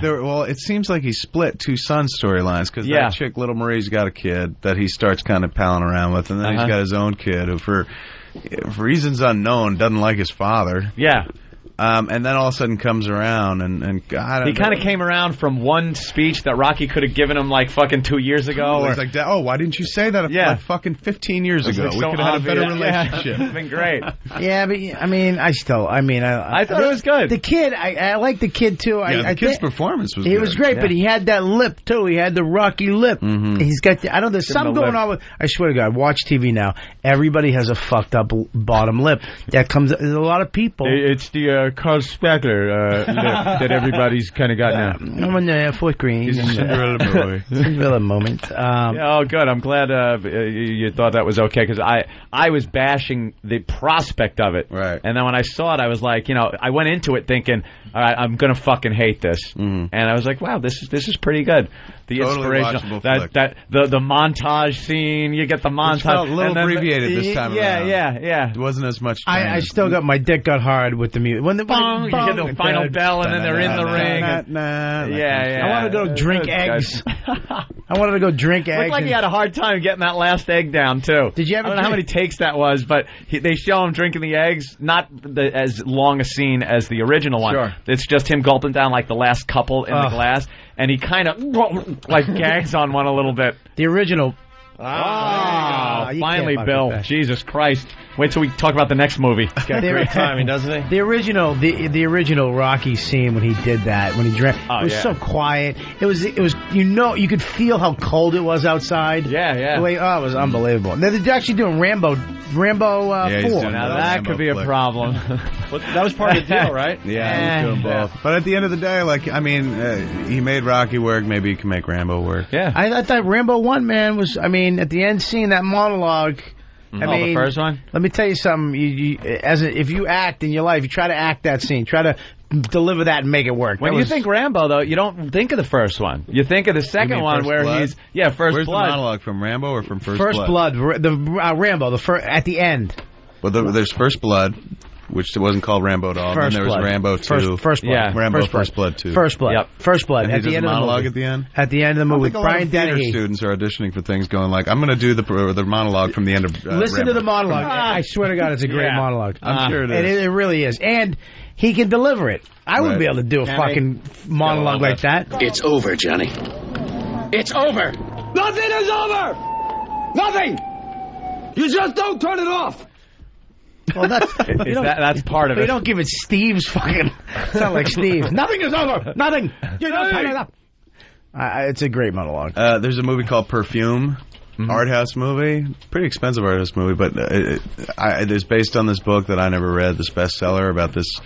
It seems like he split two son storylines because that chick, Little Marie's got a kid that he starts kind of palling around with, and then he's got his own kid who, for reasons unknown, doesn't like his father. Yeah. And then all of a sudden comes around and God, he kind of came around from one speech that Rocky could have given him like fucking 2 years ago. He's like, oh, why didn't you say that like fucking 15 years ago? We could have had a better relationship. It's been great. Yeah, but I mean, I thought it was good. The kid, I like the kid too. The kid's performance was good. He was great, but he had that lip too. He had the Rocky lip. Mm-hmm. He's got, there's something going on with, I swear to God, watch TV now. Everybody has a fucked up bottom lip. There's a lot of people. It's the Carl Spackler that everybody's kind of got now. I'm in the fourth grade. He's a Cinderella boy. Cinderella moment. Good. I'm glad you thought that was okay, because I was bashing the prospect of it. Right. And then when I saw it, I was like, I went into it thinking, all right, I'm going to fucking hate this. Mm-hmm. And I was like, wow, this is pretty good. The totally inspirational, the montage scene, you get the montage. It felt a little abbreviated this time around. Yeah. It wasn't as much. I still got my dick got hard with the music. When the you hear the final bell, and then they're in the ring. I wanted to go drink eggs. I wanted to go drink eggs. Looked like he had a hard time getting that last egg down too. Did you ever? I don't know how many takes that was, but they show him drinking the eggs. Not as long a scene as the original one. Sure. It's just him gulping down like the last couple in the glass, and he kind of like gags on one a little bit. The original. Finally, Bill. Jesus Christ. Wait till we talk about the next movie. He's got great timing, doesn't he? The original Rocky scene when he did that, when he drank, it was so quiet. It was you could feel how cold it was outside. Yeah. It was unbelievable. And they're actually doing Rambo 4. Now that could be a problem. That was part of the deal, right? Yeah, he was doing both. But at the end of the day, he made Rocky work. Maybe he can make Rambo work. Yeah. I thought Rambo 1, man, was, at the end seeing that monologue. The first one? Let me tell you something. If you act in your life, you try to act that scene. Try to deliver that and make it work. When you think Rambo, though, you don't think of the first one. You think of the second one where Blood? he's... Yeah, First Where's Blood. the monologue, from Rambo or from First Blood? Rambo, at the end. Well, there's First Blood, which wasn't called Rambo at all. Then there was Rambo 2. First Blood. Yeah. Rambo First Blood 2. First Blood. Yep. First Blood. And at the end of the monologue movie. at the end? At the end of the movie. Brian Dennehy. Students are auditioning for things going like, I'm going to do the monologue from the end of Listen Rambo. to the monologue. I swear to God, it's a great monologue. I'm sure it is. And it really is. And he can deliver it. I wouldn't be able to do a fucking monologue like that. It's over, Johnny. It's over. Nothing is over! Nothing! You just don't turn it off! Well, that's part of it. You don't give it Steve's fucking... Sound like Steve. Nothing is over! Nothing! You don't turn it up! It's a great monologue. There's a movie called Perfume. Art house movie, pretty expensive art house movie, but it's based on this book that I never read, this bestseller about this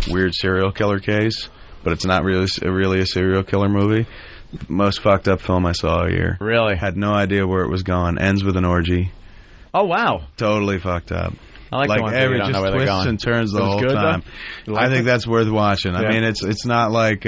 weird serial killer case. but it's not really a serial killer movie. Most fucked up film I saw all year. Really? Had no idea where it was going. Ends with an orgy. Oh, wow. Totally fucked up. I like the ones that you don't know where they're twists going. and turns the whole good, time. I think that's worth watching. I mean, it's not like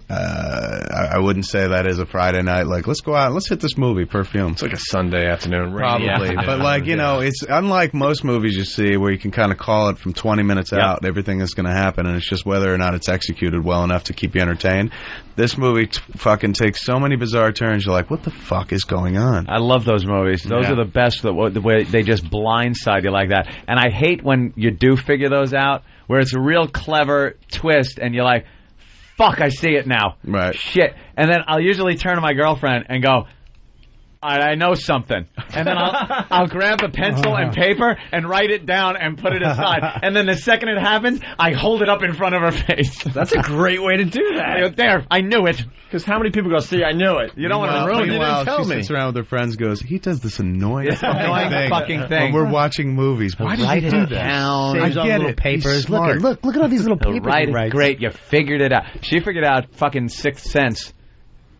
I wouldn't say that is a Friday night. Like, let's go out and let's hit this movie, Perfume. It's like a Sunday afternoon. Probably. But like, you know, it's unlike most movies you see where you can kind of call it from 20 minutes out, everything that's going to happen, and it's just whether or not it's executed well enough to keep you entertained. This movie fucking takes so many bizarre turns. You're like, what the fuck is going on? I love those movies. Those are the best, the way they just blindside you like that. And I hate when you do figure those out, where it's a real clever twist, and you're like, fuck, I see it now. Right. Shit. And then I'll usually turn to my girlfriend and go, I know something. And then I'll grab a pencil and paper and write it down and put it aside. And then the second it happens, I hold it up in front of her face. That's a great way to do that. There, I knew it. Because how many people go, see, I knew it. You don't want to ruin it. Meanwhile, Tell she me. sits around with her friends, goes, he does this annoying fucking thing. when we're watching movies. Why did Write he it do that? down. Saves all the little papers. Look at all these little papers. Right, great. You figured it out. She figured out fucking Sixth Sense.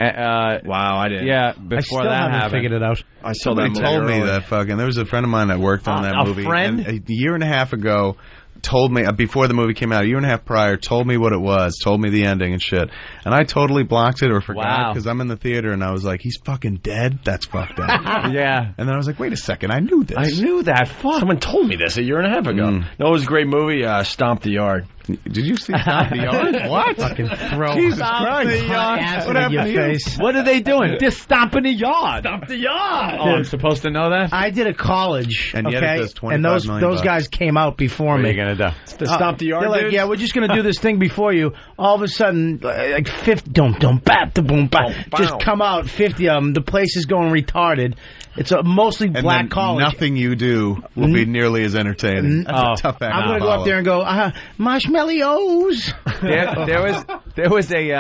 Wow, I didn't. Yeah, I before still that haven't happened. figured it out. I saw Somebody that told me early. that fucking. There was a friend of mine that worked on that movie. A friend? And a year and a half ago, told me before the movie came out, a year and a half prior, told me what it was, told me the ending and shit, and I totally blocked it or forgot because I'm in the theater and I was like, he's fucking dead. That's fucked up. Yeah. And then I was like, wait a second, I knew this. I knew that. Fuck. Someone told me this a year and a half ago. No, it was a great movie. Stomp the Yard. Did you see Stomp the Yard? What? Fucking throw Jesus Stomp Christ. the yard. What happened to you? Face. What are they doing? They're stomping the yard. Stomp the Yard. Oh, I'm supposed to know that? I did a college, And yet it does $25 and those million guys came out before What me. are you going to do? To Stomp the Yard, They're like, dudes? yeah, we're just going to do this thing before you. All of a sudden, like 50, boom, bap, the boom, bap, just come out, 50 of them. The place is going retarded. It's a mostly And black then college. nothing you do will be nearly as entertaining. That's a tough act. I'm going to go up there and go, marshmallows. There was a,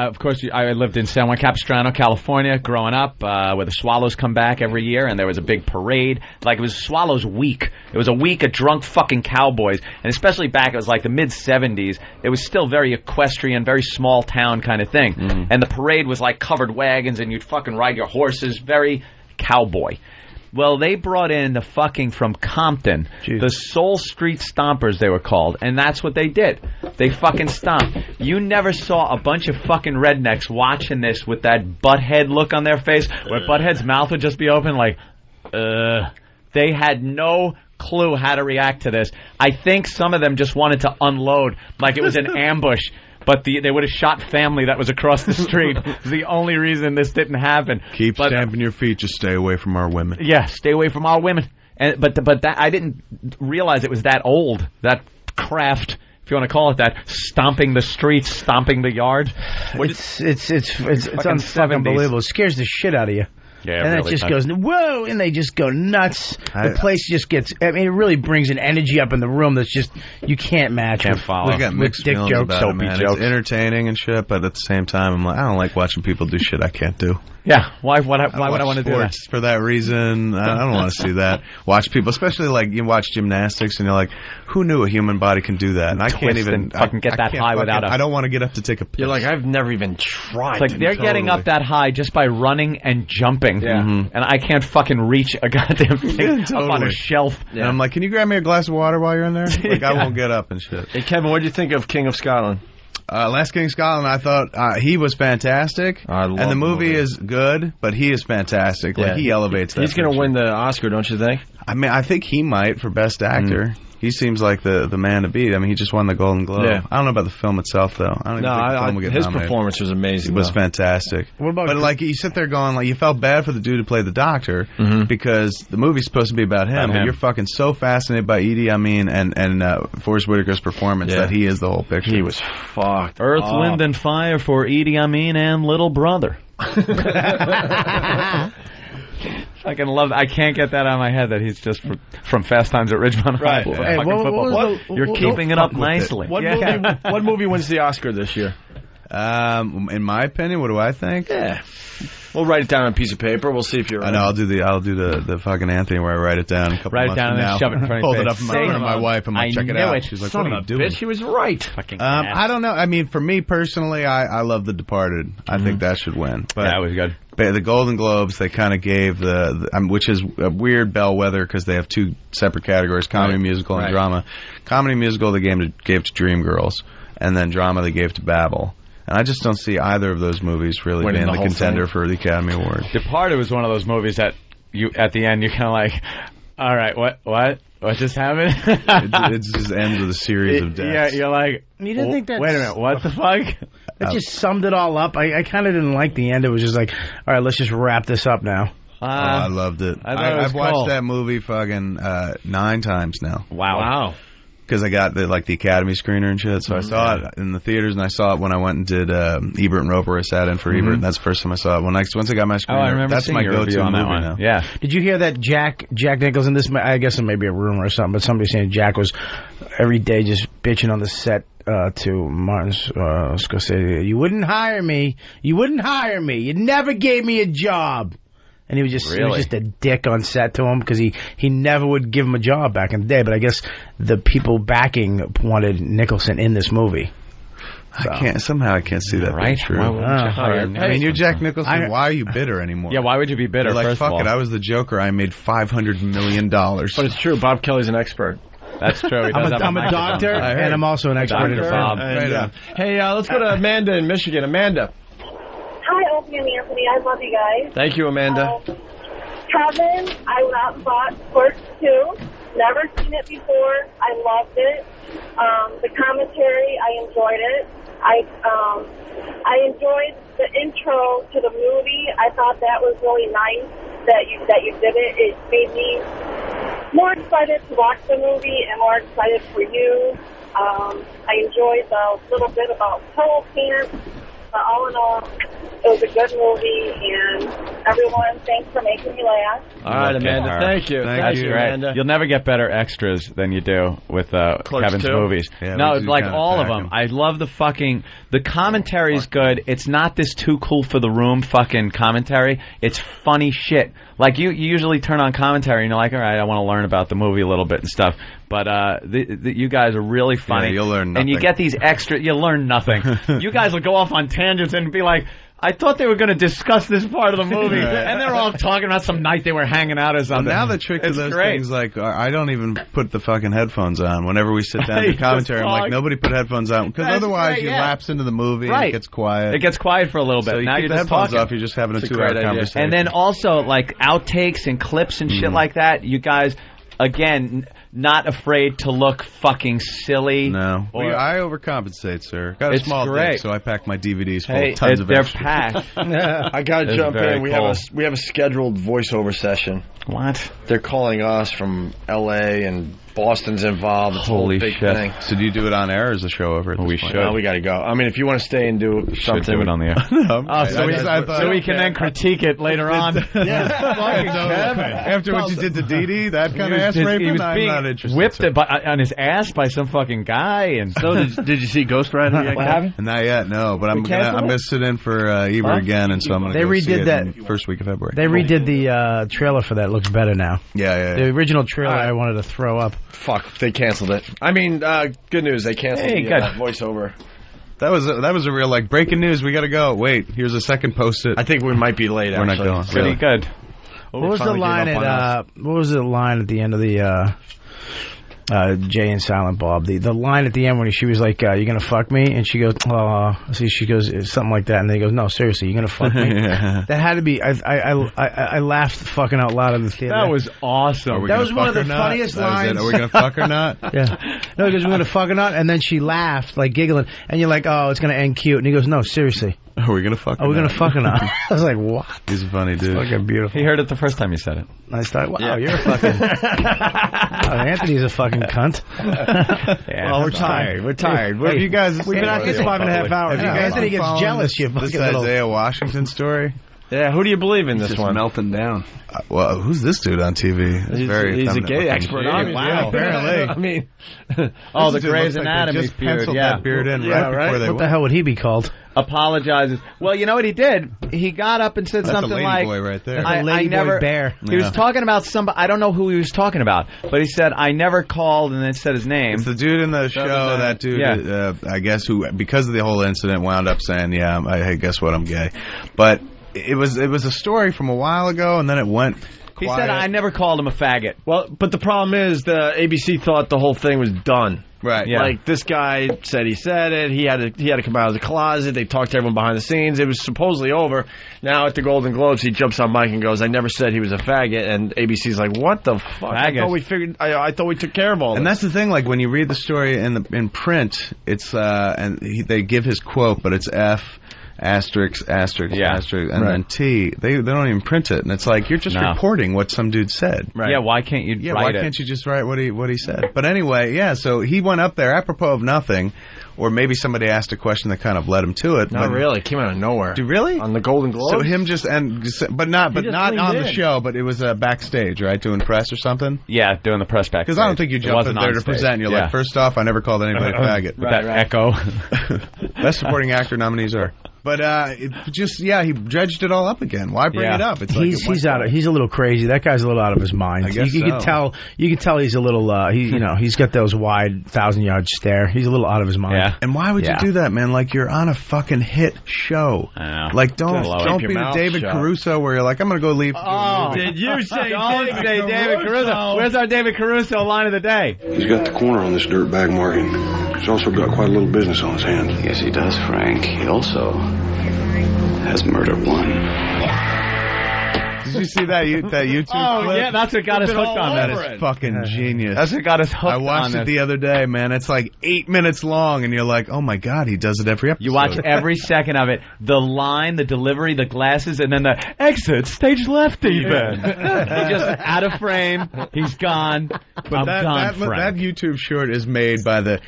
of course, I lived in San Juan Capistrano, California, growing up, where the Swallows come back every year, and there was a big parade. Like, it was Swallows Week. It was a week of drunk fucking cowboys, and especially back, it was like the mid-'70s. It was still very equestrian, very small town kind of thing. And the parade was like covered wagons, and you'd fucking ride your horses, very cowboy. Well, they brought in the fucking from Compton, the Soul Street Stompers they were called, and that's what they did. They fucking stomped. You never saw a bunch of fucking rednecks watching this with that butthead look on their face, where butthead's mouth would just be open like, They had no clue how to react to this. I think some of them just wanted to unload like it was an ambush. But they would have shot family that was across the street. It's the only reason this didn't happen. Keep stamping your feet. Just stay away from our women. Yeah, stay away from our women. And but that I didn't realize it was that old. That craft, if you want to call it that, stomping the streets, stomping the yard. It's unbelievable. It scares the shit out of you. Yeah, and really it just goes, whoa, and they just go nuts. The place just gets, I mean, it really brings an energy up in the room that's just, you can't match. We got mixed dick feelings jokes, about it, man. It's entertaining and shit, but at the same time, I'm like, I don't like watching people do shit I can't do. Yeah, why would I want to do that? For that reason, I don't want to see that. Watch people, especially like you watch gymnastics and you're like, who knew a human body can do that? And I can't even fucking get that high without I don't want to get up to take a piss. You're like, I've never even tried. It's like they're getting up that high just by running and jumping. Yeah. And I can't fucking reach a goddamn thing up on a shelf. And I'm like, can you grab me a glass of water while you're in there? Like, I won't get up and shit. Hey, Kevin, what did you think of King of Scotland? Last King of Scotland, I thought he was fantastic. And the movie is good, but he is fantastic. Like, he elevates that. He's going to win the Oscar, don't you think? I mean, I think he might for Best Actor. He seems like the man to beat. I mean, he just won the Golden Globe. Yeah. I don't know about the film itself, though. I don't even think the film will get his nominated. performance was amazing. It was fantastic. What about? But like, you sit there going, like, you felt bad for the dude who played the doctor because the movie's supposed to be about him. But you're fucking so fascinated by Idi Amin and Forrest Whitaker's performance that he is the whole picture. He was fucked. Earth, Wind, and Fire for Idi Amin and Little Brother. I can love. I can't get that out of my head that he's just from Fast Times at Ridgemont High. Hey, You're keeping it up nicely. What movie wins the Oscar this year? In my opinion, what do I think? Yeah. We'll write it down on a piece of paper. We'll see if you're right. I know. I'll do the fucking Anthony where I write it down. A couple Write it months down from and then now. shove it in front of Hold your it face. up in front of my wife. I'm like, check it out. She's like, what are you doing? Bitch, he was right. Fucking I don't know. I mean, for me personally, I love The Departed. I think that should win. But that was good. The Golden Globes, they kind of gave which is a weird bellwether because they have two separate categories: comedy, musical, and drama. Comedy, musical, they gave to Dreamgirls, and then drama they gave to Babel. And I just don't see either of those movies really being the contender for the Academy Award. Departed was one of those movies that you at the end you're kind of like, all right, what just happened? It just ends with a series of deaths. Yeah, you're like, you didn't think that? Wait a minute, what the fuck? It just summed it all up. I kind of didn't like the end. It was just like, all right, let's just wrap this up now. I loved it. I've watched that movie fucking 9 times now. Wow. Because I got the Academy screener and shit, so I saw it in the theaters, and I saw it when I went and did Ebert and Roper. I sat in for Ebert, and that's the first time I saw it. Once I got my screener, I remember that's my go-to on that movie one. now. Yeah. Did you hear that Jack Nicholson? This, I guess it may be a rumor or something, but somebody saying Jack was every day just bitching on the set to Martin Scorsese. You wouldn't hire me. You never gave me a job. And he was just a dick on set to him because he never would give him a job back in the day. But I guess the people backing wanted Nicholson in this movie. So. I can't see that being true. I mean, you're Jack Nicholson. Why are you bitter anymore? Yeah, why would you be bitter? You're like, first fuck of all? it. I was the Joker. I made $500 million. But it's true. Bob Kelly's an expert. That's true. I'm a doctor, and I'm also an expert in film. Hey, let's go to Amanda in Michigan. Amanda. Hi, Opie and Anthony. I love you guys. Thank you, Amanda. Kevin, I went out and bought Clerks 2. Never seen it before. I loved it. The commentary, I enjoyed it. I enjoyed the intro to the movie. I thought that was really nice that you did it. It made me more excited to watch the movie and more excited for you. I enjoyed the little bit about Polo Pants. But all in all, it was a good movie, and everyone, thanks for making me laugh. All right, Amanda, thank you. Thank you, Amanda. You'll never get better extras than you do with Kevin's movies. Yeah, no, like all of them. I love the commentary is good. It's not this too cool for the room fucking commentary. It's funny shit. Like you usually turn on commentary and you're like, all right, I want to learn about the movie a little bit and stuff. But you guys are really funny. Yeah, you'll learn nothing. And you get these extra. You learn nothing. You guys will go off on tangents and be like, I thought they were going to discuss this part of the movie, and they're all talking about some night they were hanging out or something. Well, now the trick to those things, like, I don't even put the fucking headphones on whenever we sit down to commentary. I'm like, nobody put headphones on, because otherwise you lapse into the movie and it gets quiet. It gets quiet for a little bit. So you now keep you're the just headphones talking. off, you're just having a 2-hour conversation. And then also, like, outtakes and clips and shit like that, you guys, again, not afraid to look fucking silly. No. I overcompensate, sir. Got a small dick, so I pack my DVDs full of tons of extras. They're packed. I got to jump in. We have a scheduled voiceover session. What? They're calling us from L.A. and Boston's involved. It's Holy a big shit. thing. So do you do it on air or is the show over at this point? No, we got to go. I mean, if you want to stay and do something. do it on the air. So we can then critique it later on. After what you did to Dee Dee, that kind of ass raping, he was I'm being not interested. whipped on his ass by some fucking guy. And so did you see Ghost Rider yet? What happened? Not yet, no. But I'm gonna sit in for Ebert again, and so I'm gonna They go redid see it that in first week of February. They redid the trailer for that. Looks better now. Yeah. The original trailer, I wanted to throw up. Fuck, they canceled it. I mean, good news, they canceled the voiceover. That was a real like breaking news. We got to go. Wait, here's a second post-it. I think we might be late. We're not going. Pretty good. What was the line at the end of the Jay and Silent Bob? The line at the end when she was like, "You gonna fuck me?" and she goes, she goes something like that, and then he goes, "No, seriously, you gonna fuck me?" That had to be. I laughed fucking out loud in the theater. That was awesome. That was one of the funniest lines. Are we gonna fuck or not? Yeah. No, he goes, "We're gonna fuck or not," and then she laughed, like giggling, and you're like, "Oh, it's gonna end cute," and he goes, "No, seriously." Are we gonna fuck? Are we gonna fuck or not? I was like, what? He's a funny dude. Fucking beautiful. He heard it the first time you said it. I started, wow, you're a fucking... Anthony's a fucking cunt. Well, we're tired. We're tired. What have you guys... We've been at this 5.5 hours. Have you guys Anthony gets jealous, you fucking this Isaiah Washington story? Yeah, who do you believe in He's this just one? melting down. Well, who's this dude on TV? He's a gay expert. Wow, apparently. I mean, the Grey's Anatomy just beard. penciled Yeah, that beard in right before they What the hell would he be called? Apologizes. Well, you know what he did? He got up and said That's something a like, ladyboy right there. I never. Bear. He was talking about somebody. I don't know who he was talking about, but he said, "I never called," and then said his name. It's the dude in the show. That dude, I guess, who because of the whole incident wound up saying, "Yeah, hey, guess what? I'm gay." But it was a story from a while ago, and then it went. He said, "I never called him a faggot." Well, but the problem is the ABC thought the whole thing was done. Right. Yeah. Like, this guy said he said it. He had to come out of the closet. They talked to everyone behind the scenes. It was supposedly over. Now at the Golden Globes, he jumps on mic and goes, "I never said he was a faggot." And ABC's like, "What the fuck? Faggot. I thought we took care of all this." And that's the thing. Like when you read the story in print, it's they give his quote, but it's F. Asterisk, asterisk, asterisk, and then T. They don't even print it, and it's like you're just reporting what some dude said. Right. Yeah, why can't you write it? Why can't you just write what he said? But anyway, yeah. So he went up there apropos of nothing, or maybe somebody asked a question that kind of led him to it. Not really. It came out of nowhere. Really? On the Golden Globes. So him but not on the show, but it was backstage, right, doing press or something. Yeah, doing the press backstage. Because I don't think you jump in there to present. And you're like, first off, I never called anybody a faggot. With that echo. Best supporting actor nominees are. But he dredged it all up again. Why bring it up? It's like he's a little crazy. That guy's a little out of his mind. I guess you can tell he's a little he's got those wide 1,000-yard stare. He's a little out of his mind. Yeah. And why would you do that, man? Like you're on a fucking hit show. Like don't be the David Caruso where you're like, I'm gonna go leave. Did you say David Caruso? Where's our David Caruso line of the day? He's got the corner on this dirtbag market. He's also got quite a little business on his hands. Yes, he does, Frank. He also has Murder One. Did you see that YouTube clip? Yeah, that's what got us hooked on that. That is fucking genius. That's what got us hooked on I watched it the other day, man. It's like 8 minutes long, and you're like, oh my God, he does it every episode. You watch every second of it. The line, the delivery, the glasses, and then the exit, stage left even. He's just out of frame. He's gone. But that YouTube short is made by the...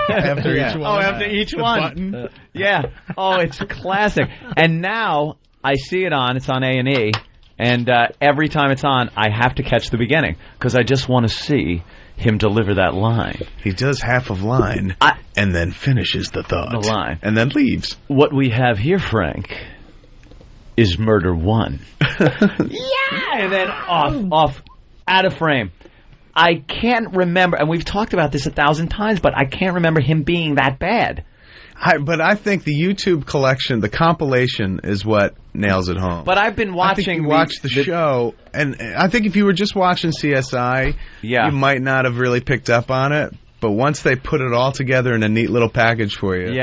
After each one. Oh, after each one. Button. Yeah. Oh, it's classic. And now I see it on. It's on A&E. And every time it's on, I have to catch the beginning because I just want to see him deliver that line. He does half of line and then finishes the thought. The line. And then leaves. What we have here, Frank, is Murder One. Yeah! And then off, out of frame. I can't remember, and we've talked about this 1,000 times, but I can't remember him being that bad. But I think the YouTube collection, the compilation, is what nails it home. But I've been watching... I think you watched the show, and I think if you were just watching CSI, you might not have really picked up on it. But once they put it all together in a neat little package for you,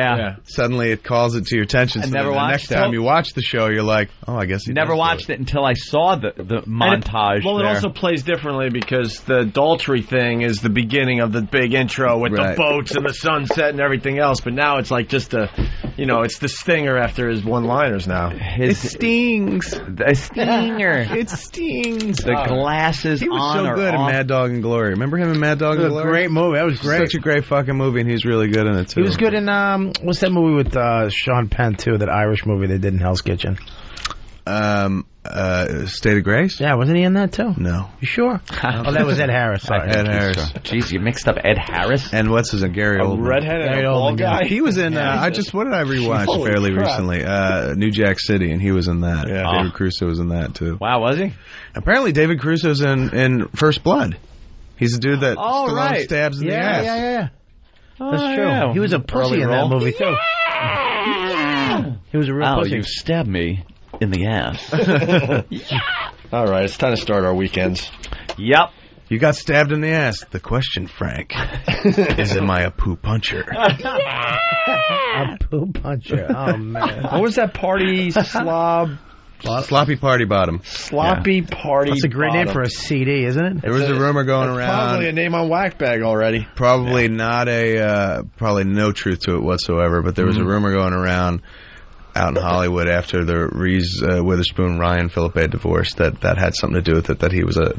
suddenly it calls it to your attention. So the next time you watch the show, you're like, oh, I guess he never watched it until I saw the montage. It also plays differently because the adultery thing is the beginning of the big intro with the boats and the sunset and everything else. But now it's like just it's the stinger after his one-liners now. It stings. The stinger. It stings. The glasses on. He was so good in Mad Dog and Glory. Remember him in Mad Dog and Glory? Great movie. That was great. Such a great fucking movie, and he's really good in it, too. He was good in, what's that movie with Sean Penn, too, that Irish movie they did in Hell's Kitchen? State of Grace? Yeah, wasn't he in that, too? No. You sure? Oh, that was Ed Harris. Sorry. Ed Harris. Jeez, you mixed up Ed Harris? And what's his name? Gary Oldman. Redhead and a bald guy? He was in, what did I rewatch fairly recently? New Jack City, and he was in that. Yeah. David Caruso was in that, too. Wow, was he? Apparently, David Caruso's in First Blood. He's the dude that Stallone stabs in the ass. Yeah. That's true. Yeah. He was a pussy in that movie, too. Yeah. He was a real pussy. You stabbed me in the ass. All right, it's time to start our weekends. Yep. You got stabbed in the ass. The question, Frank, is am I a poo puncher? A poo puncher. Oh, man. What was that party Sloppy Party Bottom. Sloppy Party That's a great name for a CD, isn't it? There was a rumor going around. Probably a name on Whackbag already. Probably not probably no truth to it whatsoever, but there was a rumor going around out in Hollywood after the Reese Witherspoon Ryan Phillippe divorce that had something to do with it, that he was a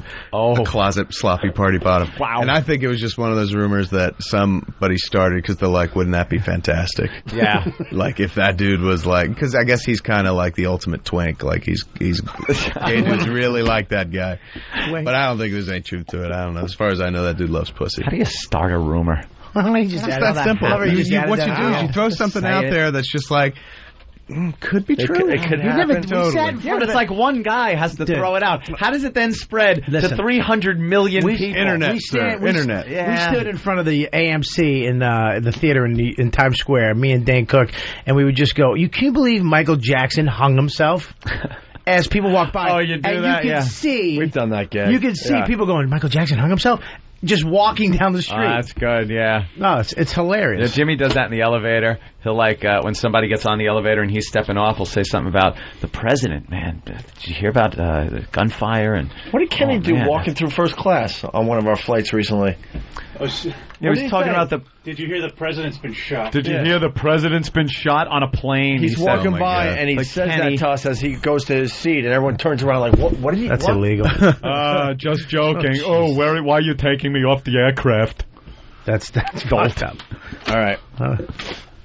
closet sloppy party bottom. Wow. And I think it was just one of those rumors that somebody started because they're like, wouldn't that be fantastic? Yeah. Like if that dude was like, because I guess he's kind of like the ultimate twink. Like he's gay dudes really like that guy. But I don't think there's any truth to it. I don't know. As far as I know, that dude loves pussy. How do you start a rumor? It's that simple. What you do is you throw something out there that's just like, could be true. It could happen. Yeah, but it's like one guy has to throw it out. How does it then spread to 300 million people? Internet. We stood in front of the AMC in the theater in Times Square, me and Dane Cook, and we would just go, can you believe Michael Jackson hung himself? As people walk by. Oh, you do and that? You can see. We've done that, gag. You can see people going, Michael Jackson hung himself? Just walking down the street. Oh, that's good, yeah. No, it's hilarious. Yeah, Jimmy does that in the elevator. He'll when somebody gets on the elevator and he's stepping off, he'll say something about the president, man. Did you hear about the gunfire? And what did Kenny do walking through first class on one of our flights recently? He was talking about Did you hear the president's been shot? Did you hear the president's been shot on a plane? He's walking by and he says that to us as he goes to his seat, and everyone turns around like, "What did he?" That's illegal. Just joking. Why are you taking me off the aircraft? That's fucked up. All right.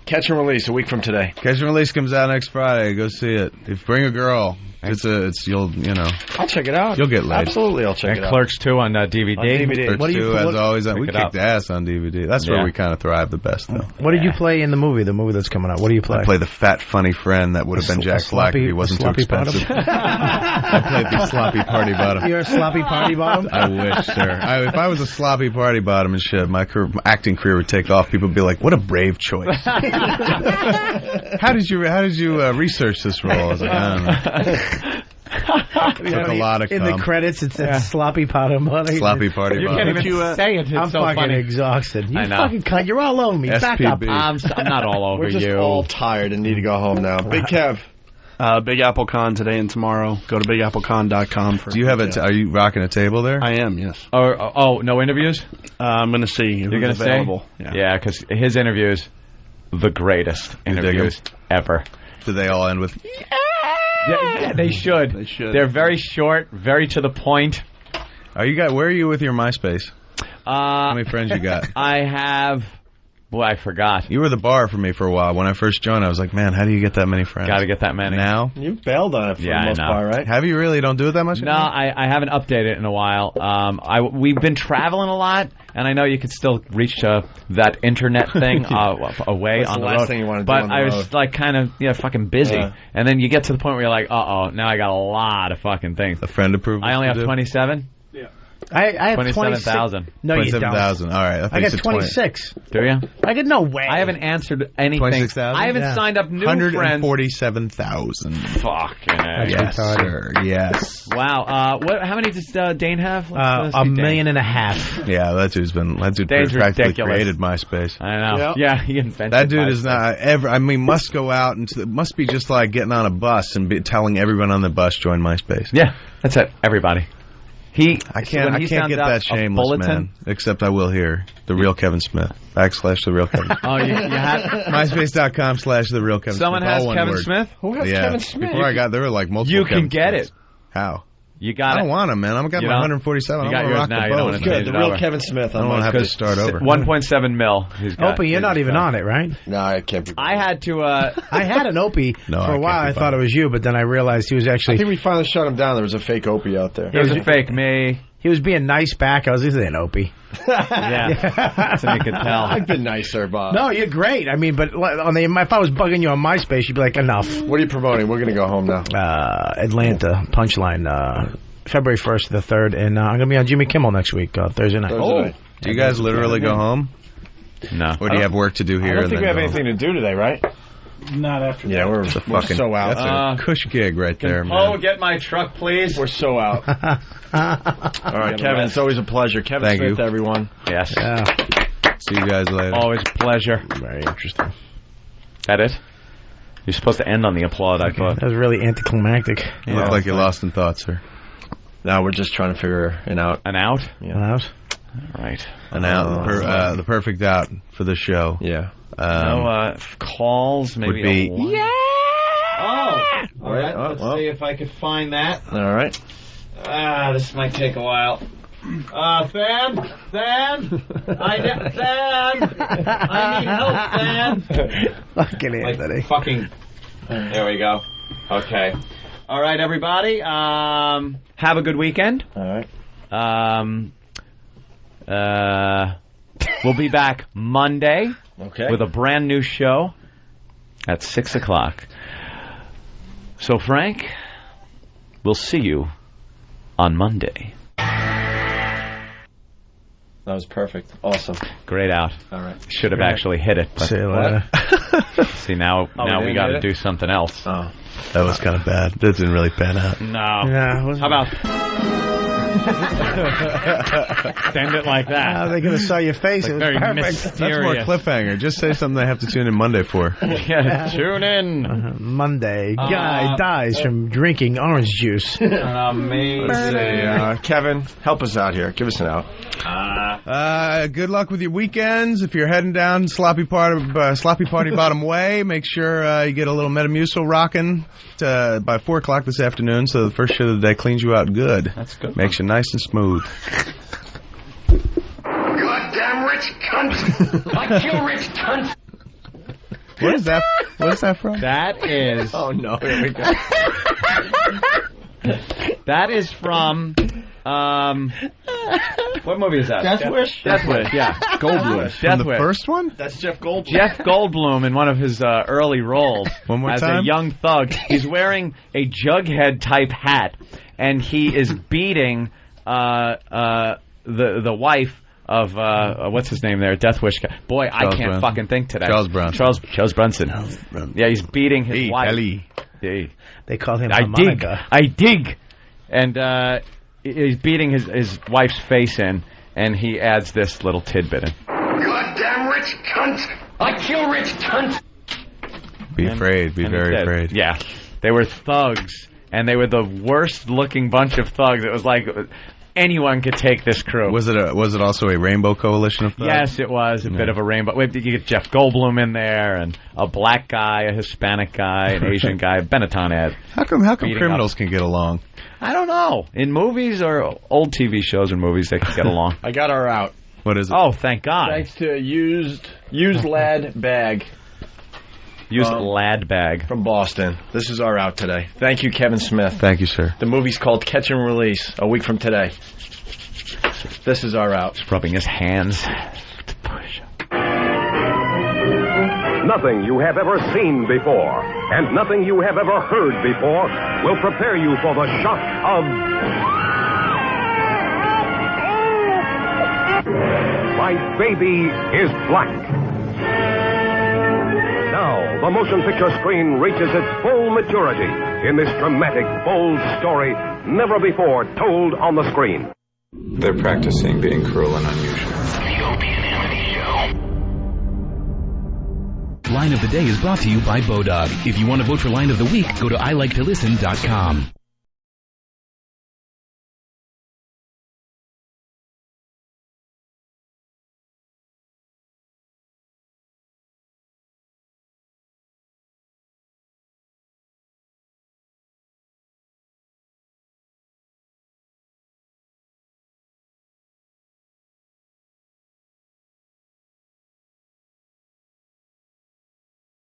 Catch and Release a week from today. Catch and Release comes out next Friday. Go see it. If bring a girl, you'll I'll check it out. You'll get laid. Absolutely, I'll check it out. Clerks 2 on DVD. On DVD. Clerks 2, as always, we kicked ass on DVD. That's where we kind of thrive the best, though. What did you play in the movie that's coming out? What do you play? I play the fat, funny friend that would have been Jack Black if he wasn't too expensive. I played the sloppy party bottom. You're a sloppy party bottom? I wish, sir. If I was a sloppy party bottom and shit, my acting career would take off. People would be like, what a brave choice. How did you research this role? I was like, I don't know. Took a lot of in the credits it said sloppy bottom buddy. Sloppy party you bottom. Can't even say it. I'm so fucking funny. exhausted. You I know. fucking cunt. You're all over me. Back up. I'm not all over We're just you. all tired and need to go home now. Big Kev. Big Apple Con today and tomorrow. Go to bigapplecon.com for. Do you have are you rocking a table there? I am, yes. Oh, no interviews? I'm going to see. You're going to available. Yeah, because his interviews, the greatest interviews ever. Do they all end with? Yeah, they should. They should. They're very short, very to the point. Where are you with your MySpace? How many friends you got? I have. Boy, I forgot. You were the bar for me for a while. When I first joined, I was like, man, how do you get that many friends? Got to get that many. Now? You bailed on it for the most part, right? Have you really? Don't do it that much? No, I haven't updated it in a while. We've been traveling a lot, and I know you could still reach that internet thing away What's on the the last road. thing you want to do but on the I road? was like kind of fucking busy, and then you get to the point where you're like, now I got a lot of fucking things. A friend approved. I only have 27. I have 27,000. No, you don't. 27,000. All right. I got 26. Do you? I got no way. I haven't answered anything. 26,000? I haven't signed up new friends. 147,000. Fuck. Yes, sir. Yes. Wow. How many does Dane have? $1.5 million. Yeah, that dude Dane's practically ridiculous. created MySpace. I know. Yeah, he invented that dude MySpace. is not ever. I mean, must go out and must be just like getting on a bus and telling everyone on the bus join MySpace. Yeah, that's it. Everybody. I can't get that shameless, man. Except I will here. The Real Kevin Smith. / The Real Kevin Smith. Oh, you have MySpace.com / The Real Kevin Someone Smith. has All one Kevin word. Smith? Who has Kevin Smith? Before I got there were like multiple. You can get Smiths. it. How? You got I don't want him, man. I've got my 147. You I got don't yours want to now. rock You the don't boat. want to Good. change The it Real over. Kevin Smith. I don't want to have to start over. 1.7 mil. He's got. Opie, you're not even on it, right? No, I can't. I had to. I had an Opie for a while. I thought it was you, but then I realized he was actually. I think we finally shut him down. There was a fake Opie out there. It was a fake me. He was being nice back. I was an Opie. Yeah, so you could tell. I've been nicer, Bob. No, you're great. I mean, but if I was bugging you on MySpace, you'd be like, enough. What are you promoting? We're going to go home now. Atlanta, Punchline, February 1st to the 3rd, and I'm going to be on Jimmy Kimmel next week, Thursday night. Do you guys literally go home? No. Or do you have work to do here? I don't think we have anything to do today, right? Not after. Yeah, we're so out. That's a cush gig right there, man. Oh, get my truck, please. We're so out. All right, Kevin, it's always a pleasure. Kevin Thank Smith, you. everyone. Yes. See you guys later. Always a pleasure. Very interesting. That it? You're supposed to end on the applaud, I thought. That was really anticlimactic. You look like you're lost in thought, sir. No, we're just trying to figure an out. An out? Yeah. An out? All right. An out. The perfect out for the show. Yeah. No calls, maybe would be a All right, let's see if I could find that. All right. This might take a while. Fan, I need help, Fan. Fucking Anthony. There we go. Okay. All right, everybody. Have a good weekend. All right. We'll be back Monday. Okay. With a brand new show at 6 o'clock. So, Frank, we'll see you on Monday. That was perfect. Awesome. Great out. All right. Should have actually hit it. But See you later. See, now we got to do something else. Oh, that was kind of bad. That didn't really pan out. No. Yeah, How about... Send it like that. How are they going to sell your face? Like it was very perfect. mysterious. That's more cliffhanger. Just say something I have to tune in Monday for. Yeah, tune in. Monday. Guy dies from drinking orange juice. Amazing. Let's see, Kevin, help us out here. Give us an out. Good luck with your weekends. If you're heading down Sloppy Party Bottom Way, make sure you get a little Metamucil rocking by 4 o'clock this afternoon, so the first show of the day cleans you out good. That's good. Makes you nice and smooth. Goddamn rich cunt! I kill rich cunt! What is that? What is that from? That is... Oh, no. Here we go. That is from... what movie is that? Death Wish? Death Wish, yeah. Goldblum. From the first one? That's Jeff Goldblum. Jeff Goldblum in one of his early roles. One more as time? a young thug. He's wearing a Jughead-type hat, and he is beating the wife of what's his name there? Death Wish guy. Boy, I can't fucking think today. Charles Bronson. Charles Bronson. Yeah, he's beating his wife. Ellie. Hey. They call him I Harmonica. dig. And he's beating his wife's face in, and he adds this little tidbit in. Goddamn rich cunt! I kill rich cunt! Be afraid. Be very afraid. Yeah. They were thugs, and they were the worst-looking bunch of thugs. It was like anyone could take this crew. Was it also a rainbow coalition of thugs? Yes, it was a bit of a rainbow. You get Jeff Goldblum in there, and a black guy, a Hispanic guy, an Asian guy, Benetton ad. How come criminals can get along? I don't know. In movies or old TV shows or movies, they can get along. I got our out. What is it? Oh, thank God. Thanks to used lad bag. Used lad bag. From Boston. This is our out today. Thank you, Kevin Smith. Thank you, sir. The movie's called Catch and Release, a week from today. This is our out. He's rubbing his hands. Nothing you have ever seen before, and nothing you have ever heard before, will prepare you for the shock of... My Baby is Black. Now, the motion picture screen reaches its full maturity in this dramatic, bold story never before told on the screen. They're practicing being cruel and unusual. Line of the Day is brought to you by Bodog. If you want to vote for Line of the Week, go to iliketolisten.com.